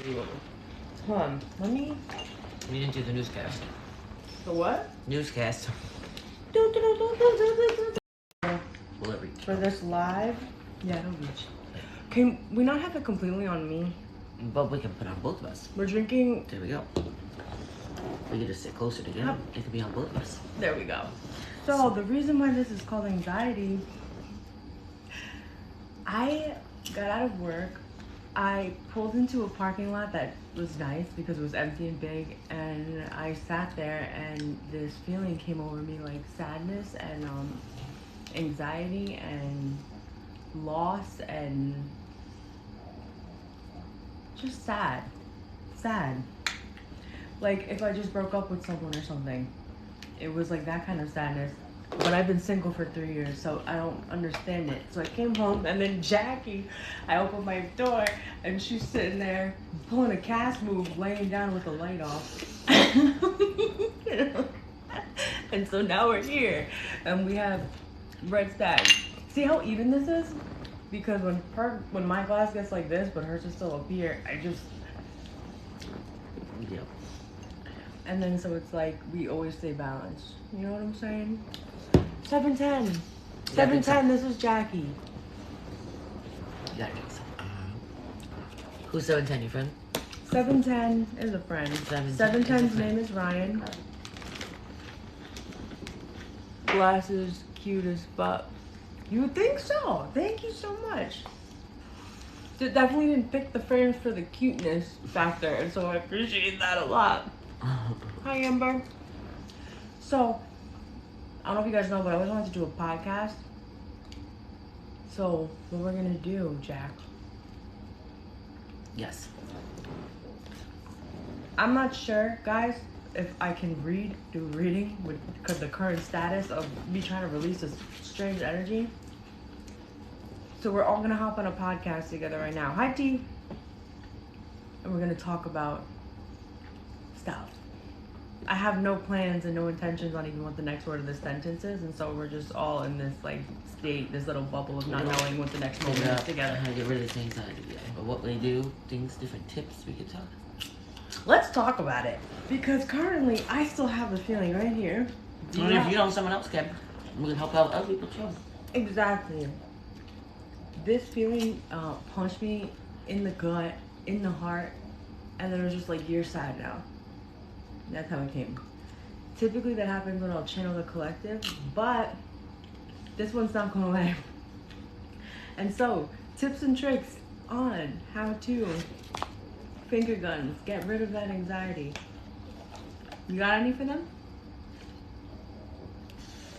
Hold on, let me... We didn't do the newscast. The what? Newscast. Will it reach? For this live? Yeah, it'll reach. Can we not have it completely on me? But we can put on both of us. We're drinking... There we go. We can just sit closer together. It could be on both of us. There we go. So the reason why this is called anxiety, I got out of work. I pulled into a parking lot that was nice because it was empty and big, and I sat there and this feeling came over me, like sadness and anxiety and loss and just sad. Like if I just broke up with someone or something. It was like that kind of sadness. But I've been single for 3 years, so I don't understand it. So I came home, and then Jackie, I opened my door, and she's sitting there pulling a cast move, laying down with the light off. And so now we're here, and we have red stag. See how even this is? Because when my glass gets like this, but hers is still up here, I just... Yep. And then so it's like, we always stay balanced. You know what I'm saying? 710. 710, this is Jackie. Yeah, who's 710, your friend? 710 is a friend. 710's name is Ryan. Glasses, cute as fuck. You would think so. Thank you so much. Definitely didn't pick the frames for the cuteness factor, and so I appreciate that a lot. Hi, Amber. So, I don't know if you guys know, but I always wanted to do a podcast. So, what we're gonna do, Jack? Yes. I'm not sure, guys, if I can do reading because the current status of me trying to release this strange energy. So we're all gonna hop on a podcast together right now. Hi, T. And we're gonna talk about stuff. I have no plans and no intentions on even what the next word of this sentence is, and so we're just all in this like state, this little bubble of not knowing what the next moment is together. How to get rid of this anxiety, but what we do, things, different tips we could talk. Let's talk about it, because currently I still have the feeling right here. And if you know someone else can, we can help out other people too. Exactly. This feeling punched me in the gut, in the heart, and then it was just like, you're sad now. That's how it came. Typically that happens when I'll channel the collective, but this one's not going away. And so, tips and tricks on how to finger guns, get rid of that anxiety. You got any for them?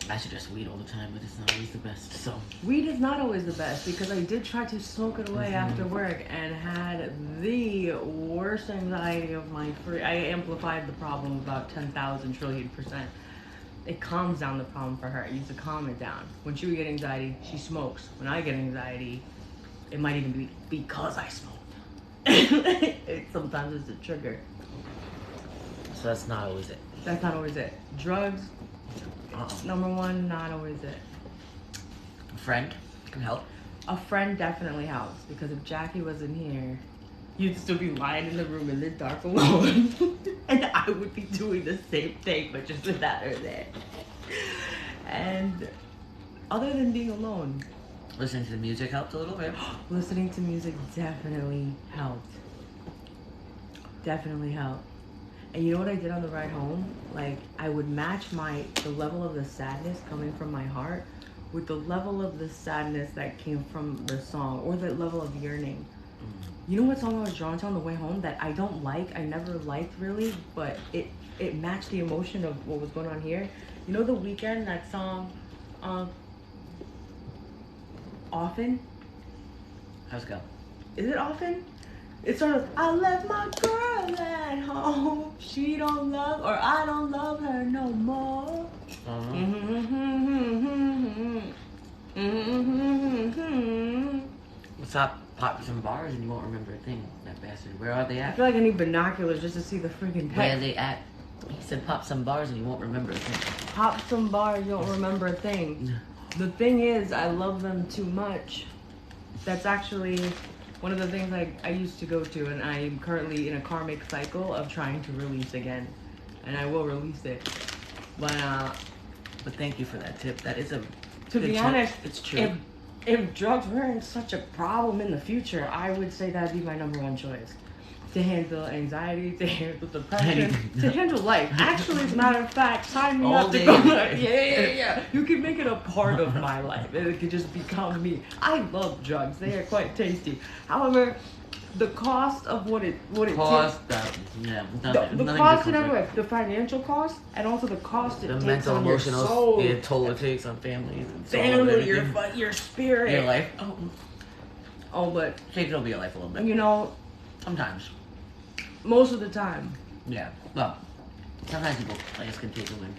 I suggest weed all the time, but it's not always the best, so. Weed is not always the best, because I did try to smoke it away after work and had the worst anxiety of my I amplified the problem about 10,000 trillion%. It calms down the problem for her. It used to calm it down. When she would get anxiety, she smokes. When I get anxiety, it might even be because I smoked. Sometimes it's a trigger. So that's not always it. That's not always it. Drugs, number one, not always it. A friend can help. A friend definitely helps, because if Jackie wasn't here, you'd still be lying in the room in the dark alone. And I would be doing the same thing, but just without her there. And other than being alone, Listening to the music helped a little bit. listening to music definitely helped. Definitely helped. And you know what I did on the ride home? Like, I would match the level of the sadness coming from my heart with the level of the sadness that came from the song, or the level of yearning. You know what song I was drawn to on the way home that I don't like, I never liked really, but it matched the emotion of what was going on here? You know The Weeknd, that song, Often? How's it go? Is it Often? It sort of, I left my girl at home. She don't love, or I don't love her no more. What's up? Pop some bars and you won't remember a thing. That bastard. Where are they I at? feel like I need binoculars just to see the freaking text. Where are they at? He said pop some bars and you won't remember a thing. Pop some bars, you don't remember a thing. The thing is, I love them too much. That's actually one of the things I used to go to, and I'm currently in a karmic cycle of trying to release again, and I will release it. But thank you for that tip. That is a to good be tip. honest, It's true. if drugs weren't such a problem in the future, I would say that'd be my number one choice. To handle anxiety, to handle depression, to handle life. Actually, as a matter of fact, sign me All up to day. go. Yeah. You can make it a part of my life. It could just become me. I love drugs. They are quite tasty. However, the cost of what it Cost takes. that, yeah, The nothing cost in becomes every way. The financial cost and also the cost it the takes mental, on your emotional soul. toll it takes on families. And soul, Family, everything. your spirit. Your life. Oh, but Take over your life a little bit. you know, Sometimes. most of the time. Yeah. Well, sometimes people, I guess, can take them and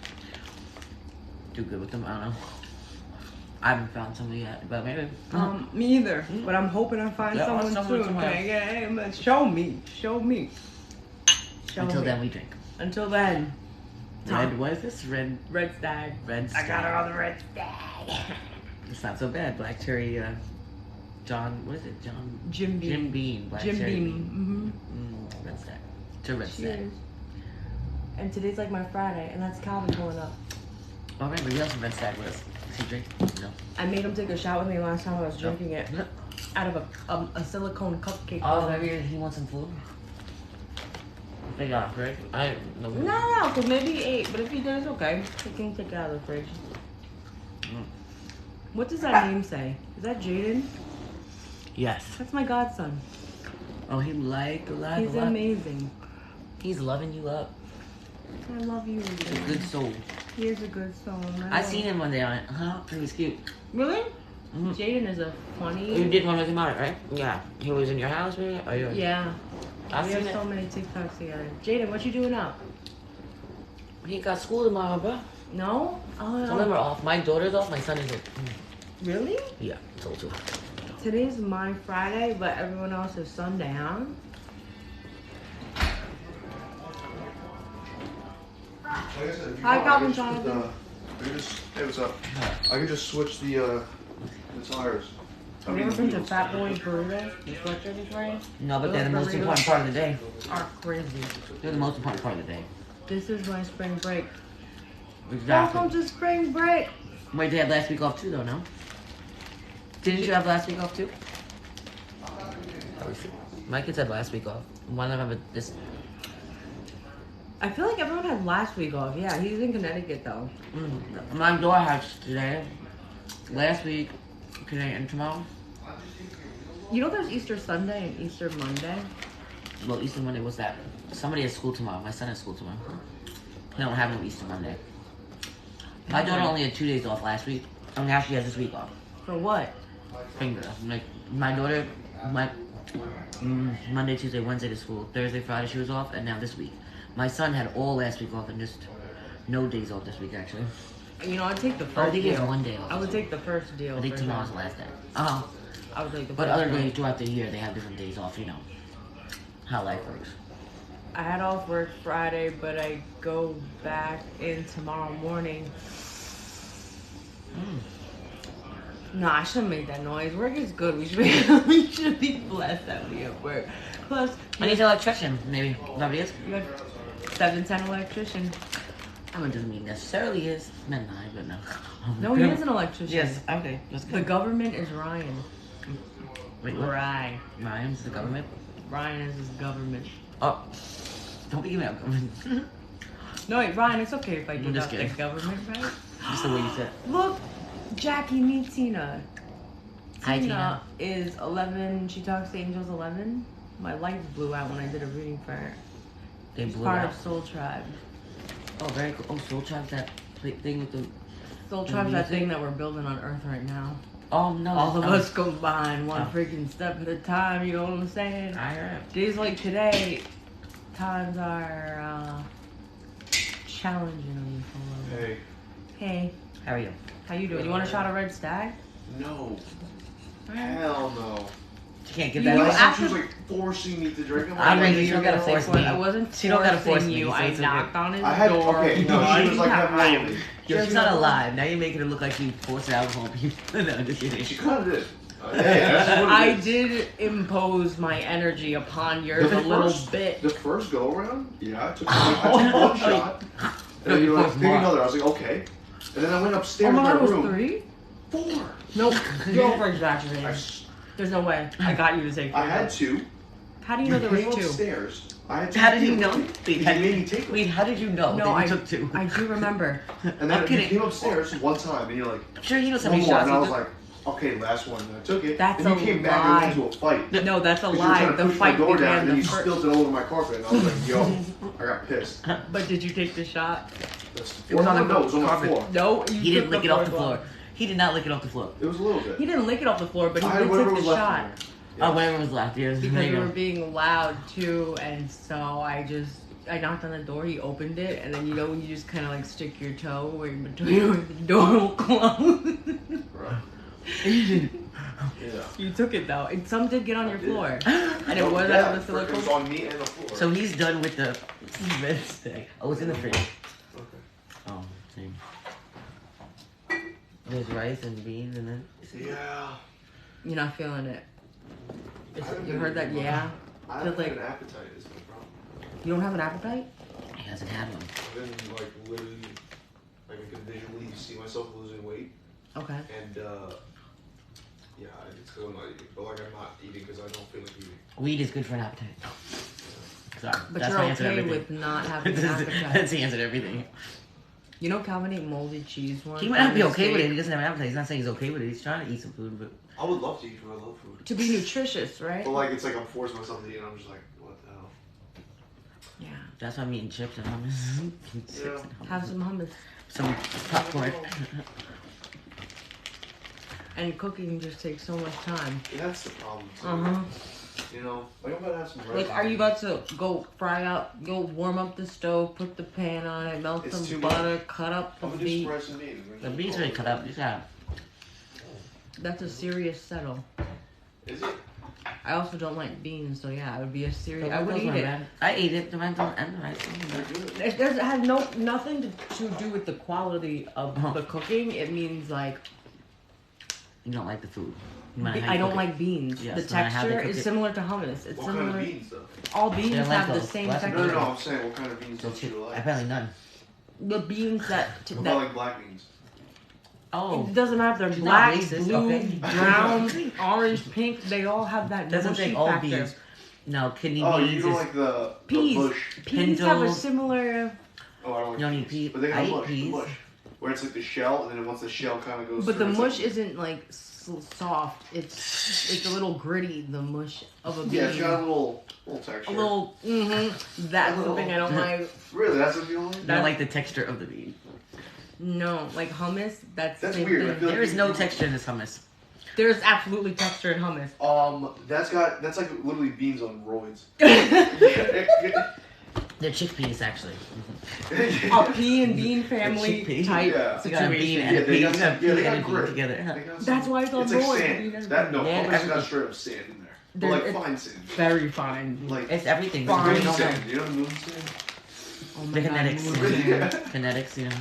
do good with them. I don't know. I haven't found somebody yet, but maybe. Me either. But I'm hoping I find Yeah, someone soon. somewhere. Okay? Yeah, but show me. Until then, we drink. Until then. Red, what is this? Red Stag. Stag. I got her on the Red Stag. It's not so bad. Black cherry, John, what is it? John? Jim Beam. Jim Beam. Black Jim cherry Beam. Red Stag. To Red Stag. Cheers. And today's like my Friday, and that's Calvin pulling up. Oh, right, but he also Red Stag with us. Does he drink? No. I made him take a shot with me last time I was drinking it out of a silicone cupcake. Oh, maybe he wants some food? They got right? I no. No, because maybe he ate, but if he did, it's okay. He can take it out of the fridge. What does that name say? Is that Jaden? Yes. That's my godson. Oh, he like a lot. He's amazing. He's loving you up. I love you. He's a good soul. He is a good soul. I seen him one day on it. He was cute. Really? Mm-hmm. Jaden is a funny. You did one with him on it, right? Yeah. He was in your house, maybe? Or yours? Yeah. I've We seen have it. so many TikToks together. Jaden, what you doing up? He got school tomorrow, bro. No? Oh, Some of them are off. My daughter's off. My son is like, Really? yeah, told you. Today's my Friday, but everyone else is Sunday, huh? Like I said, if you Hi, want, Calvin I can Jonathan. hey, what's up? I can just switch the tires. Have you ever been to Fat Boy's Burritos? The sweatshirt he's wearing? No, but they're the Those most burritos important part of the day. Are crazy. They're the most important part of the day. This is my spring break. Exactly. Welcome to spring break. Wait, they had last week off too, though, no? Didn't you have last week off too? Let me see. My kids had last week off. One of them have this. I feel like everyone had last week off. Yeah, he's in Connecticut though. My daughter has today, last week, today, and tomorrow. You know there's Easter Sunday and Easter Monday? Well, Easter Monday, what's that? Somebody has school tomorrow. My son has school tomorrow. They don't have no Easter Monday. My daughter only had 2 days off last week. And now she has this week off. For what? Finger. Like, my daughter went Monday, Tuesday, Wednesday to school. Thursday, Friday she was off, and now this week. My son had all last week off and just no days off this week, actually. You know, I'd take the first I think he has deal. 1 day off. I would take the first deal. I think for tomorrow's sure. the last day. Uh-huh. I would take the But first other deal. days throughout the year, they have different days off, you know. How life works. I had off work Friday, but I go back in tomorrow morning. No, I shouldn't make that noise. Work is good. We should be blessed that we at work. Plus, I need an electrician, maybe. Nobody is? you have 710 electrician. I mean, doesn't mean necessarily is. Meant I, but no. No, he is an electrician. Yes, okay. That's The good. government is Ryan. Wait, what? Ryan. Ryan's the government? Ryan is his government. Oh. Don't be giving out government. No, wait, Ryan, it's okay if I I'm give just out the kidding. government, right? Just the way you said it. Look, Jackie, meet Tina. Hi, Tina. Is 11. She talks to Angels 11. My lights blew out when I did a reading for her. They She's blew part out. of Soul Tribe. Oh, very cool. Oh, Soul Tribe's that thing with the... Soul The Tribe's that music? thing that we're building on Earth right now. Oh, no. All of oh, us combined, one Oh. freaking step at a time, you know what I'm saying? I heard. Days like today, times are challenging on you for a little bit. Hey. Hey, How are you? how you doing? You want a shot of Red Stag? No. Hell no. She can't give You that Last up. time asked she was me- like forcing me to drink. I'm I like, drink You You don't gotta gotta force force me. I wasn't She don't gotta force forcing me, you. so I it's okay. knocked on his I had door. okay. No, she was like one heavily. time. Yo, She's she's not alive. Now you're making it look like she forced alcohol on people. No, just kidding. She kind of did. Hey, that's what it I is. did impose my energy upon yours a little bit. The first go around, yeah, I took one shot. And then you're like, take another. I was like, okay. And then I went upstairs Oh my in god, my it was room. 3? 4. Nope, you're over exaggerating. I There's no way. I got you to take 3. had 2. How do you know there was came 2? upstairs. I had 2. How did you know? He made me take them. Wait, how did you know No, that I you took 2? I do remember. And then you came upstairs one time, and you're like, I'm sure he knows how one many more. shots And I he was took. like, okay, last one. And I took it. That's and you a came back lie. and went into a fight. No, that's a 'Cause you were lie. trying to The push my fight door down, began and then the you first. spilled it all over my carpet. And I was like, yo, I got pissed. But did you take the shot? It was on the no, it was on the carpet. floor. No, you He didn't took lick it off the fourth floor. one. He did not lick it off the floor. It was a little bit. He didn't lick it off the floor, but he I did whatever take was the left shot. in there. Oh, whatever was left, yes. Because There we you were go. being loud too, and so I knocked on the door, he opened it, and then you know when you just kind of like stick your toe where in between where the door will close. Right. Yeah. You took it though, and some did get on your did. floor, and it Oh, was yeah, out of the It was silicone. on me and the floor. So he's done with the thing. Oh, it's in the fridge. Okay. Oh, same. There's rice and beans and then. Yeah. You're not feeling it. I haven't You been heard that? eating much. Yeah. I Feels haven't like had an appetite is the problem. you don't have an appetite. He hasn't had one. I've been like literally, like I can visually see myself losing weight, Okay. and yeah, it's because I'm not eating. But like I'm not eating because I don't feel like eating. Weed is good for an appetite. Sorry, But that's you're my answer to okay everything. with not having an that's appetite. the answer to everything. You know Calvin ate moldy cheese once. He might not be on a okay with it. steak He doesn't have an appetite. He's not saying he's okay with it. He's trying to eat some food, but I would love to eat food. I love food. to be nutritious, right? But like it's like I'm forcing myself to eat, and I'm just like, what the hell? Yeah. that's why I'm eating chips and hummus. Chips Yeah. and hummus. Have some hummus. Some popcorn. And cooking just takes so much time. Yeah, that's the problem. Too. Uh-huh. You know, like I'm about to have some. Like, are you about to go fry up, go warm up the stove, put the pan on it, melt It's some too butter, cut up the I'm gonna do meat? some rice and beans. The beans already cut up. You got That's a serious settle. Is it? I also don't like beans, so yeah, it would be a serious. I would eat it. I ate it. The lentils and the rice. They're good. It has nothing to do with the quality of the cooking. It means like You don't like the food. No matter how I you don't cook like beans. Yes, the no matter how they texture cook is it. similar to hummus. It's What similar. kind of beans though? All beans They're have the lentils. same Black- texture. No, no, no. I'm saying what kind of beans it. don't you like? Apparently none. The beans that What about like black beans? Oh, it doesn't matter if they're She's black, not racist, blue, okay? brown, orange, pink. They all have that doesn't mushy say all factor. beans. No, kidney Oh, beans you don't is. like the Peas. mush. Peas have a Pinto. similar, Oh, I don't like You don't eat peas. But they I got eat mush. The peas. mush. Where it's like the shell, and then once the shell kind of goes but the through, it's mush like, isn't like soft. It's a little gritty. The mush of a bean. Yeah, it's got a little texture. A little. That's the thing I don't like. Really, that's what you don't like? I don't like the texture of the bean. No, like hummus. That's the That's same weird. I thing. feel like There is no texture in this hummus. There's absolutely texture in hummus. That's like literally beans on roids. They're chickpeas, actually. A pea and bean family chickpea. type Yeah. You got a bean situation. and a Yeah, pea. they You got got some- pea yeah, they and a got bean grit. together. They got some- That's why it's on It's like roids. sand. That no, Yeah, hummus everything. got straight up sand in there. But There- like it's fine sand. Very fine. Like It's everything. Fine. It's moon no, sand. You know moon sand? Oh my the God, kinetics. moon sand. Kinetics, you know.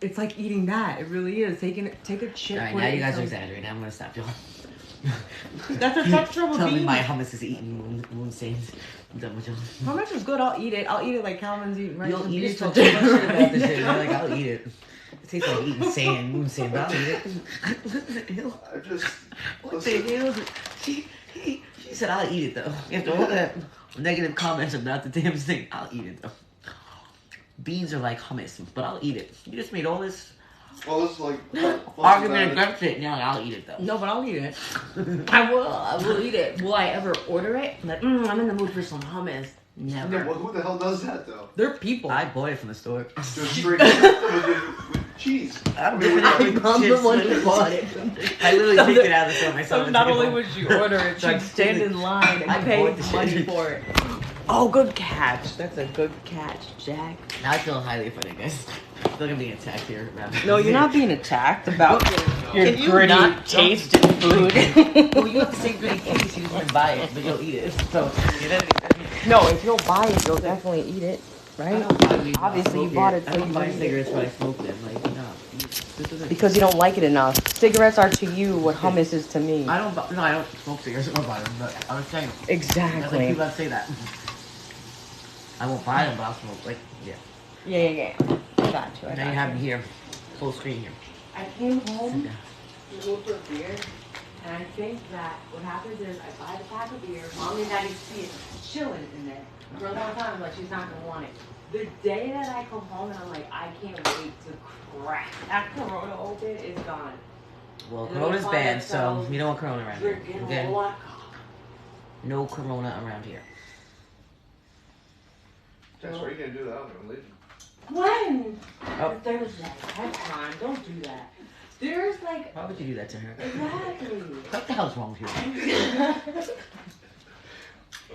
It's like eating that. It really is. Take a chip. Alright, put now it you in guys are some- exaggerating. I'm gonna stop y'all. That's the texture of a Tell me bean. my hummus is eating moon sands. I'm done with y'all. Hummus is good. I'll eat it. I'll eat it like Calvin's eating rice You'll and eat beans it, for talk too much dinner shit about this right shit. now. You're like, I'll eat it. It tastes like eating sand, moon sand, but I'll eat it. I just What the hell? She said, I'll eat it though. After all that negative comments about the damn thing, I'll eat it though. Beans are like hummus, but I'll eat it. You just made all this well, it's like argument against it. Now I'll eat it though. No, but I'll eat it. I will eat it. Will I ever order it? Like, I'm in the mood for some hummus. Never. Well, who the hell does that though? They're people. I bought it from the store. Just straight with cheese. I'm doing it with I'm the one who bought it. I literally picked it out of the store myself. So not only would you order it, So I you'd stand in line and I pay bought the shit. money for it. Oh, good catch. That's a good catch, Jack. Now I feel highly offended, guys. I feel like I'm being attacked here. No, you're not being attacked about your Can you gritty not taste in food. Well, you have the same gritty taste. You just want to buy it, but you'll eat it. So, you know, No, if you'll buy it, you'll definitely eat it, I right? don't buy weed. Obviously, you I smoke bought it, I so don't you buy wouldn't cigarettes eat when I it. smoke them. Like, no. This isn't Because you don't like it enough. Cigarettes are to you what hummus is to me. I don't smoke cigarettes. I don't buy them, but I was saying. That's like Exactly. people that say that. I won't buy them, but I'll smoke. Like, yeah. Yeah. I got you. Now you have me here, full screen here. I came home to go for a beer, and I think that what happens is I buy the pack of beer, Mom and Daddy see it chilling in there. For a long time, I'm like, she's not gonna want it. The day that I come home and I'm like, I can't wait to crack that Corona open, is gone. Well, Corona's bad, so you don't want Corona around here. Drinking Okay? vodka. No Corona around here. That's why you can't do that. I'm gonna leave. When? Oh. Thursday. Next time. Don't do that. There's like. Why would you do that to her? Exactly. What the hell's wrong with you?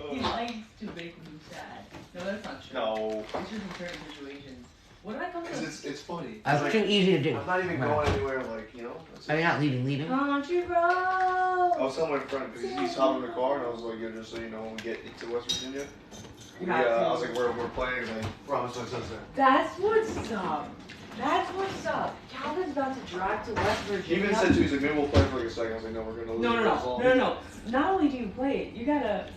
He likes to make me sad. No, that's not true. No. It's just in certain situations. What did I come to? Because it's funny. That's Like, too easy to do. I'm not even going anywhere, like, you know? Are you not leaving? Country road. I was telling my friend, because he's hopping in the car, and I was like, yeah, just so you know, when we get into West Virginia, I was like, we're playing, like, promise my sister. That's what's up. Calvin's about to drive to West He Virginia. even said to me, he's like, maybe we'll play for like a second. I was like, no, we're going to lose. No. Not only do you play it, you gotta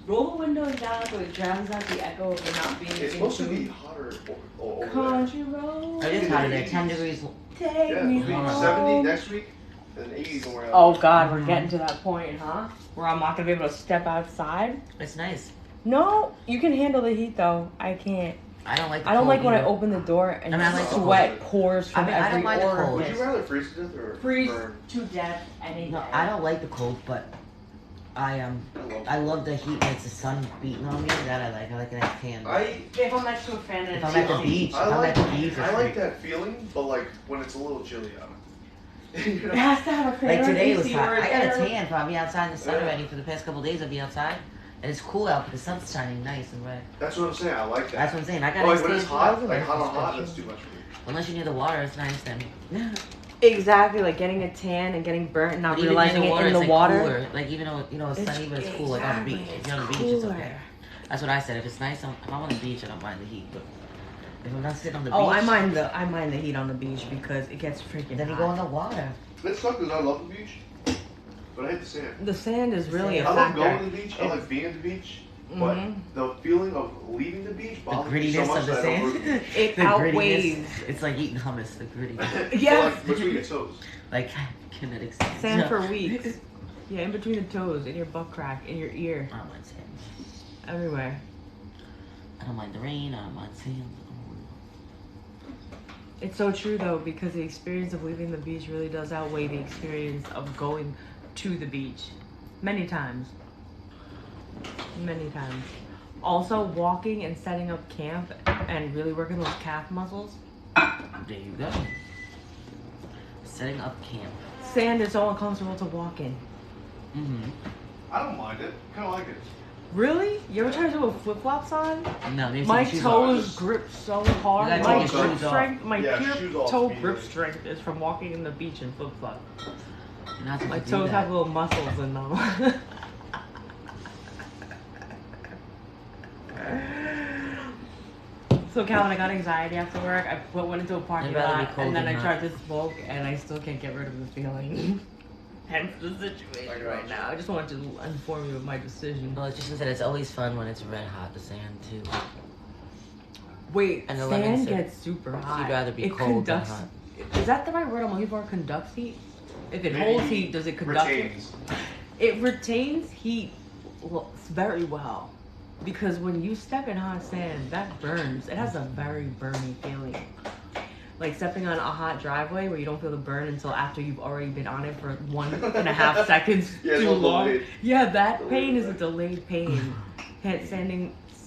roll the windows down so it drowns out the echo of it not being. It's supposed to be hotter over Country road. It is hotter there, 10 degrees. Take there. me Yeah, it'll be home. 70 next week, and 80s when we're out. Oh God, we're getting to that point, huh? Where I'm not gonna be able to step outside. It's nice. No, you can handle the heat though. I can't. I don't like the I don't cold like when I either. open the door and I mean, I like the sweat cold. pours from I mean, I don't every mind the cold. Would orifice. you rather freeze to death or Freeze burn? to death any No, day. I don't like the cold, but I love the heat when it's the sun beating on me. That I like. I like a nice tan. If I'm next to a fan and If it's I'm at the AC. beach, I like it's I like great. that feeling, but like when it's a little chilly out. You It know? has to have a fan Like or today AC was hot. or an I got a air- tan, so I'll be outside in the sun Yeah. already for the past couple of days. I'll be outside, and it's cool out, but the sun's shining nice and red. That's what I'm saying. I like that. That's what I'm saying. I got But a like when it's tan hot, too. like hot on hot, that's too much for me. Unless you're near the water, it's nice then. Exactly, like getting a tan and getting burnt and not Even realizing near it in it's the like water. Cooler. Like even though it's sunny, but it's cool. Like on the beach. If you're on the beach, it's okay. That's what I said. If it's nice, if I'm on the beach, I don't mind the heat. But if I'm not sitting on the beach, I mind the heat on the beach because it gets freaking then hot. you go in the water. It sucks because I love the beach, but I hate the sand. The sand is really a I love factor. going to the beach. I like being at the beach. But the feeling of leaving the beach The bothers me so grittiness much of the that I don't sand. work. It The outweighs. grittiness. It's like eating hummus. The grittiness. Yes. Like between your toes. Like kinetic sand. Sand for weeks. Yeah, in between the toes, in your butt crack, in your ear, I don't mind sand. everywhere. I don't mind the rain. I don't mind sand. It's so true though, because the experience of leaving the beach really does outweigh the experience of going to the beach. Many times. Many times. Also, walking and setting up camp and really working those calf muscles. There you go. Setting up camp. Sand is so uncomfortable to walk in. Mm-hmm. I don't mind it. Kind of like it. Really? You ever tried to put flip-flops on? No, maybe My some shoes toes just- grip so hard. You gotta My take your grip shoes off. strength, my Yeah, pure shoes off toe immediately. grip strength is from walking in the beach in flip-flops. You're not supposed My to do toes that. have little muscles in them. So Calvin, I got anxiety after work. I went into a parking You'd rather be lot cold and then than I hot. tried to smoke and I still can't get rid of the feeling. Hence the situation right now. I just wanted to inform you of my decision. Well, it's just that it's always fun when it's red hot, the sand too. Wait, And the lemon sand syrup. gets super So hot. you'd rather be It cold than conducts. hot. Is that the right word I'm looking for? Conducts heat? If it Maybe holds heat, does it conduct Retains. it? It retains heat very well. Because when you step in hot sand, that burns. It has a very burny feeling. Like stepping on a hot driveway where you don't feel the burn until after you've already been on it for 1.5 seconds Yeah, it's too all long. delayed. Yeah, that Delayed pain is a effect. delayed pain.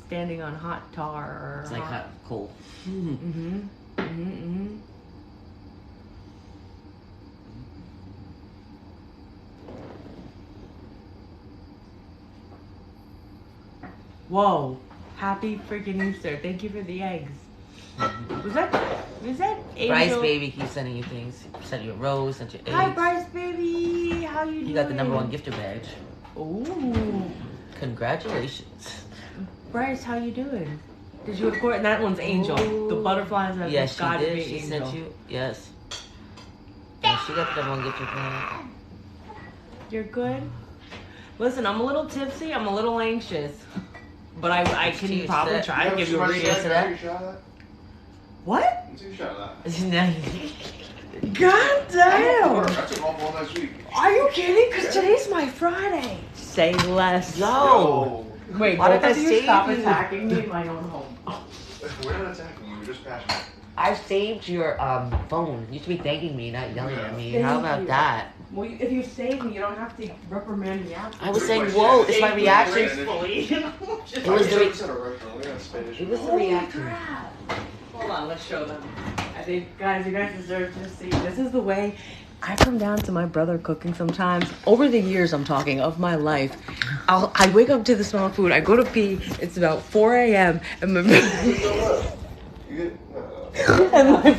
Standing on hot tar or It's like hot, cold. Whoa. Happy freaking Easter. Thank you for the eggs. Was that Angel? Bryce baby keeps sending you things. Sent you a rose, sent you eggs. Hi Bryce baby. How you doing? You got the #1 gifter badge. Ooh. Congratulations. Bryce, how you doing? Did you record? And that one's Angel. The butterflies have Yes, she guided did. me, She Angel. sent you. Yes. She got the wrong gift card. You're good? Listen, I'm a little tipsy. I'm a little anxious. But I can Cheers, probably that- try to give you a reading. to that. What? Let's take a shot of that. God damn! I took off all last week. Are you kidding? Because today's my Friday. Say less. Yo. Wait, Why both did I of you save stop you? attacking me in my own home. We're not attacking you. We're just passionate. I saved your phone. You should be thanking me, not yelling at me. Thank How about you. that? Well, if you save me, you don't have to reprimand me out. I was saying, Wait, whoa, wait, it's my wait, reaction. wait, It was the It was the Holy reaction. crap. Hold on, let's show them. I think, guys, you guys deserve to see. This is the way I come down to my brother cooking sometimes. Over the years, I'm talking, of my life. I wake up to the smell of food. I go to pee. It's about 4 a.m. And my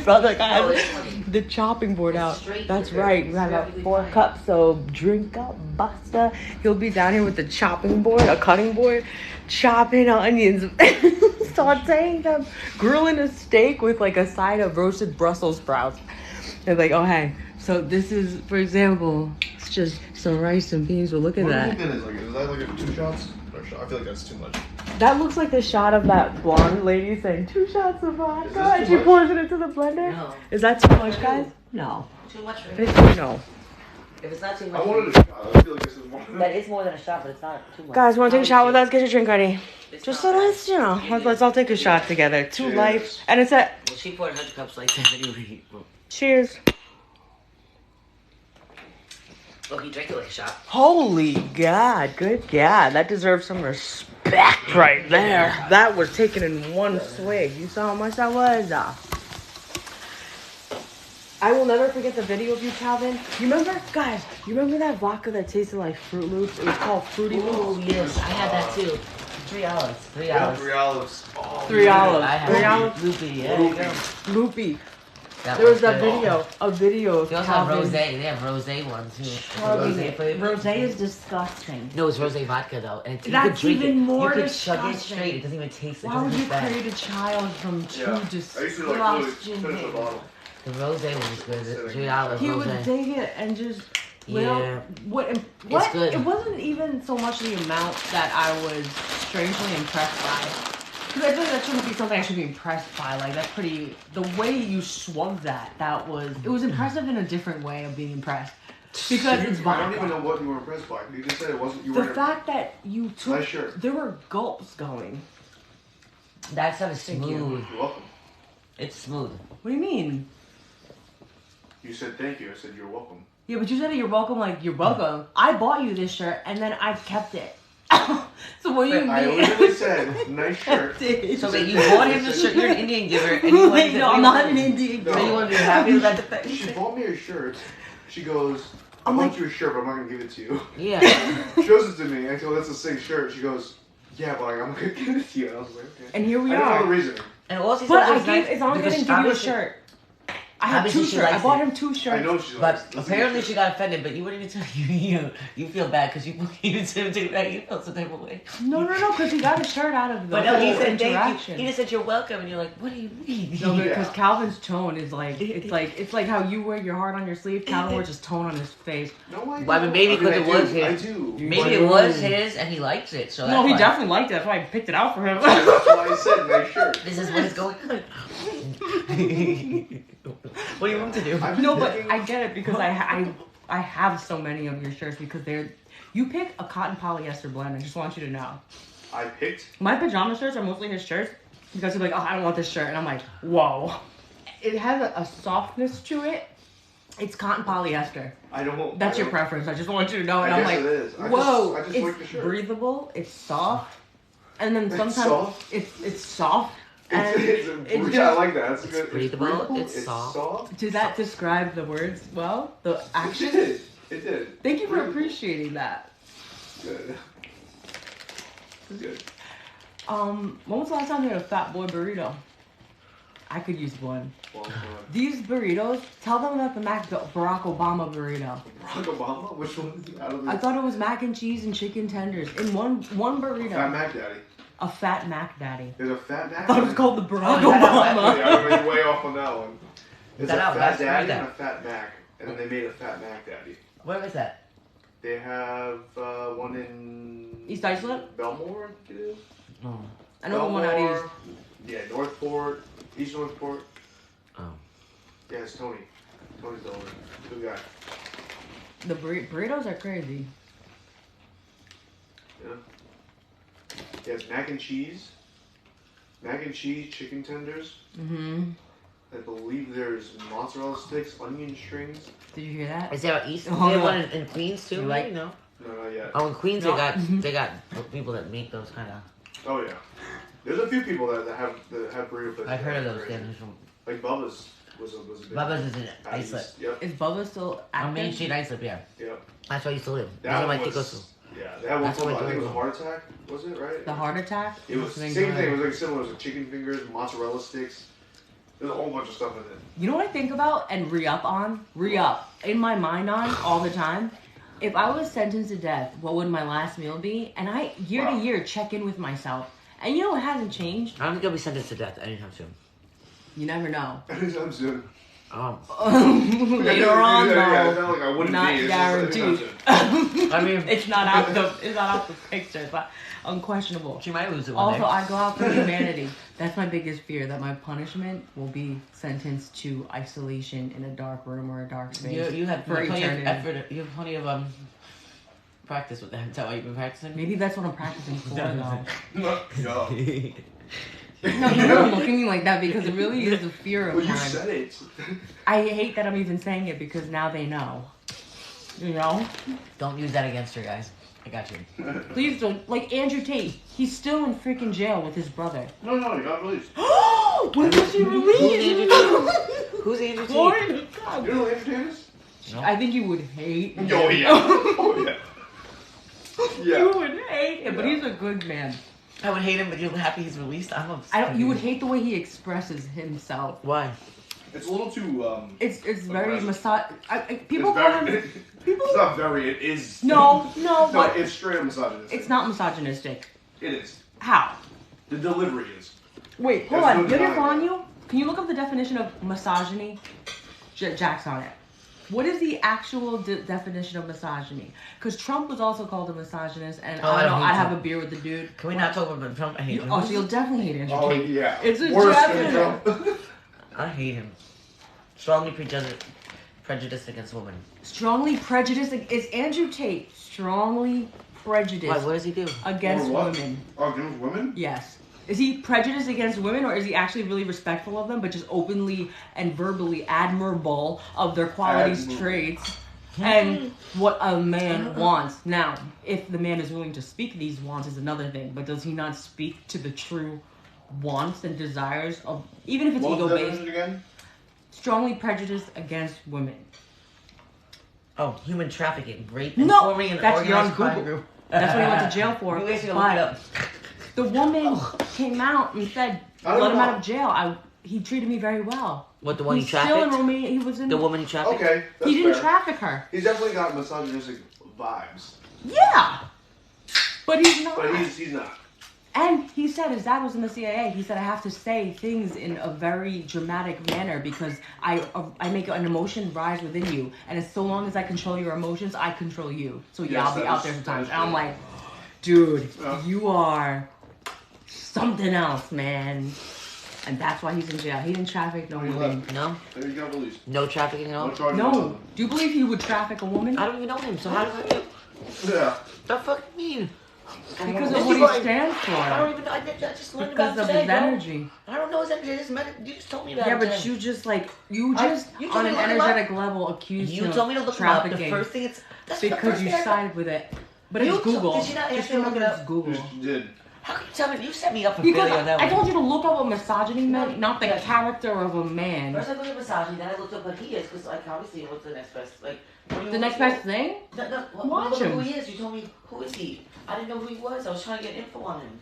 brother got the chopping board out. That's right. We have about 4 cups. So drink up, Buster. He'll be down here with the chopping board, a cutting board, chopping onions, sauteing them, grilling a steak with like a side of roasted Brussels sprouts. They're like, oh hey. So this is, for example, it's just some rice and beans. Well, look at that. Is that like 2 shots? Or shot? I feel like that's too much. That looks like the shot of that blonde lady saying 2 shots of vodka, Is this and too she much? pours it into the blender. No. Is that too much, guys? No. Too much for It's, no. If it's not too I much, wanted a shot. I feel like this is more than that is more than a shot, but it's not too much. Guys, want to take a shot with us? Get your drink ready. It's Just not so bad. let's, you know, let's all take a shot together. To Cheers. life. And it's a Well, she poured 100 cups like that anyway. cheers. Look, he drank it like a shot. Holy God, good God. That deserves some respect right there. That was taken in one swig. You saw how much that was? I will never forget the video of you, Calvin. You remember, guys, you remember that vodka that tasted like Fruit Loops? It was called Fruity Loops. Oh, yes, I had that too. 3 olives. 3 olives. 3 olives. Oh, 3 man. olives. I had 3 olives. Loopy, yeah. There you go. Loopy. That There was that good. video of They also have Calvin. rosé. They have rosé one too. Rosé flavor. Rosé is disgusting. No, it's rosé vodka though, and it's, you That's could drink even it. more You could disgusting. chug it straight. It doesn't even taste. It Why doesn't would you taste bad. create a child from two Yeah. I used to disgusting like literally finish the things? bottle. The rosé one is good. The $3 He would rosé. take it and just Yeah. what good. It wasn't even so much the amount that I was strangely impressed by. Because I feel like that shouldn't be something I should be impressed by. Like that's pretty. The way you swung that it was impressive in a different way of being impressed. Because it's I vodka. don't even know what you were impressed by. You just said it wasn't. You The were. fact that you took Nice shirt. there were gulps going. That stuff is Thank you. smooth. You're welcome. It's smooth. What do you mean? You said thank you. I said you're welcome. Yeah, but you said you're welcome. Like you're welcome. I bought you this shirt and then I've kept it. So what do you mean? I literally said nice shirt. So wait, you bought him the shirt. You're an Indian giver, and you Wait, no, I'm not an Indian. No. So you want to be happy with that? She bought me a shirt. She goes, I I'm bought like- you a shirt, but I'm not gonna give it to you. Yeah. She shows it to me. I go, that's a sick shirt. She goes, yeah, but like, I'm not gonna give it to you. And I was like, okay. And here we I didn't know the are. reason. And all she But said I was gave. nice It's not like I because didn't give you a obviously- shirt. I had obviously 2 she shirts. I likes bought it. him 2 shirts. I know she likes But that's a apparently good she got offended, but you wouldn't even tell you feel bad because you didn't do that. You felt some type of way. No, because he got a shirt out of the But no, he whole said thank you. interaction. He just said you're welcome, and you're like, what do you mean? No, because Yeah. Calvin's tone is like it's like how you wear your heart on your sleeve. Calvin wears his tone on his face. No, I Well, I mean, don't. maybe because I it do. was his. I do. Maybe it was his, and he likes it. So No, that's he why. definitely liked it. That's why I picked it out for him. That's why I said nice shirt. This is what is going on. What do you want to do? I've been No, but thinking- I get it because I have so many of your shirts because you pick a cotton polyester blend. I just want you to know. I picked. My pajama shirts are mostly his shirts because he's like, oh, I don't want this shirt, and I'm like, whoa. It has a softness to it. It's cotton polyester. I don't. That's I your don't- preference. I just want you to know. And I I'm guess like, it is. I whoa, just like the it's shirt. breathable. It's soft, and then It's sometimes soft? it's soft. And It's it yeah, I like that. That's good. breathable, breathable, it's soft. Does that describe the words well? The It action? did. It did. Thank you for Breathable. appreciating that. Good. It's good. When was the last time you had a fat boy burrito? I could use one. Well, These burritos, tell them about the Barack Obama burrito. Barack Obama? Which one is out of the I thought it was mac and cheese and chicken tenders in one burrito. Fat Mac Daddy? A fat Mac Daddy. There's a Fat Mac I thought it was Daddy? called the Barack Oh, yeah, Obama. Yeah, I'm way off on that one. There's a That out, Fat that's Daddy right and a Fat Mac. and then they made a Fat Mac Daddy. Where is that? They have one in East Islip? Belmore, I think it is. Oh. I know the one out east. Yeah, Northport, East Northport. Oh. Yeah, it's Tony. Tony's the owner. Good guy. The burritos are crazy. Yeah. Yeah, it's mac and cheese, chicken tenders. Mm-hmm. I believe there's mozzarella sticks, onion strings. Did you hear that? Is there an East? Oh, Is there no. one in Queens too? You like- No. No, not yet. Oh, in Queens No. they got people that make those kind of. Oh yeah. There's a few people that have burrito places. I've heard of that are those. crazy. Yeah, Like Bubba's was a big Bubba's is in out Islip. east. Yep. Is Bubba still active? On Main Street, Islip. Yeah, Yep. that's where I used to live. That Those are my one ticos. was, yeah, they had one That's called, what I think it was I a heart attack. Was it right? The heart attack? It was same thing. It was like similar. It was like chicken fingers, mozzarella sticks. There's a whole bunch of stuff in it. You know what I think about and re-up in my mind on all the time? If I was sentenced to death, what would my last meal be? And I, year to year, check in with myself. And you know it hasn't changed? I don't think I'll be sentenced to death anytime soon. You never know. Anytime soon. Later on, Yeah, it's though. not like I wouldn't Not be. It's guaranteed. just anytime soon. I mean, it's not out the picture. It's not unquestionable. she might lose it one Also, day. I go out for humanity. That's my biggest fear, that my punishment will be sentenced to isolation in a dark room or a dark space. You have for plenty of eternity. effort. You have plenty of practice with that. Is that why you've been practicing? Maybe that's what I'm practicing for, though. No. No, you don't look at me like that because it really is a fear of Well, you mine. said it. I hate that I'm even saying it because now they know. You know? Don't use that against her, guys. I got you. Please don't. Like Andrew Tate, he's still in freaking jail with his brother. No, he got released. When was he released? Who's Andrew Tate? Glory to You God. know who Andrew Tate is? No. I think you would hate him. Oh yeah. Oh yeah. Yeah. You would hate him, but he's a good man. I would hate him, but you're happy he's released. I'm upset. I don't. You would hate the way he expresses himself. Why? It's a little too. It's very Aggressive. people It's call very, him. People. It's not very. It is. No, No, but it's straight up misogynistic. it's not misogynistic. It is. How? The delivery is. Wait, hold There's on. no Get it denying on it. you? Can you look up the definition of misogyny? Jack's on it. What is the actual definition of misogyny? Because Trump was also called a misogynist, and Oh, I I know don't I'd hate have Trump. a beer with the dude. Can we not talk about Trump? I hate him. Oh, so you'll definitely hate Andrew Oh Tate. yeah. It's a Worse definite. than Trump. I hate him. Strongly prejudiced against women. Strongly prejudiced. Is Andrew Tate strongly prejudiced Why? What does he do? against Or what? women? Oh, against women? Yes. Is he prejudiced against women, or is he actually really respectful of them, but just openly and verbally admirable of their qualities, Admirable. traits, and what a man wants? Now, if the man is willing to speak these wants is another thing, but does he not speak to the true wants and desires of, even if it's What was the ego-based, definition again? strongly prejudiced against women? Oh, human trafficking, rape, and No, forming an that's you're on organized crime Google. group. That's what he went to jail for. You guys gotta look it up. The woman came out and said, I don't let him know. out of jail. He treated me very well. What, the one He's he still in trafficked? Romania. He was in. The woman he trafficked? Okay, that's He didn't fair. traffic her. He's definitely got misogynistic vibes, Yeah, but he's not. but he's not. And he said his dad was in the CIA. He said I have to say things in a very dramatic manner because I make an emotion rise within you, and as so long as I control your emotions, I control you. So yeah, Yes, I'll be that out is- there that sometimes. is And I'm true. like, dude, Yeah. you are something else, man. And that's why he's in jail. He didn't traffic no He woman. left. No? There you go, released. No trafficking at all? No charges. No. Do you believe he would traffic a woman? I don't even know him, so how does that Yeah. the fuck mean? Because This of what is he stands I don't for. even know. I just learned Because about of today, his bro. energy. I don't know his energy. You just told me about Yeah, it but today. you just you told on me an to look him up. energetic level accused You him told me to of look him up. trafficking The first thing that's the because first you thing I- sided with it. But You it's told- Google. did you not Just ask me to look remember it it's up? Google. You did. How can you tell me? You set me up for Because failure on that I one. told you to look up what misogyny meant, not the Yeah. character of a man. First I looked at misogyny, then I looked up what he is, because like obviously what's the next best? Like what do you The next want best to know? thing? No, Watch look at him. who he is. You told me who is he? I didn't know who he was. I was trying to get info on him.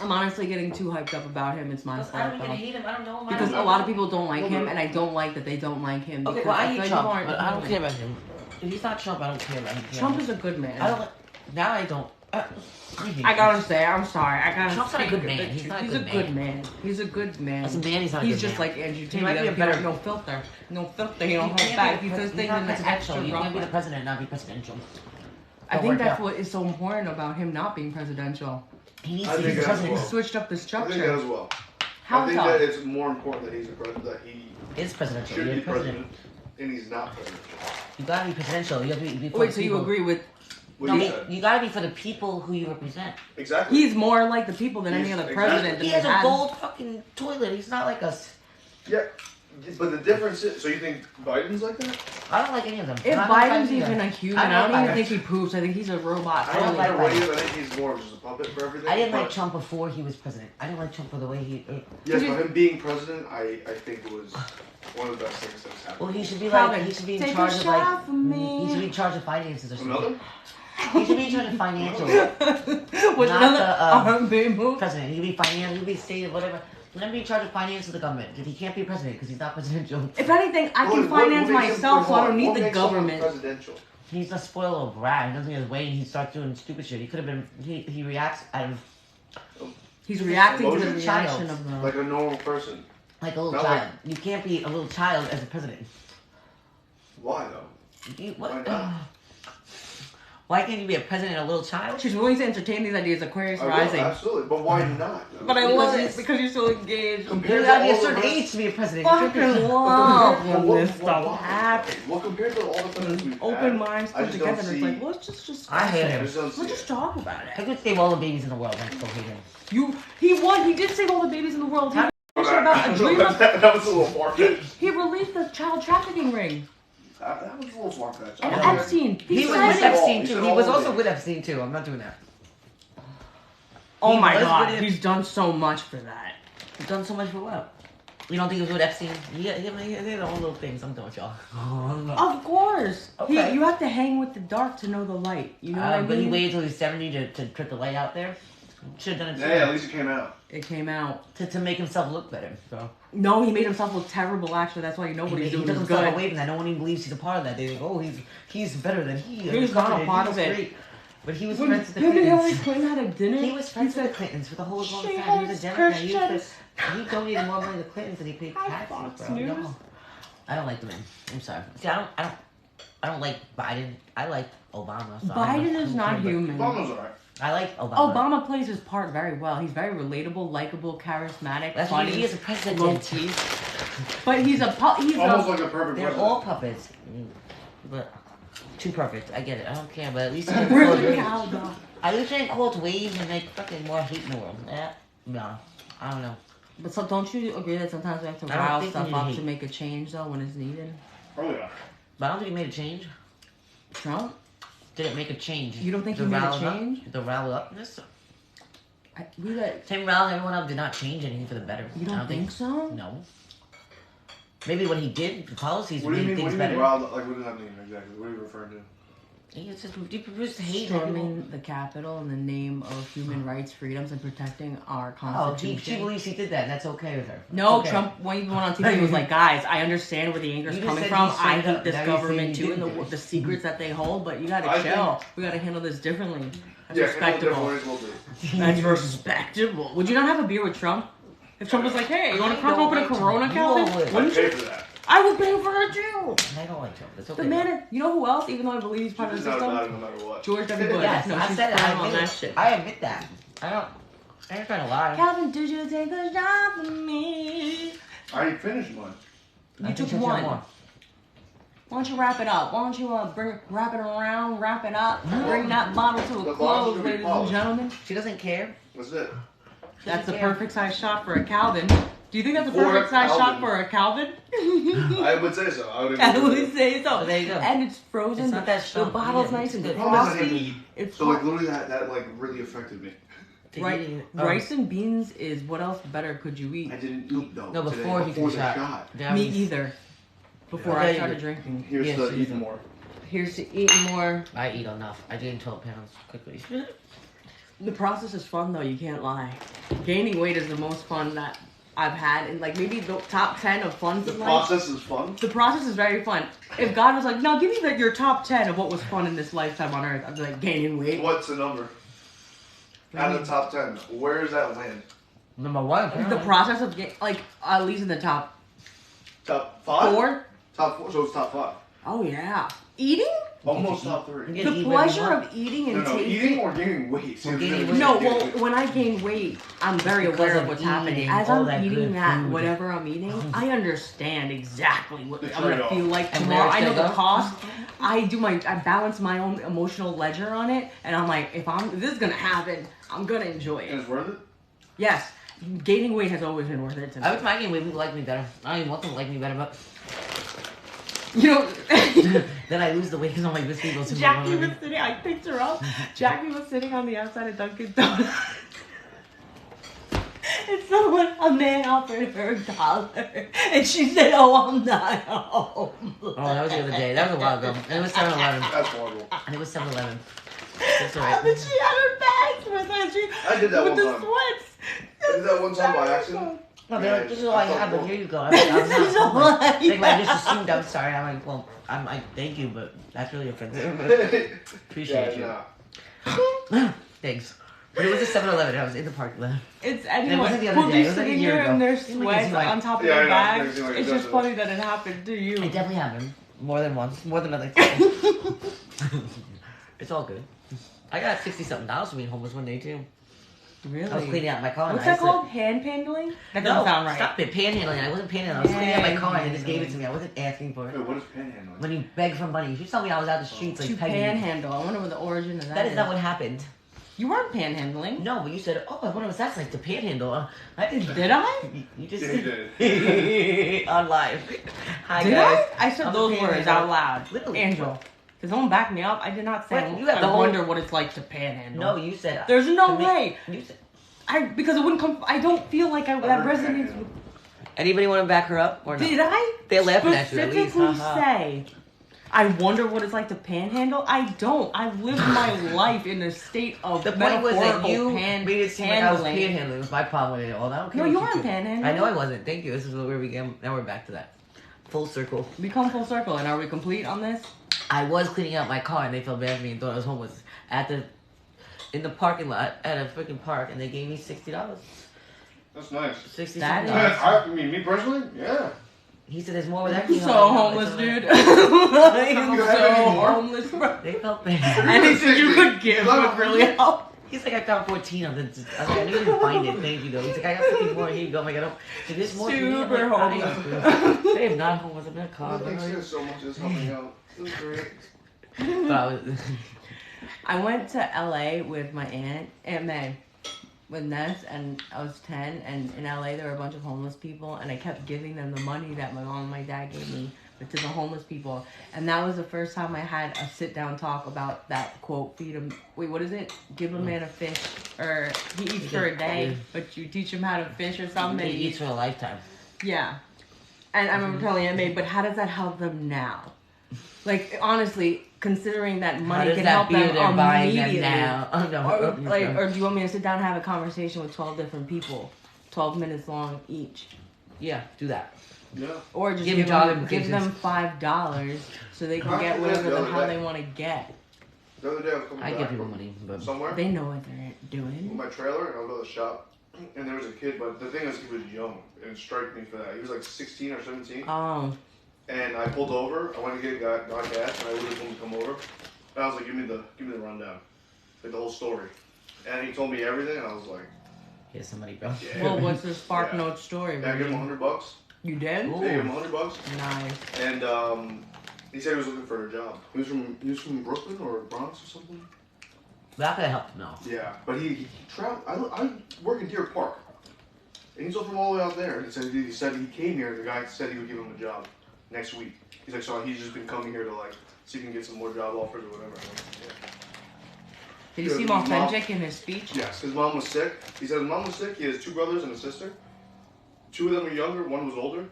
I'm honestly getting too hyped up about him. It's my Because I fault don't even though. hate him. I don't know him. I Because don't a know lot him. of people don't like him, and I don't like that they don't like him. Okay, because well I feel hate like Trump, you aren't but I don't human. care about him. If he's not Trump, I don't care about him. Trump is a good man. I don't. Now I don't. I gotta say, I'm sorry. I gotta Trump's not a speak good man. the He's truth. not a He's good a good man. man. He's a good man. As a man, he's not a He's good just man. like Andrew He Tate. might be a better- No filter. No filter. He don't hold back. He says things and it's extra You can't be the rough. president and not be presidential. I Don't think work that's out. what is so important about him not being presidential. He needs I to be think the that's president. He well. switched up the I think structure. as well. How I think so? that it's more important that he's a president, that he Is presidential. should You're be the president. president, and he's not presidential. You gotta be presidential. You have to be for Wait, the so you people. agree with? What No, you You, said. you gotta be for the people who you represent. Exactly. He's more like the people than any He's- other exactly. president that He they has a had. gold fucking toilet. He's not like us. Yeah, but the difference is, so you think Biden's like that? I don't like any of them. If I'm not Biden's either. even a human, I I don't don't even like think he poops. I think he's a robot. I don't I like don't Biden. like him. I think he's more of just a puppet for everything. I didn't like but- Trump before he was president. I didn't like Trump for the way he. Yes, but him being president, I think was one of the best things that's happened. Well, he should be Calvin, like he should be in take a charge of shot like for me. he should be in charge of finances or something. Another? He should be in charge of financial. What's Not another the, R&B move? President. He could be finance. He could be state, whatever. Let him be in charge of finance of the government. If he can't be president because he's not presidential, If anything, I can What finance makes him- myself, so I don't what need the makes someone government. Presidential. he's a spoiled little brat. He doesn't get his way and he starts doing stupid shit. He could have been. He reacts out of He's reacting to the Emotions? reaction of the. Like a normal person. like a little Not child. You can't be a little child as a president. Why though? What? Why not? Why can't you be a president and a little child? She's willing to entertain these ideas. Aquarius I will, rising. absolutely, but why not? though? But I Because love he's- it because you're so engaged. You Compared gotta be a all the certain rest- age to be a president. Fucking love Well, when this what- stuff why? happens. Well, compared to all the presidents we've Open had, minds I come just together don't and it's see. like, well, let's just discuss I hate it. I him. just don't see Let's just it. talk about I it. could save all the babies in the world. I still hate him. He won. He did save all the babies in the world. He How- did shit about a dream of. That was a little far-fetched. He released the child trafficking ring. That was a little far-fetched. And I don't Epstein. He was said with it. Epstein He too. said He all was of also it. with Epstein too. I'm not doing that. Oh He my was god, with him. he's done so much for that. He's done so much for what? You don't think he was with Epstein? He had all little things. I'm done with y'all. Of course. Okay. You have to hang with the dark to know the light. You know what I mean? But he waited till he was 70 to put the light out there. Should have done it Yeah, sooner. at least it came out. It came out. To make himself look better. So No, he made himself look terrible. Actually, that's why you know what he he's took doing is himself good. away from that. No one even believes he's a part of that. They think, oh, he's better than he. He's not a part of it. Great. But he was When friends with the him and Hillary Clintons. Clinton had a dinner, He was friends with said, the Clintons for the whole long "She time. He was hates a Democrat. He Christians." donated more money to the Clintons than he paid Hi, taxes, Fox bro. News. No. I don't like the man. I'm sorry. See, I don't like Biden. I like Obama. So I don't Biden know is who not cares, but human. Obama's alright. I like Obama. Obama plays his part very well. He's very relatable, likable, charismatic, That's what funny, he is a president. low key. But he's Almost a like a perfect They're president. all puppets. But too perfect. I get it. I don't care. But at least he didn't Where's cause the waves. cow, dog? At least he didn't cause waves and make fucking more hate in the world. No. I don't know. But so don't you agree that sometimes we have to I don't rile think we stuff need up hate. to make a change though when it's needed? Oh yeah. But I don't think he made a change. Trump? Did it make a change? You don't think The he made a riling up- change? The rile upness? We let. Tim riling everyone up did not change anything for the better. You I don't think so? No. Maybe what he did, the policies What do you made mean? What things do you mean? better. Wild? Like, what does that mean exactly? What are you referring to? He produced hate. Storming the Capitol in the name of human rights, freedoms, and protecting our Oh, Constitution. she believes he did that. And that's okay with her. No, Okay. Trump when he went on TV, he was like, guys, I understand where the anger's You just coming said from. he I straight up- hate this now you're government saying too he and didn't. the secrets that they hold, but you gotta I chill. We gotta handle this differently. That's Yeah, respectable. That's respectable. Would you not have a beer with Trump? If Trump was like, hey, you wanna crack open a Corona, You Calvin? would. I'd Wouldn't pay you? for that. I would pay for it too. I don't like Trump. It's okay. The man, you know who else, even though I believe he's part of She's the not about system? it no matter what. George W. Bush. Yes, No, I she's said it. firm I on admit that it. shit. I admit that. I ain't trying to lie. Calvin, did you take a shot for me? I already finished mine. I You think took you'll one. try more. Why don't you wrap it up? Why don't you wrap it around, wrap it up, bring that bottle to a The close, bottle's gonna be ladies and polished. gentlemen? She doesn't care. That's it. That's the Yeah. perfect size shot for a Calvin. Do you think that's a For a perfect size shot Calvin. for a Calvin? I would say so. I would I agree with would you. say so. So there you go. And it's frozen. It's not that the strong. bottle's Yeah, nice it's and good. The problem is I frosty. need- It's So like literally that like really affected me. rice and beans is what else better could you eat? I didn't eat though. No, today, before he before took the a shot. shot. Yeah, Me he's- either. Before Yeah, I you started did. drinking. Here's Yes, to you eat did. more. Here's to eat more. I eat enough. I gained 12 pounds quickly. The process is fun though, you can't lie. Gaining weight is the most fun that I've had in like maybe the top 10 of funs The in life. process is fun. The process is very fun. If God was like, now give me your top 10 of what was fun in this lifetime on earth, I'd be like, gaining weight. What's the number? Out of the top 10, where does that land? Number 1. The apparently. process of getting, like, at least in the top Top 5? 4. Top 4, so it's top 5. Oh yeah, eating. Almost top 3. Yeah, The eat pleasure whatever of eating No, and no, tasting. eating or gaining weight. See, Or there's gaining a weight. No, difference. well, when I gain weight, I'm very Because aware of of what's happening. eating As all I'm that eating good that, food. whatever I'm eating, I understand exactly what The I'm gonna trade-off. feel like And tomorrow. where I it's know gonna the go. cost. I balance my own emotional ledger on it, and I'm like, if this is gonna happen, I'm gonna enjoy And it. it's worth it? Yes, gaining weight has always been worth it to me. I wish my game would like me better. I don't even want them to like me better, but You know, then I lose the weight because I'm like, this people's too Jackie much. was sitting. I picked her up. Jackie was sitting on the outside of Dunkin' Donuts. And a man offered her $1, and she said, "Oh, I'm not home." Oh, that was the other day. That was a while ago. And it was 7-Eleven. That's horrible. And it was 7-Eleven. That's But alright. she had her bags with her. She, I did that with one the time. sweats. I did that one time by accident. No, they're like, this is all I have, but here you go. I'm This is all not I like, I have. just assumed I'm sorry. I'm like, well, I'm like, thank you, but that's really offensive. Appreciate Yeah, you. Thanks. But it was a 7-Eleven. I was in the parking lot. It's It anyone wasn't the other who'll day. be It was like a sitting year here ago. in their It makes me sweats like- on top of Yeah, their I know. It bags. makes me like It's it just does funny that it happened to you. It definitely happened. More than once. More than other times. It's all good. I got $60-something for being homeless one day, too. I was Really? cleaning out my car. and What's I that said- called? Handpandling? That doesn't No, sound right. stop it. Panhandling. I wasn't panhandling. I was cleaning out my car and they just gave it to me. I wasn't asking for it. Wait, what is panhandling? When you beg for money, you should tell me I was out the streets like To pegging. panhandle. I wonder what the origin of that That is not what happened. You weren't panhandling. No, but you said, oh, I wonder what that's like to panhandle. I didn't. Did I? You just Yeah, you did. On live. Hi, Did guys. I? I said I'm those a words panhandler. out loud. Literally. Angel. Can someone back me up? I did not say What? You have the I whole- wonder what it's like to panhandle. No, you said. There's no to me- way. You said. Because it wouldn't come. I don't feel like that heard resonates. panhandle. With, Anybody want to back her up or not? did I? They're laughing at you at least. Specifically Haha. say. I wonder what it's like to panhandle. I don't. I've lived my life in a state of The point was that metaphorical you made it seem like I was handling. panhandling. Was my problem with it all. I don't care No, what you think. weren't panhandling. I know I wasn't. Thank you. This is where we began. Now we're back to that. Full circle. We come full circle, and are we complete on this? I was cleaning out my car and they felt bad for me and thought I was homeless in the parking lot at a freaking park and they gave me $60. That's nice. $60 That something. is- I mean, me personally, yeah. He said there's more where that I'm came so from. homeless, It's dude. like- I am You have so any more? homeless, bro. They felt bad. Anything you could give would really help. He's like, I found 14 of them. I was like, I knew you didn't find it. Thank you, though. He's like, I got 15 more. Here you go. I'm like, I don't. So there's more. to me. I'm Super like, homeless. They am not homeless. I'm in a car. That makes sense so much. It's helping out. This is great. But I was. I went to LA with my Aunt May, with Ness, and I was 10, and in LA there were a bunch of homeless people, and I kept giving them the money that my mom and my dad gave me, but to the homeless people. And that was the first time I had a sit-down talk about that quote, feed him, wait, what is it? Give a man a fish, or he eats for a day, but you teach him how to fish or something. He and eats for a lifetime. Yeah. And I remember telling Aunt May, but how does that help them now? Like, honestly, considering that How money does can that help beer them they're buying immediately. them now? Oh, no. Or do you want me to sit down and have a conversation with 12 different people, 12 minutes long each? Yeah, do that. Yeah. Or just Give give, job them, give them implications. $5 so they can I get did whatever the the other hell day. they want to get. The other day I was coming I back give people from money, but somewhere They know what they're with doing. my trailer, and I was at the shop, and there was a kid, but the thing is, he was young, and it struck me for that. He was like 16 or 17, and I pulled over. I went to get got gas, and I waited for him to come over. And I was like, give me the rundown, like the whole story. And he told me everything, and I was like, here's somebody, bro. yeah. Well, what's the Spark Yeah. Note story? And I gave him Rudy? $100. You did? Ooh. I gave him $100, Nice. and he said he was looking for a job. He was from Brooklyn or Bronx or something. That could help. No. Yeah, but he traveled. I work in Deer Park, and he's from all the way out there. He said he came here. The guy said he would give him a job next week. He's like, so he's just been coming here to like see if he can get some more job offers or whatever. I'm like, yeah. Did you Yeah, seem his mom- authentic in his speech? Yes, his mom was sick. He said his mom was sick. He has 2 brothers and a sister. 2 of them are younger. 1 was older,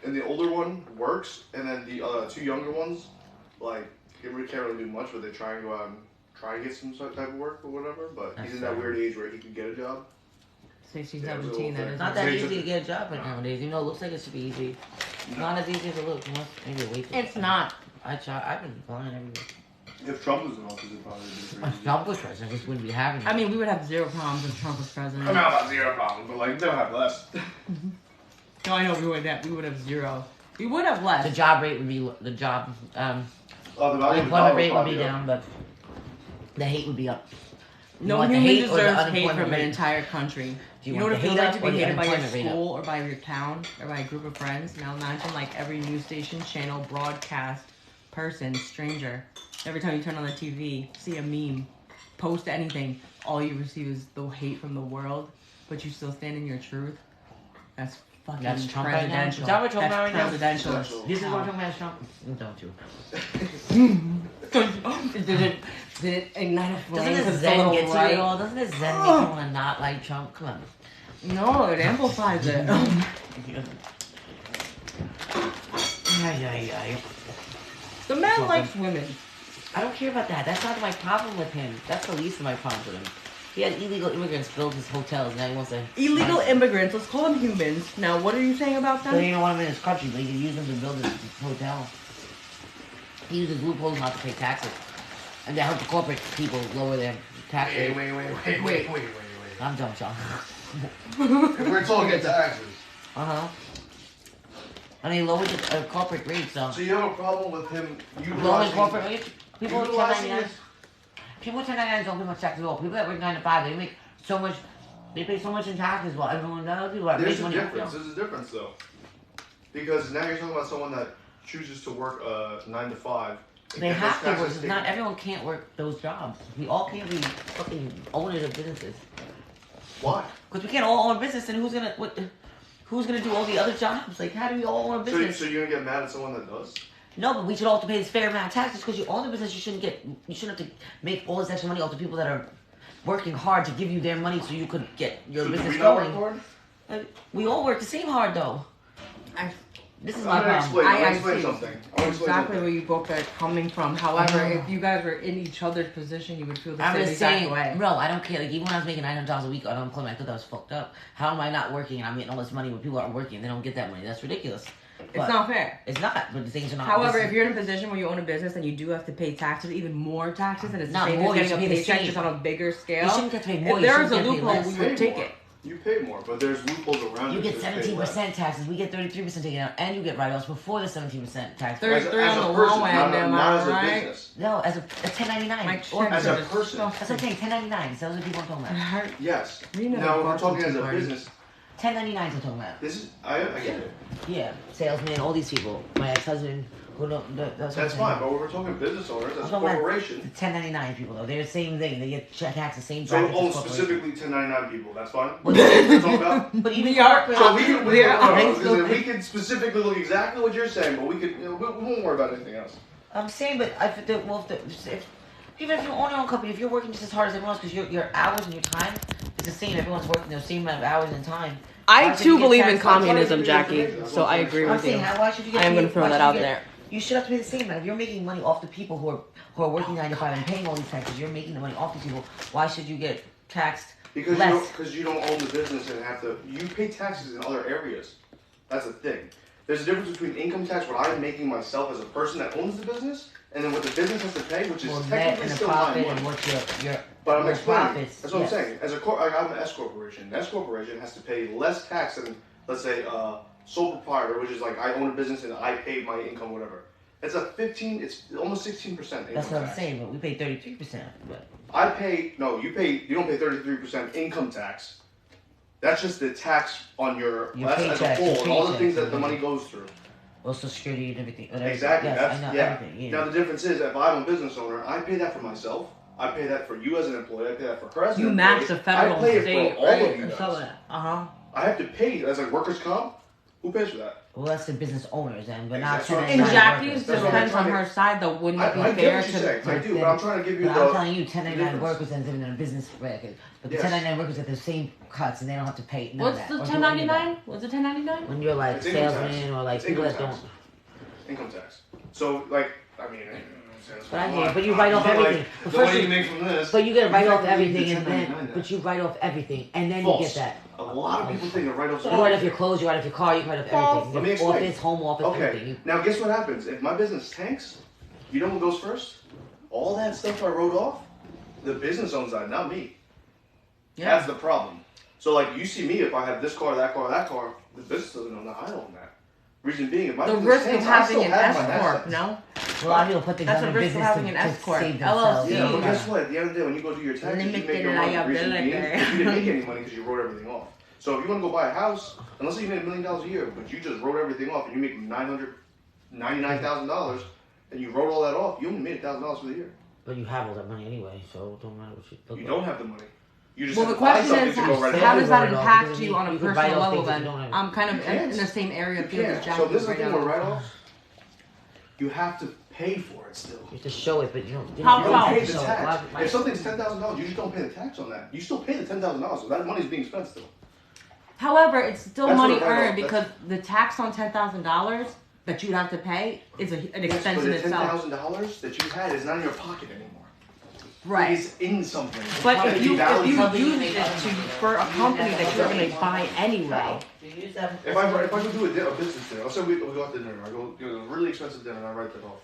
and the older one works, and then the 2 younger ones, like, they really can't really do much, but they try and go out and try and get some sort of type of work or whatever. But he's in that weird age where he can get a job. 16, Yeah, it was a 17, that little is Not thing. that not- easy to get a job right nowadays. Even though it looks like it should be easy. It's not as easy as it looks. You must maybe wait. It's not. I've been applying everywhere. If Trump was in office, it'd probably be If crazy. Trump was president, we wouldn't be having it. I mean, we would have zero problems if Trump was president. I mean, I'm not zero problems, but like they'll have less. No, I know we would have zero. We would have less. The job rate would be the job. Oh, the value of the Unemployment dollar rate would probably be up. down, but the hate would be up. You No want the human hate or the deserves hate unemployment from an rate? entire country. Do You know what it the feels hate like to up be or the hated by your unemployment rate up? school or by your town or by a group of friends? Now imagine like every news station, channel, broadcast, person, stranger. Every time you turn on the TV, see a meme, post anything, all you receive is the hate from the world, but you still stand in your truth. That's fucking That's Trump right now? presidential. Is that what Trump That's right now? presidential. This is what I'm talking about, Trump. Don't you? Did it ignite a flame? Doesn't to this the Zen little get you right? at all? Doesn't this Zen make you want to not like Trump? Come on. No, it amplifies it. The man likes women. I don't care about that. That's not my problem with him. That's the least of my problems with him. He had illegal immigrants build his hotels. Now he wants to... Illegal immigrants, let's call them humans. Now, what are you saying about So them? he don't want him in his country, but he can use them to build his hotel. He uses loopholes not to pay taxes. And to help the corporate people lower their tax rate. Wait. I'm done, Sean. If we're talking taxes. Uh-huh. And he lowered the corporate rates, so... So you have a problem with him Lowering utilizing... corporate rates? People with utilizing 1099s... this- People with 1099s don't pay much tax at all. People that work 9 to 5, they make so much... They pay so much in taxes while everyone else people that There's make a money... difference. There's a difference, though. Because now you're talking about someone that chooses to work 9 to 5. They and have to those work. taxes Not taken. everyone can't work those jobs. We all can't be fucking owners of businesses. Why? Because we can't all own a business, and who's gonna do all the other jobs? Like, how do we all own a business? So you're gonna get mad at someone that does? No, but we should all have to pay this fair amount of taxes because you own a business. You shouldn't have to make all this extra money off the people that are working hard to give you their money so you could get your So do business we not going. work hard? We all work the same hard though. This is my I'm gonna problem. explain. I'm gonna I explain see something. I'm gonna explain exactly something. where you both are coming from. However, if you guys were in each other's position, you would feel the I'm same just exact saying, way. bro, I don't care. Like, even when I was making $900 a week on unemployment, I thought that was fucked up. How am I not working and I'm getting all this money when people aren't working and they don't get that money? That's ridiculous. It's But not fair. It's not, but the things are not. However, this if you're in a position where you own a business and you do have to pay taxes, even more taxes, and it's the Not same more, as you getting a should pay the paycheck same. just on a bigger you scale, shouldn't get to pay more. if You there was shouldn't a get to pay loophole, less. we Pay would take more. it. You pay more, but there's loopholes around You it. get Just pay less. 17% taxes. We get 33% taken out, and you get write-offs before the 17% tax. There- As a 33 on the person, low end, not am I not as a right? business. No, as a 1099. My Or- check As a is person. That's what I'm saying. 1099. So those are people I'm talking about. Yes. We need Now, a if we're talking as a party. business, 1099 I'm talking about. this is I get it. Yeah, salesman, all these people. My ex-husband, who don't. That's what I'm That's saying. fine, but when we're talking business owners, I'm that's a talking about corporation. the 1099 people though. They're the same thing. They get taxed the same So brackets own as corporations. specifically 1099 people. That's fine. Well, That's what we're talking about. But even We are- corporate- So we can, we, Yeah, no, they no, still- we can specifically look exactly what you're saying, but we could, we won't worry about anything else. I'm saying, but even if you own your own company, if you're working just as hard as everyone else, because your hours and your time is the same, everyone's working the same amount of hours and time. I Why should too you get believe in taxed? communism, That's Jackie. what So I agree I'm with saying, you. why should you get? I am paid- gonna throw why that should you out get- there. You should have to pay the same amount. If you're making money off the people who are working 9 to 5 and paying all these taxes, you're making the money off these people. Why should you get taxed Because less? you don't own the business and have to. You pay taxes in other areas. That's the thing. There's a difference between income tax, what I'm making myself as a person that owns the business, and then what the business has to pay, which is Well, net technically and a still my profit money. and what's your But I'm your explaining. profits. That's what yes. I'm saying. As I'm an S corporation. An S corporation has to pay less tax than, let's say, sole proprietor, which is like I own a business and I pay my income, whatever. It's it's almost 16% income That's what I'm tax. saying, but we pay 33%. But I pay you don't pay 33% income tax. That's just the tax on your Your that's as a paycheck, whole your and all the paycheck, things that the yeah. money goes through. Social Security and everything. and everything. Exactly. Yes, That's I know yeah. everything. Yeah. Now the difference is if I'm a business owner, I pay that for myself. I pay that for you as an employee. I pay that for her as an You employee. match the federal I pay state, it for all right? of you Or guys. something. Uh-huh. I have to pay as like workers' comp. Who pays for that? Well, that's the business owners, and but not Exactly. In 1099 Jackie's workers. That's what I'm defense on trying to- her side, though, wouldn't it be I get fair what you're saying. to I do, but I'm trying to give you But the. I'm telling you, 1099 difference. workers and living in a business bracket. But the Yes. 1099 workers get the same cuts, and they don't have to pay none What's of that. the or do any of that. 1099? What's the 1099? When you're like It's income tax. salesman or like It's people that income don't. tax. Income tax. So like, I mean. But I hear, but you write off everything. But The first money you- you make from this. But you get to write off technically everything, get and then 1099 but you write off everything, and then False. you get that. A lot of people think that write-offs. You write off your clothes, you write off your car, you write off everything. Let me Your explain. office, home office, everything. Okay. You- Now guess what happens? If my business tanks, you know what goes first? All that stuff I wrote off, the business owns that, not me. Yeah. That's the problem. So like you see me, if I have this car, that car, that car, the business doesn't own that. I own that. Reason being, if my The business risk of tanks, I having still an have my S corp, assets. no? A lot of people put things That's on the their risk of business having an to S corp. save themselves. LLC. Yeah, but Yeah. guess what? At the end of the day, when you go do your taxes, you make Limited your money. Reason liability. being, you didn't make any money because you wrote everything off. So if you want to go buy a house, unless you made $1 million a year, but you just wrote everything off and you make $999,000, and you wrote all that off, you only made $1,000 for the year. But you have all that money anyway, so it don't matter what you look You like. don't have the money. You just Well, have the to buy question something is, to go right how now. does that Write off, impact because you on a you can write personal off level things that then? you don't have. I'm kind of You can't. in the same area You field as can't. Jackie So this is the right thing now. with write-offs. You have to pay for it still. You have to show it, but you don't. How You come? don't pay the show it. tax. Why- If something's $10,000, you just don't pay the tax on that. You still pay the $10,000, so that money's being spent still. However, it's still That's money what a write-off- earned because the tax on $10,000 that you'd have to pay is an expense but in the itself. $10,000 that you had is not in your pocket anymore. Right. It's in something. But if you Company use make it money. for a company that you're going to buy anyway, You use that. If I go do a business dinner, let's say we go out to dinner, I go to a really expensive dinner and I write that off.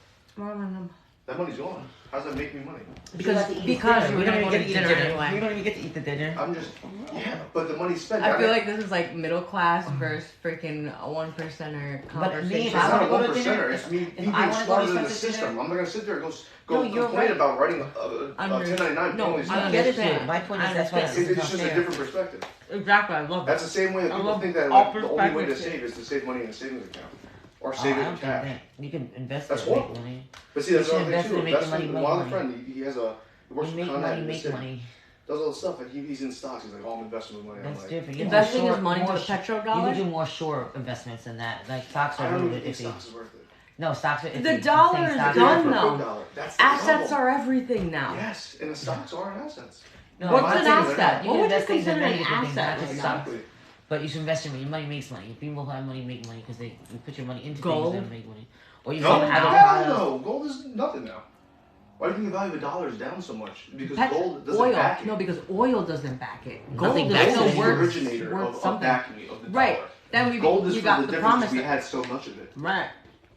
That money's gone. How does that make me money? because you you're going to go to dinner You anyway. don't even get to eat the dinner. I'm just, yeah, but the money's spent. I feel like this is like middle class versus freaking 1%er conversation. It's I not a wanna go to 1%er. dinner, It's me if being I wanna go smarter to than the expensive system. dinner- I'm not gonna sit there and go No, you're complain right. about writing a 1099 No, penalties. I I get it. understand. My point is that's why understand. It's just a different perspective. Exactly, I love That's that. the same way that I people love think that all like, the only way to perspectives. save is to save money in a savings account or Oh, save I it don't in think cash. that. You can invest That's it and make horrible. money. But see, that's You should another thing invest too. in making Investing. money, My other make friend, he has a he works You for make Con Ed money, in the make city. money. Does all the stuff. Like he's in stocks. He's like, oh, I'm investing with money. I'm That's like, different. You Investing more his money more to the petrodollar? You can do more short investments than that. Like stocks I are a don't little even bit think iffy. stocks is worth it. No, stocks are iffy. The I'm dollar saying is stocks You're done for a though. quick dollar. That's the Assets problem. are everything now. Yes, and the stocks are assets. No, What's I'm an saying they're asset? not. You What can would you invest things in consider many an different things, not asset just right stocks. Exactly. But you should invest your money. Money makes money. People who have money make money because you put your money into Gold? things that make money. Or you No, should have hell products. no. Gold is nothing now. Why do you think the value of the dollar is down so much? Because Pet- gold doesn't oil. back it. No, because oil doesn't back it. Gold Nothing is backs still it. Gold is the worth, originator worth of something. backing of the Right. dollar. Then Gold is we for got the the difference promise. we had so much of it. Right.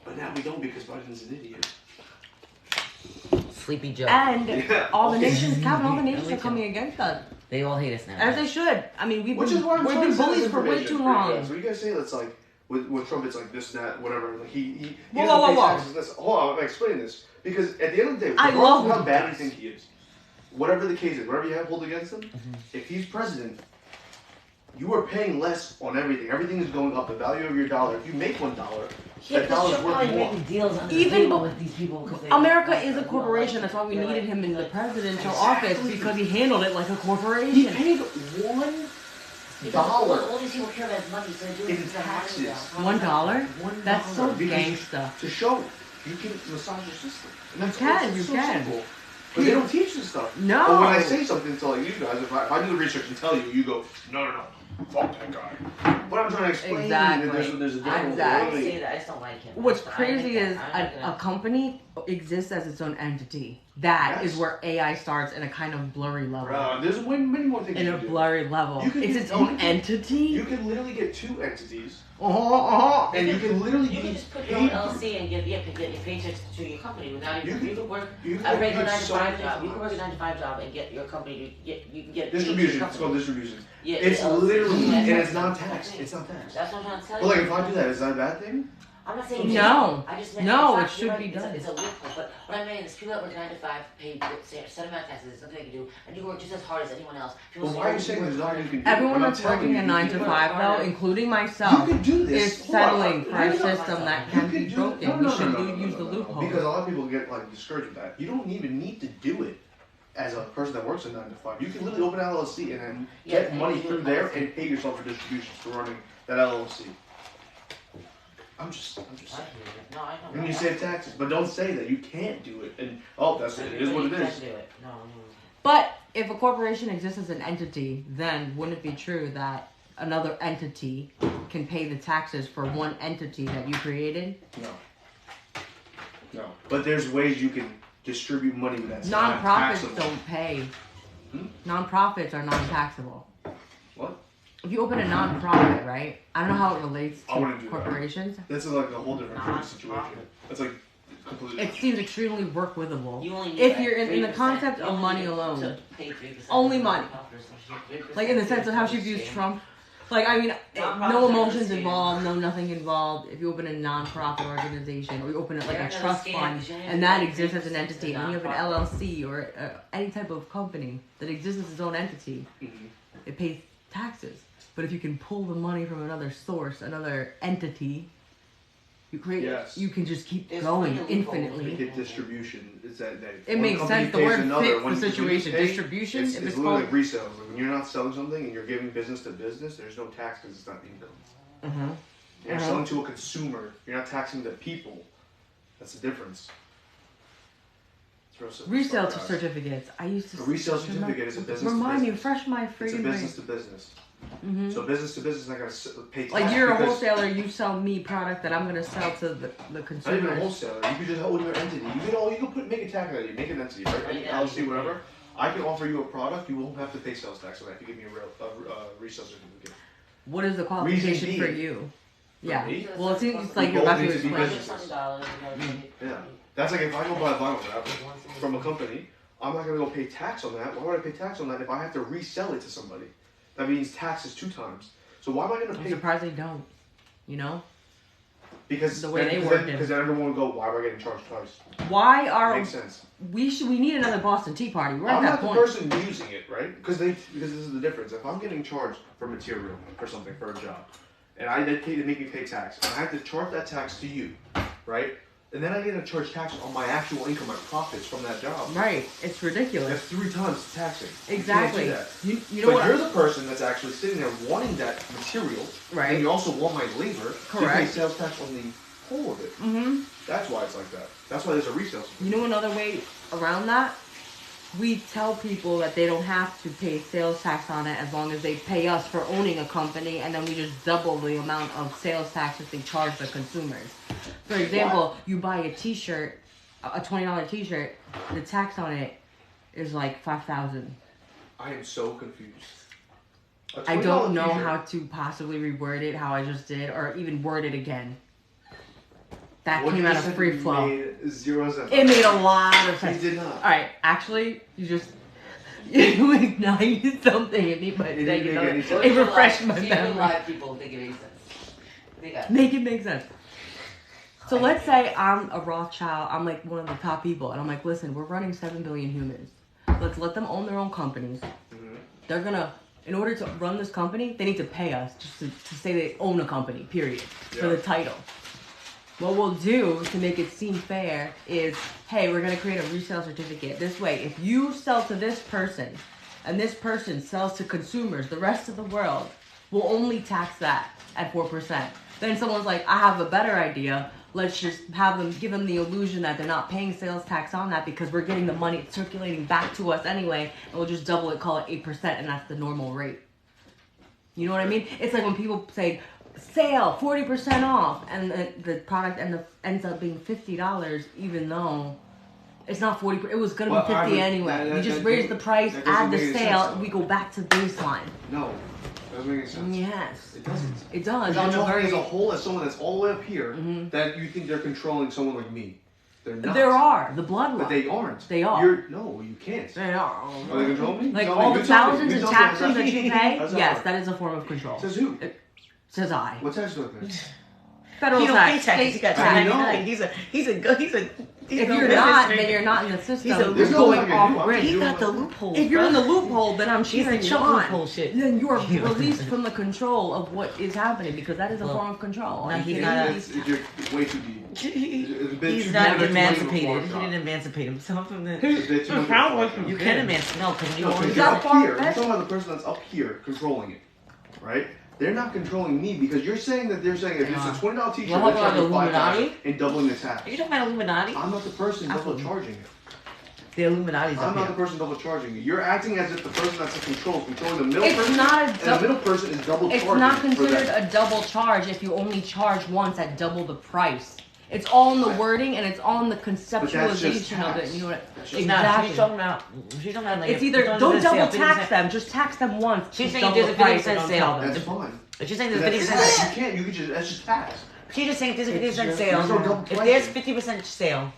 But now we don't because Biden's an idiot. Sleepy Joe. And Yeah. all the Okay. nations, Calvin, all the I nations like are coming against us. They all hate us now. As they should. I mean, we've Which is why I'm we've trying been to send this bullies for way information too for you long. guys. What do you guys say that's like with Trump? It's like this, that, whatever. Like he Whoa, doesn't whoa, pay whoa. taxes and this. Hold on, I'm explaining this because at the end of the day, I regardless love of what how he bad you does. think he is, whatever the case is, whatever you have pulled against him, if he's president, you are paying less on everything. Everything is going up. The value of your dollar. If you make $1, that dollar's worth more. making deals on the Even table though- with these people. 'Cause they- America is a corporation. That's why we needed him in the presidential office because he handled it like a He corporation. paid $1 All these people care about money, so they do in taxes. $1? That's so Because gangsta. to show you can massage your system. And that's You so can. simple. But they don't teach this stuff. No. But when I say something to like you guys, if I do the research and tell you, you go, no, fuck that guy. What I'm trying to explain Exactly. is that there's a different Exactly. way. say that. I just don't like him. What's I crazy like is that. I like a that. company exists as its own entity. That Yes. is where AI starts in a kind of blurry level. There's many more things In you a can do. blurry level. You can It's do- its you own can- entity. You can literally get two entities, Oh. and you can literally You can be just put your own paid. LLC and get your paychecks to your company without even. You could work You a can regular get 9 to so 5 many job. You can work a things. 9 to 5 job and get your company to get. You can get paid to your Distribution. It's company. called distribution. Yeah, It's your LLC. literally, Yeah, and that's it's not what I'm taxed. saying. It's not taxed. That's what I'm trying to tell But you. like, if I do that, is that a bad thing? I'm not saying No. I just meant No, it's it not- should you're right, be it's a- done. It's a loophole, but what I mean is people that work 9 to 5 pay a set amount of taxes. There's nothing they can do, and you work just as hard as anyone else. People Well, say, why are "Oh, you saying there's work nothing you harder." can do? Everyone When I'm that's telling working you, a you 9 can to do it. 5 though, including myself, You can do this. is Hold on. settling for a Hold on. system that You can be can do- broken. no, We no, should no, no, use no, the no, no. loophole. Because a lot of people get like discouraged with that. You don't even need to do it as a person that works a 9 to 5. You can literally open an LLC and then get Yeah, money and through you- there and pay yourself for distributions for running that LLC. I'm just I saying. hear you. No, I know. And you save taxes, but don't say that you can't do it. And that's it. It is what it You is. can't do it. No. But if a corporation exists as an entity, then wouldn't it be true that another entity can pay the taxes for one entity that you created? No. But there's ways you can distribute money that's not Non-profits taxable. don't pay. Hmm? Non-profits are non-taxable. What? If you open a non-profit, right? I don't know how it relates I wouldn't to do that. corporations. That's like a whole different Non-profit. situation. That's like completely. It seems extremely work withable. You only need If like you're in the 3%. concept You of only money need alone. to pay 3% Only of money. profit or some shit. 3% Like in the sense of how she is views scam. Trump. Like, I mean, Non-profits no are emotions scam. involved, no nothing involved. If you open a non-profit organization or you open it like They're a not trust scam, fund, because you only and have that to pay exists as an 3% entity, to and you have an non-profit. LLC or any type of company that exists as its own entity, it pays taxes. But if you can pull the money from another source, another entity, you create. Yes. You can just keep There's going plenty of loopholes. You infinitely. get distribution. Is that It one makes company sense. The pays word another, fits when the you situation. pay, Distribution, It's, if it's it's literally called. like resale. When you're not selling something and you're giving business to business, there's no tax because it's not income. You're selling to a consumer. You're not taxing the people. That's the difference. It's real simple Resale stuff, guys. certificates. I used to. A resale certificate is a business to Remind me, business. refresh my It's a freaking business brain. to business. Mm-hmm. So business to business is not gonna pay tax. Like you're a because- wholesaler, you sell me product that I'm gonna sell to the Not even a consumer. wholesaler. You could just own your entity. You can make a tax on it. Make an entity, right? Any LLC, whatever. I can offer you a product. You won't have to pay sales tax on that. If you give me a resale certificate. What is the qualification Reason for being- you? Yeah. me? Well, it seems We like you're both about to need to be explain. businesses. $100, Yeah. That's like if I go buy vinyl wrap from a company, I'm not gonna go pay tax on that. Why would I pay tax on that if I have to resell it to somebody? That means taxes 2 times. So why am I gonna I'm pay? surprised they don't. You know? Because the way they because work then, it. because then everyone will go, why am I getting charged twice? Why are Makes sense. we need another Boston Tea Party? We're at I'm that not the point. person using it, right? Because this is the difference. If I'm getting charged for material for something for a job, and they make me pay tax, and I have to charge that tax to you, right? And then I get to charge tax on my actual income, my profits from that job. Right. It's ridiculous. That's 3 times taxing. Exactly. You can't do that. You know But what? you're the person that's actually sitting there wanting that material, Right. and you also want my labor. You pay Correct. sales tax on the whole of it. Mm-hmm. That's why it's like that. That's why there's a resale. You know another way around that? We tell people that they don't have to pay sales tax on it as long as they pay us for owning a company, and then we just double the amount of sales tax that they charge the consumers. For example, you buy a T-shirt, a $20 T-shirt, the tax on it is like $5,000. I am so confused. A I $20 don't know t-shirt. how to possibly reword it how I just did, or even word it again. That What came you out of said free flow. Made 0 sense. It made a lot of It sense. did not. All right, actually, you ignited something in me by It didn't saying make it. any sense. It refreshed my Even memory. live people think it makes sense. They got Make it make sense. So let's say I'm a Rothschild. I'm like one of the top people, and I'm like, listen, we're running 7 billion humans. Let's let them own their own companies. Mhm. They're gonna, in order to run this company, they need to pay us just to say they own a company. Period. For Yeah. the title. What we'll do to make it seem fair is, hey, we're going to create a resale certificate. This way, if you sell to this person and this person sells to consumers, the rest of the world will only tax that at 4%. Then someone's like, I have a better idea. Let's just give them the illusion that they're not paying sales tax on that because we're getting the money circulating back to us anyway, and we'll just double it, call it 8%, and that's the normal rate. You know what I mean? It's like when people say, sale 40% off, and the product ends up being $50, even though it's not 40. It was gonna Well, be 50 I would- anyway. that- We just that raise doesn't- the price, that doesn't add the make any sale, sense, though. we go back to baseline. No, doesn't make any sense. Yes, It doesn't. it does. Because you're On a talking very, as a whole, as someone that's all the way up here, Mhm. that you think they're controlling someone like me. They're not. there are the bloodline. But they aren't. They are. No, you can't. They are. Are they controlling me? Like Tell me, all you the tell me, thousands you in tell me taxes what's that you pay. How's that Yes, work? that is a form of control. Says who? Says I. What tax do I pay? Federal He don't pay tax, taxes. He state got tax. $2.99. He's a. If you're not, then you're not in the system. He's a You're loophole. going off grid. He got the loophole. If you're in the loophole, then I'm He's cheering the you Trump on. loophole shit. Then you are released from the control of what is happening because that is a Well, form of control. no, Are you he's kidding not me? It's way too deep. It's a bit He's too not deep. emancipated. He It's didn't emancipate himself from the. a bit too much of a How far much shot. You can emancipate. No, because you No, own because Is you're that up far here. You're fetched? talking about the person that's up here controlling it, right? They're not controlling me because you're saying that they're saying if it's a $20 t-shirt, Well, they're how about charging the Illuminati? $5,000 and doubling the tax. Are you talking about Illuminati? I'm not the person double Absolutely. charging it. The Illuminati's I'm up not the here. person double charging it. You're acting as if the person that's in control is controlling the middle It's person, not a and the double. middle person is double It's charging. not for considered that. a double charge if you only charge once at double the price. It's all in the wording and it's all in the conceptualization of it. You know what? That's just Exactly. She's talking about. She's talking about like. It's if- either if don't there's a double sale, tax them, just tax them once. She's just saying double there's a the price 50% and sale. don't tell That's them. fine. If she's saying there's That's 50% tax. sale. You can't. You can just. That's just tax. She's just saying if there's a It's 50% just- sale. There's no double If there's pricing. 50% sale,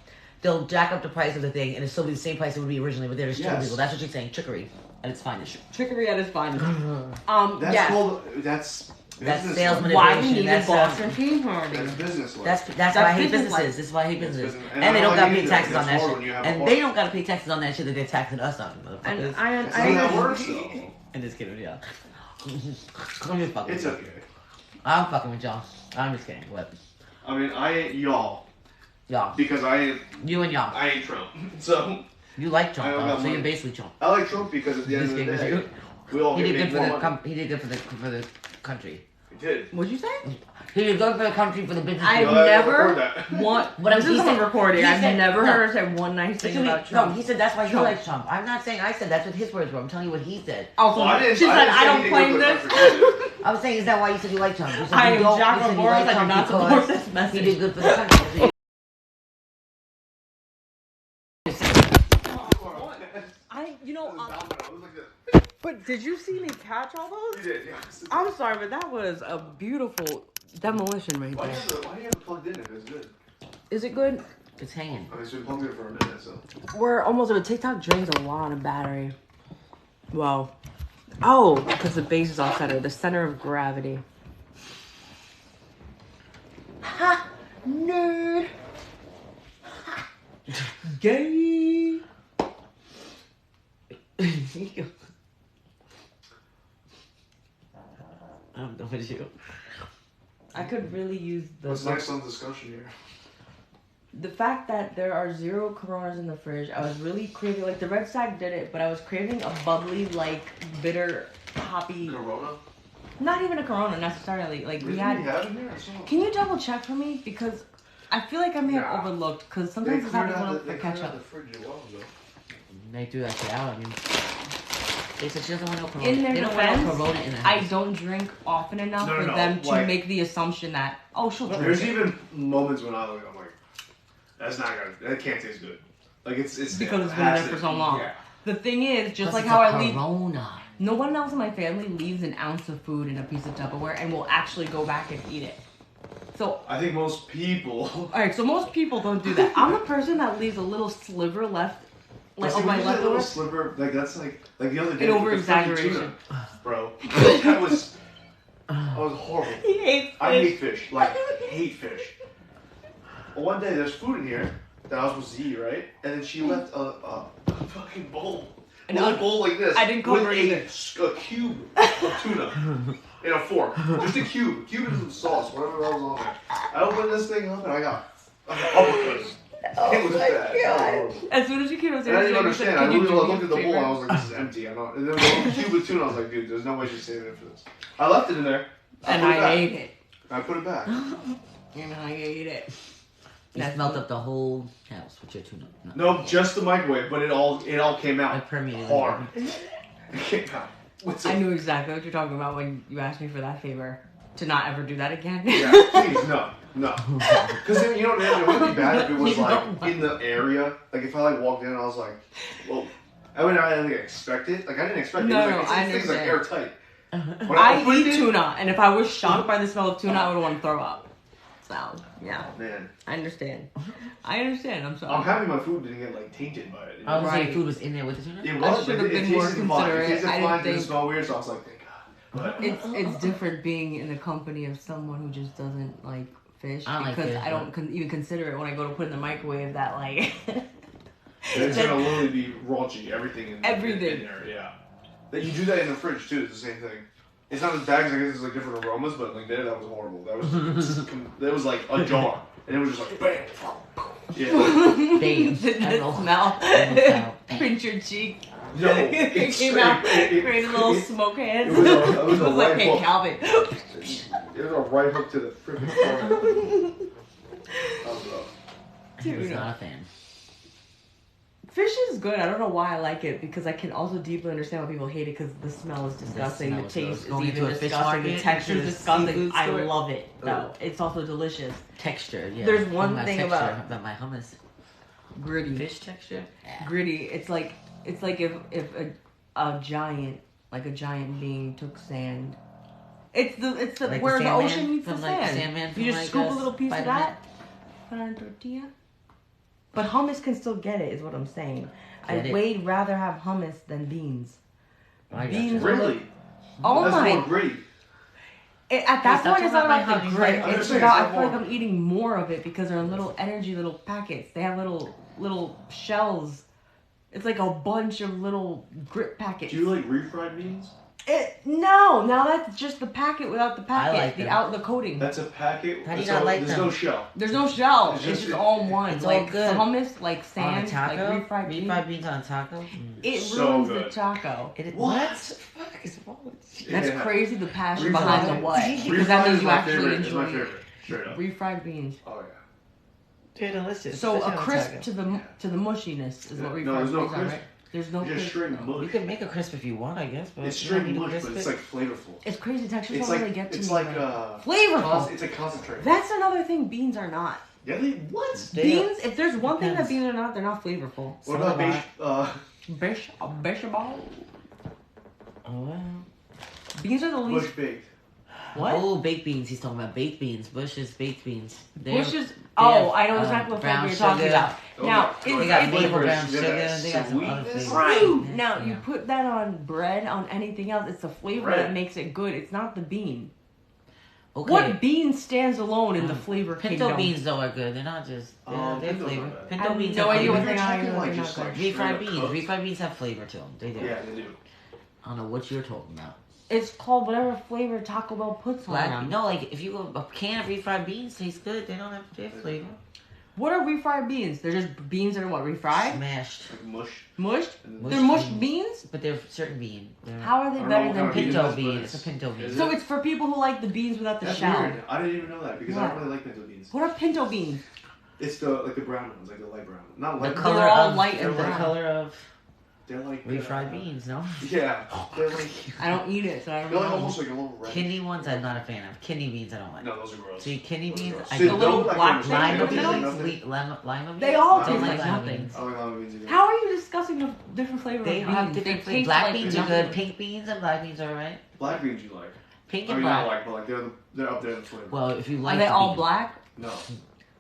they'll jack up the price of the thing, and it'll still be the same price it would be originally, but they're just tricking Yes. people. That's what she's saying. Trickery at its finest. Trickery at its finest. That's yes. called. That's That's sales manipulation. Why we manipulation. need a That's Boston Tea Party. That's business. That's why I hate business businesses. life. This is why I hate That's businesses. business. And And they I don't don't gotta like pay either. taxes on That's that hard when you shit. have a And bar. they don't gotta pay taxes on that shit that they're taxing us on. And Motherfuckers. That's how that works, though. I'm just kidding, yeah. I'm just fucking. It's with okay. you. I'm fucking with y'all. I'm just kidding. What? I mean, I ain't y'all Y'all. because You and y'all. I ain't Trump. So You like I Trump, don't though, got so money. you're basically Trump. I like Trump because at the end Just of the kidding, day, we all He get did good paid for more the money. he did good for the country. He did. What'd you say? He did good for the country for the business. I've Well, I never record that. This is he on said- recording. he I've said- never no. heard her say one nice thing Literally, about Trump. no, he said that's why he Trump. likes Trump. I'm not saying I said that's what his words were. I'm telling you what he said. Also, Well, I didn't- she I said, didn't say I don't he did claim good this. for the country. I was saying, is that why you said you like Trump? You said I you am don't. Jack You said you Boris. like I do Trump not because support this message. he did good for the country. But did you see me catch all You those? did, yes. I'm sorry, but that was a beautiful demolition right Why do there. you have it plugged in if it's good? Is it good? It's hanging. I mean, it's been plugged in for a minute, so. We're almost at a TikTok drains a lot of battery. Well, oh, because the base is off center, the center of gravity. Ha! Nerd! Gay. I'm done with you. I could really use What's next on the discussion here? the fact that there are 0 Coronas in the fridge. I was really craving, like the Red Stag did it, but I was craving a bubbly, like bitter, hoppy. Corona? Not even a Corona necessarily. Like we Did had. we have in here? I saw. Can you double check for me, because I feel like I may have Nah. overlooked, because They sometimes this cleared happens when out I the, look they for cleared out ketchup. the fridge a while ago. They threw that shit out. I mean, they said she doesn't want no corona. In their They don't want no defense, corona in the I house. don't drink often enough No, for no, them to like- make the assumption that, oh, she'll drink There's it. even moments when I'm like, that's not gonna, that can't taste good. Like it's Because it's it been has there for to- so long. Yeah. The thing is, just Plus like it's how a I leave, corona. no one else in my family leaves an ounce of food in a piece of Tupperware and will actually go back and eat it. So, I think most people. alright, so most people don't do that. I'm the person that leaves a little sliver left, like See, of when my you say a little leftovers. sliver, like that's like the other day. An with the over-exaggeration. freaking tuna, bro. That was horrible. He hates I fish. hate fish. Like hate fish. Well, one day there's food in here that I was supposed to eat, right? And then she left a fucking bowl. And A little bowl like this. I didn't cover with either. a cube of tuna in a fork. Just a cube. Cube and some sauce, whatever that was on there. I opened this thing up and I got uppercuts. It was bad. It was horrible. As soon as you came And I didn't you understand. said, I "Can you literally do me looked at the a bowl and I favor?" was like, this is empty. I don't. And then there was a cube of tuna. I was like, dude, there's no way she's saving it for this. I left it in there. And put it I back. ate it. I put it back. And I ate it. You smelt up the whole house with your tuna. No, just the microwave, but it all came out It permeated. hard. It came out. What's I it? knew exactly what you're talking about when you asked me for that favor. To not ever do that again. Yeah, please, no. Because then, you know, it would be bad if it was like in the area. Like if I like walked in and I was like, well, I mean, I didn't expect it. Like I didn't expect No, it. no, Like, I things like understand. airtight. When I opened eat it- tuna, and if I was shocked by the smell of tuna, I would want to throw up. So, yeah, Man, I understand. I'm sorry. I'm happy my food didn't get like tainted by it. You I know? was saying Right. food was in there with the tuna. It I was. should but have been it more tasted fine. considerate. It tasted I fine. didn't It didn't think- smell weird, so I was like, thank God. But It's different being in the company of someone who just doesn't like fish, I don't like because fish, I don't even consider it when I go to put it in the microwave. That like it's gonna literally be raunchy. Everything in Everything. in there. Yeah. That you do that in the fridge too. It's the same thing. It's not as bad because I guess it's like different aromas, but like there, that was horrible. That was like a jar, and it was just like bam. Yeah. Damn. the smell smell. pinch your cheek. No, It came out, created little smoke hands. It was a like right Hey hook. Calvin. It was a right hook to the freaking stomach. That was rough. He was not a fan. Fish is good. I don't know why I like it, because I can also deeply understand why people hate it, because the smell is disgusting, smell the is taste gross. is Going even into a fish disgusting, the market, texture into is a disgusting. seafood I store. love it though. It's also delicious. Texture, yeah. There's one My thing texture about my hummus. gritty. Fish texture? Yeah. Gritty. It's like if a giant, like a giant being took sand. It's the Like where the Sandman ocean meets the from, like, sand. Sandman You from, just like, scoop a little piece of Spider-Man? that, put it on a tortilla, But hummus can still get it, is what I'm saying. Get I'd it. way rather have hummus than beans. I Beans gotcha. Really? Oh That's my! more gritty. At that stop point, it's talking not about about my the hobbies. grit. I'm It's just saying, about it's I feel not like I'm eating more of it because they're in little energy, little packets. They have little shells. It's like a bunch of little grit packets. Do you like refried beans? No, now that's just the packet without the packet, like them. the coating. That's a packet. How do you so not like there's them? no shell. There's no shell. It's It's just- just all in one. it's all like good. hummus, like On a sand, like taco? refried beans. Refried beans on a taco? Mm. It So ruins the good. taco. What the fuck is wrong with you? That's Yeah. crazy. The passion Refried- behind the what? Refried Because that Refried means is you my actually favorite. It's my enjoy it. favorite. Straight up. Refried beans. Oh yeah. They're delicious. So especially a on crisp taco. to the mushiness is what No, refried there's no beans are, crisp. right? There's no It's just crisp. straight No. You mush. can make a crisp if you want, I guess, but It's you don't straight need to mush, but crisp it's it. like flavorful. It's crazy. Textures It's don't like really get to it's me. like right? Flavorful. It's a concentrate. That's another thing beans are not. Yeah, they what? They- Beans, if there's one thing that Depends. beans are not, they're not flavorful. What about Bechamel? Oh, wow. Beans are the least. bush baked? What? Oh, baked beans. He's talking about baked beans. Bush's baked beans. They're- Bushes. they Oh, have, I know exactly what brown flavor you're talking sugar. about. Oh, Now, yeah. it's, They got it's maple flavors. brown They sugar. got that They got some other sweetness. flavors. fruit. Now, Yeah. you put that on bread, on anything else, it's the flavor Bread. that makes it good. It's not the bean. Okay. What bean stands alone in the flavor Pinto kingdom? beans though are good. They're not just they're Pinto's flavor. not bad. Pinto I have beans no have idea what flavor. they are. Chicken, like, They're just not like good. Refried straight up beans. cooked. Refried beans have flavor to them. They do. Yeah, they do. I don't know what you're talking about. It's called whatever flavor Taco Bell puts on Black. them. No, like if you go a can of refried beans tastes good. They don't have their flavor. What are refried beans? They're just beans that are what, refried? Smashed. Like mush. Mushed? And They're mushed beans? But they're certain bean. They're How are they I don't better know than what kind of beans? bean pinto it is, bean. but It's a pinto bean. Is So it? it's for people who like the beans without the That's shell. weird. I didn't even know that because I What? don't really like pinto beans. What are pinto beans? It's the brown ones, like the light brown. Not The light. color They're all of light and the brown. color of They're like refried beans. No. Yeah, they're like I don't eat it, so I don't they're like know. almost like a little red. Kidney ones I'm not a fan of. Kidney beans I don't like. No, those are gross. See, kidney Those are beans gross. I See, don't the little those I black can thing understand. in the Those middle? are nothing. Lima beans. They all I don't taste like like lima nothing. beans. I like lima beans again. How are you discussing the different flavors They of have beans? different They flavors. taste Black like beans are nothing. good. Pink beans and black beans are alright. Black beans you like. Pink I and mean, not black. like, but like they're up there in flavor. Well, if you like Are they the all bean. black? No.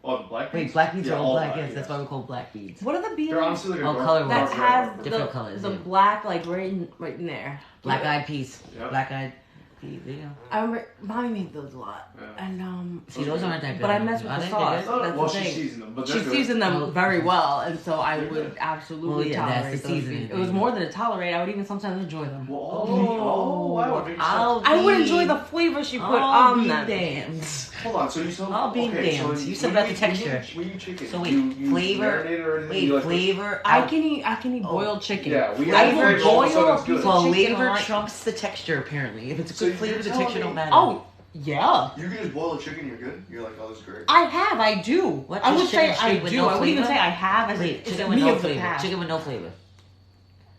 Oh, the black beans? Wait, black beans Yeah, are all black. black, Yes, yeah. that's why we call black beans. What are the beans They're honestly like a Oh, dark- color dark that red has or- Different the, colors, the yeah. black like right in there? Black eyed peas. Yep. Black eyed peas. There you go. I remember mommy made those a lot, Yeah. and See, those aren't that good. but I mess with Are the they? sauce. They're Oh, That's well, the she thing. seasoned them, but She they're good. seasoned them Oh. very well, and so I They're would good. absolutely Well, yeah, that's tolerate the those seasoning beans. It was thing. more than a tolerate. I would even sometimes enjoy them. Well, oh, wow. it makes I'll sense. I would be- enjoy the flavor she put I'll on be them. damned. Hold on, so you said I'll be okay, damned. So You said when about the texture. When you chicken, So wait, you flavor- marinate it or anything? Wait, You like flavor. I can eat boiled chicken. Yeah, we I have will flavor all of a sudden boil a it's good. piece of chicken. Flavor on- trumps the texture. Apparently, if it's a So good you're flavor, the telling texture me- don't matter. Oh, yeah. You can just boil a chicken, you're good? You're like, oh, this is great. I do. What, I just would say chicken I straight with do. no I wouldn't even flavor? say I have. As Wait, it's chicken me with no of the flavor. past. Chicken with no flavor.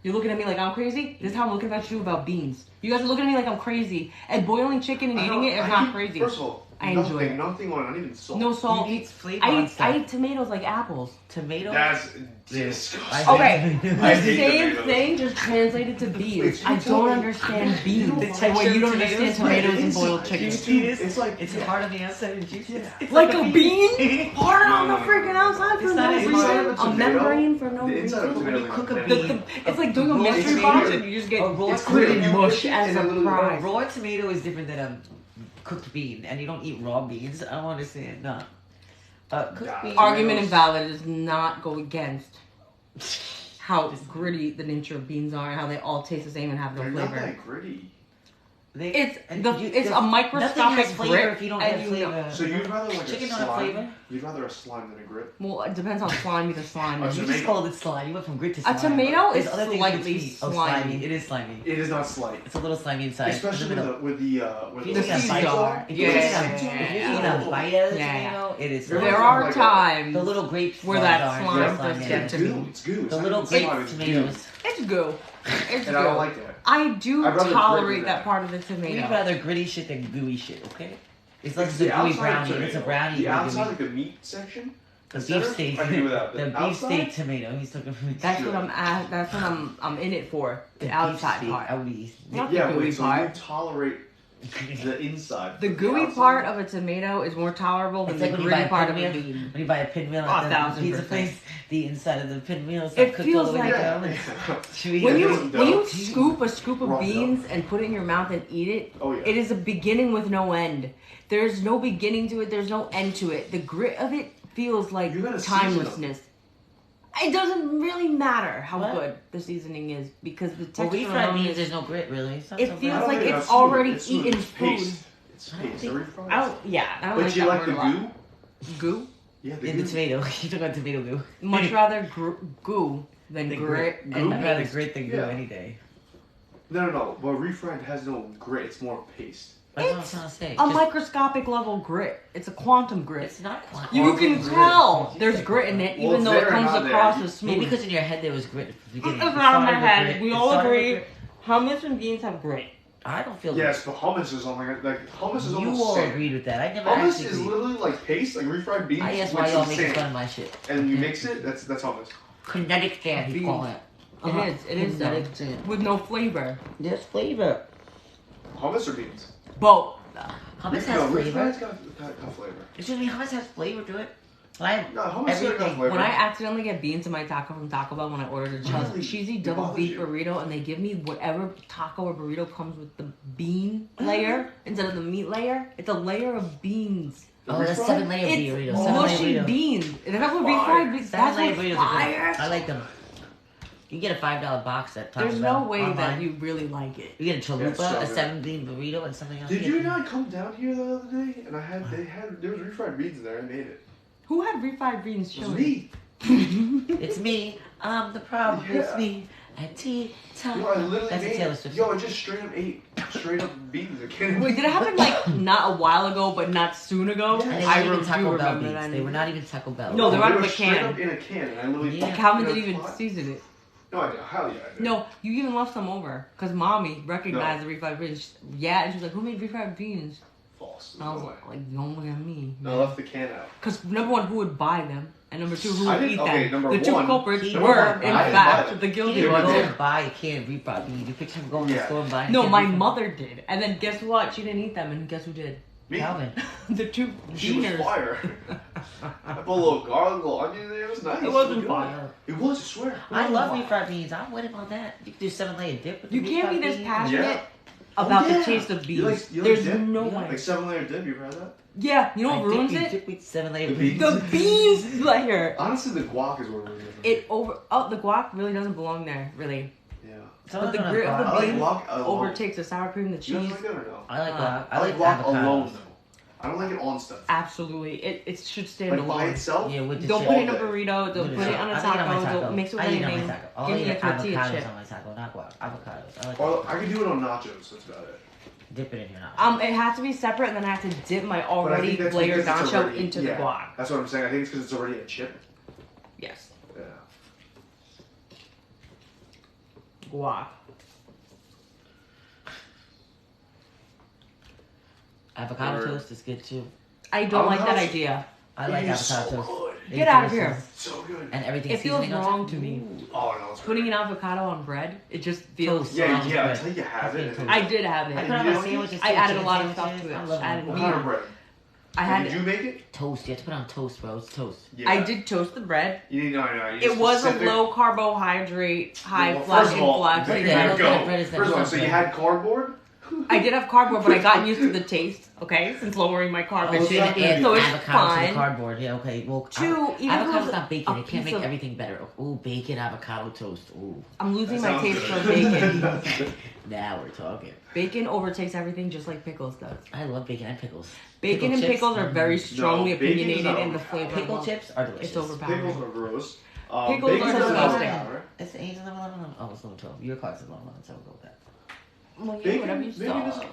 You're looking at me like I'm crazy? This is how I'm looking at you about beans. You guys are looking at me like I'm crazy. And boiling chicken and eating it is not crazy. First of all, I enjoy it. Nothing on it, not even salt. No salt. He eats flavor I on eat, stuff. I eat tomatoes like apples. Tomatoes. That's I disgusting. Okay, hate- the I hate same tomatoes. thing just translated to beans. Wait, so I you tell don't me- understand you beans. don't The like same way you don't tomatoes? understand Right, tomatoes and it's boiled like- chicken. You see this? It's like It's yeah. hard on the outside and juicy. Yeah. It's Like a bean. bean? Hard on the No, no, freaking no. outside for It's no not as reason. hard as a A tomato. membrane for no The inside of a reason. tomato When you cook a like bean, It's like doing a raw mystery tomato- box and you just get a raw It's clear. pretty You mush cook it as and a then literally- A prize. raw tomato is different than a cooked bean, and you don't eat raw beans. I don't understand. No. Cooked Nah. beans. Argument invalid does not go against how gritty the nature of beans are and how they all taste the same and have no They're not flavor. that gritty. It's and the you- it's a nothing microscopic has flavor grit if you don't and have you know- flavor. So you'd rather like Chicken a don't have slime? flavor? You'd rather a slime than a grit? Well, it depends how slimy the slime A is. You tomato. just called it slime. You went from grit to A slime. tomato There's is other things slightly you can eat. Oh, slimy. It is slimy. It is not slight. It's a little slimy inside. Especially In the with middle. with If the you eat a seeds bite- are. if you Yeah, eat a- yeah, if you yeah, eat yeah. a bite of the Yeah, yeah. tomato, it is There slimy. There are are like a- times The little grape where that ones aren't slime very does slimy. get to me. It's goo. It's The not little even grape slime, it's goo. tomatoes. It's goo. It's And I goo. don't like that. I do I'd rather tolerate grit that than part of the We'd tomato. rather gritty shit than gooey shit, okay? It's like It's the gooey outside brownie. tomato. It's a brownie. The with outside, gooey. like the meat section. The center, beef steak. I can do without. The The beef outside? steak tomato. He's talking about That's what I'm at. That's what I'm in it for. The outside part. I would eat. Not Yeah, the wait, gooey so part. you tolerate The inside. The gooey part of a tomato is more tolerable than It's the like when you buy gritty a part of a pinwheel. bean. When you buy a pinwheel A at the 1000%. pizza place, the inside of the pinwheel is It not cooked all feels the way like- down. Yeah. It's chewy. When you dough. when you scoop a scoop of Raw beans and put it in your mouth and eat it, Oh, yeah. it is a beginning with no end. There's no beginning to it. There's no end to it. The grit of it feels like You gotta season timelessness. It doesn't really matter how What? good the seasoning is because the Well, texture refried alone beans, is. there's no grit really. It's not It so feels I don't like think it's that's smooth. already It's smooth. eaten It's paste. food. It's I don't paste. think- They're refried. I don't. Yeah, I don't But like you that like word the a lot. goo? Goo? Yeah, the in the goo. tomato. You took out tomato goo. Much rather goo than Than grit. grit. And I'd rather paste. grit than goo Yeah. any day. No. But refried has no grit. It's more paste. That's what I'm It's trying to say. a Just- microscopic level grit. It's a quantum grit. It's not quite. You can Quantum tell grit. there's grit in it, Well, even though it's it there, comes not there. across as smooth. Maybe because in your head there was grit at the beginning. It's It out of my started with head. grit. We It all started with agree. grit. Hummus and beans have grit. I don't feel Yes, but hummus is on like hummus is You almost all sand. agreed with that. I never Hummus actually is agreed. literally like paste, like refried beans I asked with why y'all some making fun sand, of my shit. and you Okay. mix it. That's hummus. Kinetic sand, he Beans. call it. It is though. Kinetic sand. With no flavor. There's flavor. Hummus or beans? Both. Hummus No, has flavor. refried's got flavor. Excuse me, hummus has flavor to it. Like, No, hummus has got everything. flavor. When I accidentally get beans in my taco from Taco Bell when I ordered a Really? cheesy It double bothers beef you? burrito and they give me whatever taco or burrito comes with the bean layer instead of the meat layer, it's a layer of beans. Oh, that's Refried? 7-layer It's burrito. 7-layer mushy burrito. beans. And that's what Fire. refried beans. That's 7-layer what burritos are fire. good. I like them. You get a $5 box at Taco There's Bell no way online. that you really like it. You get a chalupa, Yeah, a so good. 7-bean burrito, and something else. Did You you get- not come down here the other day and there was refried beans there and made it? Who had refried beans It was chili? me. It's me. I'm the problem. It's Yeah. me. At tea time. Yo, I literally That's a made Taylor it. Swift Yo, song. I just straight up beans. I can't. Wait, did it happen like not a while ago, but not soon ago? Yeah. And they I weren't even do Taco Bell remember beans. that. They were not even Taco Bell. No, they're out of were a straight can. up in a can, and I literally. Yeah. Calvin in a didn't even pot. season it. No, I did. Hell yeah, I did. No, you even left some over because mommy recognized the refried beans. Yeah, and she was like, "Who made refried beans?" False. And I was No way. like, "Don't look at me." No, I left the can out. Because number one, who would buy them, and number two, who I would didn't- eat okay, them? number The two one, culprits number were, one, in I didn't fact, buy it. the He guilty didn't Yeah, go ones. did. and buy a can of refried beans. You picture him going to the Yeah. store and buying a No, can my of refried mother did, and then guess what? She didn't eat them, and guess who did? Me. Calvin. The two She was beaners. fire. I put a little garlic, a little onion in there. It was nice. It wasn't good. fire. It was, I swear. I love refried. refried beans. I'm with him on that. You can do 7-layer dip with the You can't be refried this beans. passionate Yeah. about Oh, yeah. the taste of You beans. like There's dip? no Yeah. way. Like 7-layer dip, you ever had that? Yeah, you know I what ruins dip, you it? dip with 7-layer The beans. beans. The beans layer. Honestly, the guac is what really different. It over. Oh, the guac really doesn't belong there, really. Yeah. But the grit of I the like beans guac alone. overtakes the sour cream, the You guys cheese. like that or no? I like Uh, guac. I like guac alone avocados. though. I don't like it on stuff. Absolutely, it should stand Like by alone. itself. Yeah, with the Don't chip. put it in a All day. burrito. Don't With put the it on a chip. I eat it on my taco. Don't mix it with I eat it on anything. my taco. I'll Give eat me a tortilla avocados chip. on my taco, not guac. Avocados. I like Or avocados. I can do it on nachos. That's about it. Dip it in your nachos. It has to be separate, and then I have to dip my But I already think that's layered because it's nacho already- into the yeah, guac. That's what I'm saying. I think it's because it's already a chip. Yes, Yeah. guac. Avocado Or- toast is good too. I don't like that Avocados- idea. I like It is avocado so toast. good. It's Get out of delicious. here. So good. And everything It feels seasoning on top. wrong to me. Oh no, it's Putting great. an avocado on bread, it just feels. Toast. Yeah, Sounds yeah. good. Until you have it. Toast. I did have I it. put on you my don't sandwiches I too, added a chicken lot of stuff sandwiches. to it. I love I added What it. kind of bread? I had. Did you make it? Toast. You have to put on toast, bro. It's toast. Yeah. I did toast the bread. You need no. You It just was a sit there. low carbohydrate, high Well, fat first of all, influx. there What you kind go. of bread is that? First of all, What's so that you bread? had cardboard? I did have cardboard, but I got used to the taste. Okay, since lowering my carb Oh, so you intake, add so it's avocado to the fine. cardboard. Yeah, okay. Well, Two, even if it avocado's was not bacon. a It can't piece make of- everything better. Ooh, bacon, avocado toast. Ooh, I'm losing That my sounds taste good. for bacon. That's good. now we're talking. Bacon overtakes everything, just like pickles does. I love bacon and pickles. Bacon and chips, pickles are very strongly No, bacon's opinionated not in the overpowered. flavor. Pickle level. chips are delicious. It's overpowering. Pickles are gross. Pickles bacon are doesn't disgusting. overpower. It's the 8 and 11. Oh, it's 12. Your card's 11, so we'll go with that. Well, yeah, Bacon? whatever you Bacon saw.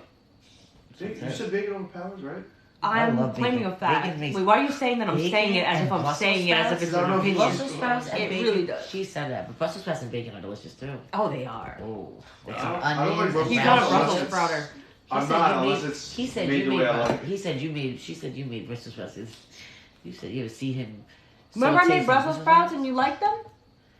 doesn't- You said bacon overpowers, right? I I'm love claiming bacon. a fact. Bacon makes Wait, why are you saying that I'm bacon saying it as and if I'm Brussels saying it as if sprouts? it's I don't an know if opinion? Brussels sprouts and It bacon. really does. She said that, but Brussels sprouts and bacon are delicious too. Oh, they are. Oh, with I some don't- I don't like onions Brussels and He's not a sprouts brown Brussels unless sugar. sprouter. I'm said not you unless made- it's He said made you the made. way I like it. He said you made. She said you made Brussels sprouts. You said you ever see him. Remember I saute made some Brussels sprouts and you liked them?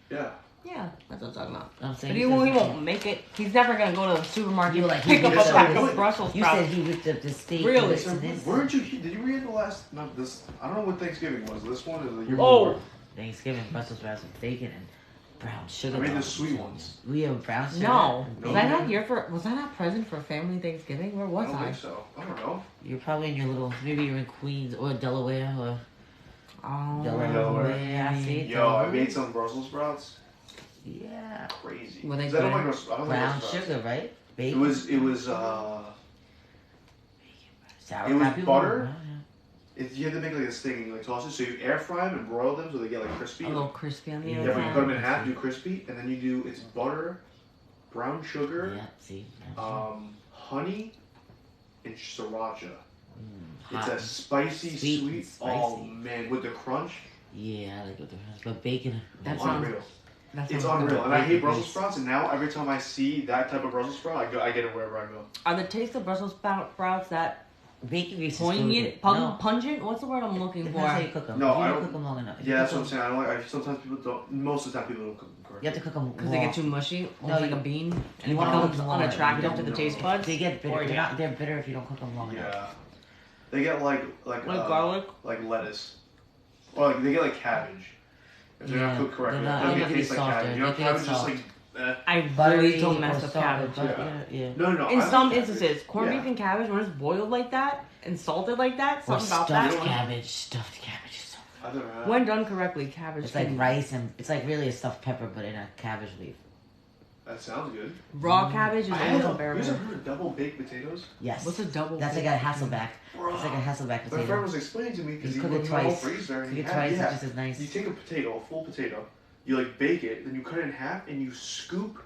Yeah. Yeah, that's what I'm talking about. I'm But saying he won't make it. He's never gonna go to the supermarket You and like- pick you up a ripped pack up- of Brussels You sprouts. said he ripped up the steak. Really? and So, this weren't you? Did you read the last? Not this. I don't know what Thanksgiving was. This one or the year Oh. before. Thanksgiving Brussels sprouts with bacon and brown sugar. I made the dogs. sweet ones. We have brown sugar. No, No, was I not man. here for? Was I not present for family Thanksgiving? Where I was don't I? think so. I don't know. You're probably in your little. Maybe you're in Queens or Delaware or Oh, Delaware. Yeah, I see. Yo, I made some Brussels sprouts. Yeah. Crazy. Were they Is that good? like I don't Brown think it was sugar, right? It Bacon. was Sauerkraut. it was people butter. love it. you have to make like this thing and you like toss it. So you air fry them and broil them so they get like crispy. a little crispy on the Yeah, Yeah, but you cut them in outside. half, do crispy, and then you do it's butter, brown sugar, Yeah. See. brown sugar. honey, and sriracha. It's Hot. a spicy, Sweet sweet. and spicy. Oh man, with the crunch, Yeah, I like with the but bacon. That sounds- unreal. That It's sounds good. unreal, and I hate Bacon Brussels grease. sprouts. And now every time I see that type of Brussels sprout, I get it wherever I go. Are the taste of Brussels sprouts that Bacon grease is poignant, good. No. pungent? What's the word I'm looking Depends how you for? cook them. No, you I don't don't- cook them long enough. If Yeah, you that's cook what I'm saying. I don't like. Sometimes people don't. Most of the time, people don't cook them correctly. You have to cook them Because they get too mushy, No, almost like you- a bean, and you it want becomes them long. unattractive You to the don't taste know. buds. They get bitter. Or They're, yeah. not, they're bitter if you don't cook them long enough. Yeah, they get like Like garlic? like lettuce, or like they get like cabbage. If they're not Yeah, cooked correctly, they're not- they'll they get can be taste like softer. cabbage. You know, They can cabbage get just like. I Buttery really don't mess or with salted, cabbage. but Yeah. yeah. No. In I some like instances, corned Yeah. beef and cabbage, when it's boiled like that and salted like that, Or something about stuffed that. cabbage. Stuffed cabbage is so good. I've never had. When done correctly, cabbage It's like can- rice and it's like really a stuffed pepper, but in a cabbage leaf. That sounds good. raw cabbage is I almost have. You unbearable. guys ever heard of double baked potatoes? Yes. What's a double? That's like baked a Hasselback. Bro. It's like a Hasselback My friend potato. was explaining to me because You he cook it went to a whole twice. freezer and Cook he it had, twice, yeah. it's just as nice. You take a potato, a full potato, you like bake it, then you cut it in half and you scoop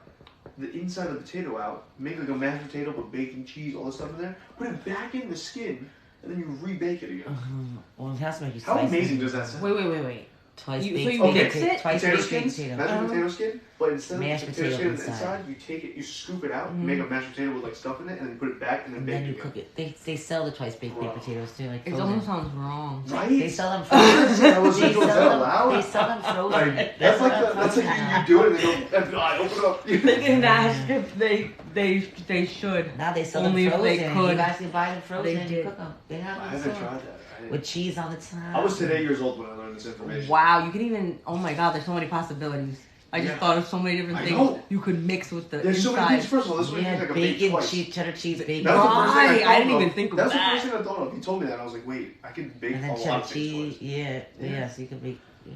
the inside of the potato out, make like a mashed potato with bacon, cheese, all this stuff in there, put it back in the skin, and then you rebake it again. Well, it has to make you How slice amazing it. does that sound? Wait. Twice You- so baked you potato- mix it? Twice Potato baked baked skins, potato. mashed potato skin, but instead Mashed of the potato potato skin inside. inside, you take it, you scoop it out, Mhm. make a mashed potato with like stuff in it, and then put it back and then And bake then it you again. cook it. They sell the twice baked Bro. potatoes too, like It frozen. almost sounds wrong. Right? They sell them I frozen. was They like, don't say sell it loud. them. They sell them frozen. Like, that's like you do it and they go, FBI, open up. They didn't ask if they should. Now they sell Only if them they frozen. could. You guys can buy them frozen They and did. cook them. They have I them haven't sold. tried that. I didn't. With cheese on the top. I was 10 years old when I learned this information. Wow, you can even. Oh my God, there's so many possibilities. I just Yeah. thought of so many different I things know. you could mix with the There's so many inside. things. First of all, this one Yeah, is like a bake bacon, twice. cheese, cheddar cheese, bacon. That's the first thing Right, I thought didn't of. even think of That's that. the first thing I thought of. He told me that, and I was like, wait, I can bake And a then lot cheddar of things cheese. twice. Yeah, so you can bake. Yeah.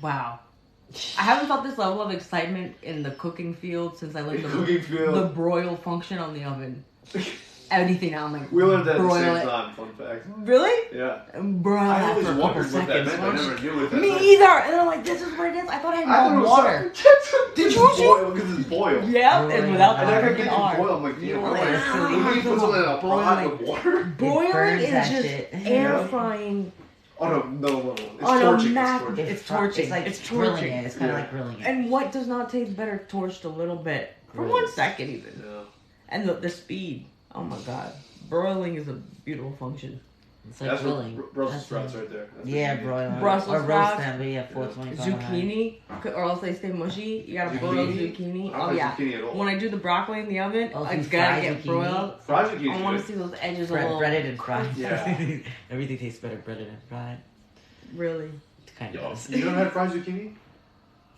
Wow. I haven't felt this level of excitement in the cooking field since I learned The cooking field. the broil function on the oven. Anything now, I'm like, We learned that at the broil same it. time, fun fact. Really? Yeah. Broil I that always for a couple wondered what that seconds. meant. I never knew what that Me meant. either. And I'm like, this is what it is. I thought I I had thought it more was water. Did you boil? Because it's boiled. Yeah, Broil. and without And the I kept freaking thinking R. boil. I'm like, You damn, are boil. silly. When you put something in a pot of water? Boiling burns is that just shit. air Yeah. frying Oh no. It's on a torching. mac. It's torching. It's torching. It's like It's grilling torching. it. It's kind of Yeah. like grilling it. And what does not taste better torched a little bit? For Grilled. 1 second even. Yeah. And the speed. Oh my God. Broiling is a beautiful function. It's like That's grilling. what Brussels That's sprouts what- right there. That's Yeah, what you need. broil them. Brussels or sprouts, roast them, but yeah, 425. Zucchini, or else they stay mushy. You gotta broil Zucchini? zucchini. I Oh don't yeah. like zucchini at all. When I do the broccoli in the oven, Oh, I you gotta fry get zucchini? broiled. Fried zucchini I is want good. to see those edges a little. Breaded and fried. Yeah. Everything tastes better breaded and fried. Really. It kind of Yo, does. you never had fried zucchini?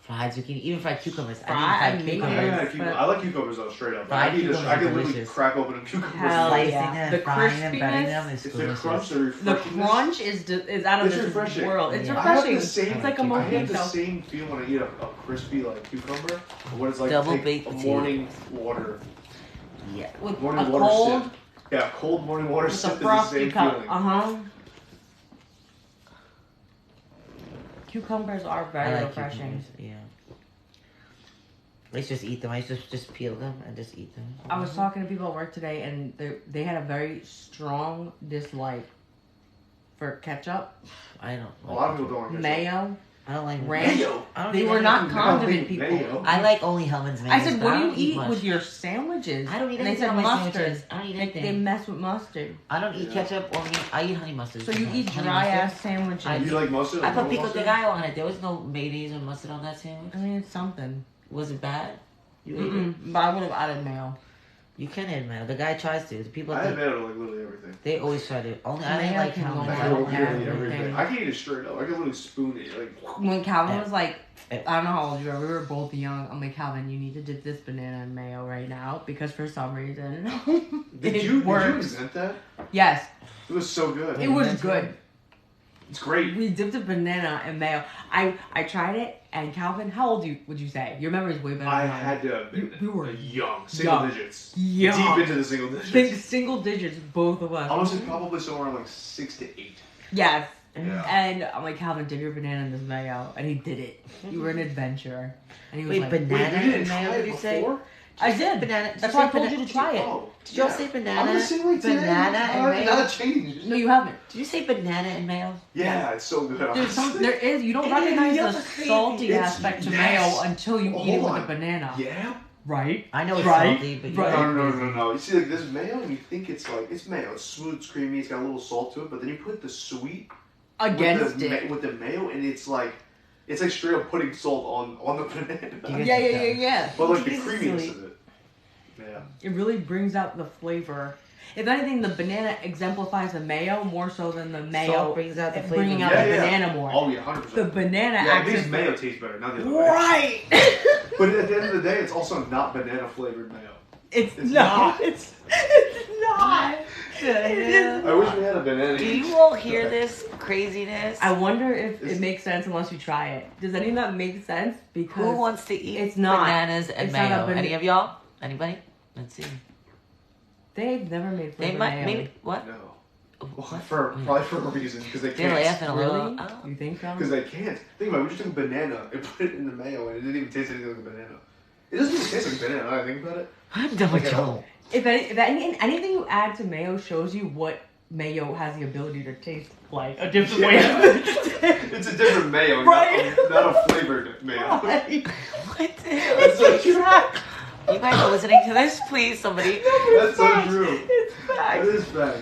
Fried zucchini, even fried cucumbers. Fried- I I mean made fried Yeah, cucumbers. but- I like cucumbers though, straight up. Fried I can cucumbers are literally delicious. crack open a cucumber. Hell Slicing yeah. them, The frying them, breading crispiness- them is It's the delicious. crunch, the The refreshingness. crunch is out of It's this refreshing. world. It's Yeah. I have refreshing. the same. It's like a I have the mojito. same feeling when I eat a crispy like cucumber. What it's like Double to take baked a potato. morning water. Yeah. With Morning a water cold, sip. Yeah, cold morning water with sip a is the frosty same cup. feeling. Cucumbers are I very like refreshing. cucumbers, yeah. I used to just eat them. I used to just peel them and just eat them. I was talking to people at work today, and they had a very strong dislike for ketchup, I don't. A lot of people don't like ketchup. mayo, I don't like ranch. Mayo. I don't They eat were any- not condiment people. Mayo. I like only Hellman's mayonnaise. I said, but what I do don't you eat much. with your sandwiches? I don't eat And they anything said on my mustard. sandwiches. I don't eat They anything. mess with mustard. I don't eat Yeah. ketchup or I eat honey mustard. So you eat Honey dry mustard. ass sandwiches. I You like mustard? I Like put normal pico de mustard? gallo on it. There was no mayonnaise or mustard on that sandwich. I mean, it's something. Was it bad? You ate it? Mm-mm. But I would have added mayo. You can add mayo. The guy tries to. The people I think had mayo to like literally everything. they always try to. Only I Mayo didn't like can go Hellman's. I on I can don't literally have everything. everything. I can eat it straight up. I can literally spoon it. Like, When Calvin Yeah. was like, I don't know how old you are. We were both young. I'm like, Calvin, you need to dip this banana in mayo right now because for some reason did you works. invent that? Yes, It was so good. it was good. It's great. We dipped a banana in mayo. I tried it, and Calvin, how old would you say? Your memory's way better I than mine. had to have been You were young. Single young. digits. Young. Deep into the single digits. Think single digits, both of us. Honestly, probably somewhere around like 6 to 8. Yes. Yeah. And I'm like, Calvin, dip your banana in this mayo. And he did it. You were an adventurer. And he was Wait, like, banana Wait, you didn't and try mayo? it Did you say? before? I did. Banana. That's why I told you to try it. Oh, Did y'all yeah. say banana? I'm the same way today. Banana and I mayo? not changed. No, you haven't. Did you say banana and mayo? Yeah, it's so good. You don't recognize Y'all the are crazy. salty It's aspect to yes. mayo until you Oh, eat it hold with a on. banana. Yeah. Right? I know it's Right? salty, but Right. No. You see, like this mayo, and you think it's like it's mayo. It's smooth, it's creamy. It's got a little salt to it, but then you put the sweet Against with the, it. with the mayo, and it's like straight up putting salt on the banana. Yeah. But like the Jesus, creaminess silly. of it. Yeah. It really brings out the flavor. If anything, the banana exemplifies the mayo more so than the mayo Salt brings out the flavor. bringing out Yeah, the yeah. banana more. Oh yeah, 100%. The banana yeah, at actually. least mayo tastes better, not the other way. Right. But at the end of the day, it's also not banana flavored mayo. It's It's not. not. It's not. It is. I wish we had a banana. Do you all hear this craziness? I wonder if It's- it makes sense unless you try it. Does any of that make sense? Because Who wants to eat it's not. bananas and It's not a mayo? bana- Any of y'all? Anybody? Let's see. they've never made They flavored might. mayo. Maybe what? No. Well, What? probably for a reason, because they They're can't. laughing a Really? little. Oh. You think so? Because they can't. Think about it, we just took a banana and put it in the mayo, and it didn't even taste anything like a banana. It doesn't even taste like a banana, now I think about it. I'm done with Like at y'all. all. If anything you add to mayo shows you what mayo has the ability to taste like a different way. It's a different mayo, Right. not a flavored mayo. What the hell? That's so true. You guys are listening to this? Please, somebody. That's so true. It's That fact. is fact.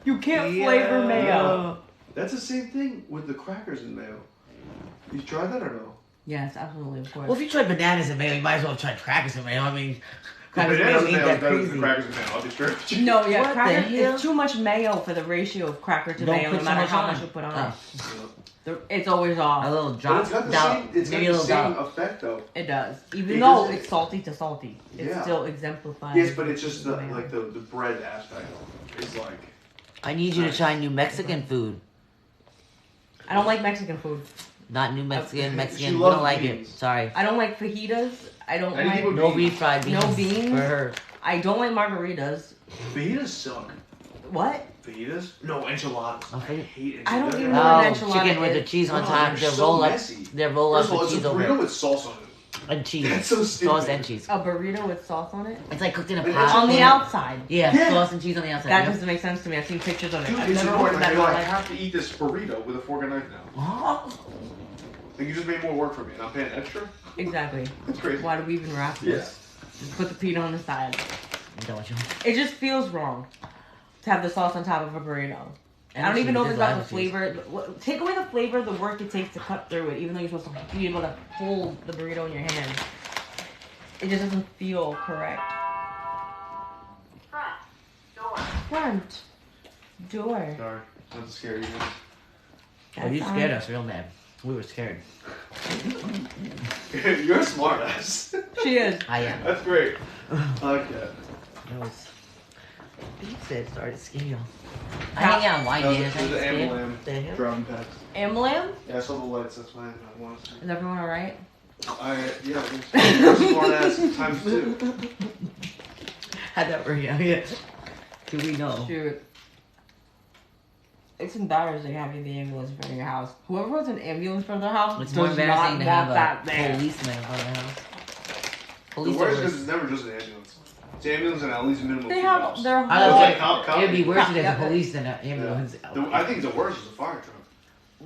You can't flavor mayo. That's the same thing with the crackers in mayo. You tried that or no? Yes, absolutely, of course. Well, if you tried bananas and mayo, you might as well try crackers and mayo. I mean, The crackers and bananas mayo and ain't mayo is that better than the crazy. crackers and mayo. I'll be straight with you. No, yeah, What the cracker. hell? It's too much mayo for the ratio of cracker to Don't mayo, put no so matter much how on. much you put on Oh. it. It's always A off. little But drop. it's got the Doubt. same, it's got Maybe a the little same doubt. effect though. It does, even It though doesn't- it's salty to salty. It Yeah. still exemplifies. Yes, but it's just the mayo. like the bread aspect is like I need you to try new Mexican food. I don't like Mexican food. Not new Mexican. She Mexican. We loves don't like it. beans. Sorry. I don't like fajitas. I don't Anything like. with No beans. refried beans. No beans? For her. I don't like margaritas. Fajitas suck. What? Fajitas? No, enchiladas. Oh, I hate enchiladas. I don't even They're know what Oh, an enchilada chicken with the is. cheese on No, top. they're They're so roll up. messy. They're roll up First of all, with it's cheese a over burrito it. with sauce on it. And cheese. That's so stupid. Sauce and cheese. A burrito with sauce on it? It's like cooked in a But pot. On the Yeah. outside. Yeah, Yeah. sauce and cheese on the outside. That Yep. doesn't make sense to me. I've seen pictures of it. Dude, I've it's never annoying. ordered Like, that in you're my like, I life. have to eat this burrito with a fork and knife now. Oh. Like, you just made more work for me, and I'm paying extra? Exactly. That's crazy. Why do we even wrap this? Just put the pita on the side. I'm done with you. It just feels wrong to have the sauce on top of a burrito. And I don't even know if cheese, it's about the there's a lot of flavor. Take away the flavor, the work it takes to cut through it, even though you're supposed to be able to hold the burrito in your hand. It just doesn't feel correct. Front door. Sorry, not to scare you guys. Oh, you scared us real bad. We were scared. You're a smart ass. She is. I am. That's great. I like that. That was. You said started to scare y'all. I hang out in wine That was days. the Amalam The hell? driving packs. Amalam? Yeah, I saw the lights, that's why I wanted to. Is everyone alright? Yeah, you're a smart ass times two. Had that work out, yeah. Do we know? Shoot. It's embarrassing having the ambulance in front of your house. Whoever has an ambulance in front of their house It's does more not embarrassing to want have that a there. policeman in front of the house. The Police are worst is worse. it's never just an ambulance. It's an ambulance and at least a minimum They of 2 have cops. their I It's whole... like cop. It'd be worse if there's Yeah. a police than an Yeah. ambulance. I think the worst is a fire truck.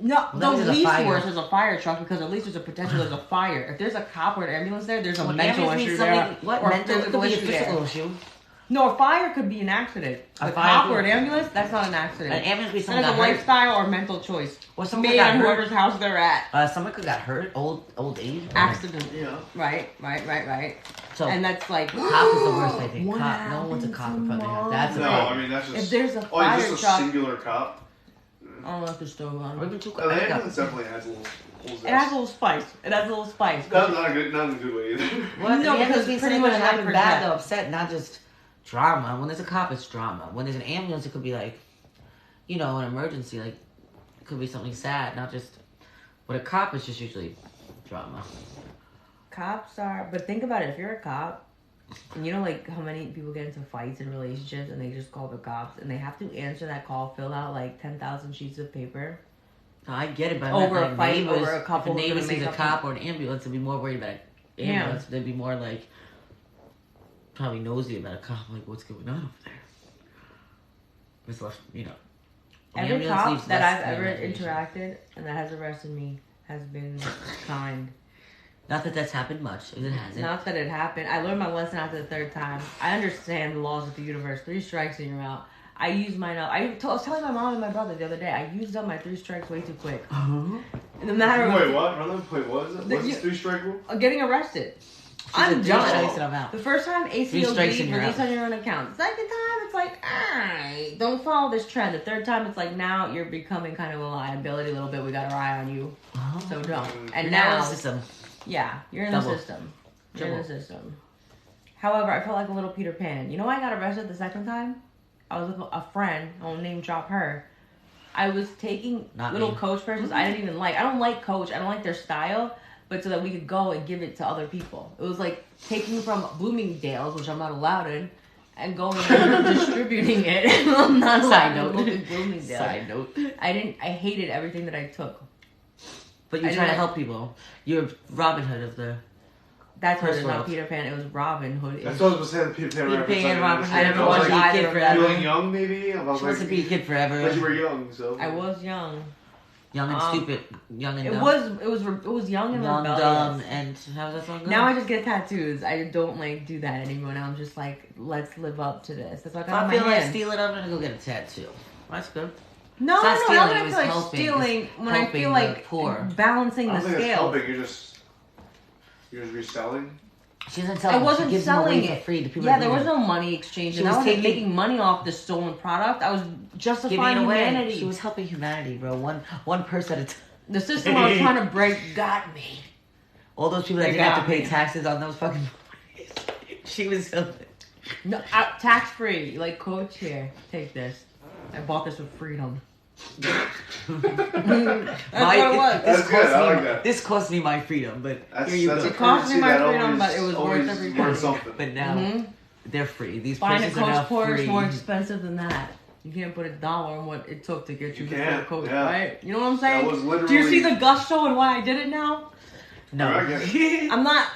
No, Well, that the was a least fire. worst is a fire truck because at least there's a potential there's a fire. If there's a cop or an ambulance there, there's a Well, mental ambulance means issue there. something- What or mental? It could be a issue there. physical issue. No, a fire could be an accident. A A fire cop could- or an ambulance, that's not an accident. An ambulance means That someone is a got hurt. lifestyle or mental choice. Or someone Made got on hurt. whoever's house they're at. Someone could got hurt. Old age. Accident. Yeah. Right. So And that's like cop is the worst. I think. What Cop. No one wants a cop in front of their house. That's No, a I mean that's just. if there's a Oh, fire is this a truck, singular cop? I don't know if there's still Or on. even two Oh, the cops. ambulance definitely adds a little. It has a little spice. It has a little spice. Not in a good way either. What? No, The because ambulance means pretty something much gonna happen bad, 9%. though. Upset, not just drama. When there's a cop, it's drama. When there's an ambulance, it could be like, you know, an emergency. Like, it could be something sad, not just. But a cop is just usually drama. Cops are, but think about it. If you're a cop, and you know, like how many people get into fights in relationships, and they just call the cops, and they have to answer that call, fill out like 10,000 sheets of paper. No, I get it, but Over like a fight, neighbors, over a couple if a who's neighbor gonna sees make a up cop or an ambulance, they'd be more worried about an ambulance. They'd be more like probably nosy about a cop, like what's going on over there. It's less, you know. an Every ambulance cop leaves that less I've ever imagination. interacted and that has arrested me has been kind. Not that that's happened much. It hasn't. Not that it happened. I learned my lesson after the third time. I understand the laws of the universe. 3 strikes and you're out. I used mine up. I was telling my mom and my brother the other day. I used up my 3 strikes way too quick. In the matter of Wait, what, brother? Wait, what is it? The- What's this 3-strike rule? getting arrested. She's I'm a done. judge. I said I'm out. The first time, 3 strikes ACOB, and you're release out. on your own account. The second time, it's like, alright, don't follow this trend. The third time, it's like, now you're becoming kind of a liability a little bit. We got our eye on you. So don't. And You're now, in the system. yeah, you're in Double. the system. You're in the Triple. system. However, I felt like a little Peter Pan. You know why I got arrested the second time? I was with a friend. I won't name drop her. I was taking Not little me. Coach purses I didn't even like. I don't like Coach. I don't like their style. But so that we could go and give it to other people. It was like taking from Bloomingdale's, which I'm not allowed in, and going and distributing it. I'm not Side allowed note. in Bloomingdale's. Side note. I hated everything that I took. But you're I trying to didn't- help people. You're Robin Hood of the. That's what it First is, not world. Peter Pan. It was Robin Hood. That's what I was saying. The Peter Pan Peter reference. Pan, Robin Hood. I never was watched like, either kid of forever. them. feeling young, maybe. I was She wants to like, be a kid forever. but you were young, so. I was young. Young and stupid. Young and It dumb. was young and Young, rebellious. dumb, and how's that song go? Now I just get tattoos. I don't like do that anymore. Now I'm just like, let's live up to this. That's what If I got I on feel my like hand. stealing, I'm gonna go get a tattoo. That's good. No, It's not no, stealing, not when it I was feel like helping. stealing. It's When I helping feel the like poor. balancing I the don't think it's scales. helping. You're just reselling. She doesn't tell I them. wasn't She gives them selling away for it. free to people. Yeah, that there need was it. no money exchange. She And I was wasn't taking- making money off the stolen product. I was Giving justifying it away. humanity. She was helping humanity, bro. One person at a time. The system I was trying to break got me. All those people that They didn't have to got pay me. taxes on those fucking. She was helping. No, tax free. Like, Coach, here, take this. I bought this with freedom. That's what it was. That's good, I like that. This cost me my freedom, but That's, here you that's go. a It cost me currency my that freedom, but always- it was worth always every worth penny. something. But now Mhm. they're free. These Buying a purses are now Coach Porsche free. is more expensive than that. You can't put $1 on what it took to get you You the can't, full Coach, yeah. right? You know what I'm That saying? was literally. Do you see the gusto and why I did it now? No. I get it. I'm not.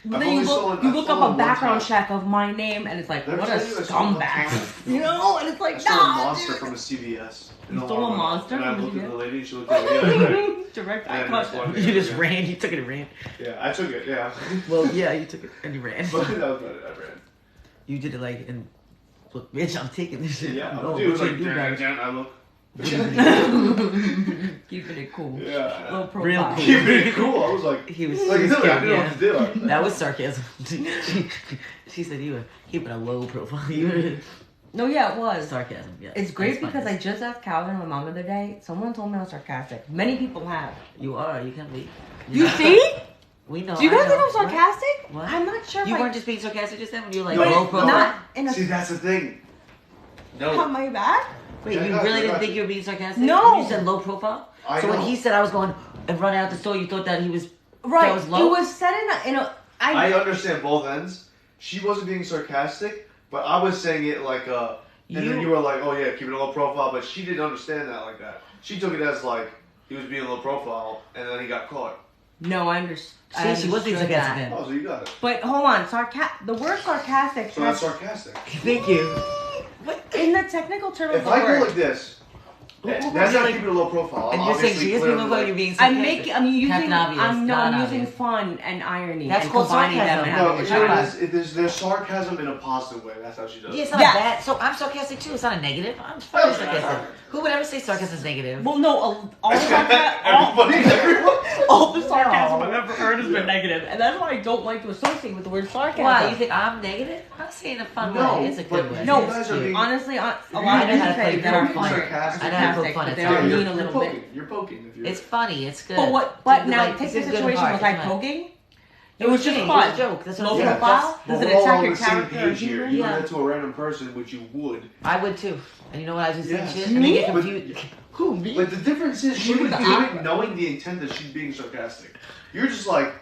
But then only you stolen- you I've look stolen up a one background time. check of my name, and it's like, Never what a told you I stole one scumbag. time. You know? And it's I like, stole a nah, monster dude. from a CVS. You stole a monster And I from a looked at CVS? the lady and she looked at me. Yeah, right. Direct Yeah, eye that's contact. funny. You just ran. You took it and ran. Yeah, I took it, yeah. Well, yeah, you took it and you ran. But that was about it, I ran. You did it like, and look, bitch, I'm taking this shit. Yeah, Oh, dude, it was what like, you do about it? I look. Keeping it cool. Yeah. Low profile. Real cool. Keep it cool. I was like, He was, like, he was no, I scared, didn't know yeah. what to do. after That was sarcasm. She said you were keeping a low profile. You were No, yeah, it was. sarcasm. Yeah, It's great That's because fine. I just asked Calvin and my mom the other day. Someone told me I was sarcastic. Many people have. You are. You can be. You see? We know. Do you I guys think know. I'm sarcastic? What? I'm not sure You if weren't just being sarcastic just then when you were like No, low no. profile. not in a See, that's the thing. on No. my back. Wait, Yeah, you I got really you, I didn't got think you. you were being sarcastic? No. When you said low profile? I So know. when he said I was going and running out the store, you thought that he was Right. That was low? It was said in a I understand both ends. She wasn't being sarcastic, but I was saying it like and then you were like, oh yeah, keep it a low profile, but she didn't understand that like that. She took it as like he was being low profile, and then he got caught. No, I understand. See, she was being sarcastic then. Oh, so you got it. But hold on, the word sarcastic. So that's sarcastic. Thank you. in the technical term of If the I word. go like this, That's not keeping a low profile. And you're saying Obviously, serious clearly, people like- you're being I'm sarcastic. making. I'm using. Captain Obvious, I'm not using obvious. fun and irony. That's and called combining sarcasm. them and No, having a here laugh. it is. There's sarcasm in a positive way. That's how she does Yeah, it. it's not Yes. bad. So I'm sarcastic too. It's not a negative. I'm very sarcastic. Who would ever say sarcasm is negative? Well, no, all the sarcasm I've ever heard has been negative, and that's why I don't like to associate with the word sarcasm. Why? You think I'm negative? I'm saying in a fun way. It's a good but way. you No, guys are being- honestly, a lot You of know how to people play that are poker. funny are Sarcastic. I know how to poke sarcastic, fun. but It's they fun. are you're, mean a you're little poking. bit. You're poking. If you're, It's funny. It's good. But what? It's But a now good- take it's the a good situation. heart. Was I It's fun. poking? You It were was just kidding. fun. It was a joke. That's what Low I'm saying. profile? But Does it we're all attack on your the same character or page here. humor? You Yeah. do that to a random person, which you would. I would too. And you know what? I just Yes. think shit. And they get But- confused. Who? Me? But the difference is she You would would do act- it knowing the intent that she's being sarcastic. You're just like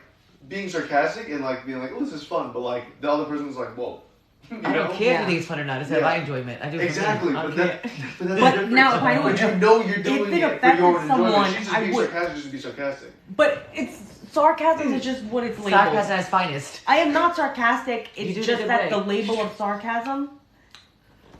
being sarcastic and like being like, "Oh, this is fun," but like the other person's like, "Whoa." You I don't know? care Yeah. if you think it's fun or not. It's have Yeah. my enjoyment. I do it for me. Exactly, I but don't that's care. the But difference. now, if I know but it- you know you're doing it it for affected your own someone, enjoyment. She's just I being would. sarcastic just to be sarcastic. But it's sarcasm is just what it's labeled. Sarcasm at its finest. I am not sarcastic. You do It's it a just good that way. the label of sarcasm.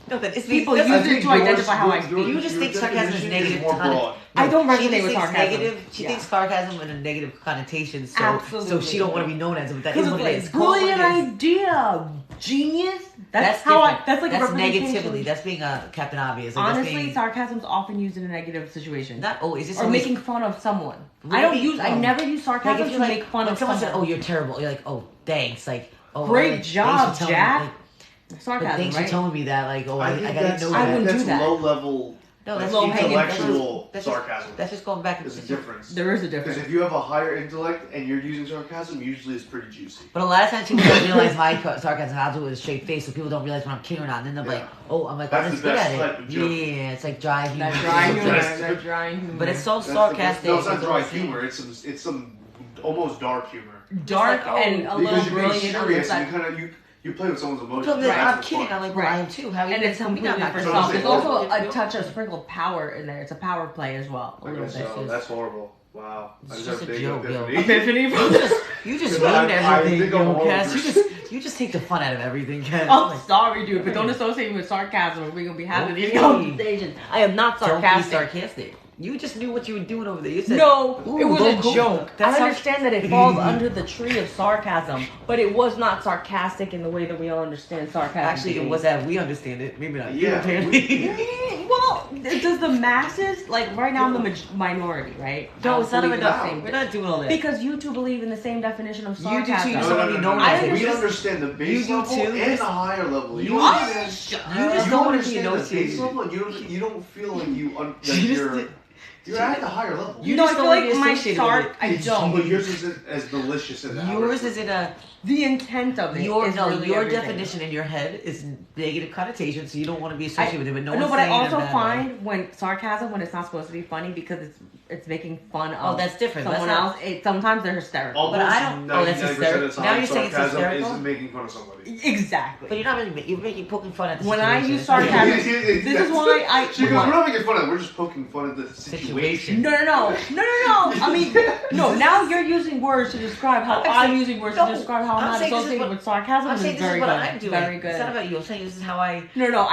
No, that it's People that's- use I it think to identify how I yours- speak. You just your think sarcasm is definition negative more connotation. broad. I don't she resonate just with thinks sarcasm. negative. She Yeah. thinks sarcasm in a negative connotation. So Absolutely. she don't want to be known as it. But that is Because what it's it is. like, Call it what brilliant it is. idea, genius. That's different. how I. That's like a that's representation. negativity. That's being a Captain Obvious. Like, that's Honestly, being, sarcasm's often used in a negative situation. not always. It's Or always, making fun of someone. Really? I don't use. I Oh. never use like sarcasm if you to like make fun when of someone someone. said, "Oh, you're terrible," you're like, "Oh, thanks." Like, "Oh, Great like, job, thanks for telling me," Jack. like, but Sarcasm, thanks right? for telling me that. Like, "Oh, I think didn't that's, know I that." wouldn't that's do that. low level. No, that's low hanging. intellectual that's sarcasm. That's just going back. There's a difference. There is a Because difference. if you have a higher intellect and you're using sarcasm, usually it's pretty juicy. But a lot of times people don't realize my sarcasm. I'll do it with a straight face, so people don't realize when I'm kidding or not. And then they're Yeah. like, "Oh, I'm like, That's I'm just the good best at type it." of joke. Yeah, it's like dry humor. That dry humor. Yes. That dry humor. But it's so That's the- sarcastic. No, it's not it's dry almost- humor. It's some almost dark humor. dark It's like, oh, and a Because little you're being brilliant on the serious and side. you kind of you play with someone's emotions. People be like, Right. I'm That's kidding. fun. I'm like, well, Right. I am too. How are you And gonna it's tell me completely I'm not for So self. I'm There's saying- also Yeah. a touch of sprinkled power in there. It's a power play as well. A little Okay, bit. so that's horrible. Wow. I It's just just had a big joke, yo. epiphany. Epiphany. You just Because I- ruined I everything, think I'm yo, all Cass. over. You just take the fun out of everything, Cass. I'm sorry, dude, but don't associate me with sarcasm if we're gonna be having these Okay. conversations. I am not Don't be sarcastic. sarcastic. You just knew what you were doing over there. You said, No, Ooh, it was a local. joke. That's I understand that it falls under the tree of sarcasm, but it was not sarcastic in the way that we all understand sarcasm. Actually, to it be. was that we understand it. Maybe not you, Yeah. apparently. Well, does the masses, like right now I'm the minority, right? No, I it's not believe about in the that. same We're not doing all that. Because you two believe in the same definition of You do too, sarcasm. you No, just no, wanna no, be no, known no. as it. We just- understand the you base do level too. and Just- the higher level. You understand. just You don't want to be understand the base associated. level, and you don't feel like that You just you're did- you're at the higher level. You No, I just feel don't wanna like be my associated with sarc. it. I But don't. yours isn't as malicious as ours. Yours is in a The intent of it your is no really your everything. definition in your head is negative connotation, so you don't want to be associated with it. But no, No, one's but I saying it in a also bad way. find when sarcasm when it's not supposed to be funny because it's making fun of Oh, that's different. someone That's else. not- Sometimes they're hysterical. Almost But I don't- oh, that's 99% of the hysterical. time, Now you're saying it's sarcasm hysterical? isn't making fun of somebody. Exactly. But you're not really you're making poking fun at the When I situation. use It's not sarcasm- really- This is why I- She goes, we're not making fun of it. We're just poking fun at the situation. No. I mean, no. Now you're using words to describe how I'm using words to No, describe how I'm I'm not saying this is associated what- with sarcasm. I'm saying Is this is very what good. I'm doing. Very It's not good. about you. I'm saying this is how I. No. This is what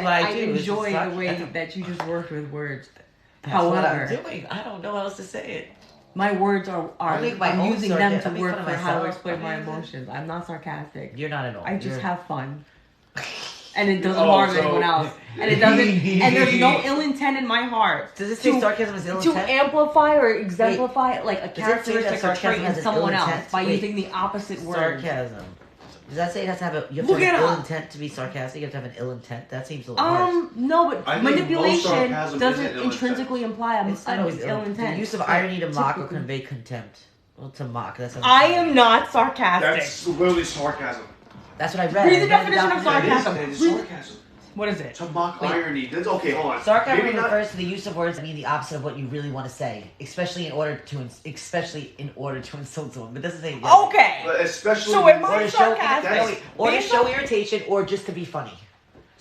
I I do. It's enjoy just the way sarcasm. that you just work with words. That's what I'm However, doing. I don't know how else to say it. my words are I make my I'm own using them sarcasm. to I make work fun for of how to myself. explain my I mean, emotions. I'm not sarcastic. You're not at all. I just You're- have fun. And it doesn't Oh, harm so- anyone else. And it doesn't and there's no ill intent in my heart. Does it say to- sarcasm is ill To intent? amplify or exemplify like a say that characteristic or sarcasm trait in has an someone ill else intent? by Wait. using the opposite word. Sarcasm. Does that say it has to have a you have Look to have it an ill up. intent to be sarcastic? You have to have an ill intent. That seems a little harsh. No, but I think most manipulation sarcasm doesn't isn't ill intrinsically imply It's not always ill intent. The use of irony to mock or Typically. convey contempt. Well, to mock. That's. I am not sarcastic. That's literally sarcasm. That's what I read. Read the I read definition of sarcasm. That is Read- sarcasm. What is it? To mock Wait. irony. That's okay. Hold on. Sarcasm Maybe not. refers to the use of words that mean the opposite of what you really want to say, especially in order to insult someone. But it doesn't say. Okay. But especially So am Or I to show, sarcastic? no, wait, or to Being show irritation, or just to be funny.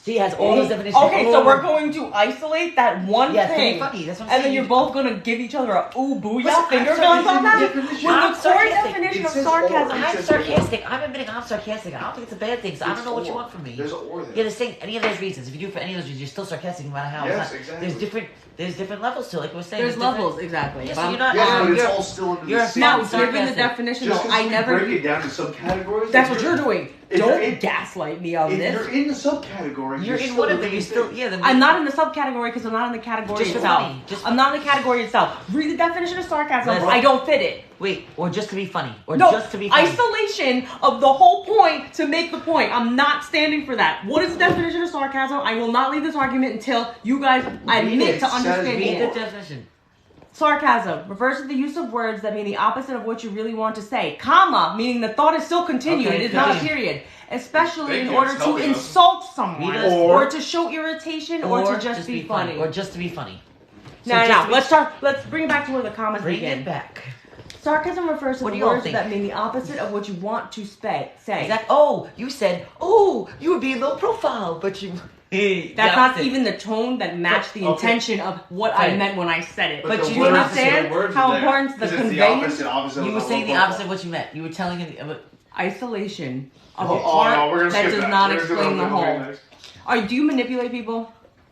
See, it has all those definitions. Okay, so we're going to isolate that one Yeah, it's gonna be thing. funny. That's what I'm And then saying. you're both gonna give each other a ooh booyah Listen, finger I'm guns on that? definition. When I'm the core sarcastic. definition It of says sarcasm. or. I'm sarcastic. I'm admitting I'm sarcastic. I don't think it's a bad thing, so I don't know what you want from me. There's an or there. Yeah, the same. Any of those reasons. If you do it for any of those reasons, you're still sarcastic no matter how. Yes, it's not. exactly. There's different levels to it. Like we were saying. There's different- levels, exactly. Yeah, But so you're not. Yes, but it's you're- all still under you're the a same. now, Sarcastic. given the definition, Just though, because I we never. break it down to subcategories. That's if what you're- you're doing. if you're Don't in- gaslight me on If this. you're in the subcategory, You're in still one of doing them. You're the still. thing. Yeah. I'm not in the subcategory because I'm not in the category Just for itself. funny. I'm not in the category itself. Read the definition of sarcasm. Listen. I don't fit it. Wait, or just to be funny, or No, just to be funny. isolation of the whole point to make the point. I'm not standing for that. What is the definition of sarcasm? I will not leave this argument until you guys admit it. to Says understanding Read it. the definition. Sarcasm refers to the use of words that mean the opposite of what you really want to say, comma, meaning the thought is still continued. Okay, it is not a continue. period. Especially Thank in you, order it's to helping us. insult someone, Read us. or to show irritation, or to just be funny. or just to be funny. So No, just no, to be- let's start. Let's bring it back to where the commas Bring begin. it back. Sarcasm refers to What do the y'all words think? that mean the opposite of what you want to say. Exactly. Oh, you said, oh, you would be low profile, but you. That's not even the tone that matched the Okay. intention of what I Right. meant when I said it. But the you words- understand the words how are there, important the 'cause it's conveyance- opposite You of were the saying the low opposite of what you meant. You were telling him. Isolation of Oh, a part no, we're gonna that skip does that. not We're gonna do explain that the on whole. next. Do you manipulate people?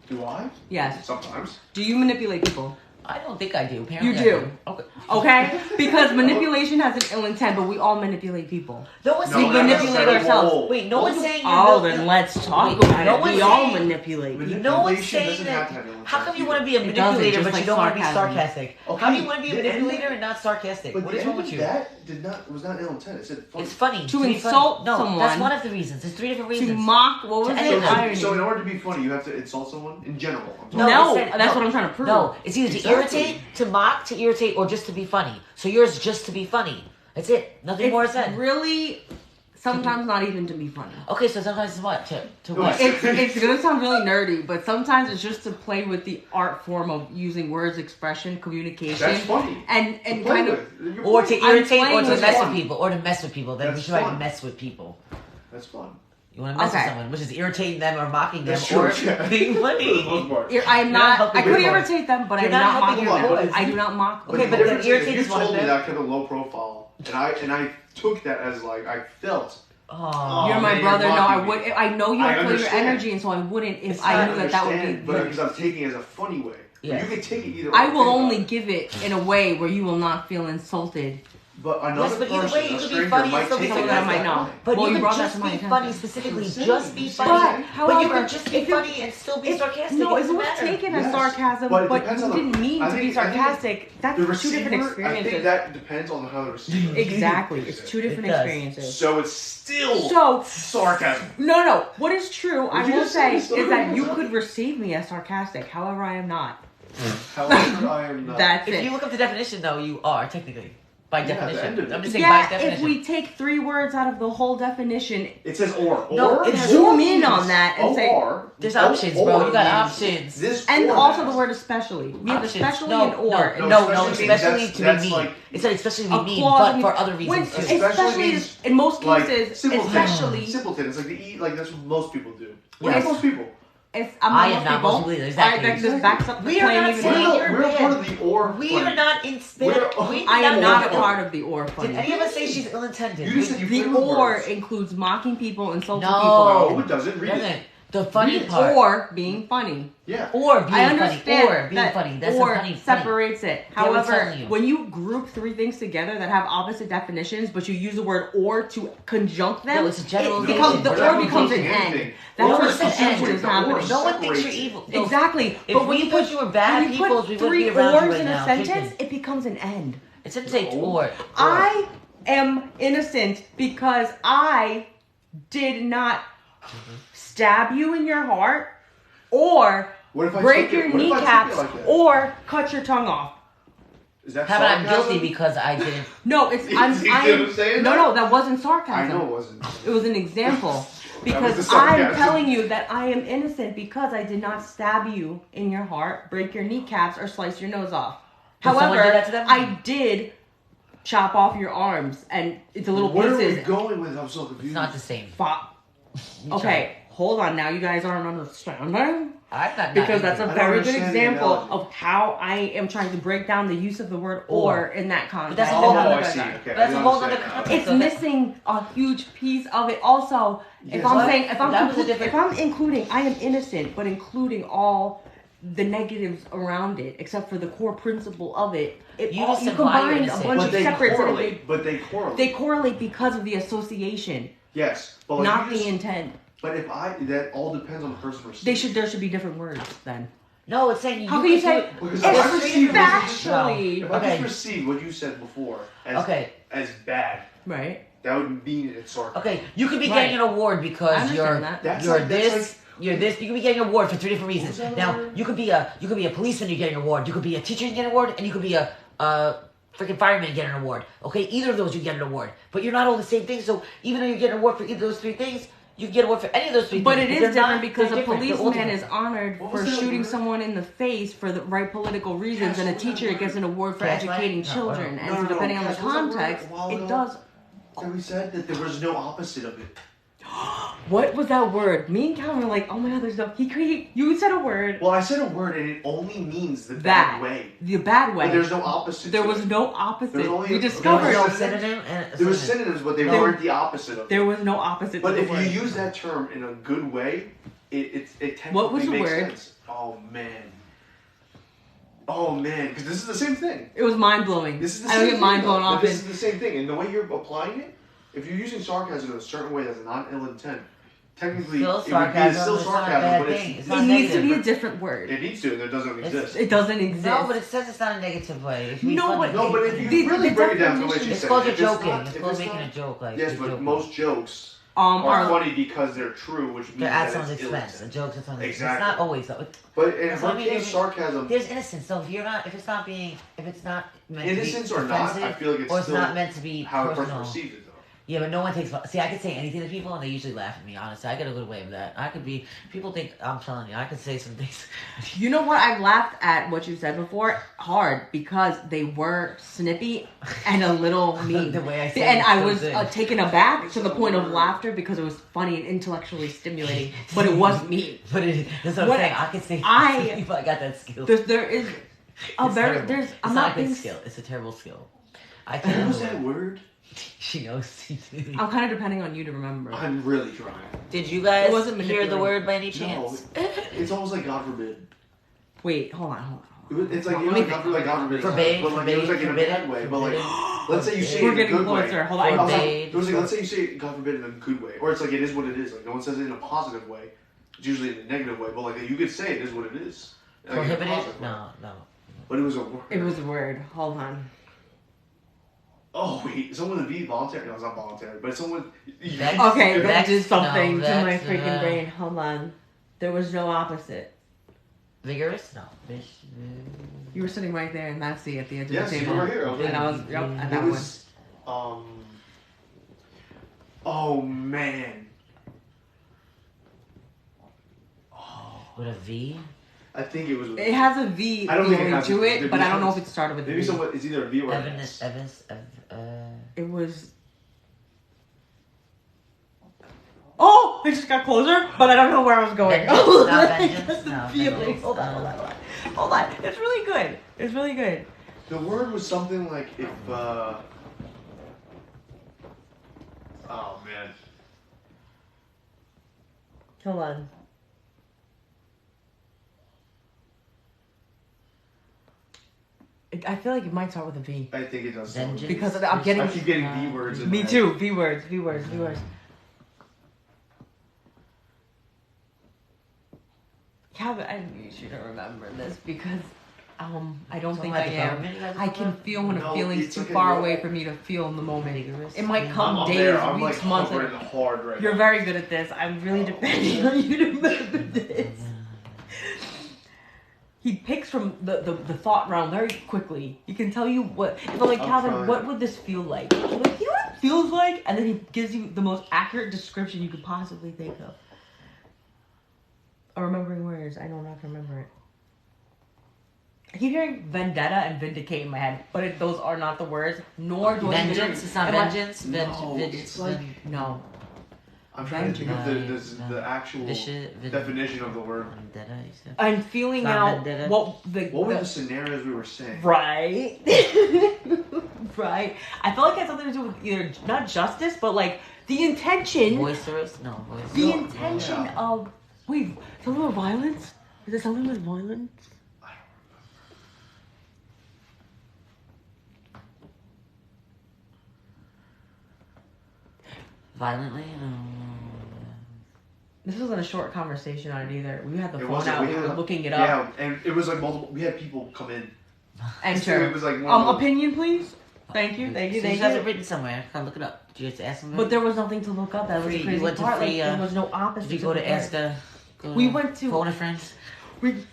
Do I? Yes. Sometimes. Do you manipulate people? I don't think I do. Apparently You I do. Okay. Okay? Because manipulation has an ill intent, but we all manipulate people. No one's No, saying we not manipulate necessarily. ourselves. Whoa. Wait, no one's saying you're Oh, real- then let's talk Wait, about no it. one's We all saying- manipulate people. No one's Manipulation saying doesn't have that. to have ill How come intent you want to be a It doesn't, manipulator, just but like you don't want to be sarcasm. sarcastic? Okay, How do you want to be a the end of- manipulator and not sarcastic? But What the is end wrong of with you? that was not ill intent. It said funny. It's funny To be insult funny. No, someone. that's one of the reasons. There's three different To reasons. mock, what was To it? anyone. Irony. So in order to be funny, you have to insult someone in general. I'm talking No, it said- that's what I'm trying to prove. No, it's either to Exactly. irritate, to mock, to irritate, or just to be funny. So yours is just to be funny. That's it. Nothing more is It's said. really sometimes not even to be funny. Okay, so sometimes it's what? To what? It's gonna sound really nerdy, but sometimes it's just to play with the art form of using words, expression, communication, That's funny. and To play kind of. with. You're Or to playing. irritate, or playing to with mess fun. with people, or to mess with people. Then we That's should write fun. mess with people. That's fun. You want to mess Okay. with someone, which is irritating them or mocking them That's or true, yeah. being For the funny. most part. I am You're not not. helping I could your cause. irritate them, but You're I'm not not helping mocking your them. cause. I do not mock But them. Okay, the but difference then is, irritate you is one of told me them. that I kept a low profile, and I took that as like I felt. Oh, You're my man, you're brother. No, I mocking would. me. I know you I have clear your understand. energy, and so I wouldn't if It's I not- knew that would be. But because I'm taking it as a funny way. Yes. You can take it either. I way. will Think only about it. give it in a way where you will not feel insulted. But another Yes, but either person, way, you a could be stranger, funny and might still be take Some it of sarcastic. them as might that not. way. But Well, you you could brought that just to my be attention. funny, specifically That's what I'm just be saying. funny. But, But you however, could just be if you- funny and still be If- sarcastic. No, it if it doesn't was matter. taken as Yes. sarcasm, But it but depends you on the- didn't mean I to be think- I think sarcastic, that's The two receiver, different I experiences. think that depends on how the receiver. Exactly, it's two different It does. experiences. So it's still So, sarcasm. no. What is true, I Would you will just say say, it's still is that you sarcasm? could receive me as sarcastic. However, I am not. However, I am not. That's If it. you look up the definition, though, you are technically by Yeah, the definition. end of it. I'm just saying by Yeah, definition. if we take 3 words out of the whole definition, It says or. No, Or it has- zoom means in on that and say. or. There's or- options, bro. or You got means options. This And or also has- the word especially. We have Options. especially no, and or. No, No, no, especially means especially that's- to that's be mean. like- It said especially to A be mean, clause but means- for other reasons When, too. Especially is, in most like cases, simpleton. especially. Simpleton. It's like the E. Like that's what most people do. Yes. Most people. I'm I not am most not people. most people, exactly. That just backs up the We are claim not even saying more. you're We're bad. part of the or. We are not in spin. We're- We I am did not a know. part of the or Did funny. any of us say she's ill-intended? You just said you The played with or words. includes mocking people, insulting No. people, No, it doesn't. Read it. Doesn't. The funny Read it. part. or being funny. Yeah. Or being I understand funny. Or being that funny. That's or a funny. separates it. Yeah, we're However, telling you. when you group 3 things together that have opposite definitions, but you use the word or to conjunct them, No, it's a generalization. becomes, the We're or not becomes an conjuncting end. anything. That's Or where it's an confusion end. is happening. No one thinks you're separates it. evil. No. Exactly. If but when we you thought you were bad when you peoples, put we wouldn't 3 be around you ors right in a now, sentence, drinking. it becomes an end. It didn't say No. or. I am innocent because I did not stab you in your heart or What if I break took your it- what if I took it kneecaps like that? or cut your tongue off. Is that How about I'm sarcasm? guilty because I didn't? No, it's You see what I'm saying no, there? no, that wasn't I sarcasm. know it wasn't. It was an example. That Because was the I'm sarcasm. telling you that I am innocent because I did not stab you in your heart, break your kneecaps, or slice your nose off. Did someone However, do that to them? I did chop off your arms and it's a little Where are we pieces. going with? I'm so It's confused. not the same. Okay. hold on, now you guys aren't understanding. I'm not Because that's a I don't very good understand the example analogy. of how I am trying to break down the use of the word or in that context. that's a Oh, whole I other- see. Okay, That's I a whole understand other now. context. It's missing a huge piece of it. Also, if Yes, I'm but saying, if I'm including, I am innocent, but including all the negatives around it, except for the core principle of it, You you said why you're combine a innocent. bunch But of they separate. correlate. But they correlate. They correlate because of the association, Yes, but like not you the just, intent. But if that all depends on the person receiving. There should be different words then. No, it's saying How can you say Because It's if I receive what you just- factually If I Okay. just received what you said before as bad, right? that would mean it's sarcasm. Okay, you could be Right. getting an award I because understand you're that. That's you're like- that's this. like- You're this. You could be getting an award for 3 different reasons. What was that Now word? you could be a policeman. You're getting an award. You could be a teacher. You get an award, and you could be a freaking fireman. You get an award. Okay, either of those you get an award. But you're not all the same thing. So even though you get an award for either of those 3 things, you can get an award for any of those 3 But things. it is They're different not- because they're a different. They're all policeman different. is honored What for was that shooting word? someone in the face for the right political reasons, Yes, and a what was that teacher word? gets an award for Gaslight? educating No, children. no, And no, so no, depending on the Cass, what was that word context, a while it ago? does. And we said that there was no opposite of it. What was that word? Me and Calvin were like, oh my god, there's no. You said a word. Well, I said a word and it only means the That bad way. the bad way. But there's no opposite. There to was it. no opposite. There's only- We there discovered There was no Synonym? synonym and a There was synonym. synonyms, but they There- weren't the opposite of it. there was no opposite. But to the if you word. use that term in a good way, it technically What was the makes word? sense. Oh man, because this is the same thing. It was mind blowing. This is the I same don't get thing, mind though. blown But often. This is the same thing, and the way you're applying it, if you're using sarcasm in a certain way that's not ill intent, technically Still it would be sarcasm, still it's not a sarcasm, bad but thing. It's it's not It needs to be a negative. different word. it needs to, and it doesn't exist. It doesn't exist. No, but it says it's not a negative way. It should be No, funny. but- No, but if you The- really the break it down to the way definition- she It's said called it, if joking. not- It's if called it's making not- a joke. Like Yes, you're but joking. most jokes are are funny because they're true, which means They're at that someone's it's ill expense. A intent. joke's at someone's expense. Exactly. It's not always though. But in That's her what I mean, case, sarcasm, There's innocence. So if you're not, if it's not meant innocence to be or not, offensive, I feel like it's or it's still not meant to be how a person personal. receives it, though. Yeah, but no one takes. See, I could say anything to people, and they usually laugh at me. Honestly, I get a good way of that. I could be. People think I'm telling you. I could say some things. You know what? I've laughed at what you said before hard because they were snippy and a little mean. The way I said and it I was was so taken aback to the point of laughter because it was funny and intellectually stimulating, but it wasn't me. But that's what I'm What- saying. I could say. I- if I got that skill. There is a It's very terrible. there's. It's I'm not not a good being. skill. It's a terrible skill. I What can't. was remember that it. word? She knows. I'm kind of depending on you to remember. I'm really trying. Did you guys It wasn't hear the manipulating. word by any No, chance? it's almost like God forbid. Wait, hold on. It's like, Let you me know, God forbid, Forbade, but like it was like in a forbade, bad way. But like, forbade. let's say you say We're it in a getting good closer. way. Hold on. I was like, Forbade. it was like, let's say you say it, God forbid, in a good way, or it's like it is what it is. Like no one says it in a positive way. It's usually in a negative way. But like you could say it is what it is. Like, in a Prohibited? positive way. No. But it was a word. It was a word. Hold on. Oh wait, someone to be voluntary? No, it's not voluntary. But someone. Vex? Okay, Vex? that did something No, to my Vex, freaking brain. Hold on. There was no opposite. Vigorous? No. You were sitting right there, and that's the at the edge Yes, of the you table. were here. And I was at It that one. was. Oh man. With a V? I think it was. It has a V I don't think it going has to a- it, the but V I don't know has- if it started with a Maybe V. someone. It's either a V or an Evans. S. It was. Oh, it just got closer, but I don't know where I was going. Vengeance? Oh, Not I vengeance? guess the No, feeling. vengeance. Hold on. Hold on. It's really good. It's really good. The word was something like if. Oh man. Hold on. I feel like it might start with a V. I think it does. Vengeance? Because I'm getting. I keep getting V words in Me my head. too. V words. V words. V words. Yeah, but I need you to remember this because I don't think I am. I can feel when a No, feeling's it's too like a far no. away for me to feel in the moment. Vigorous. It might I'm come up days, there. I'm weeks, like months. hovering hard right You're now. very good at this. I'm really depending on you to remember this. He picks from the thought round very quickly. He can tell you what. If I'm like, I'm Calvin, trying. what would this feel like? He's like, you know what it feels like? And then he gives you the most accurate description you could possibly think of. Or remembering words. I don't have to remember it. I keep hearing vendetta and vindicate in my head, but those are not the words. Nor do I. Vengeance? It's not Am I- vengeance? No, it's like- No. I'm trying to think of the actual Vicious, definition of the word. Vendetta, you said? I'm feeling Not out vendetta. what What were the scenarios we were saying? right, right. I feel like it has something to do with either not justice, but like the intention. Boisterous? No, boisterous. The No, intention yeah. of wait, something with violence? Is it something with violence? Violently? This wasn't a short conversation on it either. We had the phone wasn't. out. We were looking it up. Yeah, and it was like multiple. We had people come in. Enter. It was like one of those- opinion, please. Thank you. You Thank have it you. written somewhere. Can I look it up? Did you just ask them? But there was nothing to look up. That was Free- the crazy you went to part. free, Like, there was no opposite. Did you go to ask We went to phone a friend?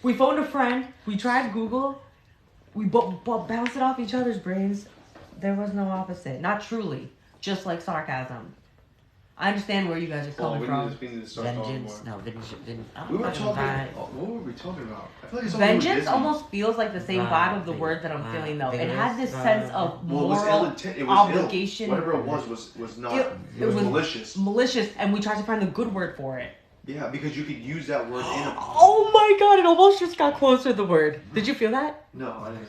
we phoned a friend. We tried Google. We bounced it off each other's brains. There was no opposite. Not truly. Just like sarcasm. I understand where you guys are coming from. We need to start talking Vengeance? more. No, vengeance. We were fucking talking. vibe. What were we talking about? I feel like it's something with Vengeance Disney. almost feels like the same vibe of the word that I'm feeling though. It had this sense of Well, it was moral it was obligation. Ill. Whatever it was not. It It was was- malicious. Malicious, and we tried to find the good word for it. Yeah, because you could use that word in a. Oh my god, it almost just got closer to the word. Did you feel that? No, I didn't.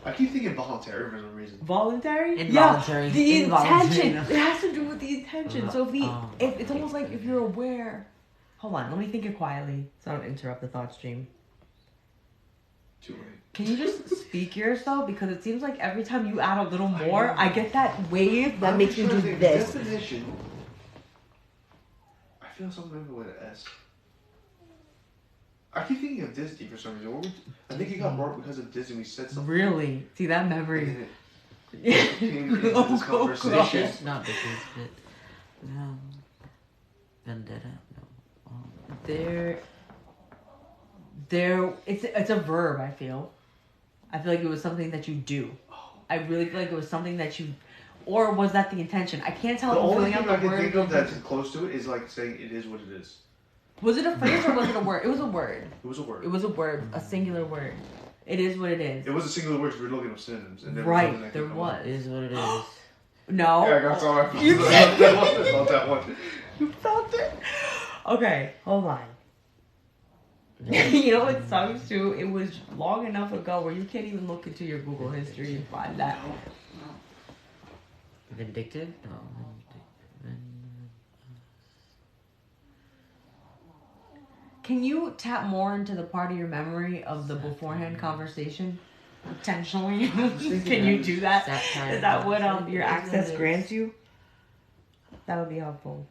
I keep thinking voluntary for some reason. Voluntary? Involuntary. Yeah, the Involuntary. intention. It has to do with the intention. So if Oh. it's almost like if you're aware. Hold on, let me think it quietly so I don't interrupt the thought stream. Too late. Can you just speak yours though? Because it seems like every time you add a little more, I get that wave that makes me do this. Definition. I feel something with an S. I keep thinking of Disney for some reason. I think it got brought because of Disney. We said something. Really? See that And memory? then it came into Oh, this go, conversation. Vicious? Not vicious, but... Vendetta? No. It's a verb. I feel like it was something that you do. I really feel like it was something that you, or was that the intention? I can't tell. The if I'm only filling thing out I the can think word. of that's close to it is like saying it is what it is. Was it a phrase or was it a word? It was a word. It was a word. It was a word, a singular word. It is what it is. It was a singular word. 'Cause we were looking up synonyms. And there was Right, something that there could come was. up. It is what it is. No. Yeah, I got some. You Not that one. You felt it. Okay, hold on. You know what sucks too? It was long enough ago where you can't even look into your Google history and find that. Vindictive? No. Can you tap more into the part of your memory of the beforehand conversation? Potentially. Can you do that? Is that what your access grants you? That would be helpful.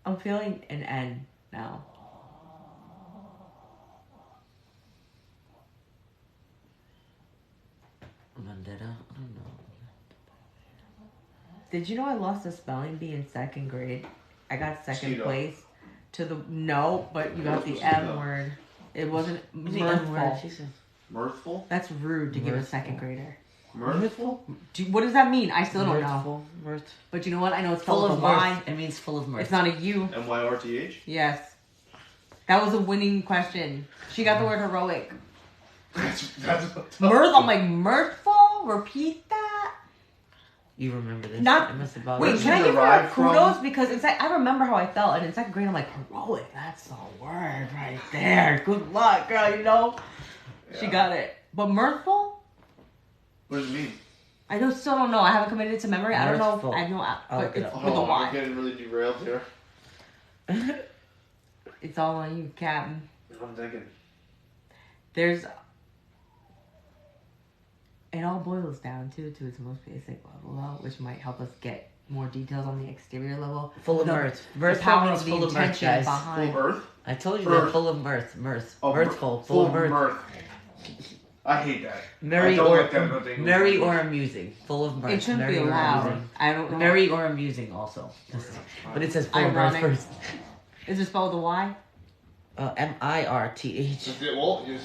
I'm feeling an N now. Vendetta? I don't know. Did you know I lost a spelling bee in second grade? I got second Mosquito. place to the no, but you got the Mosquito. M word. It wasn't The M word, mirthful. she said. Mirthful? That's rude to give a Mirthful. second grader. Mirthful? What does that mean? I still don't know. Mirthful. Mirth. But you know what? I know it's Full spelled of with a Y. mirth. It means full of mirth. It's not a U. MYRTH? Yes. That was a winning question. She got the word heroic. That's Mirth. I'm like, mirthful? Repeat that? You remember this? Not- It must have bothered Wait, does you. can I it give her derive from? kudos? Because in I remember how I felt, and in second grade, I'm like, heroic. That's the word right there. Good luck, girl. You know, she Yeah. got it. But mirthful, What does it mean? I still don't know. I haven't committed it to memory. I don't know. Mirthful. I know, I'll but look it it's up. with a Oh, we're Y. getting really derailed here. It's all on you, Captain. I'm thinking. There's. It all boils down to its most basic level, though, which might help us get more details on the exterior level. Full of The- mirth. The Mirthful power means of the full of mirth, intention guys. Full behind. of earth? I told you Mirth. that. Full of mirth. Mirth. Oh, Mirthful. Full of mirth. I hate that. Merry I don't or like that about the English merry language. or amusing. Full of mirth. It shouldn't merry be or allowed. amusing. I don't know. Merry or amusing also. But it says full of mirth Ironic. first. Is it spelled with a Y? M-I-R-T-H. That's it. Well, you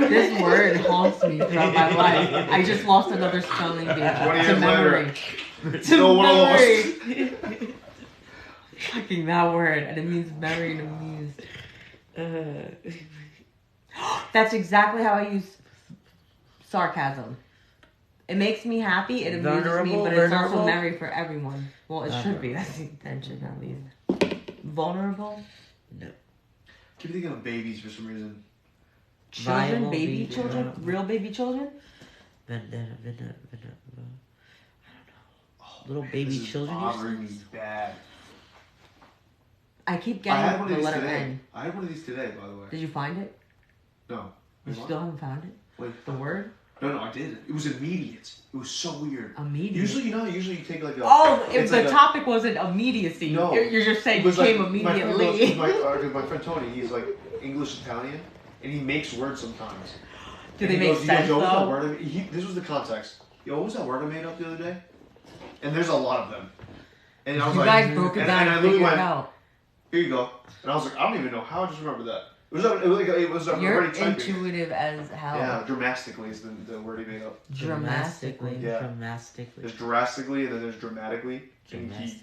This word haunts me throughout my life. I just lost another spelling bee 20 to years memory. later. To Still one memory. Fucking that word, and it means merry and amused. That's exactly how I use sarcasm. It makes me happy. It amuses me, Vulnerable, but it's vulnerable? also merry for everyone. Well, it should be. That's the intention, at least. Vulnerable. No. Keep thinking of babies for some reason. Children, Viable, baby children, real baby children. Vendetta. I don't know. Little Man, baby this is children. bothering me bad. I keep I had getting one the of these letter today. N. I had one of these today, by the way. Did you find it? No. You Wait, still haven't found it? Wait. The word? No, I did. It was immediate. It was so weird. Immediate. Usually you take like a. Oh, if it's the like topic wasn't immediacy, No. you're just saying It was came like, immediately. My friend Tony, he's like English Italian, and he makes words sometimes. Do And they he make goes, sense Yo, what was that though? word this was the context. Yo, what was that word I made up the other day? And there's a lot of them. And I was You like, guys broke it and down I and literally figured it went, out. here you go. And I was like, I don't even know how I just remember that. It was You're already typing. intuitive as hell. Yeah, dramatically is the word he made up. Dramatically. Yeah. Dramatically. There's drastically and then there's dramatically. And he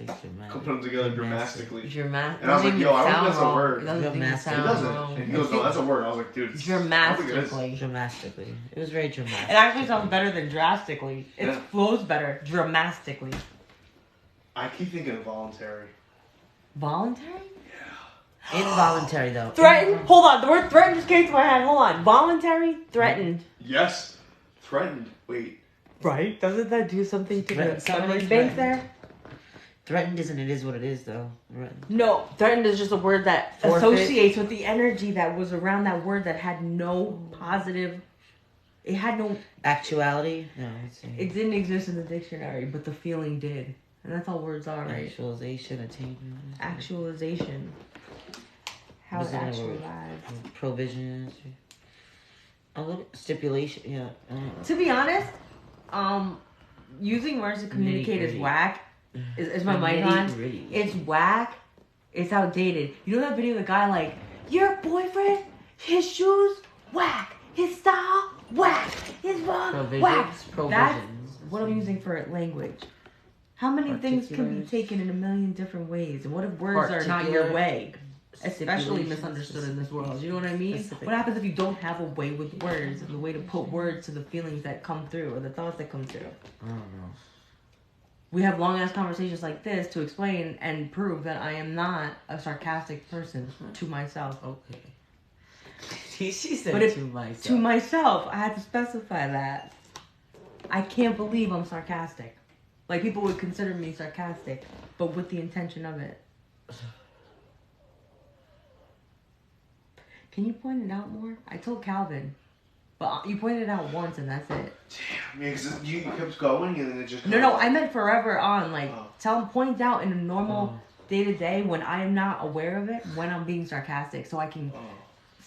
put them together dramatically. Dramatic. And I was like, yo, I don't think that's a word. It doesn't even Dramatic. It sound doesn't. wrong. And he goes, no, that's a word. I was like, dude, it's, I don't think it is. Dramatically. Dramatically. It was very dramatic. It actually sounds better than drastically. It Yeah. flows better. Dramatically. I keep thinking of voluntary. Voluntary? Involuntary though. Threatened? Hold on. The word threatened just came to my head. Hold on. Voluntary? Threatened. Yes. Threatened. Wait. Right? Doesn't that do something to the Threatened. government bank there? Threatened isn't it is what it is though. Threatened. No, threatened is just a word that Forfeit. associates with the energy that was around that word that had no positive. It had no. Actuality? No, It didn't exist in the dictionary, but the feeling did, and that's all words are, right? Actualization, attainment. Actualization. How What's it the other actualized. word? Provisions. A little stipulation. Yeah. I don't know. To be honest, using words to communicate is Nitty-gritty. whack. Is my mic on? Nitty-gritty. It's whack. It's outdated. You know that video of the guy like, your boyfriend, his shoes, whack. His style, whack. His mom, whack. That's Provisions. what I'm using for language. How many things can be Particulars. taken in a million different ways? And what if words are not your Particular way? Especially stipulations. misunderstood in this world. You know what I mean? Specific. What happens if you don't have a way with words and the way to put words to the feelings that come through or the thoughts that come through? I don't know. We have long ass conversations like this to explain and prove that I am not a sarcastic person to myself. Okay. She said But if- to myself. To myself, I had to specify that. I can't believe I'm sarcastic. Like people would consider me sarcastic, but with the intention of it. Can you point it out more? I told Calvin, but you pointed it out once and that's it. Damn, yeah, because you kept going and then it just. No, I meant forever on. Like, Oh. tell him, point out in a normal day to day when I am not aware of it, when I'm being sarcastic, so I can Oh.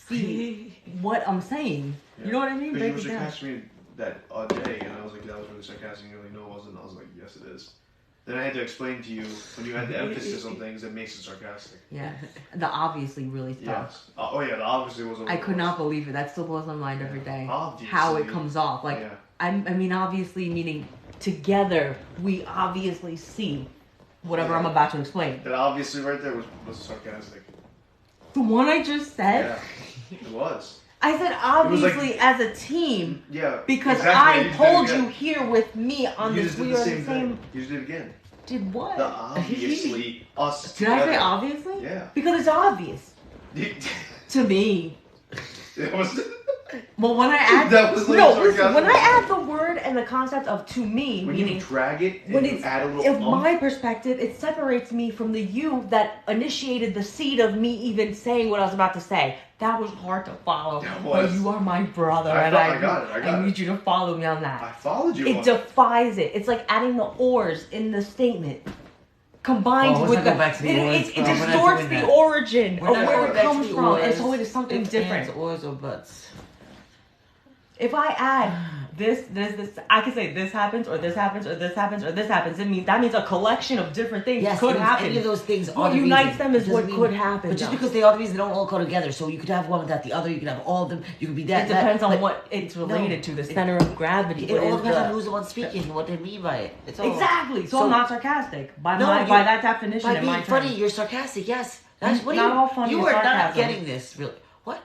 see what I'm saying. You know what I mean? Because you Break were it down. sarcastic to me that day, and I was like, that was really sarcastic. And you're like, no, it wasn't. I was like, yes, it is. Then I had to explain to you when you had the emphasis on things that makes it sarcastic. Yeah, the obviously really stuff. Yes. Oh yeah, the obviously was. I could not believe it. That still blows my mind every day. Obviously. How it comes off. Like, Yeah. I mean, obviously meaning together we obviously see whatever I'm about to explain. That obviously right there was sarcastic. The one I just said, Yeah, it was. I said was like- obviously as a team Yeah. because exactly. I told did it you again. here with me on You this. just did We the are same the same. thing. You just did it again. Did what? The obviously us. Did I say together. obviously? Yeah. Because it's obvious to me. It was. Well, when I add That was like no, sarcasm. listen. When I add the word and the concept of to me, When meaning you drag it and when you it's add a of little my perspective, it separates me from the you that initiated the seed of me even saying what I was about to say. That was hard to follow. That But was. you are my brother, I and got it, I got I it. need you to follow me on that. I followed you. It on defies it. It's like adding the ors in the statement. Combined Oh, let's with not the, go back to the ors, it bro. We're not distorts doing the that. origin We're of not where going it back to comes the from, and ors. so it is something Ifs, different. ands, ors, or buts. If I add this, I can say this happens, or this happens, or this happens, or this happens. That means a collection of different things Yes, could it means happen. any of those things What are the unites reason. them is It what doesn't could mean- happen. But just though. because they are the reason, they don't all go together. So you could have one without the other. You could have all of them. You could be that. It depends on like, what it's related to, the it- center of gravity. It what all is depends the- on who's the one speaking and what they mean by it. It's all. Exactly. So So- I'm not sarcastic by No, by that definition. By in my being funny, terms. you're sarcastic. Yes, that's what Not you. all funny You is are not sarcasm. getting this. Really? What?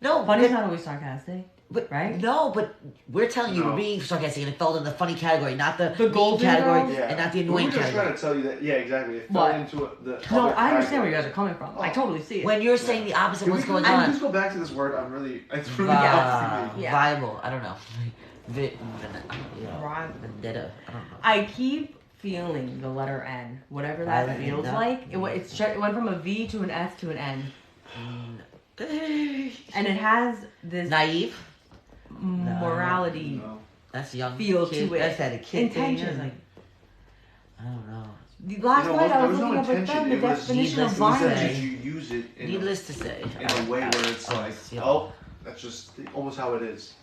No. Funny's it- not always sarcastic. But right? No, but we're telling you No. we're being sarcastic, and it fell in the funny category, not the The mean golden category, girl? and not the We annoying were just category. trying to tell you that. Yeah, exactly. It What? fell into the. No, other I understand where you categories. guys are coming from. I totally see it. When you're saying the opposite of what's going Can we on, just go back to this word? It's really Yeah. confusing. Yeah. viable. I don't know. Right. Vendetta. I don't know. I keep feeling the letter N, whatever that Violent feels N, like. It went from a V to an S to an N, and it has this Naive. morality. No. That's young. Feel kid. to it. That's had a kid thing. Intention. It's like, I don't know. Last You know, night I there was was no looking up with intention. them the It was definition of needless to violence. say. Did you use it in Needless to say, a way where it's like, yeah. oh, that's just almost how it is.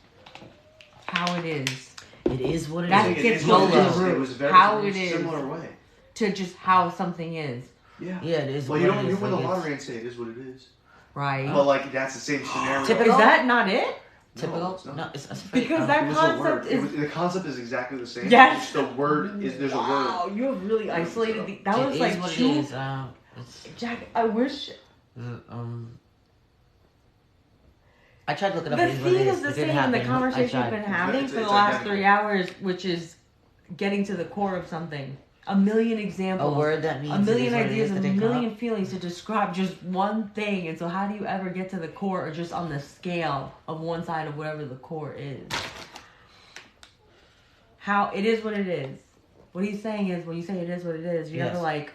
How it is. it is what it That is. It gets is what it YOLO. is. It was very How it is. similar way. To just how something is. Yeah. Yeah, it is. Well, what you it don't. is. You win the Like, it's lottery and say it is what it is. Right. But like that's the same scenario. Typical. Is that not it? Typical. it's not. No, it's fake. Because No. that It was a word. concept is. The concept is exactly the same. Yes. It's the word is there's a word. Wow, you have really isolated the. That It was is like what two. it is. It's, Jack, I wish. I tried to look it up. The It is what it theme is. is the It didn't same in the happen. I conversation tried. we've been having It's for the like last that. 3 hours, which is getting to the core of something. A million A examples. word that means A million it is what it ideas, is a that didn't come million up. feelings to describe just one thing. And so, how do you ever get to the core, or just on the scale of one side of whatever the core is? How it is what it is. What he's saying is, when you say it is what it is, you have to Yes. like.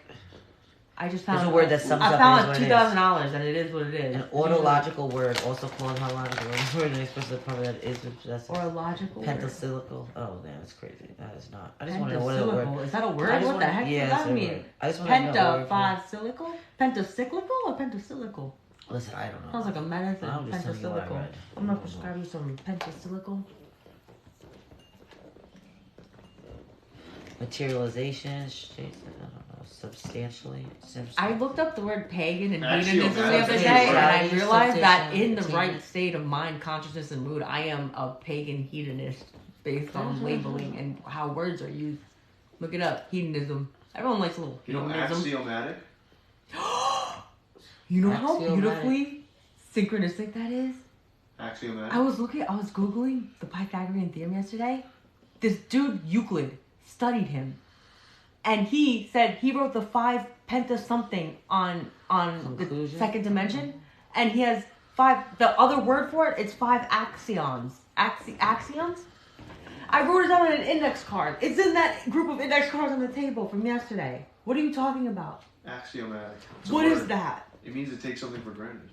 I just found There's a word that sums I up found it like is what it is. $2,000, and it is what it is. An autological word, also called hological, a word that expresses the property that is possessive. Or a logical word. Pentasyllacal. Oh, man, that's crazy. That is not. I just want to know what the word. Pentasyllable. Is that a word? I just What the wanna- heck yeah, does it's that a mean? word. I just want to know. Penta a word for- five-cyclical? Pentacyclical or pentasyllacal? Listen, I don't know. Sounds like a medicine. I'm just telling you what I Pentasyllacal. read. I'm gonna prescribe you some pentasyllacal. Materialization, I don't know, substantially. I looked up the word pagan and Axiomatic. hedonism the other day, Substantial. and I realized that Substantial. in the right state of mind, consciousness, and mood, I am a pagan hedonist based on labeling and how words are used. Look it up. Hedonism. Everyone likes a little You know, hedonism. axiomatic. You know how Axiomatic. beautifully synchronistic that is? Axiomatic. I was Googling the Pythagorean theorem yesterday. This dude, Euclid, studied him. And he said he wrote the 5 penta something on the Conclusion? second dimension. And he has 5, the other word for it, it's 5 axions. Axions? I wrote it down on an index card. It's in that group of index cards on the table from yesterday. What are you talking about? Axiomatic. It's a What is word. that? It means to take something for granted.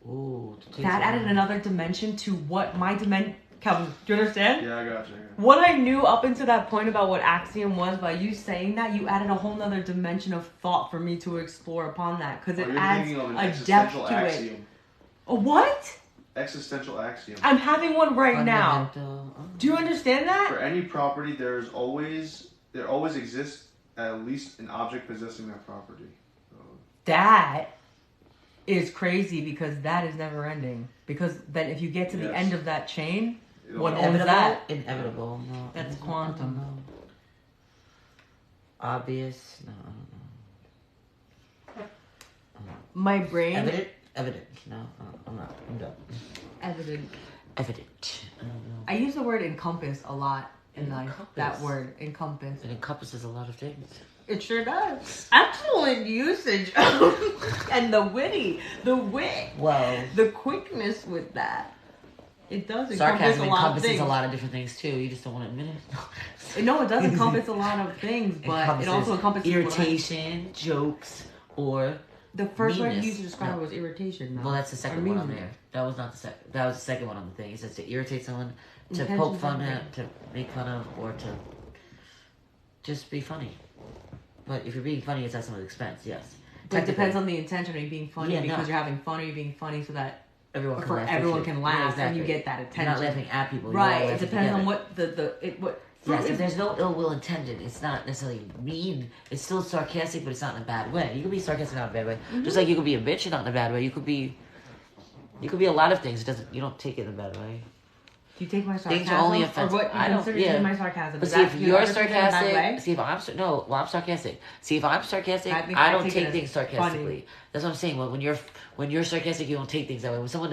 Ooh, to take That added something. another dimension to what my dimension. Calvin, do you understand? Yeah, I got you. What I knew up until that point about what axiom was, by you saying that, you added a whole nother dimension of thought for me to explore upon that, because it you're adds thinking of an a depth existential to axiom. it. A what? Existential axiom. I'm having one right now. Fundamental- Do you understand that? For any property, there always exists at least an object possessing that property. That is crazy, because that is never ending. Because then if you get to the Yes. end of that chain, It'll What always- owns that? Inevitable. No. That's I don't quantum. know. Obvious. No. I don't know. my brain... Evident. No. I'm not. I'm done. Evident. Evident. I don't know. I use the word encompass a lot in life. Encompass. That word, encompass. It encompasses a lot of things. It sure does. Excellent usage. And the wit, Well, the quickness with that. It does encompass sarcasm a lot of encompasses things. a lot of different things too. You just don't want to admit it. No, it does encompass a lot of things, but it also encompasses irritation, jokes, or the first word you meanness. used to describe No. it was irritation. Though. well, that's the second Or one on meanness. there. That was not the second. That was the second one on the thing. It says to irritate someone, to Intentions poke fun of at, to make fun of, or to just be funny. But if you're being funny, it's at someone's expense. Yes. But it depends on the intention. Are you being funny Yeah, because no. you're having fun? Or are you being funny so that everyone can for laugh. everyone with you. can laugh Yeah, exactly. and you get that attention? You're not laughing at people. You're all Right. It laughing depends on together. what. Yes, if there's no ill will intended, it's not necessarily mean. It's still sarcastic, but it's not in a bad way. You could be sarcastic, not in a bad way. Mm-hmm. Just like you could be a bitch, and not in a bad way. You could be a lot of things. It doesn't. You don't take it in a bad way. Do you take my sarcasm? Things are only Or offensive. what you I don't. consider Yeah. to be my sarcasm? But Is see, that if you you're ever take it in a bad way? sarcastic, see if I'm sarcastic. See if I'm sarcastic, I think I I don't take take it as things sarcastically. funny. That's what I'm saying. When you're sarcastic, you don't take things that way. When someone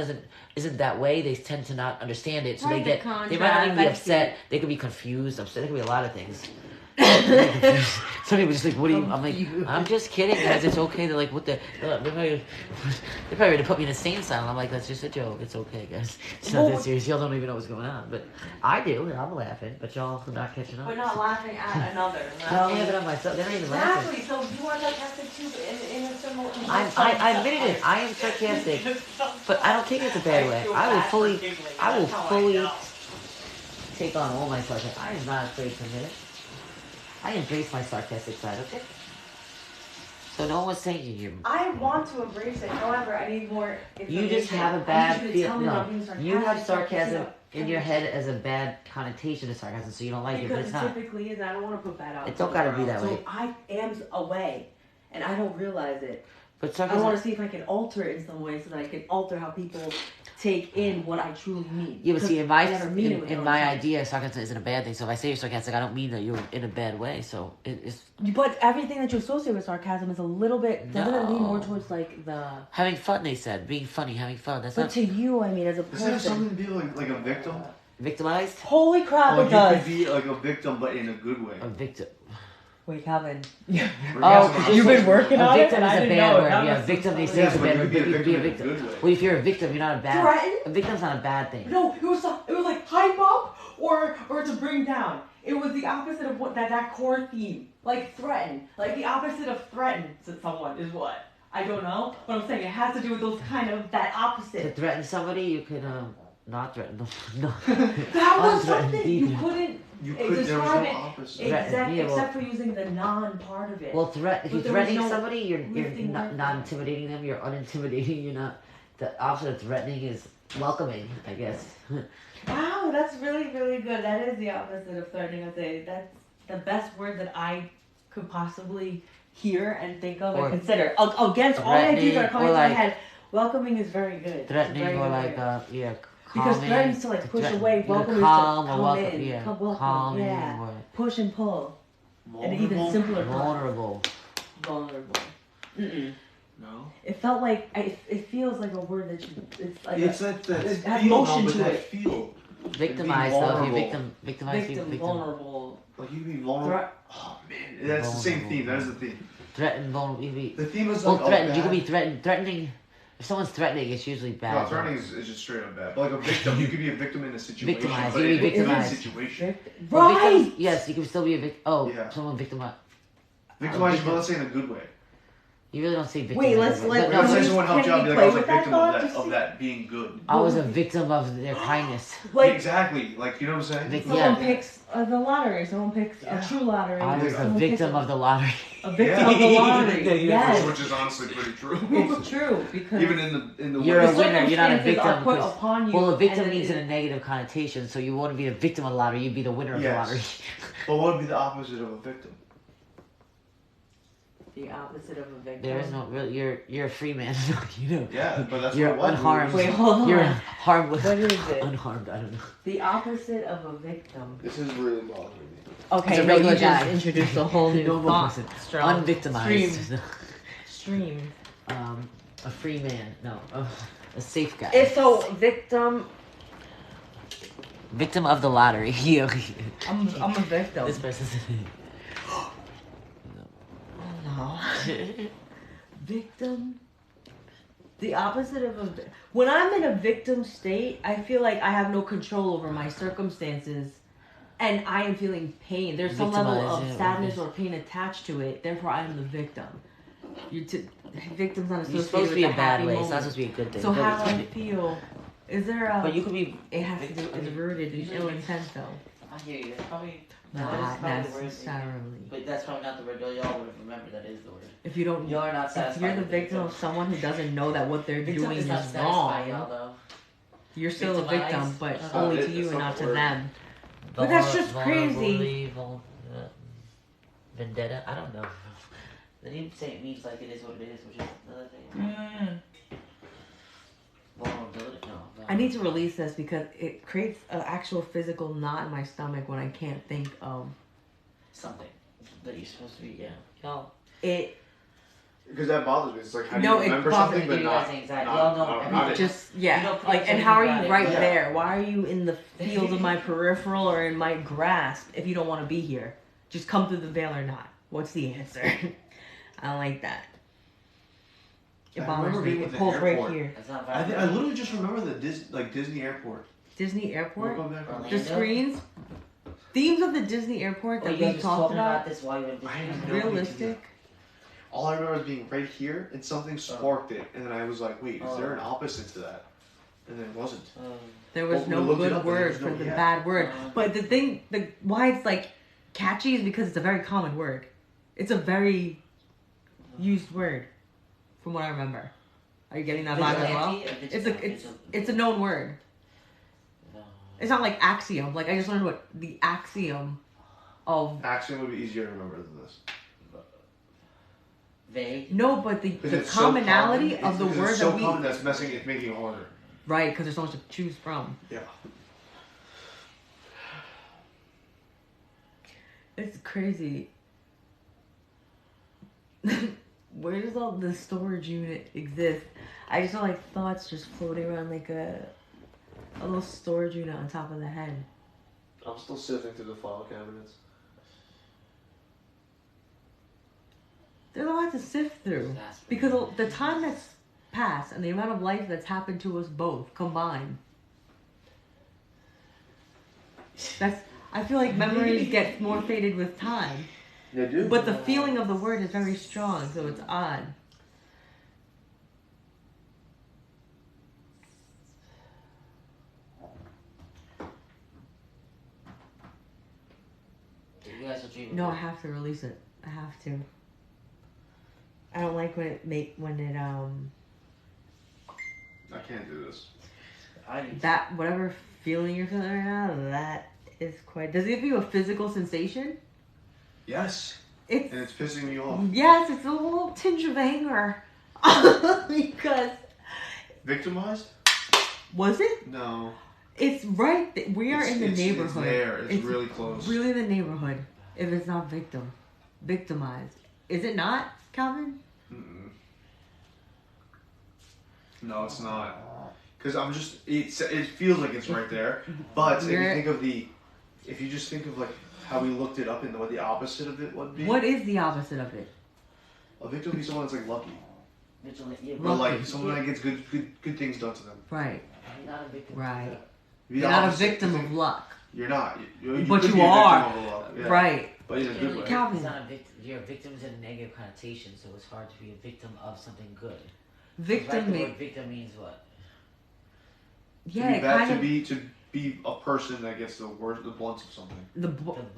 isn't that way, they tend to not understand it. So Right, they the contrast, might not even be I upset. see. They could be confused, upset. There could be a lot of things. Some people just like, what do you? I'm like, I'm just kidding, guys. It's okay. They're like, what the? They're probably ready to put me in a insane asylum. I'm like, that's just a joke. It's okay, guys. It's not that serious. Y'all don't even know what's going on, but I do, and I'm laughing. But y'all are not catching on. We're not laughing at another. No, I'm laughing at myself. They're not even laughing. Exactly. So you are sarcastic too, but in a similar. I admitted it. I am sarcastic, but I don't take it the bad way. I will fully take on all my sarcasm. I am not afraid to admit it. I embrace my sarcastic side, okay? So no one's saying you. I want to embrace it. However, I need more information. You just have a I bad need you to tell feel. me No, about being sarcastic. you have sarcasm so in your head as a bad connotation to sarcasm, so you don't like it, but Because it's it not. typically is. I don't want to put that out. It don't gotta be that so way. I am away, and I don't realize it. But I sarcasm. want to see if I can alter it in some way so that I can alter how people take in what I truly mean. Yeah, but see, in in my idea, sarcasm isn't a bad thing. So if I say you're sarcastic, I don't mean that you're in a bad way. So it's But everything that you associate with sarcasm is a little bit. Doesn't it lean more No. towards like the? having fun. They said being funny, having fun. That's But not to you, I mean, as a Does that have person. something to do like a victim? victimized. Holy crap! Like It you does. could be like a victim, but in a good way. A victim. Wait, Calvin. Oh, You've been working A on it. victim and is I a didn't bad know it. word. That Yeah, was victim. They so say Yeah, it's a but bad you word. could be a But you could be a victim in a victim. good way. Well, if you're a victim, you're not a bad. Threaten? A victim's not a bad thing. No, it was like hype up or to bring down. It was the opposite of what that core theme. Like threaten. Like the opposite of threaten to someone is what? I don't know. But I'm saying it has to do with those kind of that To opposite. threaten somebody, you could not threaten them. No. That was Unthreatened something you people. couldn't You could. There was describe no it opposite. Threaten, yeah, well- except for using the non part of it. Well, if But you're there was threatening no somebody, you're lifting not right. intimidating them. You're unintimidating. You're not. The opposite of threatening is welcoming, I guess. Wow, that's really, really good. That is the opposite of threatening. I'd say that's the best word that I could possibly hear and think of Or and consider. Against all the ideas that are coming to my like- head, welcoming is very good. It's a Threatening very or good like word. yeah, Because calming. threatens to like push threaten- away, either welcome is to calm or come welcome. in, Yeah, come welcome, calming yeah. or Push and pull. And an even Vulnerable? simpler pull. vulnerable. Vulnerable. Mm-mm. No. It felt like it feels like a word that you. It's like It's that it has feel, motion no, but to that it. feel. Victimized though. If you vulnerable. victimize people, victim, vulnerable. Like you can be vulnerable. Threat. Oh man, that's the same theme. That is the theme. threaten, vulnerable. You can be The theme is well, like threatened. You bad. can be threatening. If someone's threatening, it's usually bad. No, threatening is just straight up bad. But like a victim, you could be a victim in a situation. Victimized, But you can be in a victimized. situation. Well, Right. victims- yes, you can still be a victim. Oh, Yeah. someone victimized. Victimized, victim. but let's say in a good way. You really don't say victim. Wait, like let's that, let- but But let's no, say someone helped you Can out, we be like, I was play a with that victim thought? of Just that, of see- that being good. I was a victim of their kindness. Like Exactly. Like, you know what I'm saying? Vic- someone yeah. picks the lottery. Someone picks Yeah. a true lottery. I was a someone picks victim of the lottery. a victim Yeah. of the lottery. Yeah. Yes, Which is honestly pretty true. it's true because Even in the You're a worst- winner. You're not a circumstances victim. are put 'cause- upon you. well, a victim and means it- in a negative connotation, so you wouldn't be a victim of the lottery. You'd be the winner of Yes. the lottery. But what would be the opposite of a victim? the opposite of a victim. There is no real. You're a free man. you know. Yeah, but that's You're what it was. unharmed. Wait, hold on. You're harmless. What is it? Unharmed. I don't know. The opposite of a victim. This is really bothering me. Okay, It's a no, regular you just guy. introduced a whole new Normal thought. person. Strong. Unvictimized. Stream. A free man. No. A safe guy. If so, victim. Victim of the lottery. Yeah. I'm a victim. This person's. No. Victim. The opposite of a. When I'm in a victim state, I feel like I have no control over my circumstances, and I am feeling pain. There's some level Victimized, of yeah, sadness yeah. or pain attached to it. Therefore, I am the victim. Victim's not associated You're supposed to be with a the bad happy way. It's not moment. supposed to be a good thing. So but how it's do I gonna be- feel? Is there a? But you could be. It has to do. It's rooted in ill intent, though. I hear you. That's probably. Not that is probably the word. necessarily. But that's probably not the word. Y'all would have remembered that is the word. If you don't, Y'all are not if satisfied. you're the with victim of someone who doesn't know that what they're Victim doing is not is satisfying, wrong, though. you're still a Victimized. victim, but That's only not to it. you That's and not not the to word. them. But that's just crazy. Vendetta? I don't know. They didn't say it means like it is what it is, which is another thing. Vulnerability? No. I need to release this because it creates an actual physical knot in my stomach when I can't think of something that you're supposed to be. Yeah. Y'all. it. Because that bothers me. It's like how do No, you it remember bothers something me. but You not, guys anxiety. not, Well, no, not, everything. not Just You yeah, don't like, and feel how are anything you about right it. Yeah. there? Why are you in the field of my peripheral or in my grasp if you don't want to be here? Just come through the veil or not. What's the answer? I don't like that. It I bothers remember me. being It with the pulls right airport. here. That's not I literally just remember the Disney airport. Disney Airport. We'll go back on Orlando? The screens. Themes of the Disney Airport Well, that you we guys talked talking about. about this while you were I have visiting. no idea. Realistic. All I remember is being right here and something sparked it, and then I was like, wait, is there an opposite to that? And then it wasn't. There was Well, no we looked it good up and there word was for no- the yeah. bad word. But the thing, why it's like catchy is because it's a very common word. It's a very used word, from what I remember. Are you getting that vibe as well? It's a known word. It's not like axiom. Like I just learned what the axiom of. Axiom would be easier to remember than this. Vague. No, but the Because it's so commonality common, of the it's word so that common we. that's messing it, making it harder. Right, because there's so much to choose from. Yeah. It's crazy. Where does all the storage unit exist? I just feel like thoughts just floating around like a little storage unit on top of the head. I'm still sifting through the file cabinets. There's a lot to sift through because of the time that's passed and the amount of life that's happened to us both combined. I feel like memories get more faded with time. They do. But the feeling of the word is very strong, so it's odd. You guys will dream. No, I have to release it. I have to. I don't like when it I can't do this. that whatever feeling you're feeling right now, that is quite. Does it give you a physical sensation? Yes. It's And it's pissing me off. yes, it's a little tinge of anger because Victimized? was it? No. It's right. We are in the neighborhood. It's there. It's really close. Really the neighborhood. If it's not victimized, is it not, Calvin? Mm-mm. No, it's not. Because I'm just. It feels like it's right there. But if you just think of like how we looked it up and what the opposite of it would be. What is the opposite of it? A victim would be someone that's like lucky. Vigilant. Yeah, Or like Lucky. someone that gets good things done to them. Right. You're not a victim. Right. Be You're not a opposite. victim of luck. You're not. You But could you be a are. victim of a luck, yeah. Right. But in a good way. Calvin. It's not a victim. You're a victim is a negative connotation, so it's hard to be a victim of something good. Victim The word means victim means what? yeah, to be it bad, kind to of be a person that gets the blunt of something.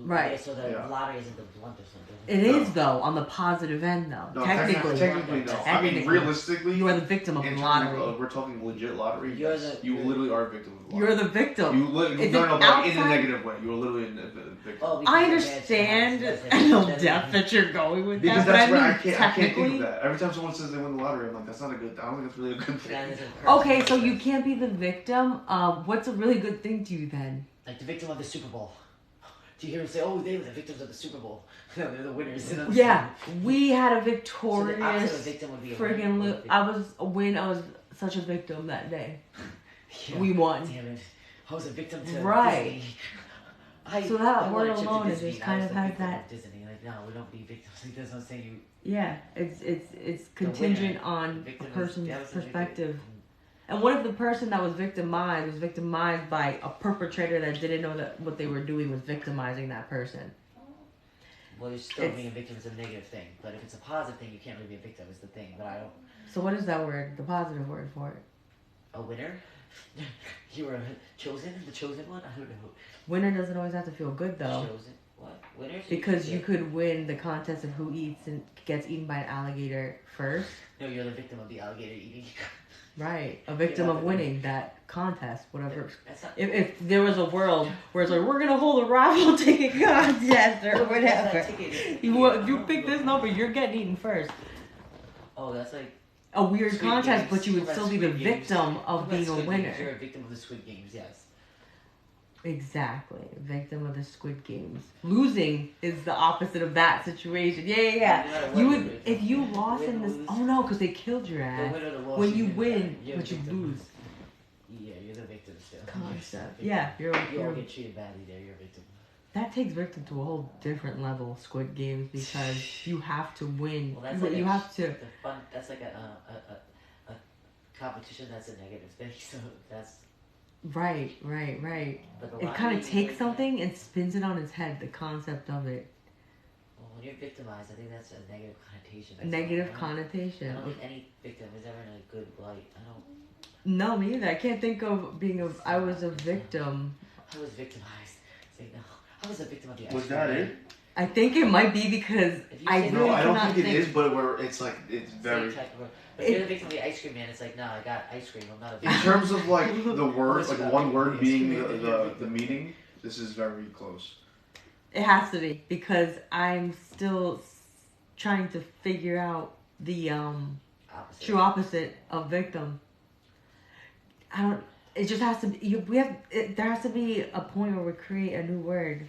right. Yeah, so the Yeah. lottery isn't the blunt of something. It No. is though on the positive end though. No, technically, technically no. I mean, Technically. realistically, you are the victim of in the terms lottery. of, we're talking legit lottery. You're Yes, the- you you're- literally are a victim of the You're lottery. the victim. You literally It's no, an no, but in a outside- negative way. You're literally a victim. Oh, because I you're understand bad, so how that's- depth that you're going with Because that, but that's I where mean I can't think technically. of that. Every time someone says they win the lottery, I'm like, that's not a good. I don't think that's really a good thing. That is a curse. Okay, so you can't be the victim. What's a really good thing to you then? Like the victim of the Super Bowl. Do you hear him say, "Oh, they were the victims of the Super Bowl"? No, they're the winners. Yeah, we had a So the victorious opposite of victim would be a friggin' winner. I was a win. I was such a victim that day. Yeah, We won. Damn it! I was a victim to Right. Disney. So that I word wanted to alone, it Disney, just I kind was of the has victim that- of Disney. Like, no, we don't be victims. Like, that's what I'm saying. You Yeah, it's contingent on a victim is- person's that was the perspective. victim. And what if the person that was victimized by a perpetrator that didn't know that what they were doing was victimizing that person? Well, you're still It's- being a victim is a negative thing, but if it's a positive thing, you can't really be a victim. Is the thing. But I don't. So what is that word? The positive word for it? A winner. You were chosen, the chosen one. I don't know. Winner doesn't always have to feel good though, Chosen. What? Winners? because you Yeah. could win the contest of who eats and gets eaten by an alligator first. No, you're the victim of the alligator eating. Right, a victim of winning that contest, whatever. That's not. If there was a world where it's like we're gonna hold a raffle ticket contest or That's whatever, not ticket. you pick this number, you're getting eaten first. Oh, that's like a weird Squid contest, Games. but you would What about still be the Squid Games? victim What of about being a Squid winner. Games? You're a victim of the Squid Games, yes. Exactly. Victim of the Squid Games. Losing is the opposite of that situation. Yeah. No matter what, You you're a would, victim. if you Win, lost in this. lose. Oh no, because they killed your The ass. win or the loss, When you you're win, a but you victim. lose. Yeah, you're the victim still. Concept. You're a Yeah, victim. You all you're. get treated badly there, you're a victim. That takes victim to a whole different level, Squid Games, because you have to win. Well, that's You like have to. The fun, that's like a competition that's a negative thing, so that's... Right. But the It lottery, kind of you takes win something and spins it on its head, the concept of it. Well, when you're victimized, I think that's a negative connotation. A negative I connotation. don't think any victim is ever in a good light. No, me either. I can't think of being a. I was a victim. I was victimized. Say no. I was a victim of the Was that it? I think it might be because If you I say really No, I don't cannot think it is, but where it's like it's Same very. type of... But if you're the victim of the ice cream man, it's like, no, I got ice cream. I'm not a In victim. terms of like the word, Listen like up, one you word idiot. being You're the victim. meaning, this is very close. It has to be because I'm still trying to figure out the Opposite. true opposite of victim. I don't. It just has to be. There has to be a point where we create a new word.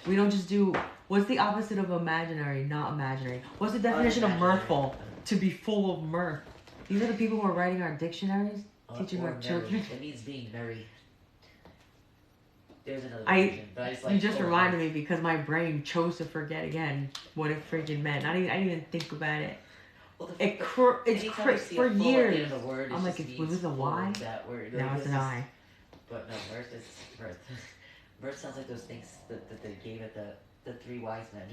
We don't just do. What's the opposite of imaginary? Not imaginary. What's the definition of Unimaginary. mirthful? To be full of mirth. These are the people who are writing our dictionaries, teaching Or our merry. children. It means being merry. There's another I- version, but I just like... You just full of reminded mirth. me because my brain chose to forget again what it freaking meant. I didn't even think about it. Well, It's anytime you see a for full at the years. end of the word, I'm it like, just was means this a full Y? of that word. Now Like, it's this an is- I. But no, mirth is mirth. Mirth sounds like those things that they gave at the three wise men.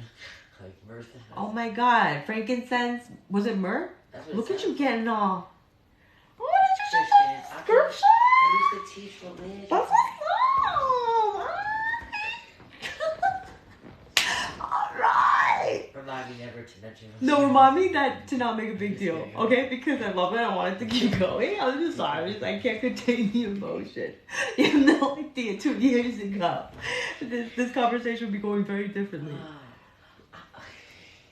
Like mirth. Oh my God, frankincense. Was it myrrh? That's what it Look at sounds you getting all. What Christian. did you I scripture? used to teach religion. That's Alright. Remind me never to mention. No, remind me that to not make a big deal, okay? Because I love it. I want it to keep going. I'm just sorry. I can't contain the emotion. You have no idea. 2 years ago, this conversation would be going very differently.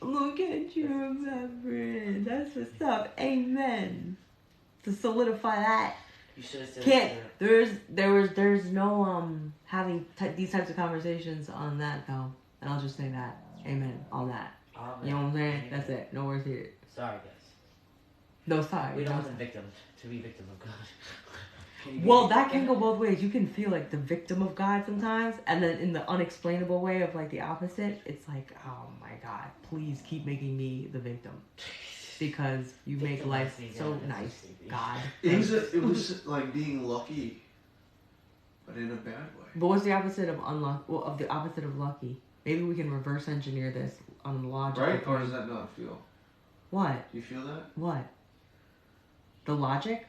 Look at you remembering. That's what's up. Amen. To solidify that. You should have said. Can't. There's no having these types of conversations on that though. And I'll just say that. Amen on that. You know what I'm saying? That's it. No words here. Sorry, guys. No sorry. We don't no want the victim to be victim of God. Well, that can go both ways. You can feel like the victim of God sometimes, and then in the unexplainable way of like the opposite, it's like, oh my God, please keep making me the victim. Because you make life so nice, God. It was like being lucky, but in a bad way. But what's the opposite of unlucky? Well, of the opposite of lucky? Maybe we can reverse engineer this on the logical. Right? Or point. does that not feel? What? Do you feel that? What? The logic?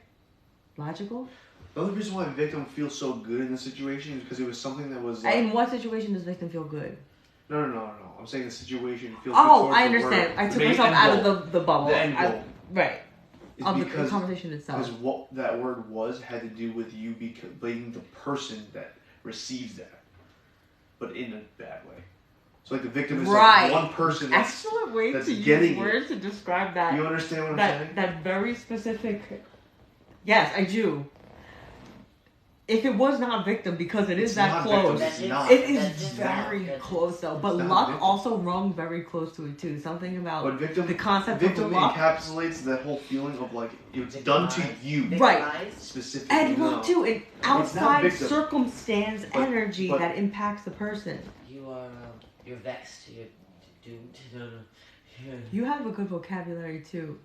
Logical? The only reason why victim feels so good in the situation is because it was something that was like, In what situation does victim feel good? no. I'm saying the situation feels Oh, good. I understand. I The took main myself end out goal. of the bubble. The end goal. Right. Is Of the because conversation itself. what that word was had to do with you being the person that receives that, but in a bad way. So like the victim is Right. like one person that's. Excellent way that's to use getting it. words to describe that. You understand what I'm saying? That very specific. Yes, I do. If it was not victim, because it is It's that not close. victim, it's not. It is That's very not. close though. But not luck victim. also rung very close to it too. Something about But victim, the concept victim of luck. encapsulates that whole feeling of like it's done to you Right. Victimized? specifically. And No. look too, an not outside victim. circumstance But- energy but- that impacts the person. You are, you're vexed. You're doomed. No. You have a good vocabulary too.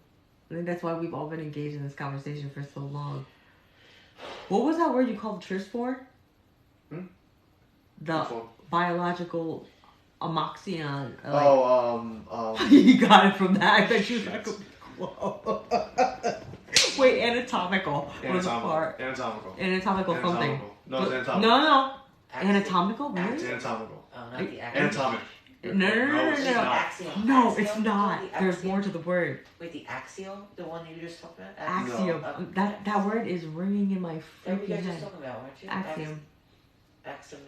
I think that's why we've all been engaged in this conversation for so long. What was that word you called tryst for? Hmm? The Which one? biological amoxion. You got it from that. I bet you that could be whoa. Wait, anatomical. Was the part? Anatomical. Anatomical something. Anatomical. No, it's anatomical. No. Axiom. Anatomical? It's Really? anatomical. Oh, not the axiom. Anatomic. No. it's not. Axiom. No, Axiom? it's not. The There's axiom? more to the word. Wait, the axiom? The one you just talked about? Axiom. No. That word is ringing in my That we freaking guys just head. talking about, weren't you? Axiom. Axiom.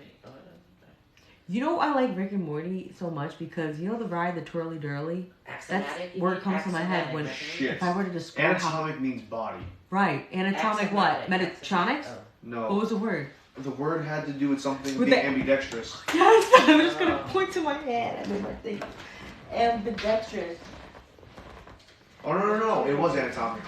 You know, I like Rick and Morty so much because you know the ride, the twirly durly. That's where it comes to my head when Shit. if I were to describe Anatomic means body. right, anatomic what? Metatronics? Oh. No. What was the word? The word had to do with something With being the- ambidextrous. Yes, I'm just gonna point to my hand. I made my thing. Ambidextrous. Oh no! It was anatomic.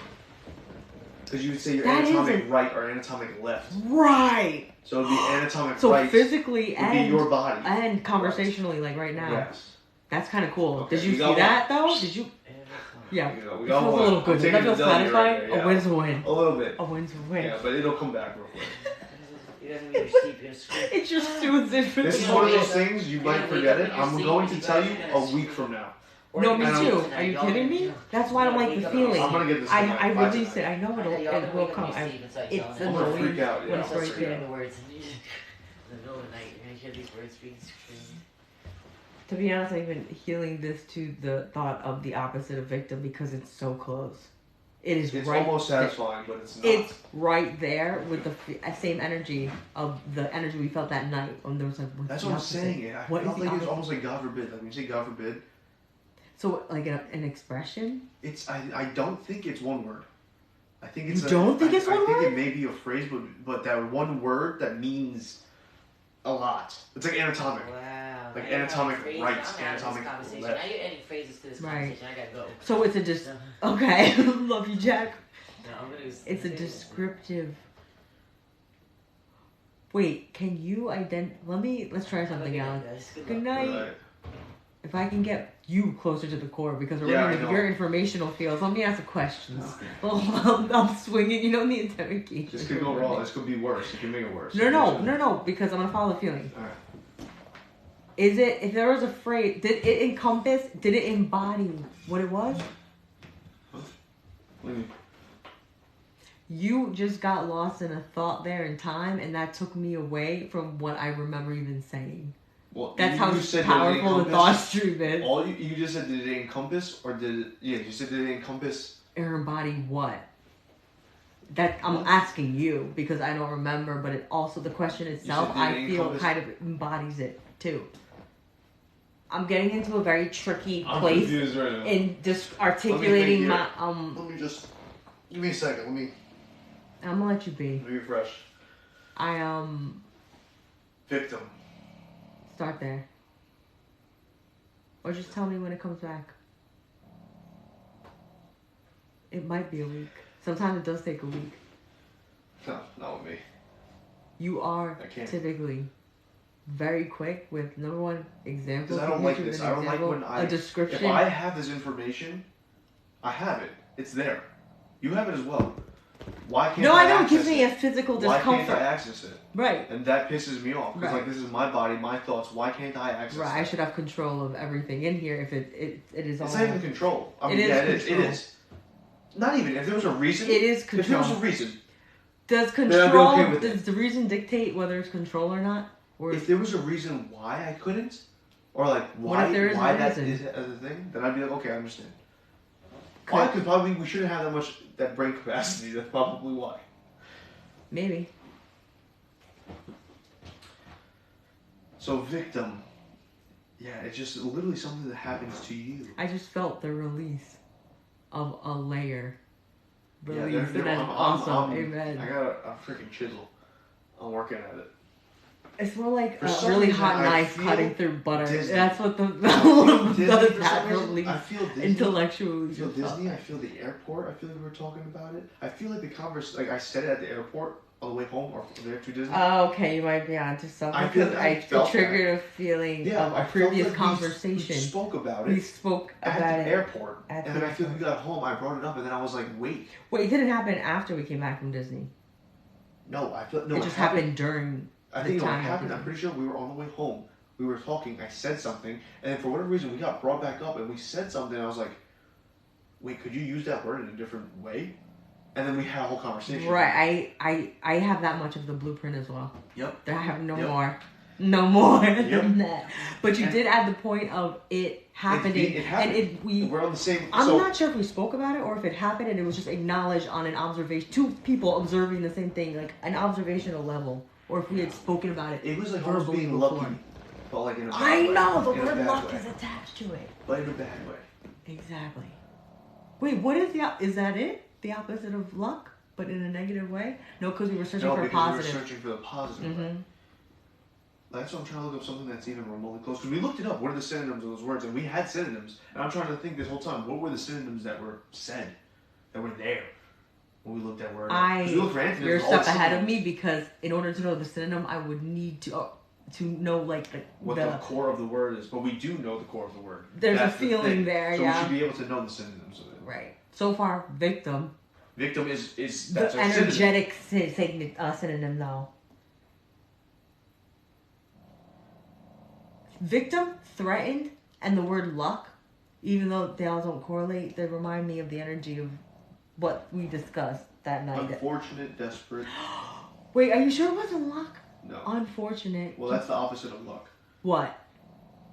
Because you would say you're That anatomic isn't- right or anatomic left. Right. So it'd be anatomic So right physically would be your body. and conversationally, like right now. Yes. That's kind of cool. Okay, Did you we see got that though? Did you? Yeah. We It got feels one. a little I'm good. Does taking that feel the W right satisfying? there, yeah. A win's a win. A little bit. A win's a win. Yeah, but it'll come back real quick. He doesn't need to sleep. He'll scream. It just soothes it for This the is one of moment. those things you might forget it. I'm going to tell you a week from now. No, me And I'm- too. Are you kidding me? That's why I don't like the feeling. I'm gonna get this I tonight. release it. I know it will come. It's I'm gonna freak annoying out. when Yeah, it's I'm right gonna freak there. The words in the middle of the night, you're gonna hear these words being screamed. To be honest, I've been healing this to the thought of the opposite of victim because it's so close. It is It's right. almost satisfying, but it's not. It's right there with the same energy of the energy we felt that night when there was like. What's That's the what I'm opposite? saying. I What is felt the like it's opposite? almost like God forbid. Like when you say God forbid, So like an expression. it's I don't think it's one word. I think it's. You don't think it's one I think word? it may be a phrase, but that one word that means a lot. It's like anatomic. Wow. Like now you're anatomic having phrases. rights, I'm having this anatomic conversation. left. Now you're adding phrases to this Right. conversation. I gotta go. So it's a okay. Love you, Jack. No, I'm gonna use It's a descriptive. Wait, can you let's try something out. Good night. Right. If I can get you closer to the core, because we're Yeah, in I know. your informational fields, let me ask the questions. Okay. Well, I'm swinging. You don't need interrogation. This could go wrong. This could be worse. It could make it worse. No, because I'm gonna follow the feeling. Alright. Is it, if there was a phrase, did it embody what it was? What do you mean? You just got lost in a thought there in time, and that took me away from what I remember even saying. Well, That's you how said powerful the did it thought encompass- stream is. All you just said, did it encompass, or did it, yeah, you said did it encompass? Or embody what? That I'm What? asking you because I don't remember, but it also, the question itself, did it I feel encompass- kind of embodies it too. I'm getting into a very tricky I'm place confused right now. in just articulating here. my Let me just give me a second. I'm gonna let you be. Let me refresh. I Victim. start there. Or just tell me when it comes back. It might be a week. Sometimes it does take a week. No, not with me. You are I can't. typically very quick with number one example. Because I don't like this. I don't like when a description. If I have this information, I have it. It's there. You have it as well. Why can't No, I don't. It access gives me it? a physical Why can't I discomfort. access it? Right. And that pisses me off. Because Right. like this is my body, my thoughts. Why can't I access Right. it? I should have control of everything in here if it is all. It's not even control. I It mean, is yeah, it is. It control. is. Not even. If there was a reason. It is If there was a control. reason. Does Then I'd be control? okay with it. Does the reason dictate whether it's control or not? Or If there was a reason why I couldn't, or like What why if there is why a that reason? is as a thing, then I'd be like, okay, I understand. Could- Why? Because probably we shouldn't have that brain capacity. That's probably why. maybe. So victim, yeah, it's just literally something that happens to you. I just felt the release of a layer. Yeah, Release, they're- and they're- that's I'm- awesome. I'm- Amen. I got a freaking chisel. I'm working at it. It's more like For a some really reason, hot I knife feel cutting through butter. Disney. That's what the I feel Disney does for that some reason. release I feel Disney. intellectually. I feel Disney. I feel the airport. I feel like we were talking about it. I feel like the like I said it at the airport on the way home or there to Disney. Oh, okay, you might be onto something. I feel because like I felt triggered a feeling yeah, of I a felt previous like conversation. We spoke about We it spoke at about the it. airport, at and the then I feel airport. we got home. I brought it up, and then I was like, "Wait, Wait, it didn't happen after we came back from Disney. no." I feel no. it just happened during. I the think what time of happened. Disney. I'm pretty sure we were on the way home. We were talking. I said something, and then for whatever reason, we got brought back up, and we said something. And I was like, "Wait, could you use that word in a different way?" And then we had a whole conversation. Right, I have that much of the blueprint as well. Yep. I have no Yep. more. No more than Yep. that. But you did add the point of it happening. It happened. And We're on the same. I'm so, not sure if we spoke about it or if it happened and it was just acknowledged on an observation. Two people observing the same thing, like an observational level. Or if we had spoken about it. It was like almost verbally being before. lucky. but like in a bad I way. know the In a word bad luck way. is attached to it. But in a bad way. Exactly. Wait, what is is that it? The opposite of luck, but in a negative way? No, because we were searching No, for because positive. we were searching for the positive way. Mm-hmm. That's why I'm trying to look up something that's even remotely close. Because we looked it up. What are the synonyms of those words? And we had synonyms. And I'm trying to think this whole time. What were the synonyms that were said? That were there? When we looked at words. We looked for antonyms. You're a all step ahead of synonyms. me because in order to know the synonym, I would need to know like What the core of the word is. But we do know the core of the word. There's That's a the feeling thing. there, so yeah. we should be able to know the synonyms of it. Right. So far, victim. Victim is The that's our synonym. energetic synonym, though. Victim, threatened, and the word luck, even though they all don't correlate, they remind me of the energy of what we discussed that night. Unfortunate, desperate. Wait, are you sure it wasn't luck? No. Unfortunate. Well, that's the opposite of luck. What?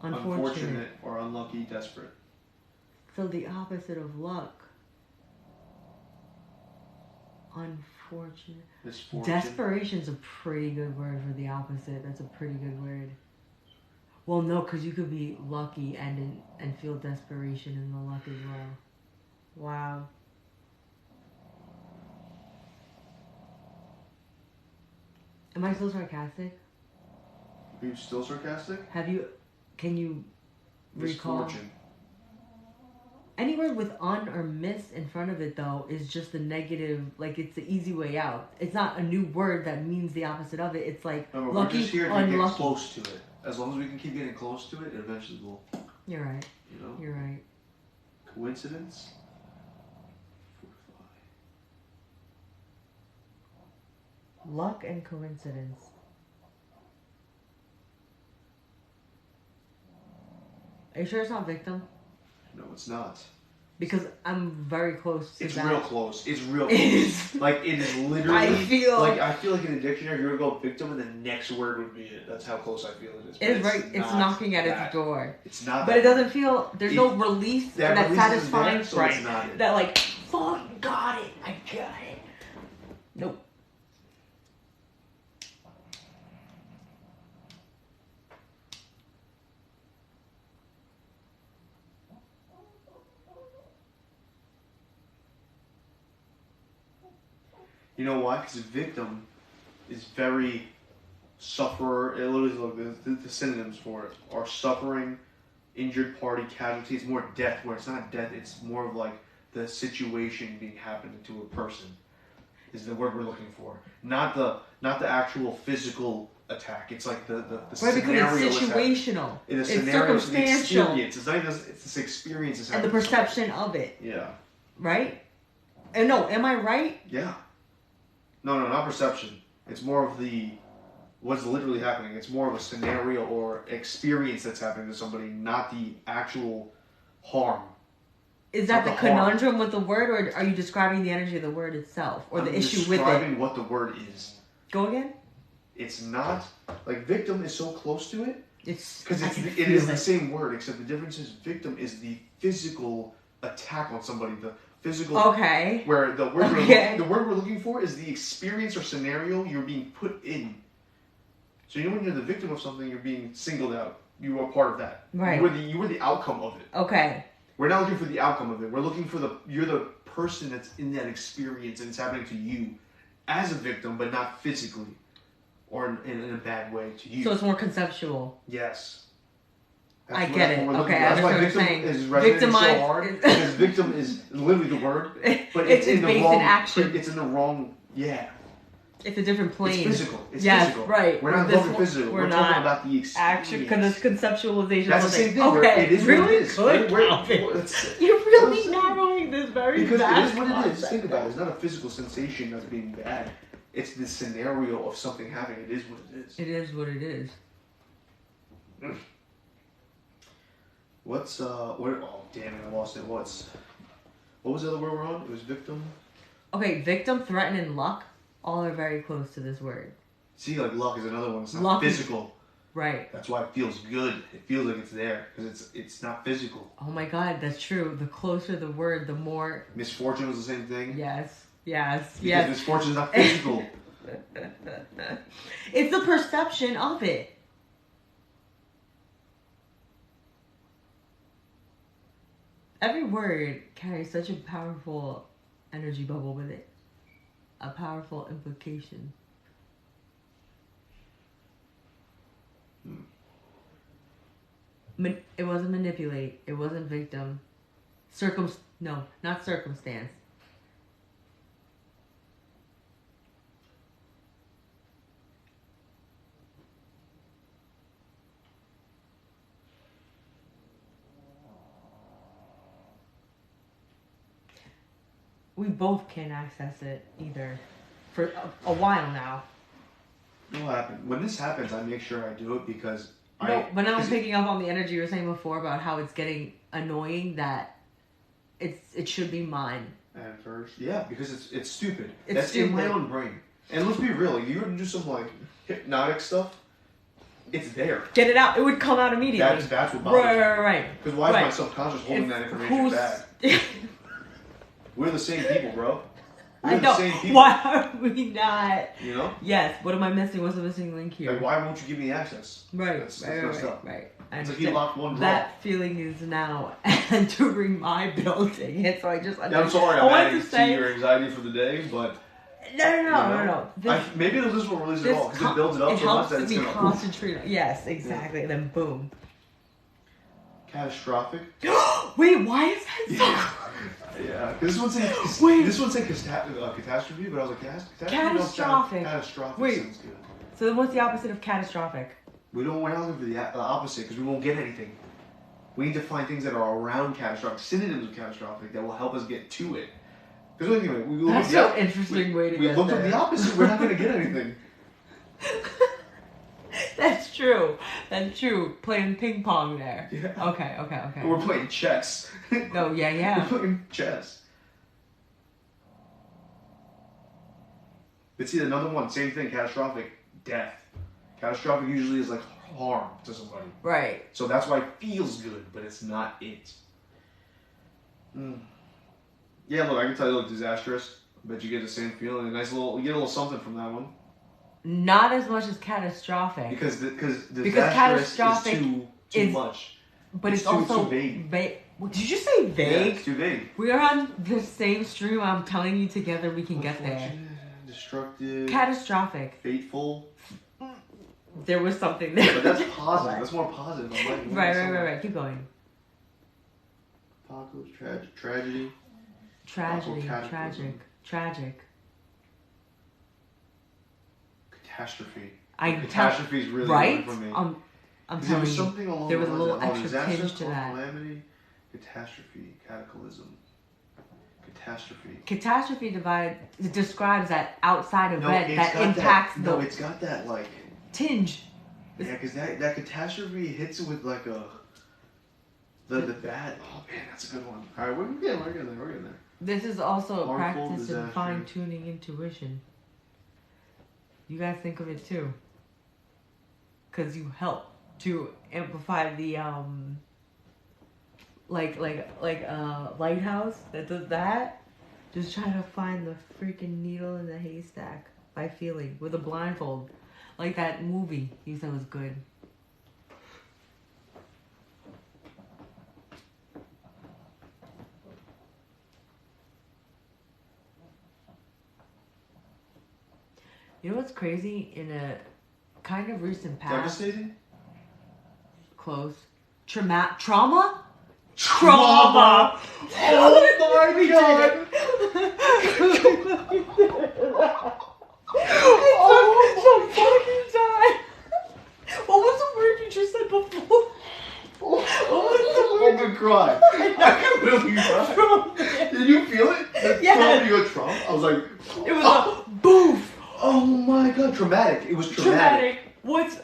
Unfortunate or unlucky, desperate. So the opposite of luck. Unfortunate. Misfortune. Desperation's a pretty good word for the opposite. That's a pretty good word. Well, no, because you could be lucky and feel desperation in the luck as well. Wow. Am I still sarcastic? Are you still sarcastic? Can you recall? Misfortune. Any word with un or miss in front of it, though, is just a negative, like it's the easy way out. It's not a new word that means the opposite of it. It's like Remember, lucky, we're just here to unlucky. get close to it. As long as we can keep getting close to it, eventually we'll, You're right. you know. You're right. Coincidence? Luck and coincidence. Are you sure it's not victim? No, it's not. Because I'm very close to It's that. real close. It's real It close. is. Like, it is literally... I feel like in a dictionary, you're going to go victim and the next word would be it. That's how close I feel it is. But It's right. It's not knocking at that. its door. It's not But that it doesn't feel. There's no release that that release isn't satisfying. there, so it's not it. That like, fuck, got it. I got it. Nope. You know why? Because victim is very sufferer. It literally look the synonyms for it are suffering, injured party, casualty. It's more death. Where it's not death. It's more of like the situation being happening to a person. Is the word we're looking for. Not the actual physical attack. It's like the Right, scenario. because it's situational. In a It's scenario, it's the circumstantial. experience. It's not even. It's this experience. Is And the happening to somebody. perception of it, Yeah. right? And no, am I right? Yeah. No, not perception. It's more of the what's literally happening. It's more of a scenario or experience that's happening to somebody, not the actual harm. Is that the Not the harm. conundrum with the word, or are you describing the energy of the word itself, or the I'm issue with describing it? what the word is. Go again. It's not like victim is so close to it It's because I it can is feel the it. same word, except the difference is victim is the physical attack on somebody. The physical. Okay. Where the word Okay. the word we're looking for is the experience or scenario you're being put in. So you know when you're the victim of something, you're being singled out. You are part of that. Right. You were the outcome of it. Okay. We're not looking for the outcome of it. We're looking for you're the person that's in that experience and it's happening to you as a victim, but not physically or in a bad way to you. So it's more conceptual. Yes. I get it. what we're looking Okay, for. I That's why understand what victim you're is saying. resonating so Victimize hard is- because victim is literally the word, but It's in the based in wrong action. It's in the wrong. Yeah. It's a different plane. It's physical. It's yes, physical. right. We're not This talking one- physical. We're We're not. talking about the experience. Action, because it's conceptualization. That's of the same something. thing. Okay, It is really what it is. good. Calvin. You're really That's- narrowing this very Because it vast is what it is. concept. Think about it. It's not a physical sensation that's being bad. It's the scenario of something happening. It is what it is. It is what it is. What's oh damn it, I lost it. What was the other word we're on? It was victim. Okay, victim, threaten, and luck all are very close to this word. See, like luck is another one. It's not Luck is- physical. Right. That's why it feels good. It feels like it's there because it's not physical. Oh my god, that's true. The closer the word, the more. Misfortune was the same thing. Yes. Yes. Because Yes. misfortune is not physical. It's the perception of it. Every word carries such a powerful energy bubble with it. A powerful implication. It wasn't manipulate. It wasn't victim. No, not circumstance. We both can't access it either for a while now. What happened? When this happens, I make sure I do it because but now I'm picking up on the energy you were saying before about how it's getting annoying that it should be mine. At first, yeah, because it's stupid. It's That's stupid. in my own brain. And let's be real, you were to do some like hypnotic stuff. It's there. Get it out. It would come out immediately. That's what bothers me. Right. Because why is my subconscious holding that information back? We're the same people, bro. We're the same people. Why are we not? You know? Yes. What am I missing? What's the missing link here? Like, why won't you give me access? Right. That's messed up. Right. It's like you locked one drawer. That feeling is now entering my building, and so I just. Yeah, I'm sorry. I'm adding to your anxiety for the day, but. No. Maybe this will release it all because it builds it up it so much helps that to it's be gonna. concentrated. Yes, exactly. And then boom. Catastrophic. Wait, why is that so? Yeah, this one's a catastrophe, but I was like, catastrophic. Catastrophic Wait. sounds good. So then what's the opposite of catastrophic? We're not looking for the opposite because we won't get anything. We need to find things that are around catastrophic, synonyms of catastrophic that will help us get to it. Because anyway, we look That's an interesting way to get there. We looked up the opposite. We're not going to get anything. That's true. That's true. Playing ping pong there. Yeah. Okay. We're playing chess. Oh, yeah. We're playing chess. But see, another one, same thing, catastrophic, death. Catastrophic usually is like harm to somebody. Right. So that's why it feels good, but it's not it. Yeah, look, I can tell you, look, disastrous. I bet you get the same feeling. You get a little something from that one. Not as much as catastrophic. Because catastrophic is too much. But it's also vague. Did you just say vague? Yeah, it's too vague. We are on the same stream. I'm telling you, together we can get there. Destructive. Catastrophic. Fateful. There was something there. But that's positive. That's more positive. Right. Keep going. Apocalypse, tragedy. Tragedy. Tragic. Catastrophe. Catastrophe is really right. For me. I'm telling you, something along there was a little lines of, extra tinge to that. Calamity, catastrophe, cataclysm, catastrophe. Catastrophe describes that outside event that impacts the. No, it's got that like tinge. Yeah, because that catastrophe hits it with like the bad. Oh man, that's a good one. All right, we're getting there. This is also a Harmful, practice in disaster. fine-tuning intuition. You guys think of it too, because you help to amplify the lighthouse that does that. Just trying to find the freaking needle in the haystack by feeling with a blindfold, like that movie you said was good. You know what's crazy? In a kind of recent past. Devastating? Close. Trauma? Trauma! Oh my god! What was the word you just said before? I'm gonna cry. I can literally cry. Did you feel it? Yeah. You got Trump? I was like, It was a boof. Oh my god, traumatic. It was traumatic. What's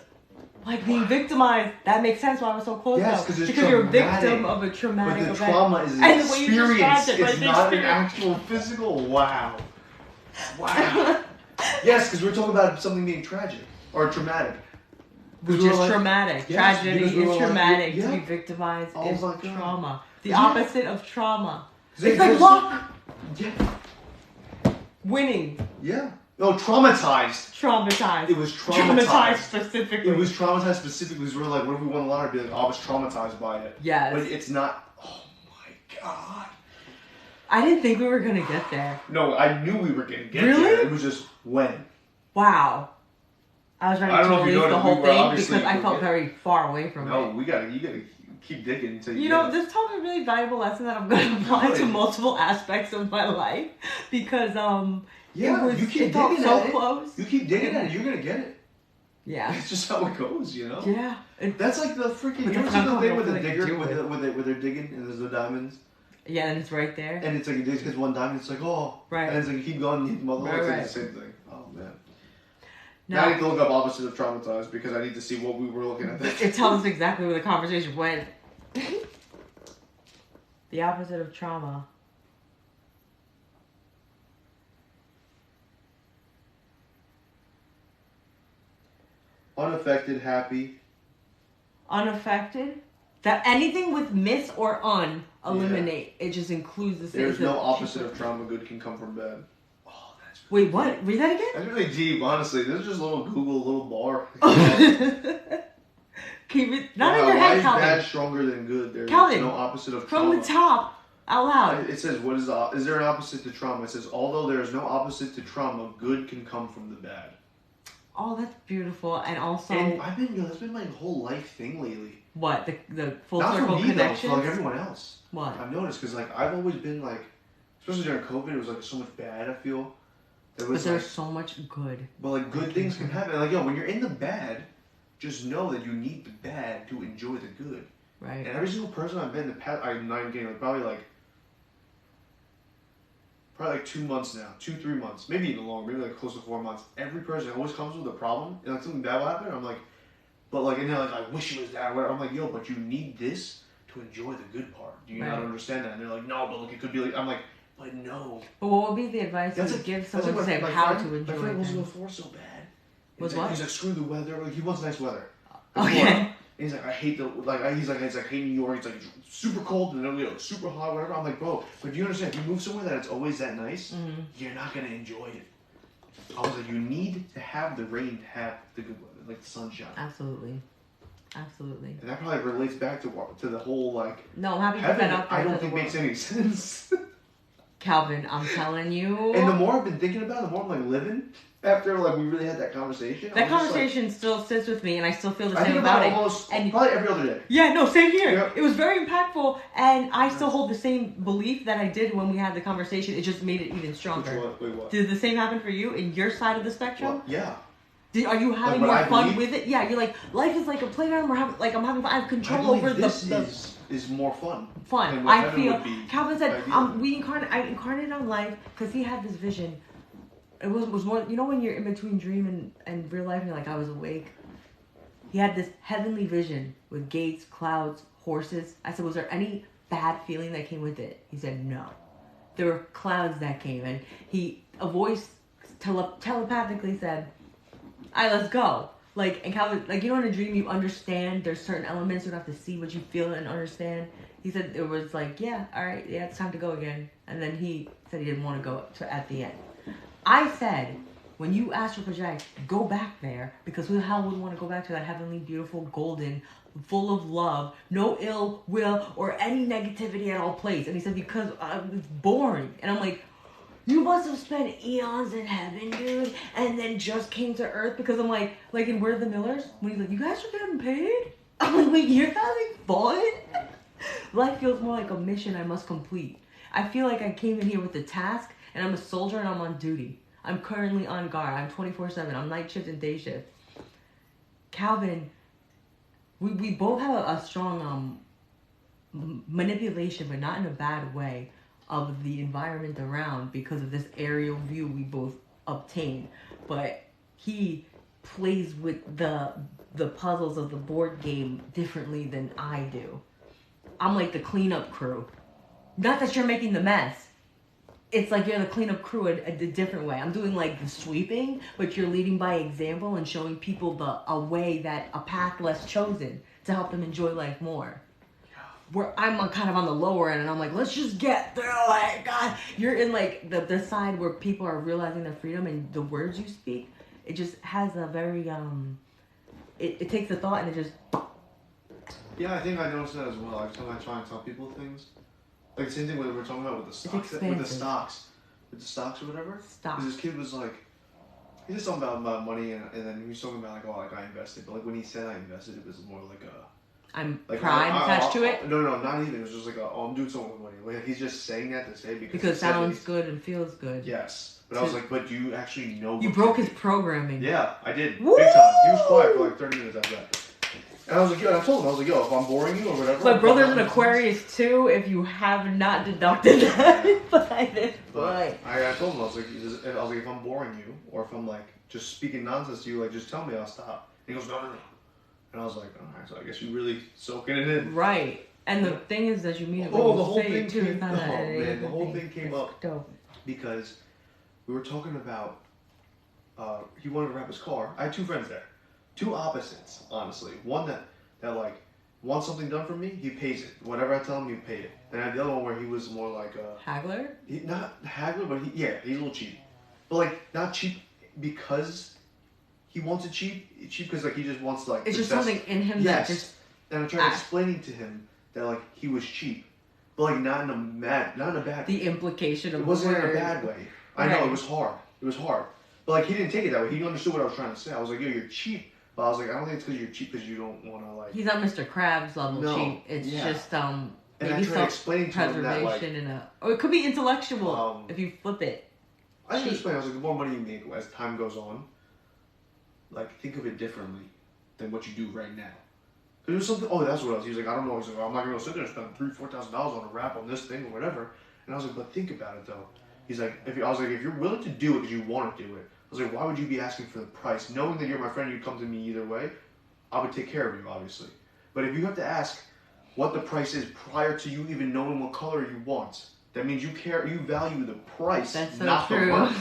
like being victimized? That makes sense why I was so close. Yes, because it's you're a traumatic. victim of a traumatic But the event. trauma is an And the way you experience. described it, It's like, not the an actual physical. Wow. Yes, because we're talking about something being tragic or traumatic. Which is traumatic. Yes, Tragedy because we were is like, traumatic. yeah. To be victimized Oh is my God. trauma. The Yeah. opposite of trauma. They- It's like there's- luck. Yeah. Winning. Yeah. No, traumatized. Traumatized. It was traumatized. Traumatized specifically. It was traumatized specifically because we were like, what if we won the lottery? Be like, I was traumatized by it. Yes. But it's not. Oh my god. I didn't think we were gonna get there. No, I knew we were gonna get Really? there. It was just when. Wow. I was ready I don't know to if you release the noticed, whole we were thing obviously because I felt forgetting. very far away from No, it. you gotta keep digging until You get know, it. this taught me a really valuable lesson that I'm gonna apply to Good. multiple aspects of my life because Yeah, it you keep felt digging so at it. close. You keep digging at it, you're gonna get it. Yeah. It's just how it goes, you know? Yeah. That's like the freaking. But You ever that's see not the thing how with the I feel like digger, I do where they're digging and there's no diamonds? Yeah, and it's right there. And it's like, it just gets one diamond, it's like, oh. Right. And it's like, you keep going, you hit the mother, Right, it's like right. the same thing. Oh, man. No. Now I need to look up opposite of traumatized because I need to see what we were looking at. It tells us exactly where the conversation went. The opposite of trauma. Unaffected, happy. Unaffected. That anything with miss or un, eliminate. It just includes the same. There's no opposite of trauma. Good can come from bad. Oh, that's Wait, what? Read that again? That's really deep, honestly. This is just a little Google, little bar. Keep it not in Wow, your why head, is Calvin. bad stronger than good? There's Calvin, no opposite of From trauma. the top, out loud. It says, "What is there an opposite to trauma?" It says, "Although there is no opposite to trauma, good can come from the bad." Oh, that's beautiful. And also, And I've been, that's been my whole life thing lately. what the full Not circle for me though, connection? for like everyone else. What? I've noticed because like I've always been like, especially during COVID, it was like so much bad. I feel there But was there's like, so much good. but like good things can happen. Like yo, when you're in the bad, just know that you need the bad to enjoy the good. Right. And every single person I've met in the past, I'm not even kidding, like probably like 2 months now, 2-3 months, maybe even longer, maybe like close to 4 months. Every person always comes with a problem, and like something bad will happen. I'm like, but like, and they're like, I wish it was that. Or whatever. I'm like, yo, but you need this to enjoy the good part. Do you not Right. understand that? And they're like, no, but look, it could be like, I'm like, but no. But what would be the advice you would give someone to say how to enjoy My friend was things? before so bad. Was He's like, what? He's like, screw the weather. Like, he wants nice weather. Okay. And he's like, I hate the he's like I hate New York. It's like super cold and then super hot, whatever. I'm like, bro, but do you understand? If you move somewhere that it's always that nice, you're not gonna enjoy it. I was like, you need to have the rain to have the good weather, like the sunshine. Absolutely. Absolutely. And that probably relates back to the whole like No, I'm happy to put heaven. that out there. I don't to the think makes world. any sense. Calvin, I'm telling you. And the more I've been thinking about it, the more I'm like living. After like we really had that conversation. That I'm just, like, conversation still sits with me, and I still feel the I same think about about it. almost And- probably every other day. Yeah, no, same here. Yep. It was very impactful, and I still hold the same belief that I did when we had the conversation. It just made it even stronger. Which one? Wait, what? Did the same happen for you in your side of the spectrum? What? Yeah. Are you having what more I fun believe? with it? Yeah, you're like, life is like a playground. I'm having fun. I have I control believe over this the is more fun. fun. than what I heaven feel. would be Calvin said, ideal. I incarnated on life because he had this vision. It was more. You know when you're in between dream and real life, and you're like, I was awake. He had this heavenly vision with gates, clouds, horses. I said, was there any bad feeling that came with it? He said, no. There were clouds that came, and a voice telepathically said, all right, let's go. Like, and Calvin, like, you know, in a dream, you understand there's certain elements you don't have to see, but you feel it and understand. He said it was like, yeah, all right, yeah, it's time to go again. And then he said he didn't want to go at the end. I said, when you astral project, go back there, because who the hell would want to go back to that heavenly, beautiful, golden, full of love, no ill will or any negativity at all place? And he said, because it's boring. And I'm like, you must have spent eons in heaven, dude, and then just came to earth. Because I'm like in We're the Millers, when he's like, you guys are getting paid? I'm like, wait, you're having fun? Life feels more like a mission I must complete. I feel like I came in here with a task, and I'm a soldier and I'm on duty. I'm currently on guard. I'm 24/7. I'm night shift and day shift. Calvin, we both have a strong manipulation, but not in a bad way, of the environment around because of this aerial view we both obtain. But he plays with the puzzles of the board game differently than I do. I'm like the cleanup crew. Not that you're making the mess. It's like you're the cleanup crew a different way. I'm doing like the sweeping, but you're leading by example and showing people a way, that a path less chosen to help them enjoy life more. Where I'm kind of on the lower end, and I'm like, let's just get through it, God. You're in like the side where people are realizing their freedom, and the words you speak, it just has a very it takes the thought and it just. Yeah, I think I noticed that as well. Every time I try and tell people things, Like the same thing we were talking about with the stocks. With the stocks or whatever. Stop. Because this kid was like, he said something about money, and then he was talking about like, oh, like I invested, but like when he said I invested, it was more like a. I'm Like pride attached to it. No, not even. It was just like, oh, I'm doing something with money. Like he's just saying that to say Because he it said sounds it. good and feels good. Yes, but I was like, but do you actually know? You what broke to his do? programming. Yeah, I did. Woo! Big time. He was quiet for like 30 minutes after that. And I was like, yo, and I told him, I was like, yo, if I'm boring you or whatever. My brother's an Aquarius too. If you have not deducted that by this point. I told him, I was like, if I'm boring you or if I'm like just speaking nonsense to you, like just tell me, I'll stop. And he goes, no. And I was like, all right, so I guess you really soaking it in. Right. And the thing is that you mean it Oh, when the you whole say thing it too. came. It's not Oh that man, the whole thing came up Dope. because we were talking about. He wanted to wrap his car. I had two friends there, two opposites, honestly. One that like wants something done for me, he pays it. Whatever I tell him, he pay it. Then I had the other one where he was more like Haggler? not haggler, but he's a little cheap, but like not cheap because he wants it cheap because like he just wants like. It's the just best. something in him Yes. that just. And I tried explaining to him that like he was cheap, but like not in a bad way. The implication of It wasn't the in a word. bad way. I know it was hard. But like he didn't take it that way. He understood what I was trying to say. I was like, yo, you're cheap. But I was like, I don't think it's because you're cheap because you don't want to like. He's not Mr. Krabs level No. cheap. It's Yeah. just And I maybe tried explaining to him that like. preservation or it could be intellectual if you flip it. I should explain. I was like, the more money you make as time goes on, like think of it differently than what you do right now. It was something. Oh, that's what else. He was like, I don't know. He's like, I'm not gonna sit there and spend $3,000-$4,000 on a wrap on this thing or whatever. And I was like, but think about it though. He's like, if you're willing to do it because you want to do it, I was like, why would you be asking for the price, knowing that you're my friend, you'd come to me either way. I would take care of you, obviously. But if you have to ask what the price is prior to you even knowing what color you want, that means you value the price, That's so not true. the work.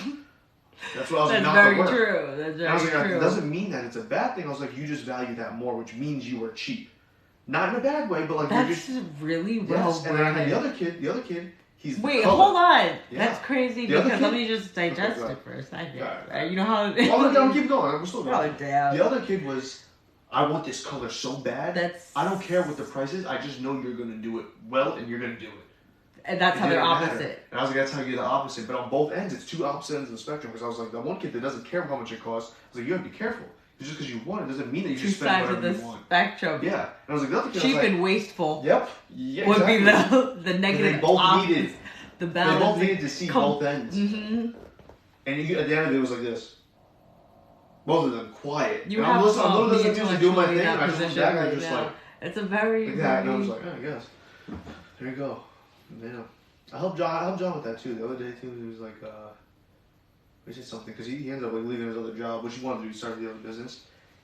That's what I was like, That's not very the work. true. That's And I was very like, true. it doesn't mean that it's a bad thing. I was like, you just value that more, which means you are cheap. Not in a bad way, but like That's you're just really well yes. And then I had worded. the other kid, he's Wait, the color. hold on. Yeah. That's crazy The other because let kid- me just digest Okay, it for a second. Yeah. Right? You know how Oh, no, keep going. We're still going. Oh damn. The other kid was, I want this color so bad. That's I don't care what the price is. I just know you're gonna do it well, and you're gonna do it. and that's It how they're didn't matter. opposite. And I was like, that's how you're the opposite. But on both ends, it's two opposite ends of the spectrum. Because I was like, the one kid that doesn't care how much it costs, I was like, you have to be careful. Just because you want it doesn't mean that you Two just spend sides of whatever the you want. spectrum. Yeah. And I was like, the other kid, I Cheap was like, and wasteful yep. Yeah, would be exactly. the negative. They both opposite. needed. The They balance. both needed to see both ends. Mm-hmm. And at the end of it, it was like this. Both of them quiet. You and have I'm little me doesn't just doing my thing, intellectually in and that I just went position back and right I just now. like It's a very, that, and I very was like, oh, I guess. There you go. Yeah. I helped John with that too. The other day too, he was like, he said something because he ended up like leaving his other job, which he wanted to do. He started the other business.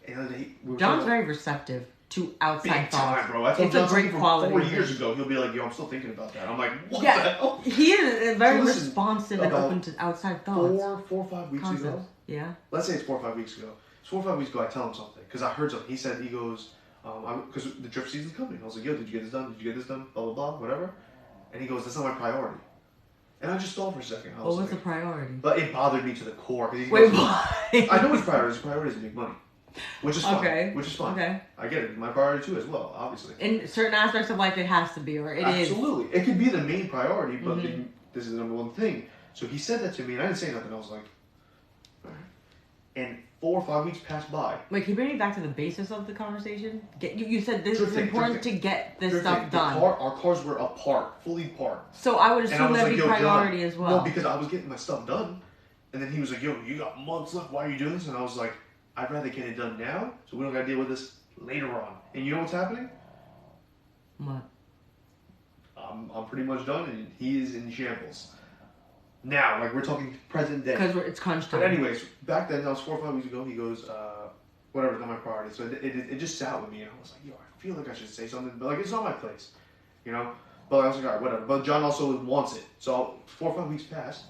And the other day, we were John's talking very receptive to outside big thoughts. time, bro. I told It's a John great something quality. from 4 years ago. He'll be like, yo, I'm still thinking about that. I'm like, what Yeah. the hell? He is very So listen, responsive and about open to outside thoughts. 4 or 5 weeks Concepts. ago. Yeah. Let's say it's 4 or 5 weeks ago. It's 4 or 5 weeks ago. I tell him something because I heard something. He said, he goes, because the drift season's coming. I was like, yo, did you get this done? Did you get this done? Blah blah blah, whatever. And he goes, that's not my priority. And I just thought for a second. I What was was the like, priority? but it bothered me to the core. Cause he Wait, goes, why? I know his priority. His priority is to make money, which is fine. Okay. Which is fine. Okay. I get it. My priority too, as well, obviously. In certain aspects of life, it has to be, or it is. Absolutely. It could be the main priority, but Mhm. this is the number one thing. So he said that to me, and I didn't say nothing. I was like, all right. And 4 or 5 weeks passed by. Wait, can you bring me back to the basis of the conversation? You said this is Drifting, important drifting. to get this Drifting. stuff done. Our cars were apart, fully apart. So I would And I assume was that'd like, be yo, John. priority as well. No, because I was getting my stuff done. And then he was like, yo, you got months left. Why are you doing this? And I was like, I'd rather get it done now so we don't got to deal with this later on. And you know what's happening? What? I'm pretty much done, and he is in shambles. Now, like we're talking present day. Because it's crunch time. But anyways, back then, that was 4 or 5 weeks ago, he goes, whatever, not my priority. So it just sat with me, and I was like, yo, I feel like I should say something, but like, it's not my place, you know? But I was like, all right, whatever. But John also wants it. So 4 or 5 weeks passed.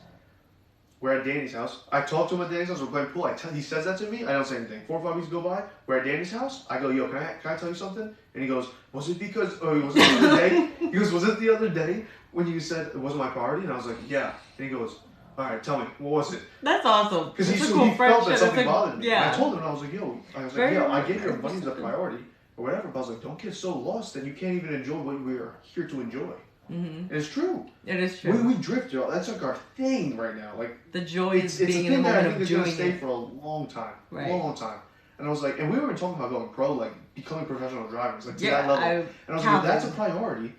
We're at Danny's house. I talked to him at Danny's house. We're playing pool. He says that to me. I don't say anything. 4 or 5 weeks go by. We're at Danny's house. I go, yo, can I tell you something? And he goes, was it because? Oh, was it the other day? He goes, was it the other day when you said it wasn't my priority? And I was like, yeah. And he goes, all right, tell me, what was it? That's awesome. Because It's he a felt cool that friendship. something It's a- bothered me. Yeah. And I told him, and I was like, yo, Very I get your respectful. money's a priority or whatever. But I was like, don't get so lost that you can't even enjoy what we are here to enjoy. Mm-hmm. And it's true. It is true. We drift, y'all. That's like our thing right now. Like The joy it's is a being in the thing that I moment think of is gonna doing stay it. for a long time. Right. Long time. And I was like, and we were talking about going pro, like becoming professional drivers, like to Yeah, that level. I And I was counted. like, that's a priority.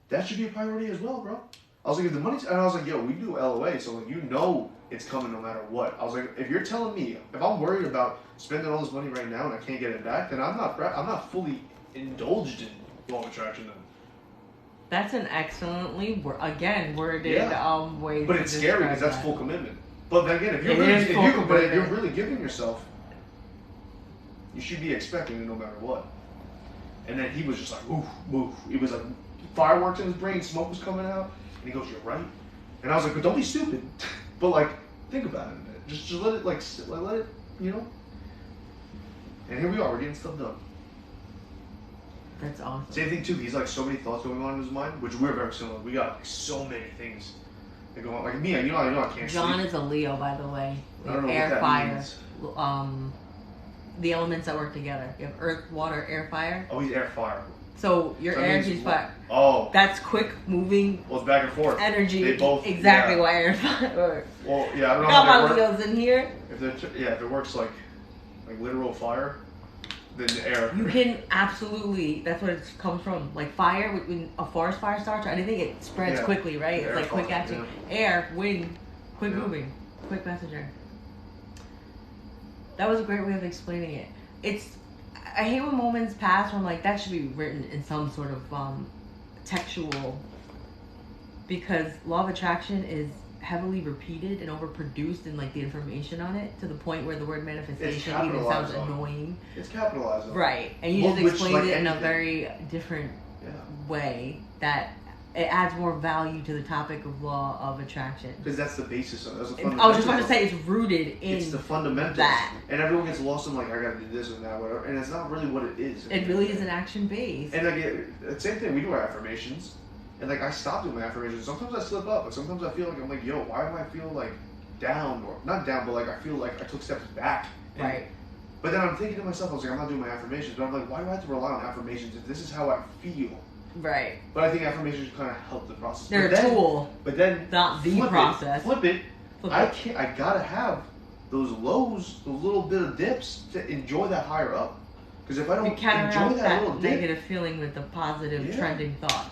That should be a priority as well, bro. I was like, if the money's, and I was like, yo, we do LOA, so like you know it's coming no matter what. I was like, if you're telling me, if I'm worried about spending all this money right now and I can't get it back, then I'm not fully indulged in law of attraction then. That's an excellently worded way. But to it's scary because describe that's that. full commitment. But then again, if you're It really, is if full you, but if you're commitment. really giving yourself, you should be expecting it no matter what. And then he was just like, oof, oof. It was like fireworks in his brain, smoke was coming out, and he goes, "You're right." And I was like, "But don't be stupid." But like, think about it a minute. Just let it let it, you know. And here we are, we're getting stuff done. That's awesome. Same thing too. He's like so many thoughts going on in his mind, which we're very similar. We got like so many things that go on. Like me, I know I can't John sleep. is a Leo, by the way. I don't know Air, what that fire. means. The elements that work together. You have earth, water, air, fire. Oh, he's air fire. So your That air, means he's what? fire. Oh, That's quick moving well, it's back and forth. energy. They both exactly yeah. why air, fire. Well, yeah, I don't know Got how my they work. Leos in here. If it works like literal fire, then the air. You can absolutely. That's what it comes from. Like fire, when a forest fire starts or anything, it spreads Yeah. quickly, right? Air It's like quick fire, action. Air, wind, quick Yeah. moving, quick messenger. That was a great way of explaining it. I hate when moments pass where I'm like, that should be written in some sort of textual, because law of attraction is heavily repeated and overproduced in like the information on it to the point where the word manifestation even sounds capitalized on. annoying. It's capitalized on. Right. And you Well, just which, explained like it in a anything. very different Yeah. way that it adds more value to the topic of law of attraction. Because that's the basis of it. That's the I was just about to fundamentals say of it's rooted in it's the fundamentals. that. And everyone gets lost in like, I gotta do this and that, whatever. And it's not really what it is. It really is an action base. And like, same thing, we do our affirmations. And like, I stop doing my affirmations. Sometimes I slip up, but sometimes I feel like I'm like, yo, why do I feel like down? Or not down, but like I feel like I took steps back. And, Right. But then I'm thinking to myself, I was like, I'm not doing my affirmations. But I'm like, why do I have to rely on affirmations if this is how I feel? Right. But I think affirmations kind of help the process. They're but a then, tool, But then not the flip process. Flip it. Flip I it. can't. I gotta have those lows, those little bit of dips to enjoy that higher up. Because if I don't You enjoy counteract that that little dip, negative feeling with the positive Yeah. trending thought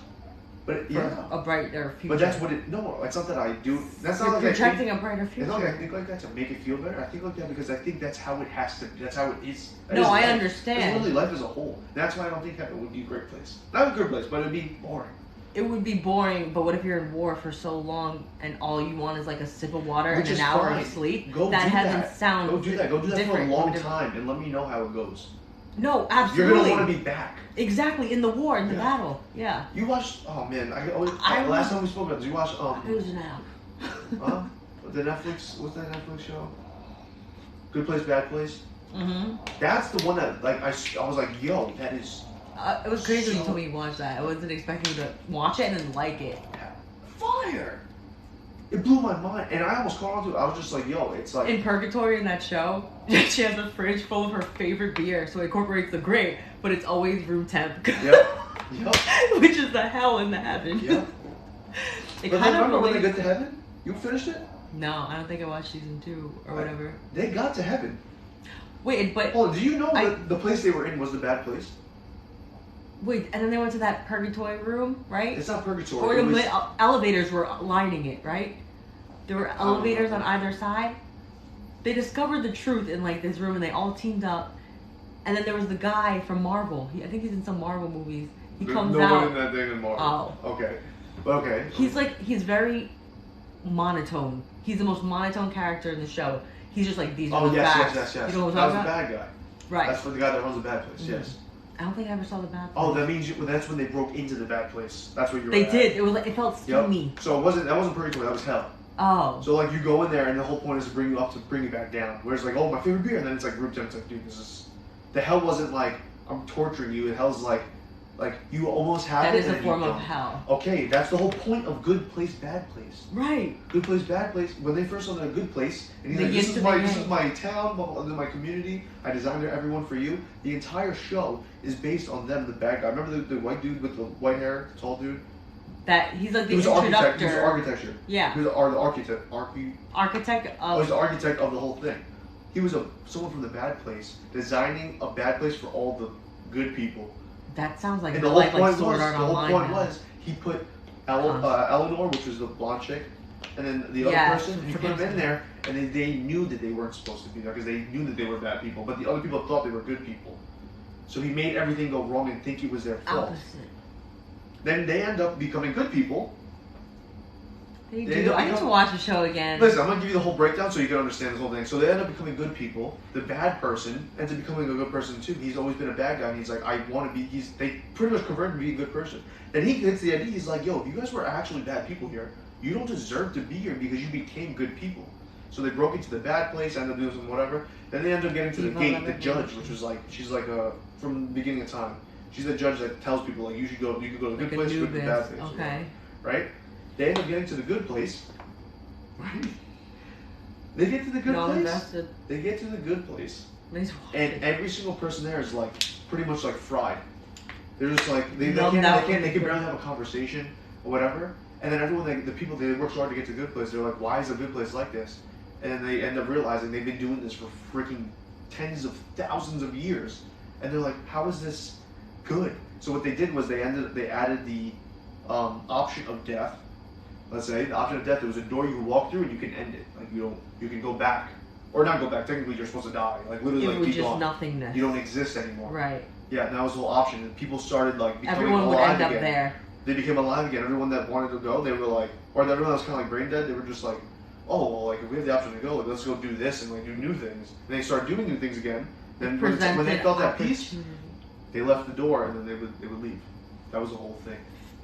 but for yeah. a brighter future. But that's what it. No, it's not that I do. That's You're not like I think. projecting a brighter It's not like I future. think like that to make it feel better. I think like that because I think that's how it has to. That's how it is. That No, is I life. understand. That's literally life as a whole. That's why I don't think heaven would be a great place. Not a good place, but it'd be boring. It would be boring, but what if you're in war for so long and all you want is like a sip of water Which and is an hour fine. of sleep? Go that do heaven that. sounds Go do that. Go do that for a different. long time and let me know how it goes. No, You're absolutely. gonna want to be back. Exactly, in the war, in the Yeah. battle. Yeah. You watched? Oh man, I last time we spoke about. Did you watch? Who's now? The Netflix. What's that Netflix show? Good Place, Bad Place. Mm-hmm. That's the one that like I was like, yo, that is It was crazy when you So- told me you watched that. I wasn't expecting you to watch it and then like it. fire. It blew my mind, and I almost caught on to it. I was just like, yo, it's like. In Purgatory, in that show, she has a fridge full of her favorite beer, so it incorporates the grape, but it's always room temp. Yep. Yep. Which is the hell in the heaven. Yep. It But kind then of remember when they relates- got to heaven? You finished it? No, I don't think I watched season 2 or whatever. They got to heaven. Wait, but Oh, do you know I- that the place they were in was the bad place? wait, and then they went to that purgatory room, right? It's not Or purgatory. It was, elevators were lining it, right? There were don't elevators on know. either side. They discovered the truth in like this room, and they all teamed up. And then there was the guy from Marvel. I think he's in some Marvel movies. He comes no one out. in that thing in Marvel. Oh, okay. Okay. he's very monotone. He's the most monotone character in the show. He's just like these are Oh, the yes, facts. yes, yes, yes. You know what That I'm was the talking about? bad guy. Right. That's for the guy that runs the bad place, Mhm. yes. I don't think I ever saw the bad. Oh, Place. that means that's when they broke into the bad place. That's what you were They at. did. It was like it felt Yep. steamy. So that wasn't purgatory, that was hell. Oh. So like you go in there and the whole point is to bring you up to bring you back down. Whereas like, oh, my favorite beer, and then it's like room temp. It's like, dude, this is the hell wasn't like I'm torturing you. The hell's like you almost have That it. is and a then form you of don't. hell. Okay, that's the whole point of good place, bad place. Right. Good place, bad place. When they first saw the good place, and he's The like, yin this to is the my this yang. is my town, blah, blah, blah, my community. I designed everyone for you. The entire show is based on them, the bad guy. Remember the white dude with the white hair, tall dude? That he's like the He was the architect. introductor. He was the architecture. Yeah. He was the architect. Architect Oh, he's of. the architect of the whole thing. He was someone from the bad place, designing a bad place for all the good people. That sounds like And real the whole life, point like was, Sword the Art whole Online. point now. was, he put Eleanor, which was the blonde chick, and then the other Yeah, person, he put them in there, and they knew that they weren't supposed to be there because they knew that they were bad people, but the other people thought they were good people. So he made everything go wrong and think it was their fault. Opposite. Then they end up becoming good people. They They do. don't- I need to watch the show again. Listen, I'm gonna give you the whole breakdown so you can understand this whole thing. So they end up becoming good people. The bad person ends up becoming a good person too. He's always been a bad guy, and he's like, I want to be. They pretty much convert him to be a good person. Then he gets the idea. He's like, yo, if you guys were actually bad people here, you don't deserve to be here because you became good people. So they broke into the bad place, ended up doing some whatever. Then they end up getting to the Evil gate, the everything. judge, which was like, she's like from the beginning of time. She's the judge that tells people like you could go to the Like good place, you go to the bad place. Okay. Right? They end up getting to the good place. Right? They get to the good No, I'm place. invested. They get to the good place, Please watch and it. every single person there is like pretty much like fried. They're just like they Numbed can't out they can from barely have a conversation or whatever. And then everyone, the people they work so hard to get to the good place, they're like, why is a good place like this? And then they end up realizing they've been doing this for freaking tens of thousands of years, and they're like, how is this good? So what they did was they added the option of death. Let's say the option of death. There was a door you could walk through and you can end it. Like you can go back or not go back. Technically, you're supposed to die. Like literally, It like was keep just going. nothingness. You don't exist anymore. Right. Yeah, and that was the whole option. And people started like becoming Everyone would alive end up again. there. They became alive again. Everyone that wanted to go, they were like, or everyone that was kind of like brain dead, they were just like, oh, well, like if we have the option to go, like let's go do this and like do new things. And they started doing new things again. Then when they felt that peace, they left the door and then they would leave. That was the whole thing.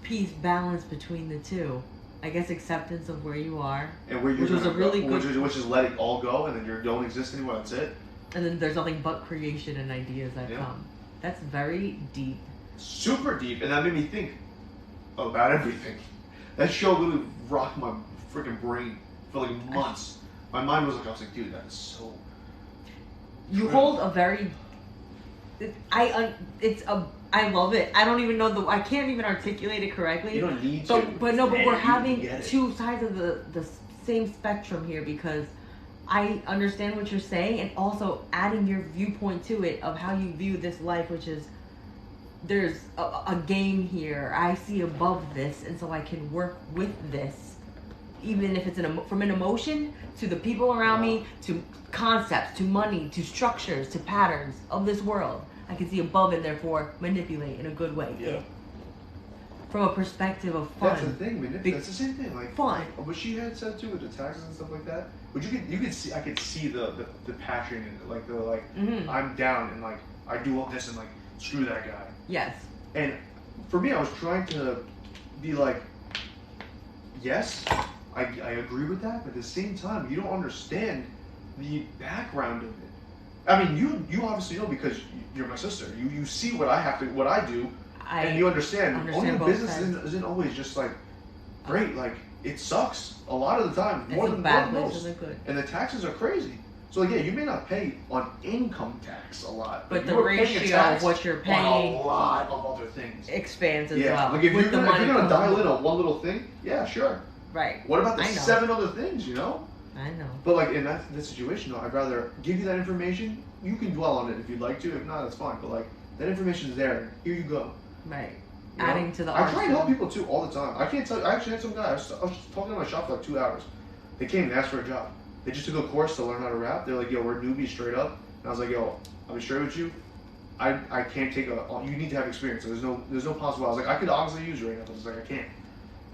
Peace, balance between the two. I guess acceptance of where you are, And where you're which was a gonna really go, good. which is let it all go, and then you don't exist anymore. That's it. And then there's nothing but creation and ideas that Yeah. come. That's very deep. Super deep, and that made me think about everything. That show literally rocked my freaking brain for like months. My mind was like, I was like, dude, that is so. You True. hold a very. I love it. I don't even know I can't even articulate it correctly. You don't need to. But no, but Man, we're you having get it. two sides of the same spectrum here because I understand what you're saying and also adding your viewpoint to it of how you view this life, which is there's a game here. I see above this, and so I can work with this, even if it's from an emotion to the people around me, to concepts, to money, to structures, to patterns of this world. I can see above and therefore manipulate in a good way. Yeah. From a perspective of fun. That's the thing, man. That's the same thing. Like Fun. What she had said too with the taxes and stuff like that. But you could see, I could see the passion in it. Like Mhm. I'm down and like I do all this and like screw that guy. Yes. And for me, I was trying to be like, yes, I agree with that, but at the same time, you don't understand the background of it. I mean, you obviously know because you're my sister. You see what I do, and you understand. Owning a both business sides. isn't always just like great. Like it sucks a lot of the time, It's more a than bad most. place and a good. And the taxes are crazy. So like, yeah, you may not pay on income tax a lot, But you the are paying a ratio tax of what you're on paying a lot of other things. expands as Yeah, well. like if with you're the gonna, money dial coming. in on one little thing, yeah, sure. Right. What about the I know. 7 other things, you know? I know. But like in that situation, though, I'd rather give you that information. You can dwell on it if you'd like to. If not, that's fine. But like that information's there. Here you go. Right. You know? Adding to the I try and arsenal. help people too all the time. I can't tell. I actually had some guy. I was talking to my shop for like 2 hours. They came and asked for a job. They just took a course to learn how to rap. They're like, yo, we're newbies straight up. And I was like, yo, I'll be straight with you. I can't take you need to have experience. So there's no possible. I was like, I could honestly use you right now. But I was like, I can't.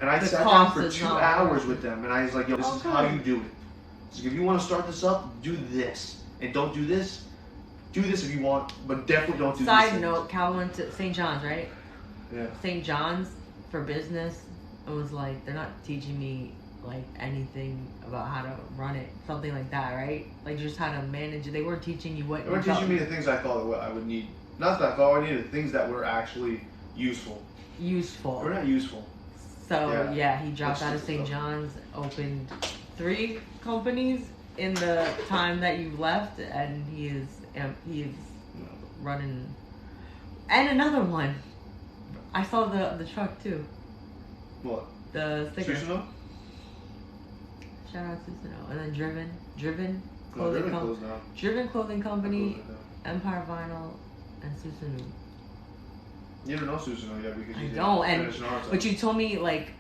And I The sat down cost for is 2 not hours worth it. with them, and I was like, yo, this is how you do it. So if you want to start this up, do this, and don't do this. Do this if you want, but definitely don't do this. Side note, Cal went to St. John's, right? Yeah. St. John's for business. It was like, they're not teaching me like anything about how to run it. Something like that, right? Like just how to manage it. They weren't teaching you what They were teaching me the things I thought I would need. Not that I thought I needed, the things that were actually useful. useful. Or not useful. So yeah, he dropped That's out of just St. stuff. John's, opened 3 companies in the time that you left, and he is running. And another one. I saw the truck too. What? The sticker. Susanoo? Shout out Susanoo. And then Driven No, Clothing they're Company. closed now. Driven Clothing Company, Closed now. Empire Vinyl, and Susanoo. You don't know Susanoo yet because I you didn't don't, and finish Naruto. but you told me like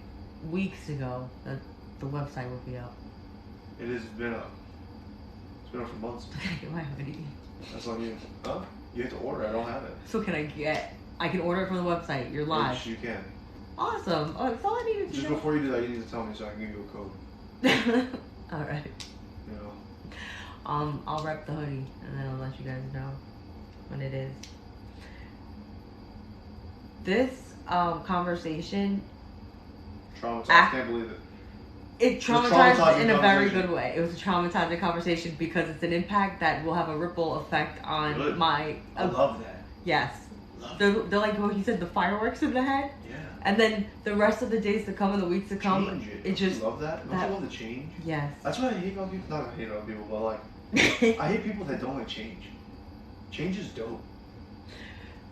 weeks ago that the website would be up. It has been up. It's been up for months. I gotta get my hoodie. That's on you. Huh? You have to order. I don't have it. So can I get? I can order it from the website. You're live. Yes, you can. Awesome. Oh, that's all I needed to Just know. before you do that, you need to tell me so I can give you a code. All right. You know. I'll rep the hoodie and then I'll let you guys know when it is. This conversation, Traumatized. I can't believe it. it It's a traumatized traumatizing in a very conversation. good way. It was a traumatizing conversation because it's an impact that will have a ripple effect on Good. my. I love that. Yes. Love They're like what he said, the fireworks in the head, Yeah. and then the rest of the days to come and the weeks to come, Change it. it just You love that? Don't that- you love the change? yes. That's why I hate about people. Not I hate about people, but like I hate people that don't like change. Change is dope.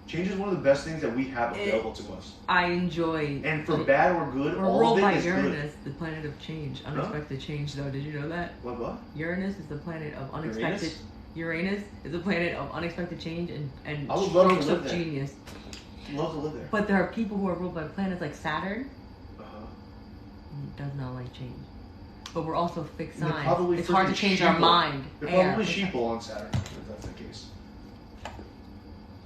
Change is one of the best things that we have available to us. I enjoy. And for bad or good, We're all ruled of by it is good. Uranus, the planet of change, unexpected change. Though, did you know that What? Uranus is the planet of unexpected. Uranus is the planet of unexpected change and I would love to strokes live of there. genius. Love to live there. But there are people who are ruled by planets like Saturn. Uh-huh. Does not like change. But we're also fixed They're signs. probably It's hard to freaking change our sheeple. mind. They're Air. probably sheeple on Saturn, if that's the case.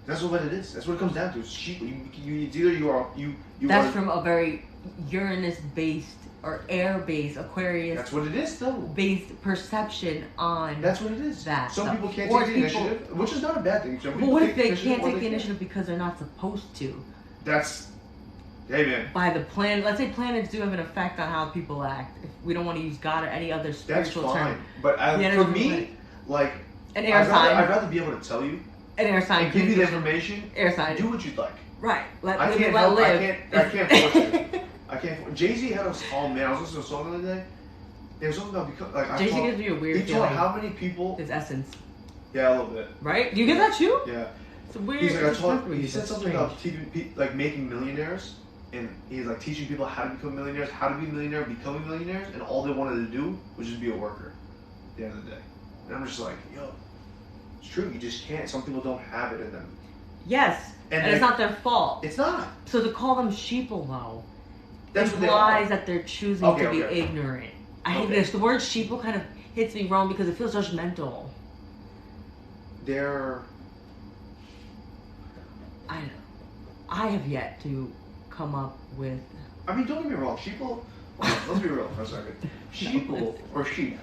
That's what it is. That's what it comes down to. It's sheeple. It's either you That's are. from a very Uranus-based or air-based Aquarius. That's what it is, though. Based perception on. That's what it is. That Some stuff. people can't Or take the people- initiative, which is not a bad thing. Some But people what if take they the can't or take they the initiative because they're not supposed to? That's. Hey, man. By the planet, let's say planets do have an effect on how people act. If we don't want to use God or any other That's spiritual fine. term. But The for energy me, planet. like. An air sign. I'd rather be able to tell you An air sign. and give you the can- information. Air sign. Do what you'd like. Right. Let I live can't and let help. live. I can't force you. I can't. Jay Z had a song. Man, I was listening to a song the other day. There was something about because like I Jay-Z taught, gives me a weird he feeling. taught how many people. His essence. Yeah, a little bit. Right? Do you get that too? Yeah. It's weird. He's like I it's taught. different. He said It's something strange. about teaching, like making millionaires, and he's like teaching people how to become millionaires, how to be a millionaire, becoming millionaires, and all they wanted to do was just be a worker. At the end of the day, and I'm just like, yo, it's true. You just can't. Some people don't have it in them. Yes. And it's not their fault. It's not. So to call them sheeple though That's what they implies are. that they're choosing Okay, to be okay. ignorant. I hate Okay. this. The word sheeple kind of hits me wrong because it feels judgmental. They're. I know. I have yet to come up with. I mean, don't get me wrong. Sheeple. Let's be real for a second. Sheeple or sheep,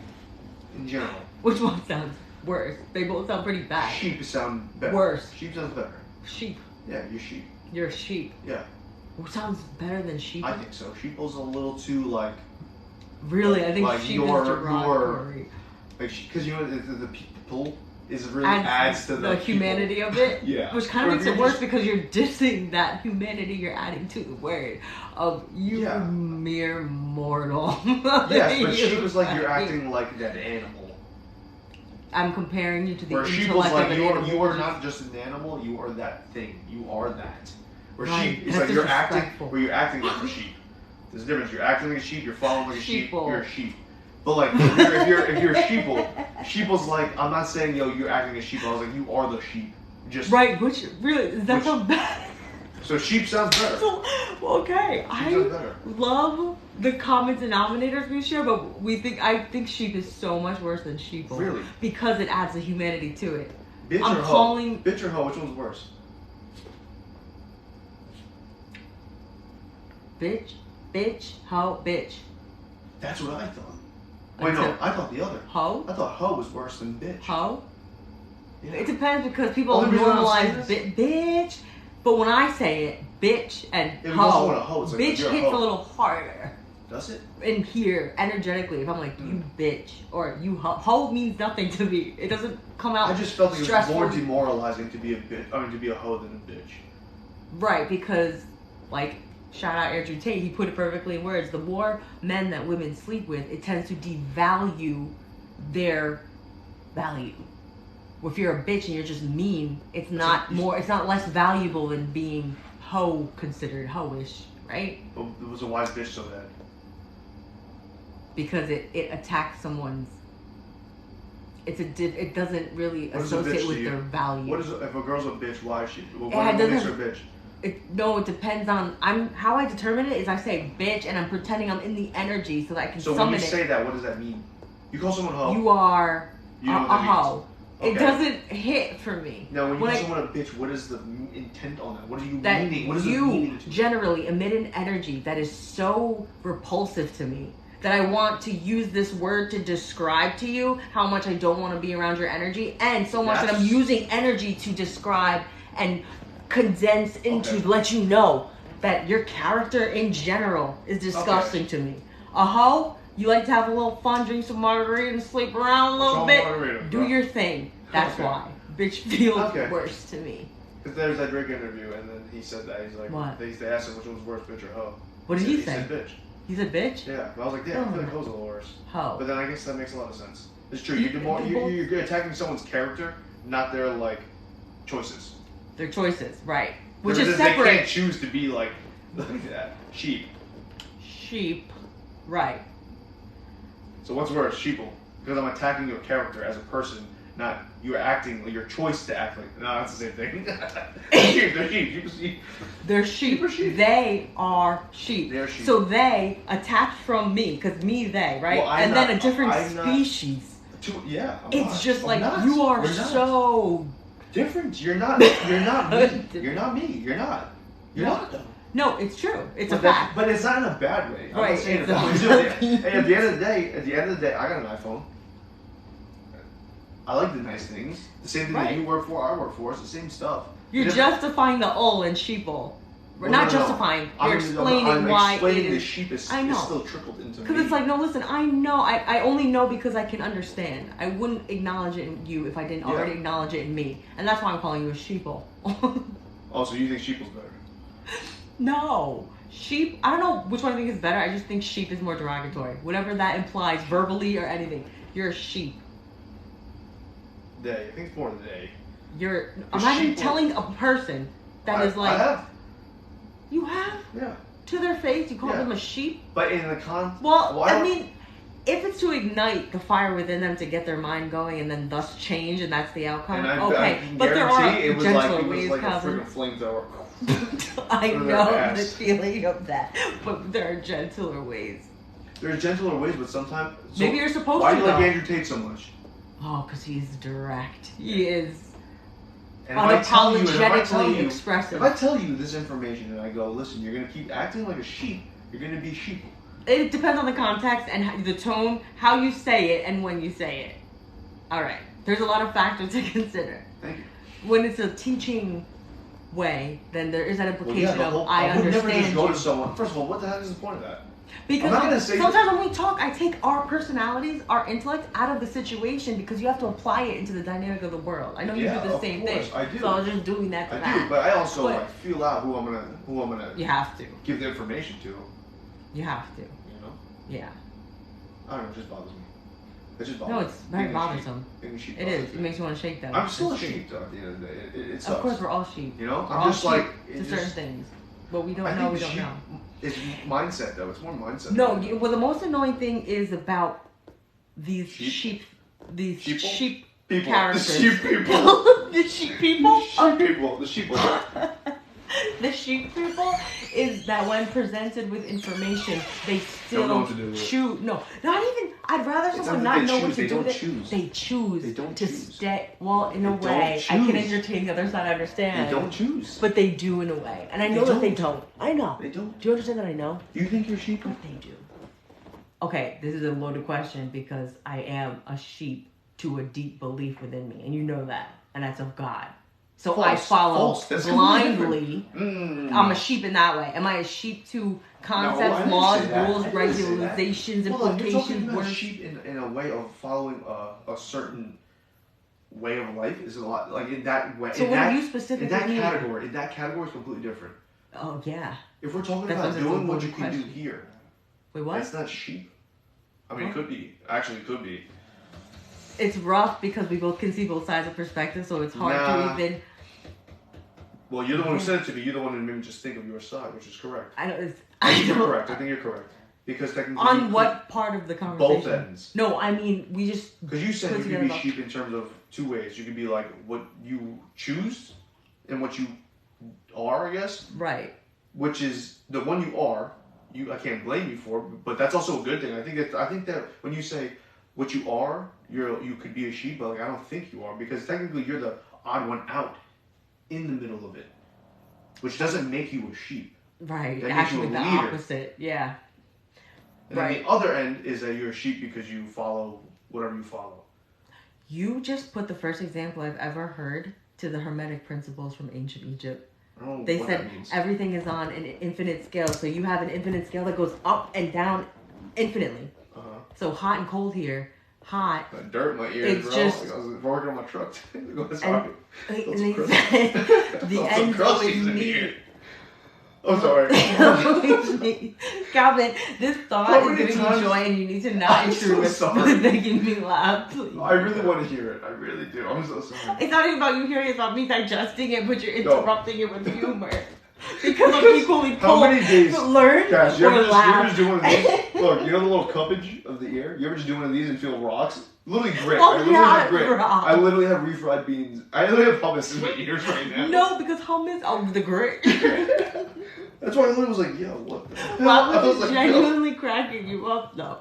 in general. Which one sounds worse? They both sound pretty bad. Sheep sound better. Worse. Sheep sounds better. Sheep. Yeah, you're sheep. You're a sheep. Yeah, What sounds better than sheep? I think so. Sheeple's a little too like Really, I think like sheep your- is derogatory. because you know the people is really Adds adds to the humanity of it. Yeah. Which kind Or of if makes it you're worse just- because you're dissing that humanity you're adding to the word of you Yeah. mere mortal. Yes, but You sheep is like you're fucking- acting like that animal. I'm comparing you to the Where sheep is intellect like of an you animal. are not just an animal, you are that thing. You are that. Where Right, sheep is that's like you're acting disrespectful. where you're acting like a sheep. There's a difference. You're acting like a sheep, you're following like a sheep, Sheeple. you're a sheep. But like if you're a sheeple's like I'm not saying yo you're acting as sheep, I was like you are the sheep. Just Right, which really does that Which- sound bad? so sheep sounds better. So, okay, Sheep sounds I better. love the common denominators we share, but I think sheep is so much worse than sheeple. Really? Because it adds a humanity to it. Bitch I'm or hoe? calling- Bitch or hoe, which one's worse? Bitch, hoe, bitch. That's what I thought. Wait, no, I thought the other. Hoe? I thought hoe was worse than bitch. Hoe? Yeah. It depends because people Only reason I'm saying normalize this- bitch, but when I say it, bitch and Yeah, but also hoe, when a hoe, it's like, bitch you're a hits hoe. a little harder Does it? in here energetically. If I'm like you bitch or you hoe means nothing to me. It doesn't come out. I just felt like it was stressful. more demoralizing to be a bitch. I mean, to be a hoe than a bitch. Right, because like shout out Andrew Tate, he put it perfectly in words. The more men that women sleep with, it tends to devalue their value. If you're a bitch and you're just mean, it's not more. It's not less valuable than being hoe considered hoish, right? But it was a wise bitch so bad. Because it attacks someone's. It doesn't really What is a bitch associate to with you? their value. What is if a girl's a bitch? Why is she? What doesn't- makes her a bitch? No, it depends on. How I determine it is I say bitch and I'm pretending I'm in the energy so that I can So summon when you it. say that, what does that mean? You call someone hoe. You are You know a what that hoe. means. It Okay. doesn't hit for me. Now, when you When call I- someone a bitch, what is the intent on that? What are you that meaning? What is the you meaning to it? generally emit an energy that is so repulsive to me that I want to use this word to describe to you how much I don't want to be around your energy, and so much that I'm That's- using energy to describe and condense into Okay. let you know that your character in general is disgusting to me. A hoe, you like to have a little fun, drink some margarita and sleep around a What's little wrong bit. with margarita, Do bro? your thing. That's Okay. why. Bitch feels Okay. worse to me. Because there's that Drake interview, and then he said that. He's like, What? They asked him which one's worse, bitch or hoe. What did he He say? said bitch. He's a bitch? Yeah, but I was like, yeah, I feel like hoe's a little worse. Hoe. But then I guess that makes a lot of sense. It's true. You- You're attacking someone's character, not their like choices. Their choices, right. Which They is can't separate. choose to be like that. Sheep. Sheep, right. So what's worse, sheeple? Because I'm attacking your character as a person, not you're acting your choice to act like. No, that's the same thing. Sheep, they're sheep. Sheep is sheep. They're sheep. Sheep are sheep. They are sheep. They're sheep. So they attached from me, because me, they, right? Well, I'm and then not- a different I'm not- species. Yeah. I'm It's not. just I'm like not. you are We're not. so. different. You're not. You're not me. You're not me. You're not. You're No. not though. No, it's true. It's But a that- fact. But it's not in a bad way. I'm Right, not saying it's it. a- Hey, at the end of the day, I got an iPhone. I like the nice things. The same thing that Right. you work for, I work for. It's the same stuff. You're It justifying the ul and sheeple. We're Well, not no, no. justifying. I'm You're explaining why explaining it the is. sheep is I know. still trickled into me. Because it's like, no, listen, I know. I only know because I can understand. I wouldn't acknowledge it in you if I didn't Yeah. already acknowledge it in me. And that's why I'm calling you a sheeple. Oh, so you think sheep is better? No. Sheep, I don't know which one I think is better. I just think sheep is more derogatory. Whatever that implies, verbally or anything. You're a sheep. They. I think it's more they. You're. A Imagine sheep will- telling a person that is like. I have. You have? Yeah. To their face, you call Yeah. them a sheep? But in the Well, I I don't- mean, if it's to ignite the fire within them to get their mind going and then thus change and that's the outcome, and I okay. can But there are guarantee it was gentler like, ways, a cousin. freaking flamethrower. I Through their know the ass. feeling of that, but there are gentler ways. There's gentler ways, but sometimes. So Maybe you're supposed why to do you like though. Andrew Tate so much? Oh, because he's direct. He is And if I tell unapologetically you, expressive. if I tell you this information and I go, listen, you're gonna keep acting like a sheep. You're gonna be sheep. It depends on the context and the tone, how you say it, and when you say it. All right. There's a lot of factors to consider. Thank you. When it's a teaching way, then there is that implication the of whole- I would never just understand go you. to someone. First of all, what the heck is the point of that? Because I'm not gonna say sometimes when we talk, I take our personalities, our intellect out of the situation because you have to apply it into the dynamic of the world. I know you Yeah, do the of same course, thing. I do. So I was just doing that to I that. do, but I also But- like feel out who I'm gonna You have to. give the information to. You have to. You know? Yeah. I don't know. It just bothers me. It just bothers No, me. it's very Being a sheep- bothesome. being a sheep It bothers is. It me. makes you want to shake them. I'm still a It's true. sheep though. At the end of the day, it Of sucks. course, we're all sheep. You know, We're I'm all just like sheep it to just, certain things. But we don't I know, think we the don't sheep know. It's mindset though. It's more mindset. No, than- well, the most annoying thing is about these Sheep? these Sheeple? sheep people. characters. The sheep people. The sheep people? Sheep people. The sheep people. The sheep people is that when presented with information, they still Don't know what to do with it. choose. No, not even. I'd rather It's someone not not that know they what to choose, do with they it. don't choose. They choose They don't to choose. stay. Well, in a They don't way, I can choose. entertain the other side. I understand. They don't choose. But they do in a way, and I They know that they don't. don't. I know. They don't. Do you understand that I know? You think you're sheep? But they do. Okay, this is a loaded question because I am a sheep to a deep belief within me, and you know that, and that's of God. So I False. follow False. That's completely blindly. Mm. I'm a sheep in that way. Am I a sheep to I concepts, didn't laws, say that. rules, I didn't say that. regulations, Well, you're talking implications, about words? sheep in a way of following a certain way of life is a lot like in that way. So in what that, do you in specifically that mean? category? In that category is completely different. Oh yeah. If we're talking That's about a doing what you loaded can do question. here, Wait, what? that's not sheep. I mean, Huh? it could be. Actually, it could be. It's rough because we both can see both sides of perspective, so it's hard Nah. to even. Well, you're the one who said it to me. You're the one who made me just think of your side, which is correct. I don't. I think you're correct. I think you're correct. Because technically, On what part of the conversation? both ends. No, I mean we just. Because you said put you could together be sheep in terms of two ways. You could be like what you choose and what you are, I guess. Right. Which is the one you are. I can't blame you for, but that's also a good thing. I think that when you say what you are, you could be a sheep, but like I don't think you are, because technically you're the odd one out in the middle of it, which doesn't make you a sheep. Right. That makes Actually, you a the leader. opposite. Yeah. And Right. then the other end is that you're a sheep because you follow whatever you follow. You just put the first example I've ever heard to the Hermetic principles from ancient Egypt. I don't know They what said that means. everything is on an infinite scale, so you have an infinite scale that goes up and down infinitely. Uh-huh. So hot and cold here. Hot. Got dirt in my ears, It's bro. just- Like I was working on my truck. Go And sorry. they Those are said the Those are end crusties always in meet. here. I'm sorry. Calvin, this thought How is many giving times- you joy and you need to not I'm intrude so with sorry. making me laugh, please. I really want to hear it. I really do. I'm so sorry. It's not even about you hearing it, it's about me digesting it, but you're No. interrupting it with humor. Because I'm equally How pulled many days- to learn Guys, you or ever laugh. just do one of these? Look, you know the little cuppage of the ear? You ever just do one of these and feel rocks? Literally grit. Well, I literally yeah, have grit. rock. I literally have refried beans. I literally have hummus in my ears right now. No, because hummus, oh, the grit. That's why I literally was like, yo, what the hell? Why I was was it like, yo. genuinely cracking you up, though?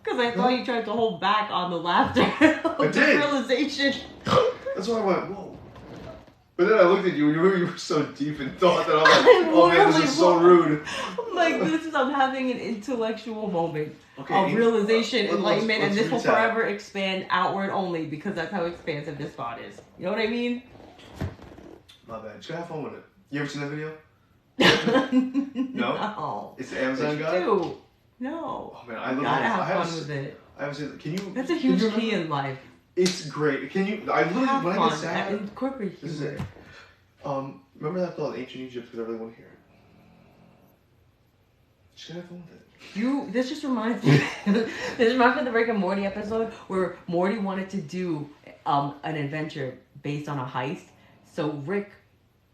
Because I thought you tried to hold back on the laughter. I The did. realization. That's why I went, whoa. But then I looked at you and you were so deep in thought that I was like, I oh man, this literally is so was. rude. I'm like, I'm having an intellectual moment Okay, of realization, let's enlightenment, and this will recap. forever expand outward only because that's how expansive this thought is. You know what I mean? My bad. Just gotta have fun with it. You ever seen that video? No. It's the Amazon guy? Dude, no. Oh man, I You literally gotta I have haven't fun se- with it. I haven't seen it. Can you? That's a can you huge remember? key in life. It's great. Can you? I literally Have when I fun. get sad. Incorporate This is humor. it. Remember that thought, ancient Egypt, because I really want to hear it. Just gotta have fun with it. This just reminds me. This reminds me of the Rick and Morty episode where Morty wanted to do an adventure based on a heist. So Rick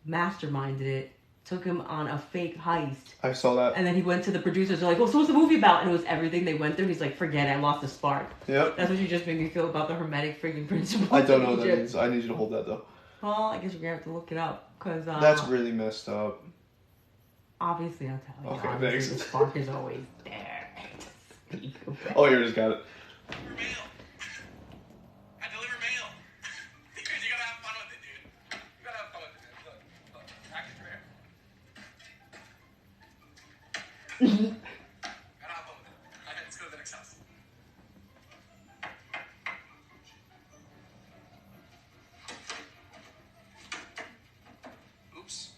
masterminded it, took him on a fake heist, I saw that. and then he went to the producers. They're like, "Well, so what's the movie about?" And it was everything they went through. He's like, "Forget it, I lost the spark." Yep. That's what you just made me feel about the Hermetic freaking principle. I don't know of what that Egypt. means. I need you to hold that though. Well, I guess you're gonna have to look it up because That's really messed up. obviously I'll tell you. Okay, Obviously, thanks. the spark is always there. Speak of it. Oh, here, just got it. Mail. I deliver mail. You gotta have fun with it, dude. You gotta have fun with it, man. Look, package rare. Gotta have fun with it. Okay, let's go to the next house. Oops.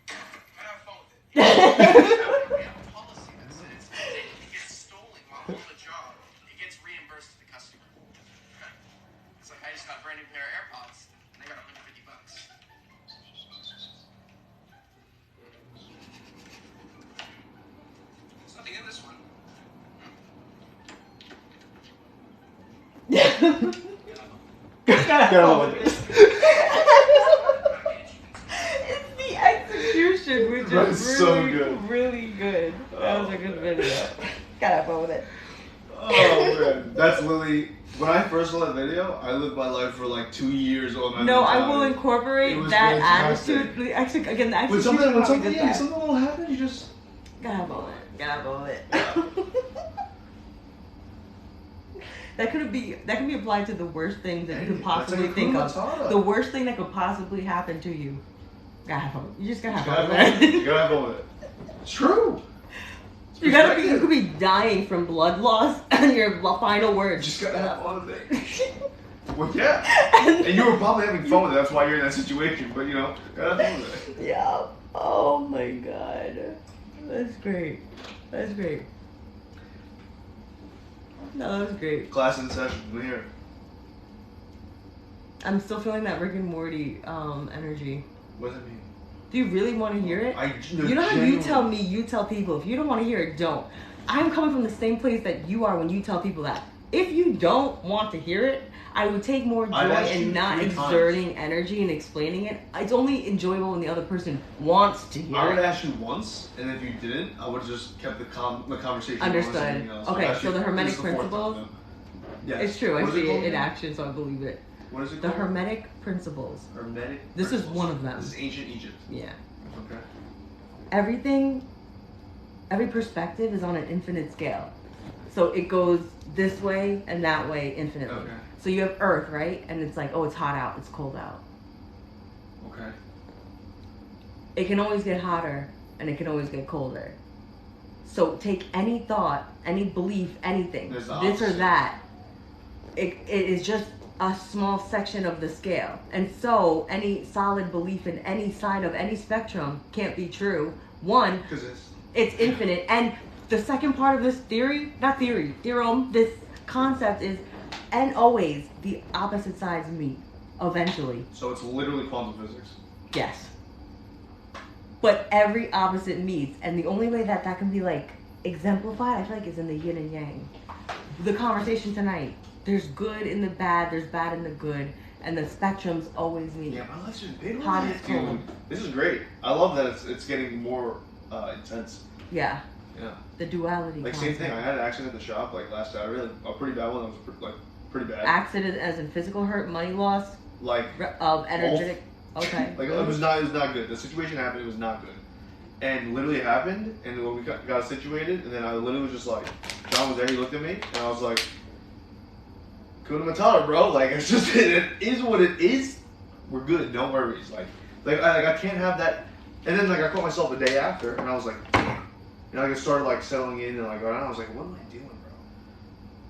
Gotta have fun with it. We have a policy that says if it gets stolen while on the job, it gets reimbursed to the customer. It's like I just got a brand new pair of AirPods and they got $150. There's nothing in this one. Gotta Go have on. fun with it. It's the execution, which That is is so really, good. really good. That was a good video. Gotta have fun with it. Oh man, that's literally when I first saw that video. I lived my life for like 2 years on that. No, I will mentality. incorporate It was that fantastic. attitude. The again, the When execution. something, probably did that. something will happen, you just. Gotta have fun with it. Gotta have fun with it. That could be applied to the worst things that you could possibly think of. The worst thing that could possibly happen to you. Gotta have fun. You just gotta have fun with You it. gotta have fun with it. It's true. It's You perspective. could be dying from blood loss, and your final words. Just gotta have fun with it. Well, yeah. And you were probably having fun with it. That's why you're in that situation. But you know, gotta have fun with it. Yeah. Oh my god. That's great. That's great. No, that was great. Class in session. We're here. I'm still feeling that Rick and Morty energy. What does it mean? Do you really want to hear it? I. You know how you tell me, you tell people. If you don't want to hear it, don't. I'm coming from the same place that you are when you tell people that. If you don't want to hear it, I would take more joy I've asked you in not 3 times. exerting energy and explaining it. It's only enjoyable when the other person wants to hear I would it. ask you once, and if you didn't, I would have just kept the conversation. Understood. on something else. Okay, I've asked so you- the Hermetic this is the 4th principles? time now. Yes. It's true. I What is see it it called in again? action, so I believe it. What is it The called? Hermetic principles. Hermetic. This is principles. one of them. This is ancient Egypt. Yeah. Okay. Everything, every perspective is on an infinite scale. So it goes this way and that way infinitely. Okay. So you have Earth, right? And it's like, oh, it's hot out, it's cold out. Okay. It can always get hotter and it can always get colder. So take any thought, any belief, anything, There's the this or opposite. that. It is just a small section of the scale. And so any solid belief in any side of any spectrum can't be true. One, Because it's infinite. And the second part of this theorem, this concept is, and always the opposite sides meet eventually. so it's literally quantum physics. Yes. But every opposite meets, and the only way that can be like exemplified, I feel like, is in the yin and yang. The conversation tonight, there's good in the bad, there's bad in the good, and the spectrums always meet. Yeah, my life's just big. Hot as cold. This is great. I love that it's getting more intense. Yeah. Yeah. The duality. Like same concept. thing. I had an accident at the shop like last Saturday, like a pretty bad one. That was like pretty bad. Accident as in physical hurt, money loss, Like energetic. Okay. like it was not good. The situation happened. It was not good. And literally it happened. And when we got situated, and then I literally was just like, John was there. He looked at me, and I was like, "Kuna Matata, bro. Like it's just it is what it is. We're good. No worries. Like I can't have that." And then like I caught myself the day after, and I was like, and I started like settling in, and like I was like, "What am I doing,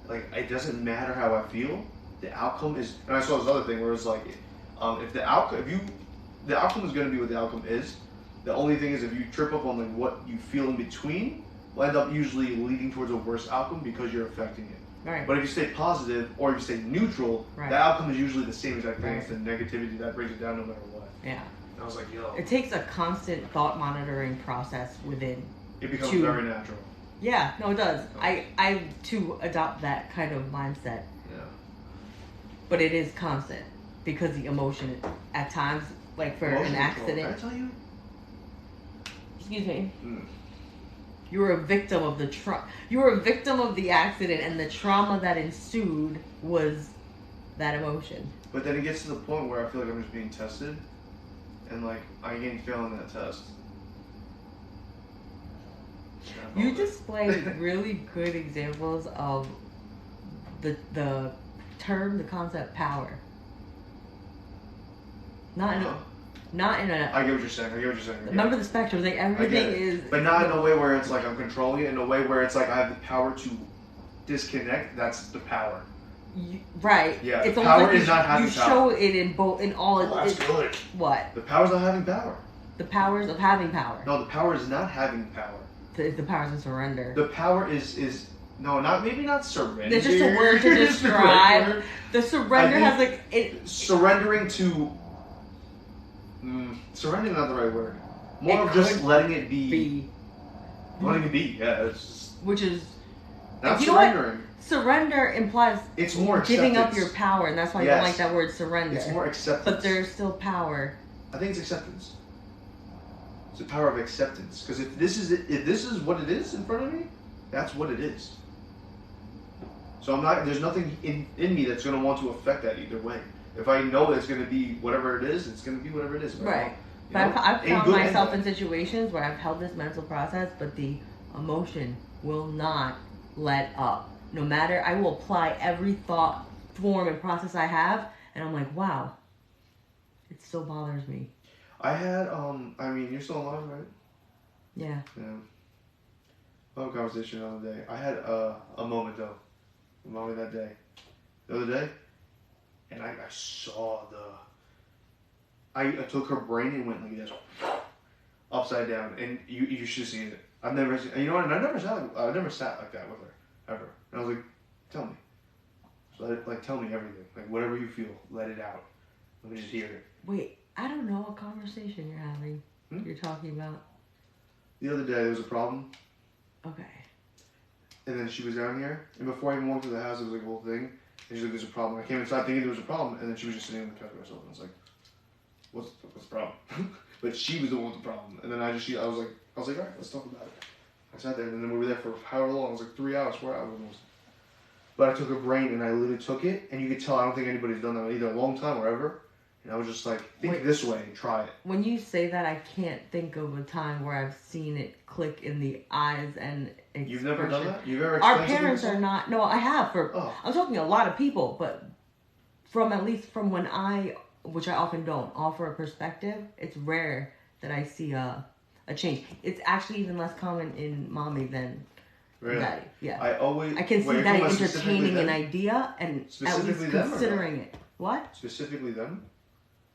bro?" Like it doesn't matter how I feel. The outcome is. And I saw this other thing where it's like, if the outcome is going to be what the outcome is. The only thing is if you trip up on like what you feel in between, will end up usually leading towards a worse outcome because you're affecting it. Right. But if you stay positive or if you stay neutral, Right. the outcome is usually the same exact thing. Right. It's the negativity that brings it down no matter what. Yeah. And I was like, yo, It takes a constant thought monitoring process within. it becomes to- very natural. Yeah, no, it does. I too adopt that kind of mindset, Yeah. but it is constant because the emotion at times, like for Emotion an control. Can I accident. tell you? Excuse me. Mm. You were a victim of You were a victim of the accident, and the trauma that ensued was that emotion. But then it gets to the point where I feel like I'm just being tested, and like I ain't failing that test. You display really good examples of the concept power. Not in a, I get what you're saying. remember the spectrum, like I everything get it. is, But not in a way where it's like I'm controlling it. In a way where it's like I have the power to disconnect. That's the power. right. Yeah, It's power almost is not having you power. show it in all That's good. what The power's not having power. the powers of having power. No, the power is not having power. The powers of surrender. The power is no, maybe not surrender. It's just a word to It's the right describe. word. The surrender I has think like it. surrendering to. Surrendering not the right word. More It of just could letting it be. Be Letting it be. Yeah, it's just which is not you know what? surrendering. Surrender implies It's more giving up acceptance. your power, and that's why you Yes. don't like that word surrender. It's more acceptance. But there's still power. I think it's acceptance. It's the power of acceptance. Because if this is what it is in front of me, that's what it is. So there's nothing in me that's going to want to affect that either way. If I know it's going to be whatever it is, it's going to be whatever it is. If I Right. don't, But I've in found good and myself bad. in situations where I've held this mental process, but the emotion will not let up. No matter, I will apply every thought, form, and process I have, and I'm like, wow, it still bothers me. I had, you're still alive, right? Yeah. Yeah. I had a conversation the other day. I had a moment, though. A moment that day. The other day. And I saw I took her brain and went like this. Upside down. And you should have seen it. I've never seen, you know what? And I never sat like that with her. Ever. And I was like, tell me. So tell me everything. Like, whatever you feel, let it out. Let me just hear it. Wait, I don't know what conversation you're having. You're talking about. The other day, there was a problem. Okay. And then she was down here, and before I even walked to the house, it was like a whole thing. And she's like, "There's a problem." I came inside thinking there was a problem, and then she was just sitting on the couch by herself, and I was like, "What's the problem?" But she was the one with the problem. And then I was like, all right, let's talk about it. I sat there, and then we were there for however long. It was like 3 hours, 4 hours almost. But I took her brain, and I literally took it, and you could tell I don't think anybody's done that either a long time or ever. And I was just like, think this way and try it. When you say that, I can't think of a time where I've seen it click in the eyes and expression. You've never done that? You've ever Our explained parents something are not. No, I have. Oh. I'm talking a lot of people, but at least from when which I often don't, offer a perspective, it's rare that I see a change. It's actually even less common in mommy than daddy. Yeah. I can see daddy entertaining an idea and at least considering it. What? Specifically them?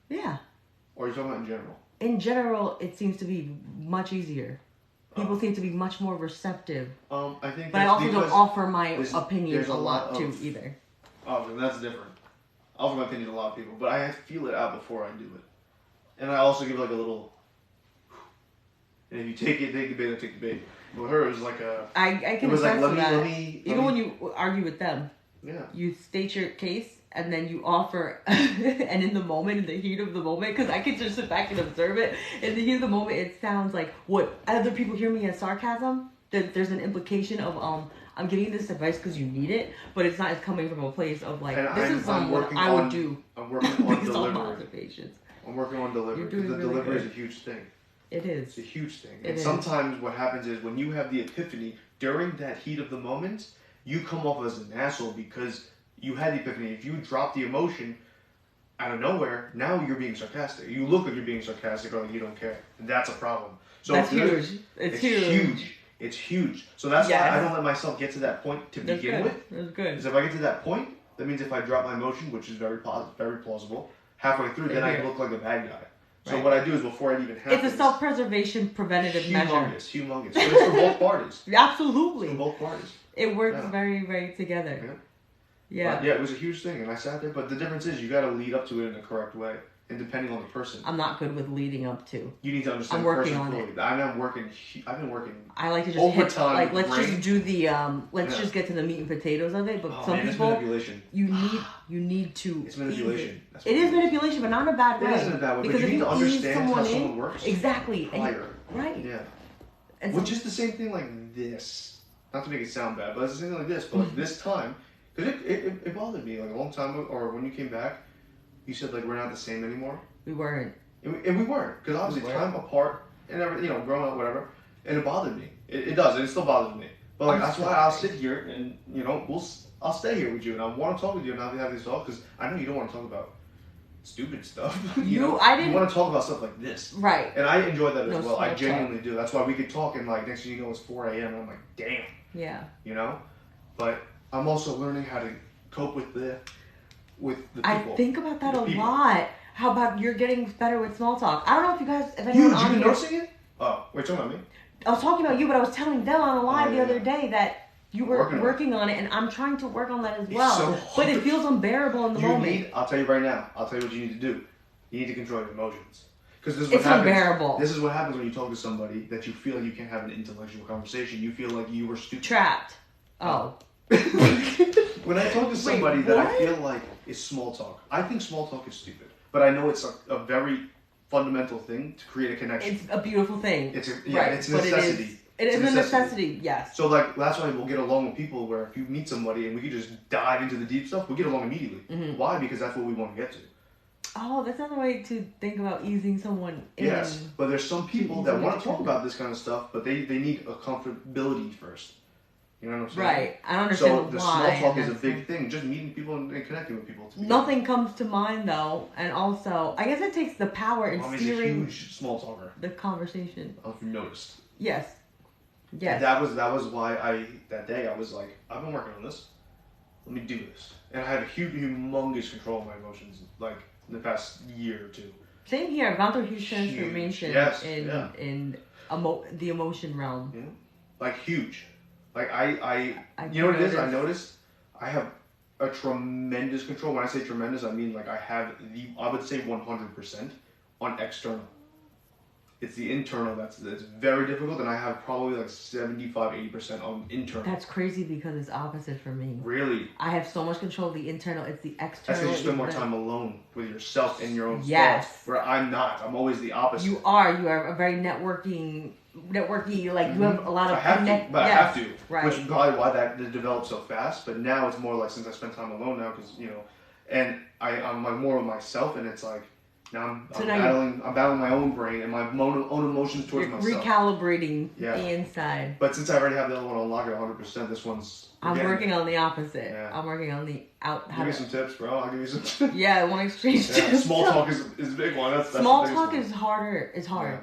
Yeah. Or are you talking about in general? In general, it seems to be much easier. People seem to be much more receptive. I think. But I also don't offer my opinion there's a lot too either. Oh, then that's different. I offer my opinion to a lot of people, but I have to feel it out before I do it. And I also give like a little. And if you take the bait, I take the bait. With her, it was like a. I can it was like, attest to that. let me. Even when you argue with them, Yeah. you state your case and then you offer, and in the moment, in the heat of the moment, because I can just sit back and observe it. In the heat of the moment, it sounds like what other people hear me as sarcasm. That there's an implication of I'm giving you this advice because you need it, but it's not. It's coming from a place of like this is what I would do. I'm working on based on my delivery. observations. I'm working on delivery You're because doing the really delivery good. is a huge thing. It is. It's a huge thing. It And is. sometimes what happens is when you have the epiphany during that heat of the moment, you come off as an asshole because you had the epiphany. If you drop the emotion out of nowhere, now you're being sarcastic. You look like you're being sarcastic or like you don't care. And that's a problem. So That's huge. It's huge. It's huge. So that's why I don't let myself get to that point to That's begin good. with. That's good. Because if I get to that point, that means if I drop my emotion, which is very plausible, halfway through, then I look like a bad guy. So Right. what I do is before it even happens, It's a self-preservation preventative measure. humongous. But it's for both parties. Absolutely. For both parties. It works Yeah. very, very together. Yeah. But yeah, it was a huge thing, and I sat there. But the difference is, you got to lead up to it in the correct way, and depending on the person, I'm not good with leading up to. you need to understand. I'm the working person on fully. it. I've been working. I like to just hit, Overtime like, let's brain. just do the, let's Yeah. just get to the meat and potatoes of it. But some It's people, manipulation. you need to. It's manipulation. That's It what is manipulation, but not in a bad way. It isn't a bad way, Because but if you need to ease understand how someone someone in, works. exactly. And Prior. right. Yeah. And Which is the same thing like this. Not to make it sound bad, but it's the same thing like this. But like this time, because it bothered me like a long time ago, or when you came back, you said like we're not the same anymore. we weren't. And we weren't, because obviously We weren't. time apart and everything, growing up, whatever, and it bothered me. It does, and it still bothers me. But like I'm that's why sorry. I'll sit here and I'll stay here with you, and I want to talk with you and I'll have these talks because I know you don't want to talk about stupid stuff. I You didn't. want to talk about stuff like this, Right. and I enjoy that No as well. I small genuinely do. That's why we could talk, and like next thing you know, it's 4 a.m. and I'm like, damn, Yeah. But I'm also learning how to cope with the people. I think about that The a people. lot. How about you're getting better with small talk? I don't know if you guys, if You, anyone you on been here, noticing it? Oh, wait, talking about me? I was talking about you, but I was telling them on a live the yeah, other yeah. day that you were Working on it. working on it, and I'm trying to work on that as well. so but it hard. feels unbearable in the moment. I'll tell you right now, I'll tell you what you need to do. You need to control your emotions. Because this is what It's happens. unbearable. This is what happens when you talk to somebody that you feel like you can't have an intellectual conversation. You feel like you were stupid. Trapped. Oh. When I talk to somebody that I what? feel like is small talk, I think small talk is stupid. But I know it's a very fundamental thing to create a connection. It's a beautiful thing. It's a right. it's a but necessity. It is It's a necessity, yes. So like that's why we'll get along with people where if you meet somebody and we could just dive into the deep stuff, we get along immediately. Mhm. Why? Because that's what we want to get to. Oh, that's another way to think about easing someone in. Yes, but there's some people that easily want to talk triggered. about this kind of stuff, but they need a comfortability first. You know what I'm saying? Right. I don't understand So why. the small talk and is a that's big thing. Just meeting people and connecting with people. Nothing comes to mind though, and also I guess it takes the power in Mommy's a steering huge small talker. the conversation. I don't know if you noticed. Yes. And Yes. that was why that day I was like, I've been working on this. Let me do this. And I had a humongous control of my emotions, like in the past year or two. Same here. I've gone through huge Huge. transformation Yes, in yeah. the emotion realm. Yeah. Like huge. Like I I've you know what it is? I noticed- noticed I have a tremendous control. When I say tremendous, I mean like I have I would say 100% on external. It's the internal that's very difficult, and I have probably like 75-80% on internal. That's crazy because it's opposite for me. Really? I have so much control of the internal. It's the external. That's because you spend more time alone with yourself and your own Yes. thoughts. Where I'm not. I'm always the opposite. You are a very networky. Like you have a lot of I have to, but I have to. Right. Which is probably why that developed so fast. But now it's more like since I spend time alone now, because and I'm like more with myself, and it's like now I'm battling my own brain and my own emotions towards myself. Recalibrating the inside. But since I already have the other one unlocked at 100%, this one's. I'm working on the opposite. Yeah. I'm working on the out. Give me some tips, bro. I'll give you some tips. Yeah, I want to exchange tips. Small talk is a big one. That's small the talk one. is harder. It's hard.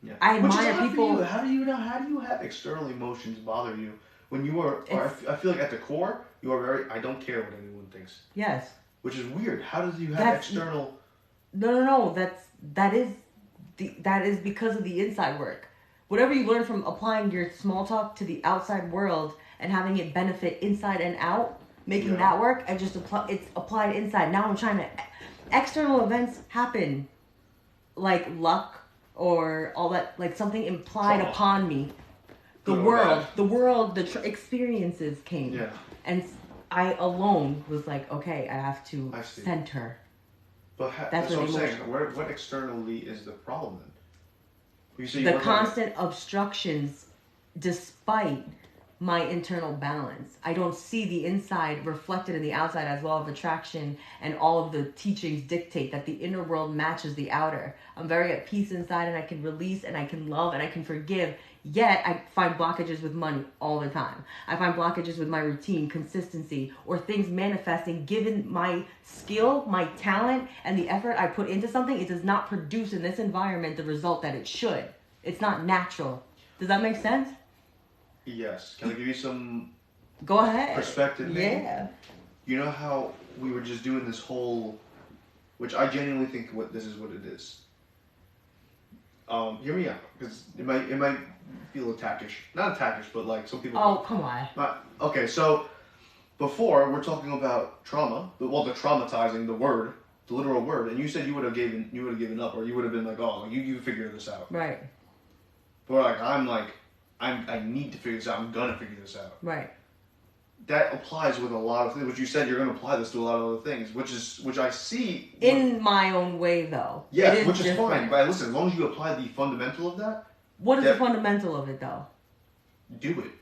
Yeah. I Which is admire hard people. For you. How do you have external emotions bother you when you are? I feel like at the core you are very. I don't care what anyone thinks. Yes. Which is weird. How does you have external? No. That is because of the inside work. Whatever you learn from applying your small talk to the outside world and having it benefit inside and out, making that work, and just it's applied inside. Now I'm trying to. External events happen, like luck or all that, like something implied upon me. The world, experiences came. Yeah. And I alone was like, okay, I have to center. But that's what I'm saying. What externally is the problem then? You say the constant obstructions, despite my internal balance. I don't see the inside reflected in the outside as law of attraction, and all of the teachings dictate that the inner world matches the outer. I'm very at peace inside, and I can release, and I can love, and I can forgive. Yet I find blockages with money all the time. I find blockages with my routine, consistency, or things manifesting. Given my skill, my talent, and the effort I put into something, it does not produce in this environment the result that it should. It's not natural. Does that make sense? Yes. Can I give you some Go ahead. Perspective? Yeah. You know how we were just doing this whole, which I genuinely think this is what it is. Hear me out, because it might feel attackish. Not attackish, but like some people. Oh, come on. Okay, so before we're talking about trauma, the traumatizing, the literal word, and you said you would have given up, or you would have been like, oh, you figure this out. Right. But I need to figure this out. I'm gonna figure this out. Right. That applies with a lot of things. Which you said you're gonna apply this to a lot of other things, which I see in my own way, though. Yeah, which is fine. But listen, as long as you apply the fundamental of that. What is the fundamental of it, though? Do it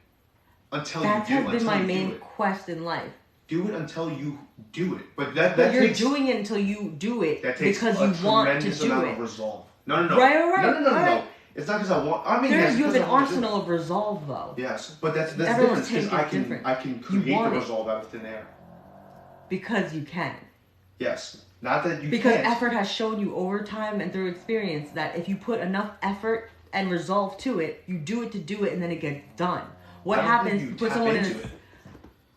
until that you do. That has been my main quest in life. Do it until you do it. But you're doing it until you do it because you want to do amount it. Of resolve. No. Right. No. It's not because I want. I mean, you have an arsenal of resolve, though. Yes, but that's everyone's different because I can create the resolve out of thin air. Because you can. Yes, not that you. Because effort has shown you over time and through experience that if you put enough effort and resolve to it, you do it to do it, and then it gets done. What happens? You put someone into it.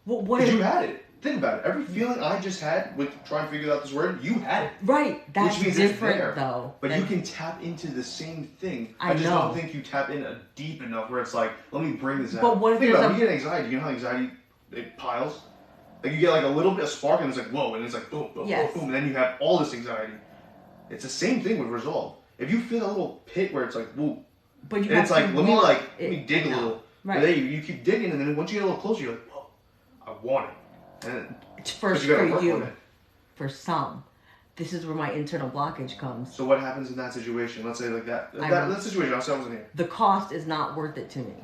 What if you had it? Think about it. Every feeling I just had with trying to figure out this word, you had it. Right. That's which means different, it's there. Though. But you can tap into the same thing. I just know. don't think you tap in deep enough where it's like, let me bring this out. But what if think about it, when you get anxiety, you know how anxiety it piles? Like you get like a little bit of spark and it's like, whoa, and it's like boom, boom, boom, boom, and then you have all this anxiety. It's the same thing with resolve. If you feel a little pit where it's like, whoa, but you and it's like, let me dig a little. Right. But then you keep digging, and then once you get a little closer, you're like, whoa, I want it. And first for you, for some, this is where my internal blockage comes. So what happens in that situation? Let's say like that situation. I wasn't here. The cost is not worth it to me.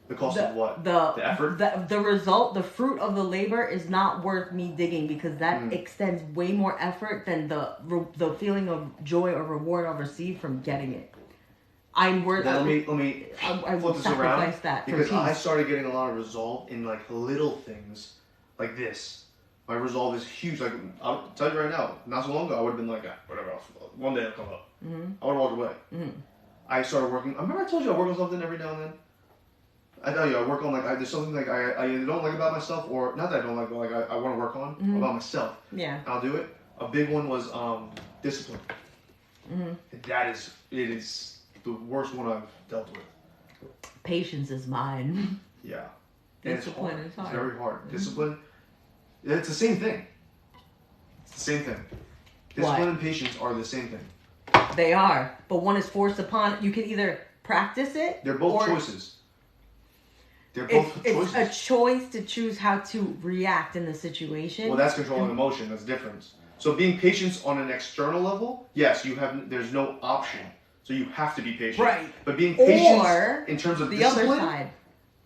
The cost of what? The effort? The result, the fruit of the labor is not worth me digging because that extends way more effort than the feeling of joy or reward I'll receive from getting it. I'm worth. Let me I flip this around that because I started getting a lot of resolve in like little things like this. My resolve is huge. Like I'll tell you right now, not so long ago I would have been like, whatever else. One day it'll come up. Mm-hmm. I would have walked away. Mm-hmm. I started working. I remember I told you I work on something every now and then. I tell you, I work on like there's something like I either don't like about myself or not that I don't like, but like I want to work on about myself. Yeah. I'll do it. A big one was discipline. Mm-hmm. It is the worst one I've dealt with. Patience is mine. Yeah. Discipline is hard. It's very hard. Discipline. It's the same thing. It's the same thing. Discipline and patience are the same thing. They are, but one is forced upon. You can either practice it. They're both or choices. They're both choices. It's a choice to choose how to react in the situation. Well, that's controlling emotion. That's different. So being patient on an external level, yes, you have. There's no option. So you have to be patient. Right. But being patient or in terms of the discipline, other side.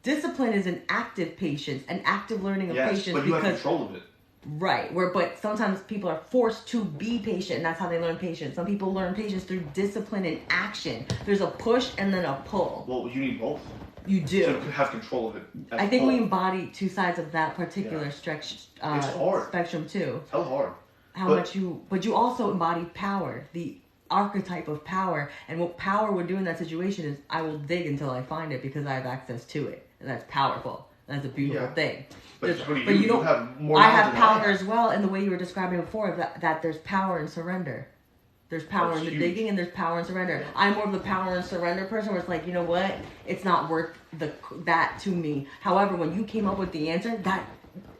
Discipline is an active patience, an active learning of yes, patience. but you have because, control of it. Right. But sometimes people are forced to be patient, and that's how they learn patience. Some people learn patience through discipline and action. There's a push and then a pull. Well, you need both. You do. So to have control of it. I think we embody two sides of that particular It's hard. spectrum too. Hell hard. But you also embody power, the archetype of power, and what power would do in that situation is I will dig until I find it because I have access to it, and that's powerful. That's a beautiful thing. But you don't. have more. I have power as well, in the way you were describing before. That there's power in surrender. There's power That's in the huge. digging, and there's power in surrender. I'm more of the power and surrender person, where it's like, you know what, it's not worth that to me. However, when you came up with the answer, that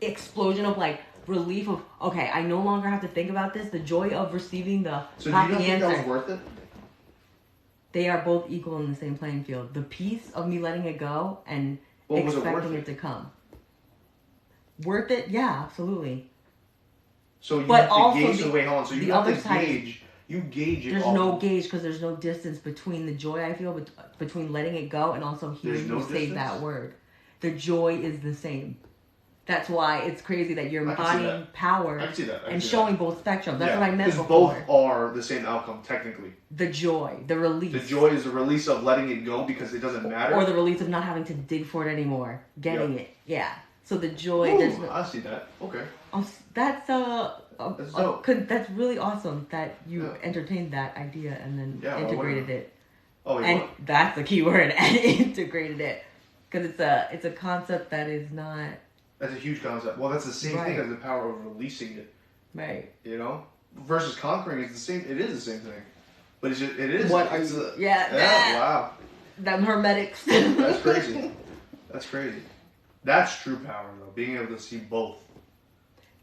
explosion of like relief of, okay, I no longer have to think about this. The joy of receiving the So do you happy not think answer. that was worth it? They are both equal in the same playing field. The peace of me letting it go and Well, was it expecting worth it to come. Worth it? Yeah, absolutely. So you But have to also gauge the- the way. Hold on. So you the have other to side is- gauge. You gauge it. There's off no of- gauge because there's no distance between the joy I feel between letting it go and also hearing There's no you say distance? that word. The joy is the same. That's why it's crazy that you're I can see embodying that. power I can see that. I can and see showing that. both spectrums. That's Yeah, what I meant because before. both are the same outcome technically. The joy, the release. The joy is the release of letting it go because it doesn't matter. Or the release of not having to dig for it anymore. Getting Yep. it. Yeah. So the joy, Ooh, there's no, I see that. Okay. that's That's dope. that's really awesome that you Yeah. entertained that idea and then Yeah, well, integrated whatever. it. Oh, And what? that's the key word, and integrated it, because it's a concept that is not That's a huge concept. Well, that's the same thing Right. as the power of releasing it. right. You know, versus conquering is the same. It is the same thing, but it's just, it is. What are it's you? a- Yeah, Yeah. Wow. them hermetics. That's crazy. That's crazy. That's true power, though. Being able to see both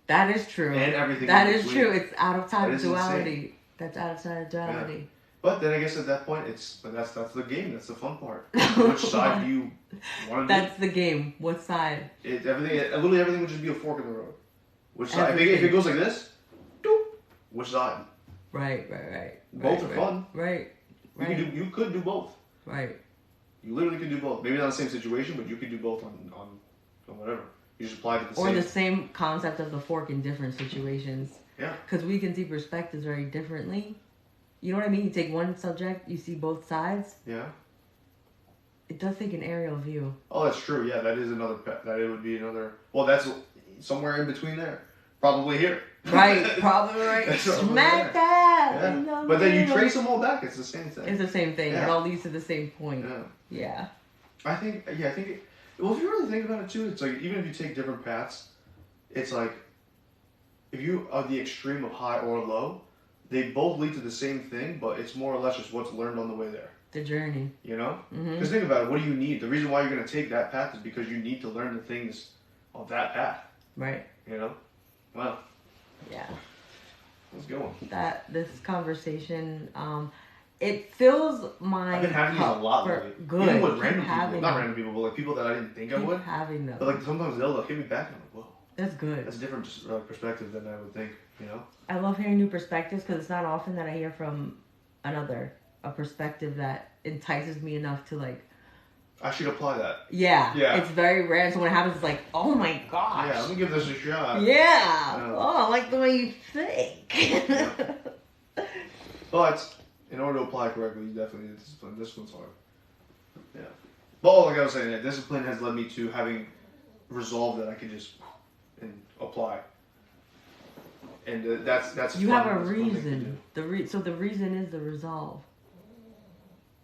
That is true. and everything. That in is between. true. It's out of time That of is insane. duality. That's out of time of duality. But then I guess at that point, that's the game. That's the fun part. Which side do you want to That's the game. What side? do? Literally everything would just be a fork in the road. Which side? If Everything. it goes like this, doop, which side? Right. Both right, are fun. Right. You could do both. Right. You literally could do both. Maybe not the same situation, but you could do both on whatever. You just apply it to the Or same. the same concept of the fork in different situations. Yeah. Because we can see perspectives very differently. You know what I mean? You take one subject, you see both sides. Yeah. It does take an aerial view. Oh, that's true. Yeah, that is another. That it would be another. Well, that's somewhere in between there. Probably here. Right, probably right. That's what I'm Smack saying. that! Yeah. in the But then you middle. trace them all back. It's the same thing. It's the same thing. Yeah. It all leads to the same point. Yeah. Yeah. I think. Yeah, I think. Well, if you really think about it too, it's like even if you take different paths, it's like if you are the extreme of high or low, they both lead to the same thing, but it's more or less just what's learned on the way there. The journey. You know? Mm-hmm. Because think about it. What do you need? The reason why you're going to take that path is because you need to learn the things of that path. Right. You know? Wow. Yeah. Let's go. This conversation, it fills my I've been having these a cup lot for- lately. Good. Even with Keep random people. having Not them. random people, but like people that I didn't think I Keep would. having them. But like sometimes they'll hit me back and I'm like, whoa. That's good. That's a different perspective than I would think, you know? I love hearing new perspectives because it's not often that I hear from a perspective that entices me enough to like. I should apply that. Yeah. Yeah. It's very rare. So when it happens, it's like, oh my gosh. Yeah, let me give this a shot. Yeah. Yeah. Oh, I like the way you think. But in order to apply correctly, you definitely need discipline. Discipline's hard. Yeah. But like I was saying, that discipline has led me to having resolve that I can just and apply. And that's You fun. have a That's fun thing to reason. So the reason is the resolve.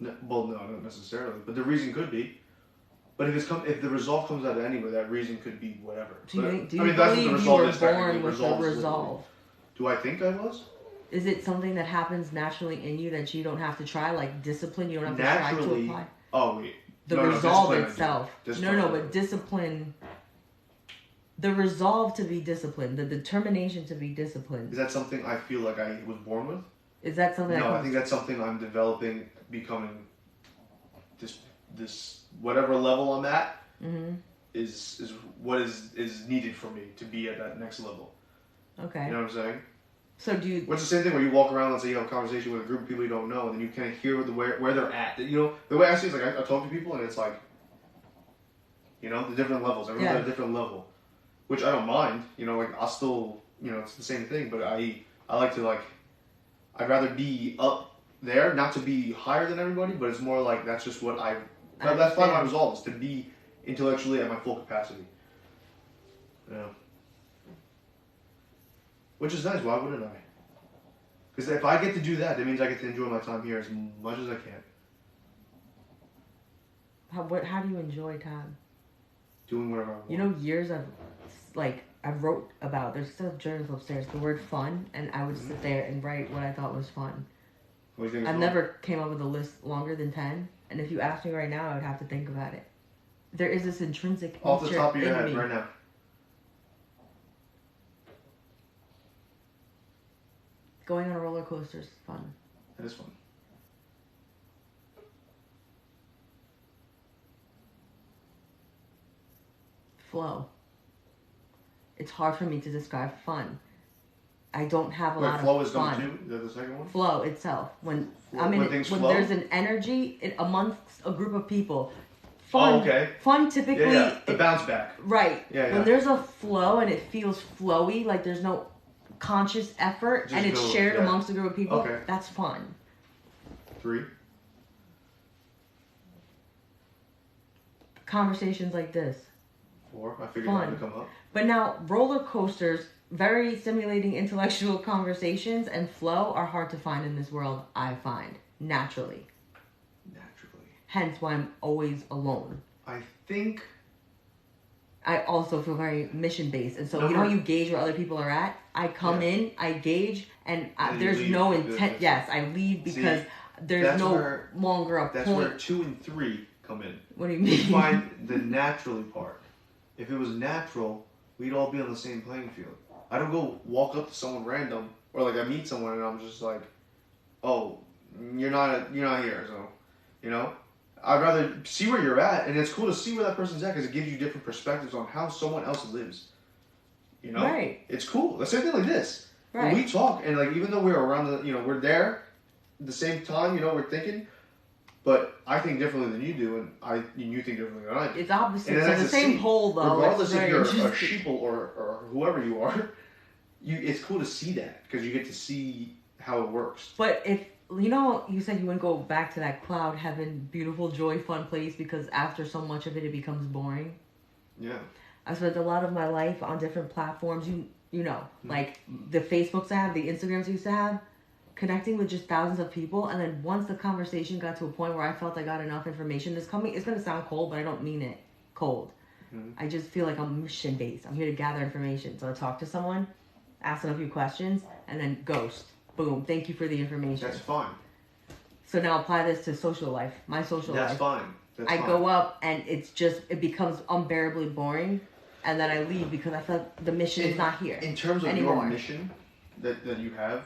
do. Well, no, not necessarily. But the reason could be. But if the resolve comes out of anywhere, that reason could be whatever. Do you, But, do you I mean, that's what the believe you resolve were is technically. born with a Resolve is resolve? Do I think I was? Is it something that happens naturally in you that you don't have to try, like discipline? You don't have to try to Naturally. apply Oh wait. the No, resolve discipline I do. itself. Discipline No, I do. but discipline. The resolve to be disciplined, the determination to be disciplined. Is that something I feel like I was born with? Is that something? No, that I think that's something I'm developing, becoming this whatever level I'm at Mm-hmm. is what is needed for me to be at that next level. Okay. You know what I'm saying? So do you? What's the same thing where you walk around, let's say you have a conversation with a group of people you don't know, and then you kind of hear where they're at. You know, the way I see it is like I talk to people and it's like, you know, the different levels. Everyone's at a different level, which I don't mind. You know, like I'll still, you know, it's the same thing. But I like to like, I'd rather be up there, not to be higher than everybody, but it's more like that's just what that's probably my resolve is to be intellectually at my full capacity. Yeah. Which is nice. Why wouldn't I? Because if I get to do that, that means I get to enjoy my time here as much as I can. How do you enjoy time? Doing whatever I want. You know, years I wrote about. There's still journals upstairs. The word fun, and I would sit there and write what I thought was fun. What do you think is I fun? never came up with a list longer than 10. And if you ask me right now, I would have to think about it. There is this intrinsic nature Off the top of your in head, me. right now. Going on a roller coaster is fun. That is fun. Flow. It's hard for me to describe fun. I don't have a Wait, lot flow of is fun. number 2? Is that the second one? Flow itself. When When things when flow? there's an energy amongst a group of people. Fun. Oh, okay. Fun typically. Yeah. The bounce back. Right. Yeah. When there's a flow and it feels flowy, like there's no conscious effort Just and it's goes, shared yeah. amongst a group of people, Okay. that's fun. 3. Conversations like this. 4. I figured Fun. that would come up. But now, roller coasters, very stimulating intellectual conversations and flow are hard to find in this world, I find, naturally. Naturally. Hence why I'm always alone. I think... I also feel very mission-based. And so, you know Number- how you gauge where other people are at? I come in, I gauge, and And you there's leave no because intent. it's- Yes, I leave because there's that's no where- longer a That's point. where 2 and 3 come in. What do you You mean? find the naturally part. If it was natural, we'd all be on the same playing field. I don't go walk up to someone random, or like I meet someone and I'm just like, oh, you're not here, so, you know? I'd rather see where you're at, and it's cool to see where that person's at because it gives you different perspectives on how someone else lives. You know? Right. It's cool. The same thing like this. Right. When we talk, and like even though we're around the, you know, we're there at the same time, you know, we're thinking, but I think differently than you do, and you think differently than I do. It's opposite. And So that's the a same see. pole, though. Regardless it's if very you're a interesting. sheeple or whoever you are, it's cool to see that because you get to see how it works. But if, you know, you said you wouldn't go back to that cloud heaven, beautiful, joy, fun place because after so much of it, it becomes boring. Yeah. I spent a lot of my life on different platforms, you know, like the Facebooks I have, the Instagrams I used to have, connecting with just thousands of people. And then once the conversation got to a point where I felt I got enough information, it's going to sound cold, but I don't mean it cold. I just feel like I'm mission based. I'm here to gather information. So I talk to someone, ask them a few questions, and then ghost. Boom. Thank you for the information. That's fine. So now apply this to social life, my social That's life. fine. That's I fine. go up and it becomes unbearably boring. And then I leave because I feel like the mission is not here. In terms of anymore. your mission that you have,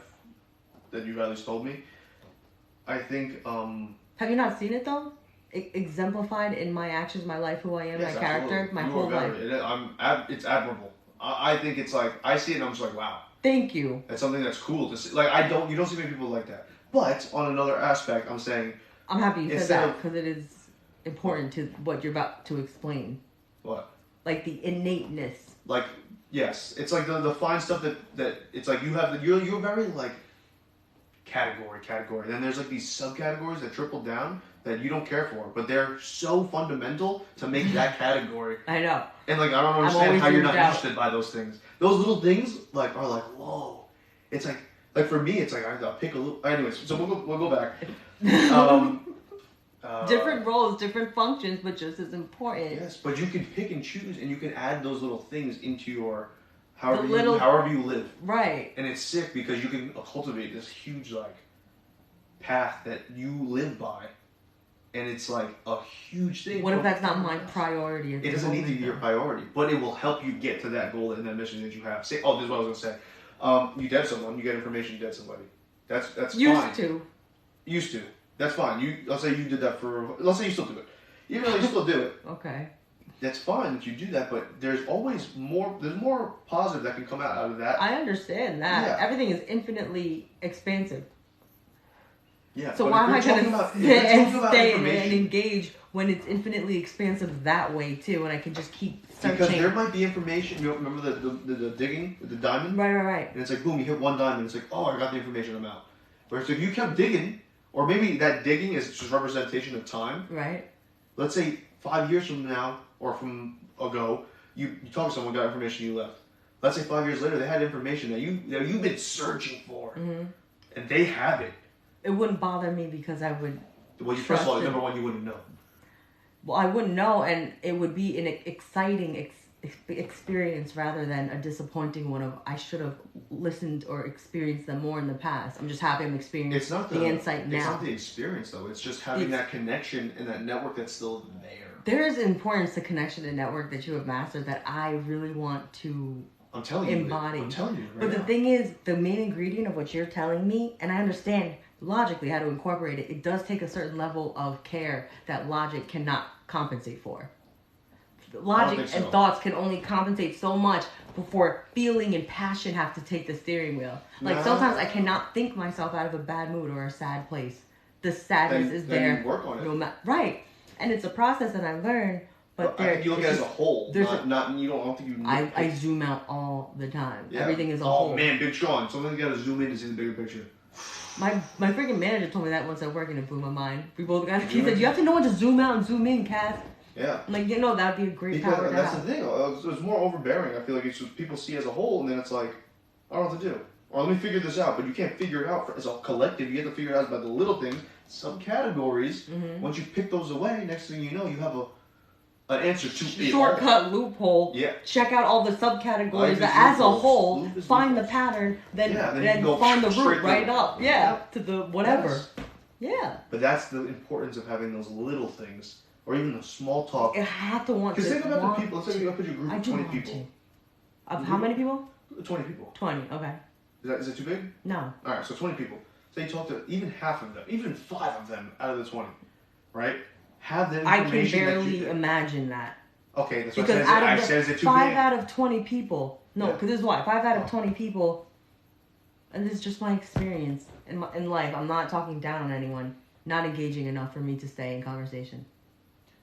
that you at least told me, I think... Have you not seen it though? Exemplified in my actions, my life, who I am, yes, my character, absolutely. my You whole are life. very, it's admirable. I think it's like, I see it and I'm just like, wow. Thank you. That's something that's cool to see. Like, you don't see many people like that. But, on another aspect, I'm saying... I'm happy you said Instead that of- because it is important to what you're about to explain. What? Like the innateness. Like, yes. It's like the fine stuff that it's like you have, you're very, like, category. Then there's, like, these subcategories that triple down that you don't care for. But they're so fundamental to make that category. I know. And, like, I don't I'm understand always how you're not moved out. interested by those things. Those little things, like, are like, whoa. It's like for me, it's like, I gotta pick a little... Anyways, so we'll go back. Different roles, different functions, but just as important. Yes, but you can pick and choose, and you can add those little things into your however you live, Right. and it's sick because you can cultivate this huge like path that you live by, and it's like a huge thing. What if that's not my priority? It doesn't need to be your priority, but it will help you get to that goal and that mission that you have. Say, oh, this is what I was gonna say. You dead someone, you get information, you dead somebody. That's Used fine. Used to. That's fine. Let's say you did that for. Let's say you still do it. Even though you still do it, Okay. that's fine that you do that. But there's always more. There's more positive that can come out of that. I understand that. Yeah. Everything is infinitely expansive. Yeah. So but why if am I you're going talking to about- if sit you're and talking about stay and information- engage when it's infinitely expansive that way too, and I can just keep searching? Because there might be information. You remember the digging with the diamond? Right. And it's like boom, you hit one diamond. It's like, oh, I got the information. I'm out. Whereas if you kept digging, or maybe that digging is just representation of time. Right. Let's say 5 years from now or from ago, you talk to someone, got information, you left. Let's say 5 years later, they had information that you've been searching for, Mm-hmm. and they have it. It wouldn't bother me because I would. Well, first of all, Trust it. number one, you wouldn't know. Well, I wouldn't know, and it would be an exciting experience rather than a disappointing one of I should have listened or experienced them more in the past. I'm just happy I'm experiencing It's not the insight now. It's not the experience though. It's just having that connection and that network that's still there. There is importance to connection and network that you have mastered that I really want to I'm telling you. embody. I'm telling you. Right But the now. thing is, the main ingredient of what you're telling me, and I understand logically how to incorporate it, it does take a certain level of care that logic cannot compensate for. Logic think and so. thoughts can only compensate so much before feeling and passion have to take the steering wheel. Like No. sometimes I cannot think myself out of a bad mood or a sad place. The sadness is then there. you work on it. Right. And it's a process that I learned, but I there think you look at it as a whole. there's Not you don't. I don't think you. I zoom out all the time. Yeah. Everything is a oh, whole. man, Big Sean. Sometimes you gotta zoom in to see the bigger picture. My freaking manager told me that once at work and it blew my mind. We both got. He Yeah. said, "You have to know when to zoom out and zoom in, Cass." Yeah. I'm like, that'd be a great Because power to that's have. the thing. It's more overbearing. I feel like it's just people see as a whole, and then it's like, I don't know what to do. Or let me figure this out. But you can't figure it out as a collective. You have to figure it out by the little things, subcategories. Mhm. Once you pick those away, next thing you know, you have an answer to it all. Shortcut loophole. Yeah. Check out all the subcategories Life is as a loopholes. whole. Loop is Find the loopholes. pattern, then Yeah, then you can go find the straight root right down. up. Yeah, to the whatever. Yes. Yeah, But that's the importance of having those little things, or even the small talk. I have to want to. Because think about want the people. Let's say you put your group I of do 20 want people. to. Of how many people? 20 people. 20. Okay. Is it too big? No. All right, so 20 people. Say you talk to even half of them, even 5 of them out of the 20, right? Have the I can information that barely you. imagine that. Okay, that's what Because I out said. of I said, is it too 5 big? out of 20 people. No, Yeah. because this is why 5 out of Oh. 20 people, and this is just my experience in life. I'm not talking down on anyone. Not engaging enough for me to stay in conversation.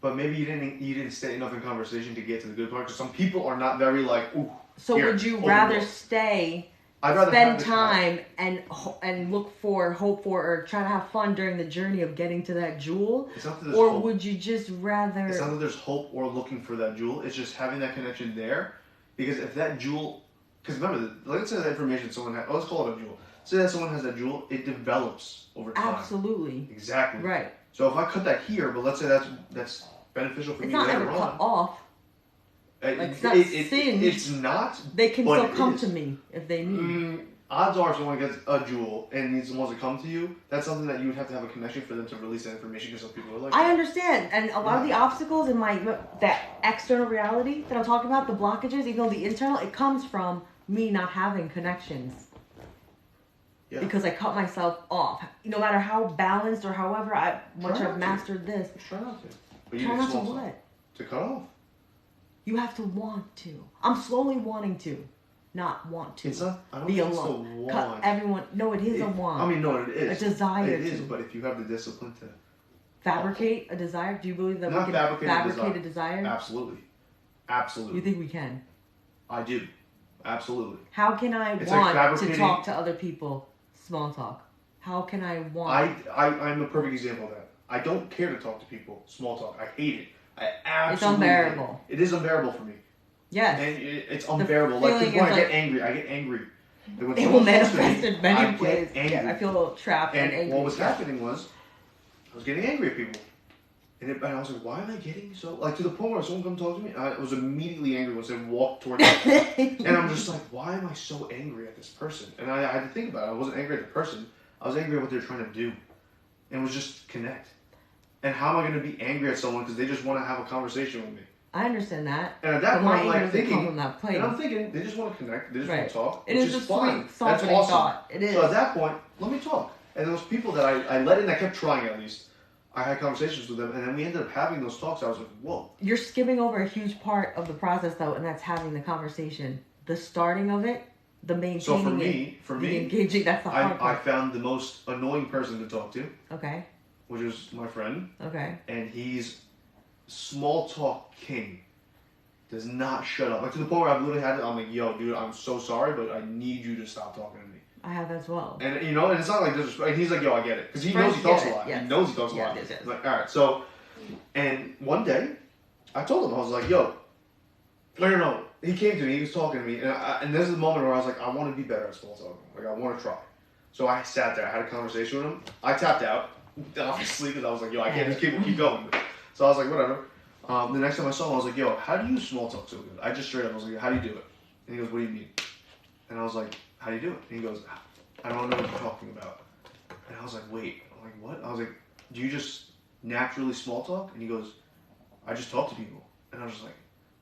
But maybe you didn't stay enough in conversation to get to the good part. Because some people are not very like, ooh. So Here, would you open rather door. stay, I'd rather have spend this time, and hope for, or try to have fun during the journey of getting to that jewel, It's not that there's or hope. would you just rather? It's not that there's hope or looking for that jewel. It's just having that connection there. Because if that jewel, because remember, let's say that information someone has. Oh, let's call it a jewel. Say that someone has that jewel, it develops over time. Absolutely. Exactly. Right. So if I cut that here, but let's say that's beneficial for It's me not later ever cut on. off. Like, it's not It- singed. it's not. They can But still it come is. to me if they need. Odds are, if someone gets a jewel and needs someone to come to you, that's something that you would have to have a connection for them to release that information. Because some people are like, I that. understand, and a lot of the obstacles in that external reality that I'm talking about, the blockages, even though the internal, it comes from me not having connections. Yeah. Because I cut myself off. No matter how balanced or however much Try not I've to. mastered this, Just try not to. But you try need not to small stuff. what? To cut off. You have to want to. I'm slowly wanting to, not want to. It's not. I don't be think it's a alone. Cut want. everyone. No, it is a It- want. I mean, no, it is. A desire It is, to. but if you have the discipline to, Fabricate a desire. Do you believe that Not we can fabricate a fabricate a desire? absolutely, absolutely, You think we can? I do, absolutely. How can I It's like want to fabricating- talk to other people? Small talk. How can I want? I'm a perfect example of that. I don't care to talk to people. Small talk. I hate it. I absolutely. unbearable. It is unbearable for me, Yes. and it's unbearable. Like feeling when I is get like- angry, I get angry. And when It will someone talks to me, manifest in I many get ways. angry. Yeah, I feel trapped and And angry. what was happening was, I was getting angry at people. And I was like, why am I getting so... Like, to the point where someone come talk to me, I was immediately angry once they walked towards me. And I'm just like, why am I so angry at this person? And I had to think about it. I wasn't angry at the person. I was angry at what they were trying to do. And it was just connect. And how am I going to be angry at someone because they just want to have a conversation with me? I understand that. And at that But point, my I'm anger like doesn't come thinking, from that place. and I'm thinking, they just want to connect, they just want Right. to talk, It which is a fine. sweet, That's softening awesome. thought. It is. So at that point, let me talk. And those people that I let in, I kept trying at least. I had conversations with them, and then we ended up having those talks. I was like, whoa. You're skipping over a huge part of the process, though, and that's having the conversation. The starting of it, the maintaining So for the me, engaging, that's the hard I part. found the most annoying person to talk to, Okay, which is my friend, okay. and he's small talk king. Does not shut up. Like to the point where I've literally had it. I'm like, yo, dude, I'm so sorry, but I need you to stop talking to me. I have as well. And you know, and it's not like disrespect. And he's like, yo, I get it, because he Friends knows he talks get a it, lot. yes. He knows he talks a Yes, lot. yes, yes. It's like, all right, so, and one day, I told him, I was like, yo, no. He came to me. He was talking to me, and this is the moment where I was like, I want to be better at small talking. Like, I want to try. So I sat there. I had a conversation with him. I tapped out, obviously, because I was like, yo, I can't just keep going. So I was like, whatever. The next time I saw him, I was like, yo, how do you small talk so good? I just straight up, I was like, how do you do it? And he goes, what do you mean? And I was like, how do you do it? And he goes, I don't know what you're talking about. And I was like, wait. I'm like, what? I was like, do you just naturally small talk? And he goes, I just talk to people. And I was just like,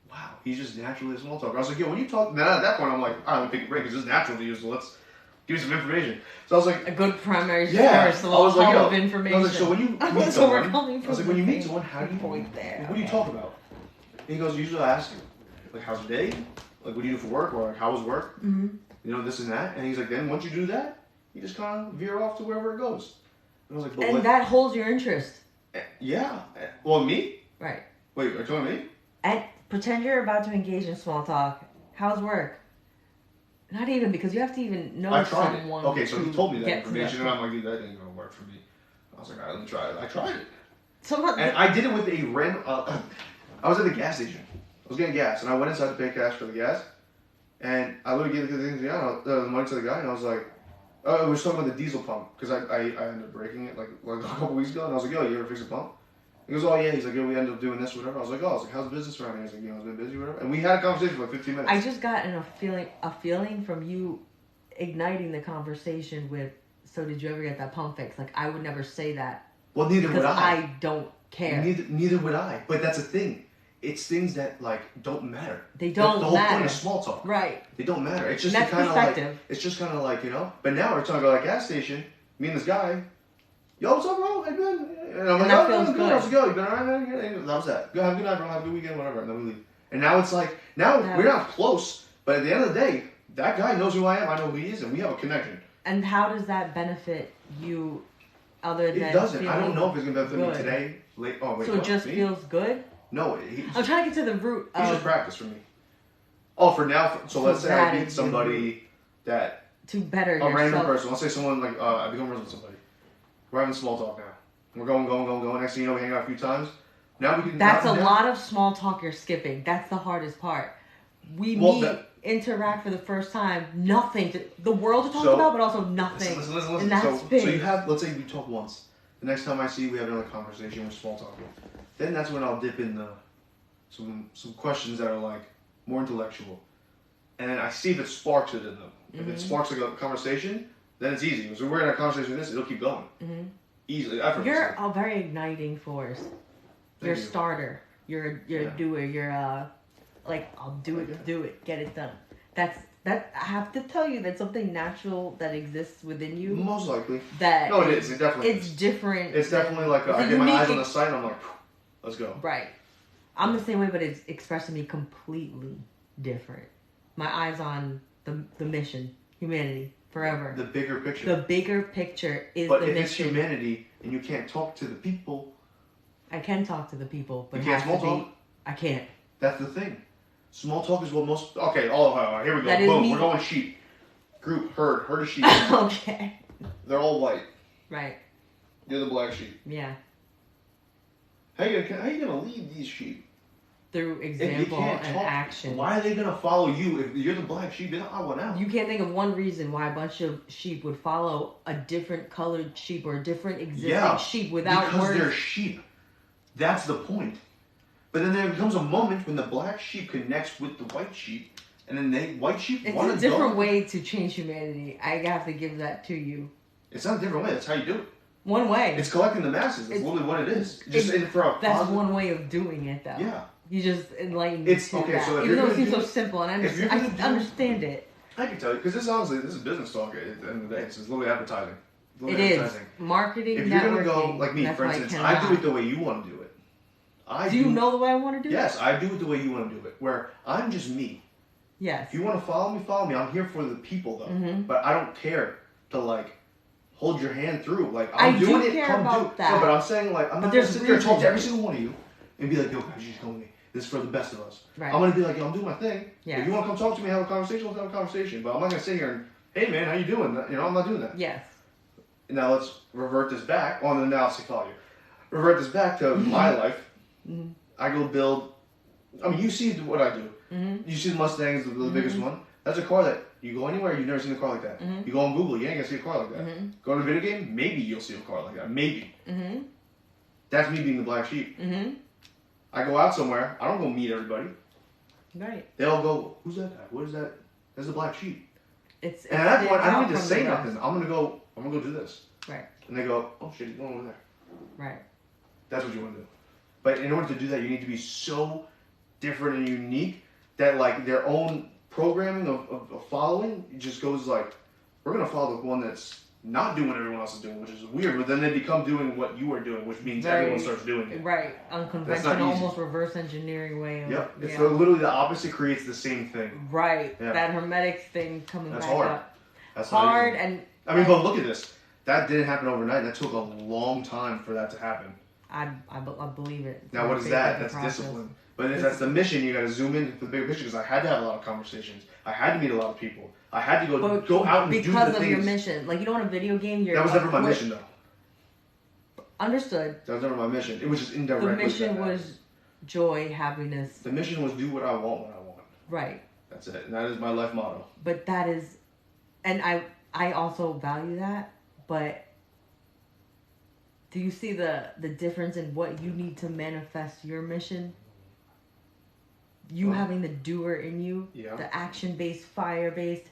wow, he's just naturally a small talker. I was like, yo, when you talk, now at that point, I'm like, all right, let me take a break, because it's natural to you, so let's give me some information. So I was like, A good primary yeah, source, a I little was like, hub yo, of information. I was like, so when you meet So we're someone, coming I from was like, the when you meet same someone, how do you, point there. what do you talk about? And he goes, usually I ask you, like, how's your day? Like, what do you do for work? Or like, how was work? Mm-hmm. You know, this and that. And he's like, then once you do that, you just kind of veer off to wherever it goes. And I was like, but And what? that holds your interest. Yeah. Well, me? Right. Wait, are you telling me? And pretend you're about to engage in small talk. How's work? Not even, because you have to even know I tried it. someone. Okay, so he to told me that get to information, and point. I'm like, dude, that ain't gonna work for me. I was like, all right, let me try it. I tried it. Someone, And I did it with a random. I was at the gas station. I was getting gas, and I went inside to pay cash for the gas. And I literally gave the money to the guy, and I was like, we were talking about the diesel pump, because I ended up breaking it like a couple weeks ago, and I was like, yo, you ever fix a pump? He goes, oh yeah. He's like, yo, we ended up doing this, whatever. I was like, how's business around here? He's like, you know, it's been busy, whatever. And we had a conversation for like 15 minutes. I just got a feeling from you igniting the conversation with, so did you ever get that pump fixed? Like, I would never say that. Well, neither Because would I don't care. Neither would I. But that's the thing. It's things that like don't matter. They don't the whole matter. point of small talk. Right. They don't matter. It's just And that's kind of like perspective. it's just kind of like, you know. But now we're talking about like gas station. Me and this guy. Yo, what's up, bro? How you been? And I'm like, that oh, feels I'm good. good. I was like, yo, you been alright, man? And that was that. Go have a good night, bro. Have a good weekend, whatever. And then we leave. And now it's like, now Yeah. we're not close, but at the end of the day, that guy knows who I am. I know who he is, and we have a connection. And how does that benefit you, other than It doesn't. I don't feeling know if it's gonna benefit me good? today. Late. Oh wait. So what? it just Me? feels good? No, I'm trying to get to the root he's just of practice for me. Oh, for now. So let's say I that meet is somebody that to better a random yourself. person. Let's say someone like I become friends with somebody. We're having small talk now. We're going. Next thing you know, we hang out a few times. Now we can. That's a now, lot of small talk you're skipping. That's the hardest part. We Well, meet, interact for the first time, nothing to the world to talk So- about, but also nothing. Listen. And that's So big. you have. Let's say we talk once. The next time I see you, we have another conversation. We're small talking. Then that's when I'll dip in some questions that are like more intellectual, and then I see if it sparks it in them. If it sparks like a conversation, then it's easy. So we're in a conversation with this, it'll keep going. Mm-hmm. Easily, effortlessly. You're a very igniting force. You're a you. starter. You're Yeah. a doer. You're like, I'll do it, get it done. That I have to tell you, that's something natural that exists within you. Most likely. That No, it is. It definitely it's is. different. It's definitely like it's I a get my unique eyes on the sight and I'm like, let's go. Right. I'm the same way, but it's expressing me completely different. My eyes on the mission, humanity, forever. The bigger picture. The bigger picture is but the if it's mission. humanity and you can't talk to the people, I can talk to the people, but you it can't has small to be. talk. I can't. That's the thing. Small talk is what most. Okay, all right, here we go. That is Boom, me. we're going sheep. Group, herd of sheep. Okay. They're all white. Right. You're the black sheep. Yeah. How you gonna lead these sheep? Through If you example can't and talk, action. why are they gonna follow you if you're the black sheep? They're not I want out. You can't think of one reason why a bunch of sheep would follow a different colored sheep or a different existing sheep without because words. they're sheep. That's the point. But then there becomes a moment when the black sheep connects with the white sheep, and then white sheep It's want a to different go. way to change humanity. I have to give that to you. It's not a different way. That's how you do it. One way. It's collecting the masses. That's It's- literally what it is. Just it's- in for a That's positive. one way of doing it, though. Yeah. You just enlightened me It's to okay. that. So if even you're though it gonna seems so do- simple, and if you're I gonna do- understand it. I can tell you because this is business talk at the end of the day. It's literally advertising. It's It literally is advertising. marketing. If you're gonna go networking, like me, that's for why instance, cannot. I do it the way you want to do it. Do you know the way I want to do it? Yes, I do it the way you want to do it. Where I'm just me. Yes. If you want to follow me, follow me. I'm here for the people though. Mhm. But I don't care to like hold your hand through. Like I I'm do doing it. care Come about do. that. No, but I'm saying like I'm But not gonna there's sit there and talk to reason. every single one of you and be like, yo, guys, you should come with me. This is for the best of us. Right. I'm gonna be like, yo, I'm doing my thing. Yes. If you want to come talk to me, have a conversation, let's have a conversation. But I'm not gonna sit here and, hey man, how you doing? You know, I'm not doing that. Yes. Now let's revert this back. On the analysis, follow you. Revert this back to my life. Mhm. I go build. I mean, you see what I do. Mhm. You see the Mustangs, the biggest one. That's a car that you go anywhere, you've never seen a car like that. Mhm. You go on Google, you ain't gonna see a car like that. Mhm. Go to a video game, maybe you'll see a car like that. Maybe. Mhm. That's me being the black sheep. Mhm. I go out somewhere. I don't go meet everybody. Right. They all go, "Who's that guy? What is that? That's the black sheep." It's. And at that point, I out don't need to from say the rest. nothing. I'm gonna go do this. Right. And they go, "Oh shit, he's going over there." Right. That's what you want to do. But in order to do that, you need to be so different and unique that like their own programming of following just goes like, we're gonna follow the one that's not doing what everyone else is doing, which is weird. But then they become doing what you are doing, which means Very- everyone starts doing it. Right. That's not Unconventional, easy. almost reverse engineering way of. Yep. It's yeah. literally the opposite creates the same thing. Right. Yeah. That hermetic thing coming That's back hard. up. That's not Hard easy. and. I mean, but look at this. That didn't happen overnight. That took a long time for that to happen. I believe it. Now, what is Faith that? in the That's process. discipline. But if that's the mission, you got to zoom in for the bigger picture because I had to have a lot of conversations. I had to meet a lot of people. I had to go out and do the because of things. your mission. Like, you know, in a video game, you're. That was never my equipped- mission, though. Understood. That was never my mission. It was just The indirectly. mission that. was joy, happiness. The mission was do what I want when I want. Right. That's it. And that is my life motto. But that is, and I also value that, but do you see the difference in what you need to manifest your mission? You Well, having the doer in you, Yeah. the action-based, fire-based,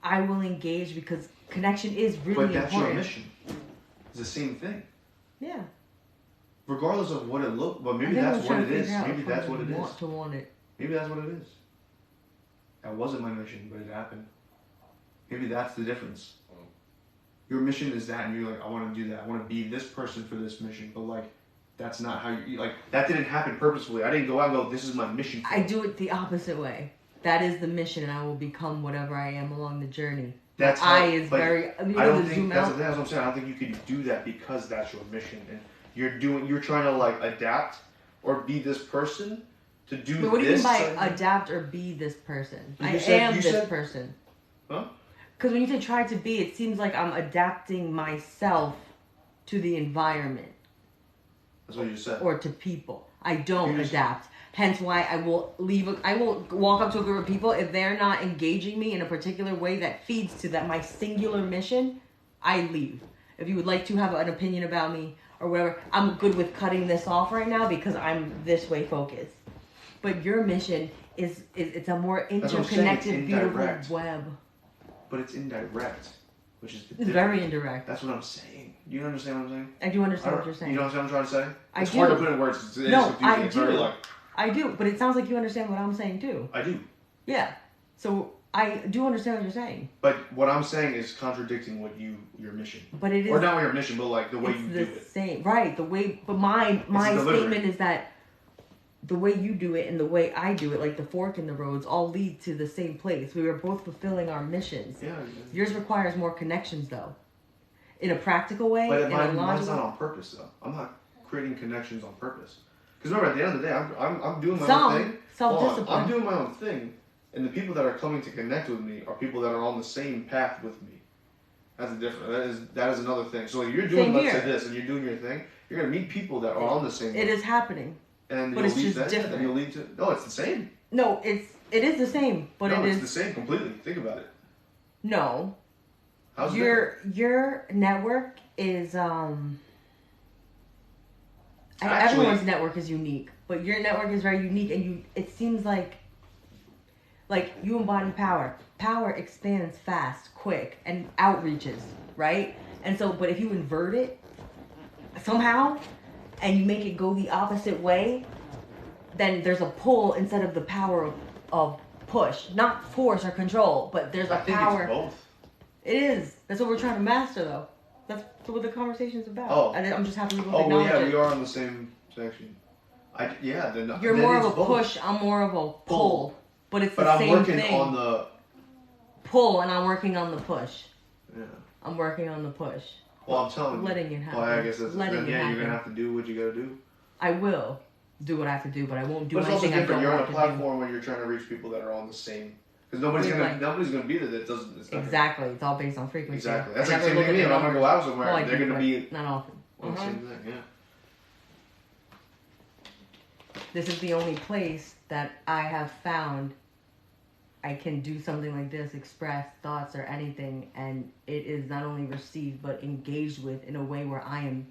I will engage because connection is really But that's important. your mission. It's the same thing. Yeah. Regardless of what it looked, but I maybe think that's I'm what trying it to is. figure out Maybe if that's I what it is. want to want it. Maybe that's what it is. That wasn't my mission, but it happened. Maybe that's the difference. Your mission is that, and you're like, I want to do that. I want to be this person for this mission. But like, that's not how you like. That didn't happen purposefully. I didn't go out and go, this is my mission. I do it the opposite way. That is the mission, and I will become whatever I am along the journey. That's My how, eye is but very. I mean, I don't to think zoom that's out. what I'm saying. I don't think you could do that because that's your mission, and you're trying to like adapt or be this person to do Wait, what do you this. mean by certain- adapt or be this person? You I said- am you this said- person. Huh? Because when you say try to be, it seems like I'm adapting myself to the environment That's what you said. or to people. I don't You just- adapt. Hence why I will I will walk up to a group of people if they're not engaging me in a particular way that feeds to that my singular mission. I leave. If you would like to have an opinion about me or whatever, I'm good with cutting this off right now because I'm this way focused. But your mission is it's a more what I'm saying, it's interconnected, beautiful indirect. web. But it's indirect, which is the It's difference. very indirect. That's what I'm saying. You understand what I'm saying? I do I understand don't- what you're saying. You know what I'm trying to say? I It's do. hard to put in words. It's No, confusing. I It's very do. like, I do, but it sounds like you understand what I'm saying too. I do. Yeah. So I do understand what you're saying. But what I'm saying is contradicting what your mission. But it is Or not your mission, but like the way it's you the do it. same. Right, the way but my delivery. statement is that the way you do it and the way I do it, like the fork in the roads, all lead to the same place. We are both fulfilling our missions. Yeah. Yours requires more connections though. In a practical way, But in a mine's logical not on purpose though. I'm not creating connections on purpose. Because remember, at the end of the day, I'm doing my own thing. Hold on. self-discipline. I'm doing my own thing, and the people that are coming to connect with me are people that are on the same path with me. That's a different. That is another thing. So if you're doing, Same let's here. say this, and you're doing your thing, you're gonna meet people that are on the same. It is happening. and but you'll it's lead just that, different. Then you'll lead to. No, it's the same. No, it is the same, but no, it it's is the same completely. Think about it. no. How's it different? Your network is Actually- everyone's network is unique, but your network is very unique, and it seems like you embody power. Power expands fast, quick, and outreaches, right? And so, but if you invert it somehow, and you make it go the opposite way, then there's a pull instead of the power of push. Not force or control, but there's a I think power. it's both. It is. That's what we're trying to master, though. That's what the conversation's about. Oh. I'm just happy to Oh, well, acknowledge yeah, it. we are on the same section. You're more of a both. push, I'm more of a pull. But it's the But same I'm working thing. on the... Pull, and I'm working on the push. Yeah. I'm working on the push. Well, I'm telling you. Letting it happen. Well, I guess that's... Letting Then, it yeah, happen. you're going to have to do what you got to do. I will do what I have to do, but I won't do But it's also anything I different. don't You're on a want to do. platform when you're trying to reach people that are on the same... Because nobody's gonna be there that doesn't... It's not Exactly. It's all based on frequency. Exactly. That's I like never same look thing at me. the If I'm going to go out somewhere, Well, I they're do, going to be... not often. on the same thing, yeah. This is the only place that I have found I can do something like this, express thoughts or anything, and it is not only received but engaged with in a way where I am.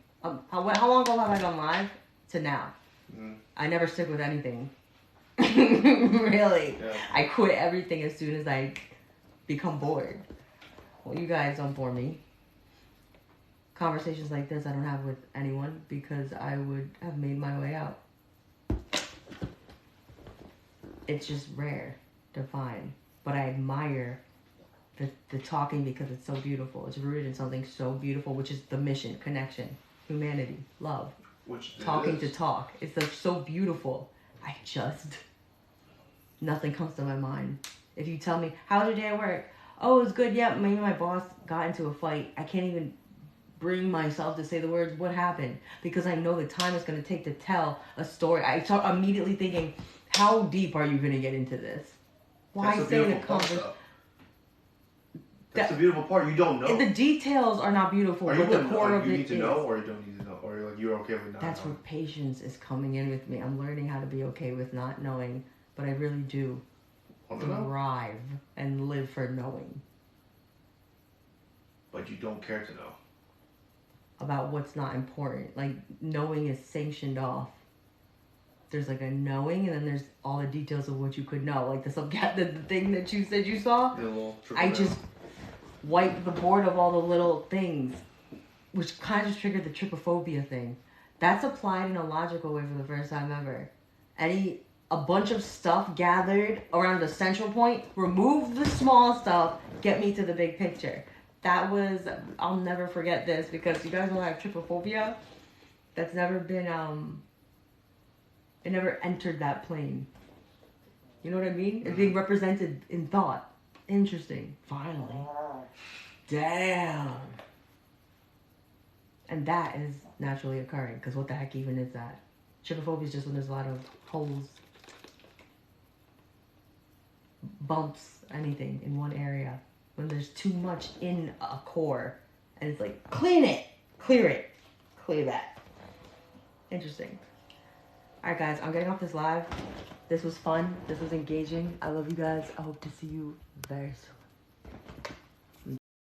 How long ago have I gone live? To now. Mm. I never stick with anything. Really. Yeah. I quit everything as soon as I become bored. Well, you guys don't bore me. Conversations like this I don't have with anyone because I would have made my way out. It's just rare to find. But I admire the talking because it's so beautiful. It's rooted in something so beautiful, which is the mission, connection, humanity, love. Which it Talking is. to talk. It's like so beautiful. Nothing comes to my mind. If you tell me, how's your day at work? Oh, it was good. Yeah, maybe my boss got into a fight. I can't even bring myself to say the words, what happened? Because I know the time it's going to take to tell a story. I start immediately thinking, how deep are you going to get into this? Why That's the say the beautiful part, conversation? though. That's the beautiful part. You don't know. The details are not beautiful, Are you but the gonna- core like, of you it need to is. know, or you don't need to know, or you're okay with not That's knowing. where patience is coming in with me. I'm learning how to be okay with not knowing, but I really do Want to know? thrive and live for knowing But you don't care to know. about what's not important. Like, knowing is sanctioned off. There's like a knowing, and then there's all the details of what you could know. Like the thing that you said you saw. The little triple I down. just wiped the board of all the little things, which kind of just triggered the trypophobia thing. That's applied in a logical way for the first time ever. A bunch of stuff gathered around the central point, remove the small stuff, get me to the big picture. I'll never forget this because you guys know I have trypophobia. That's never been, it never entered that plane. You know what I mean? It's being represented in thought. Interesting. Finally. Damn. And that is naturally occurring, because what the heck even is that? Trypophobia is just when there's a lot of holes, bumps, anything in one area. When there's too much in a core, and it's like, clean it, clear that. Interesting. Alright guys, I'm getting off this live. This was fun. This was engaging. I love you guys. I hope to see you very soon.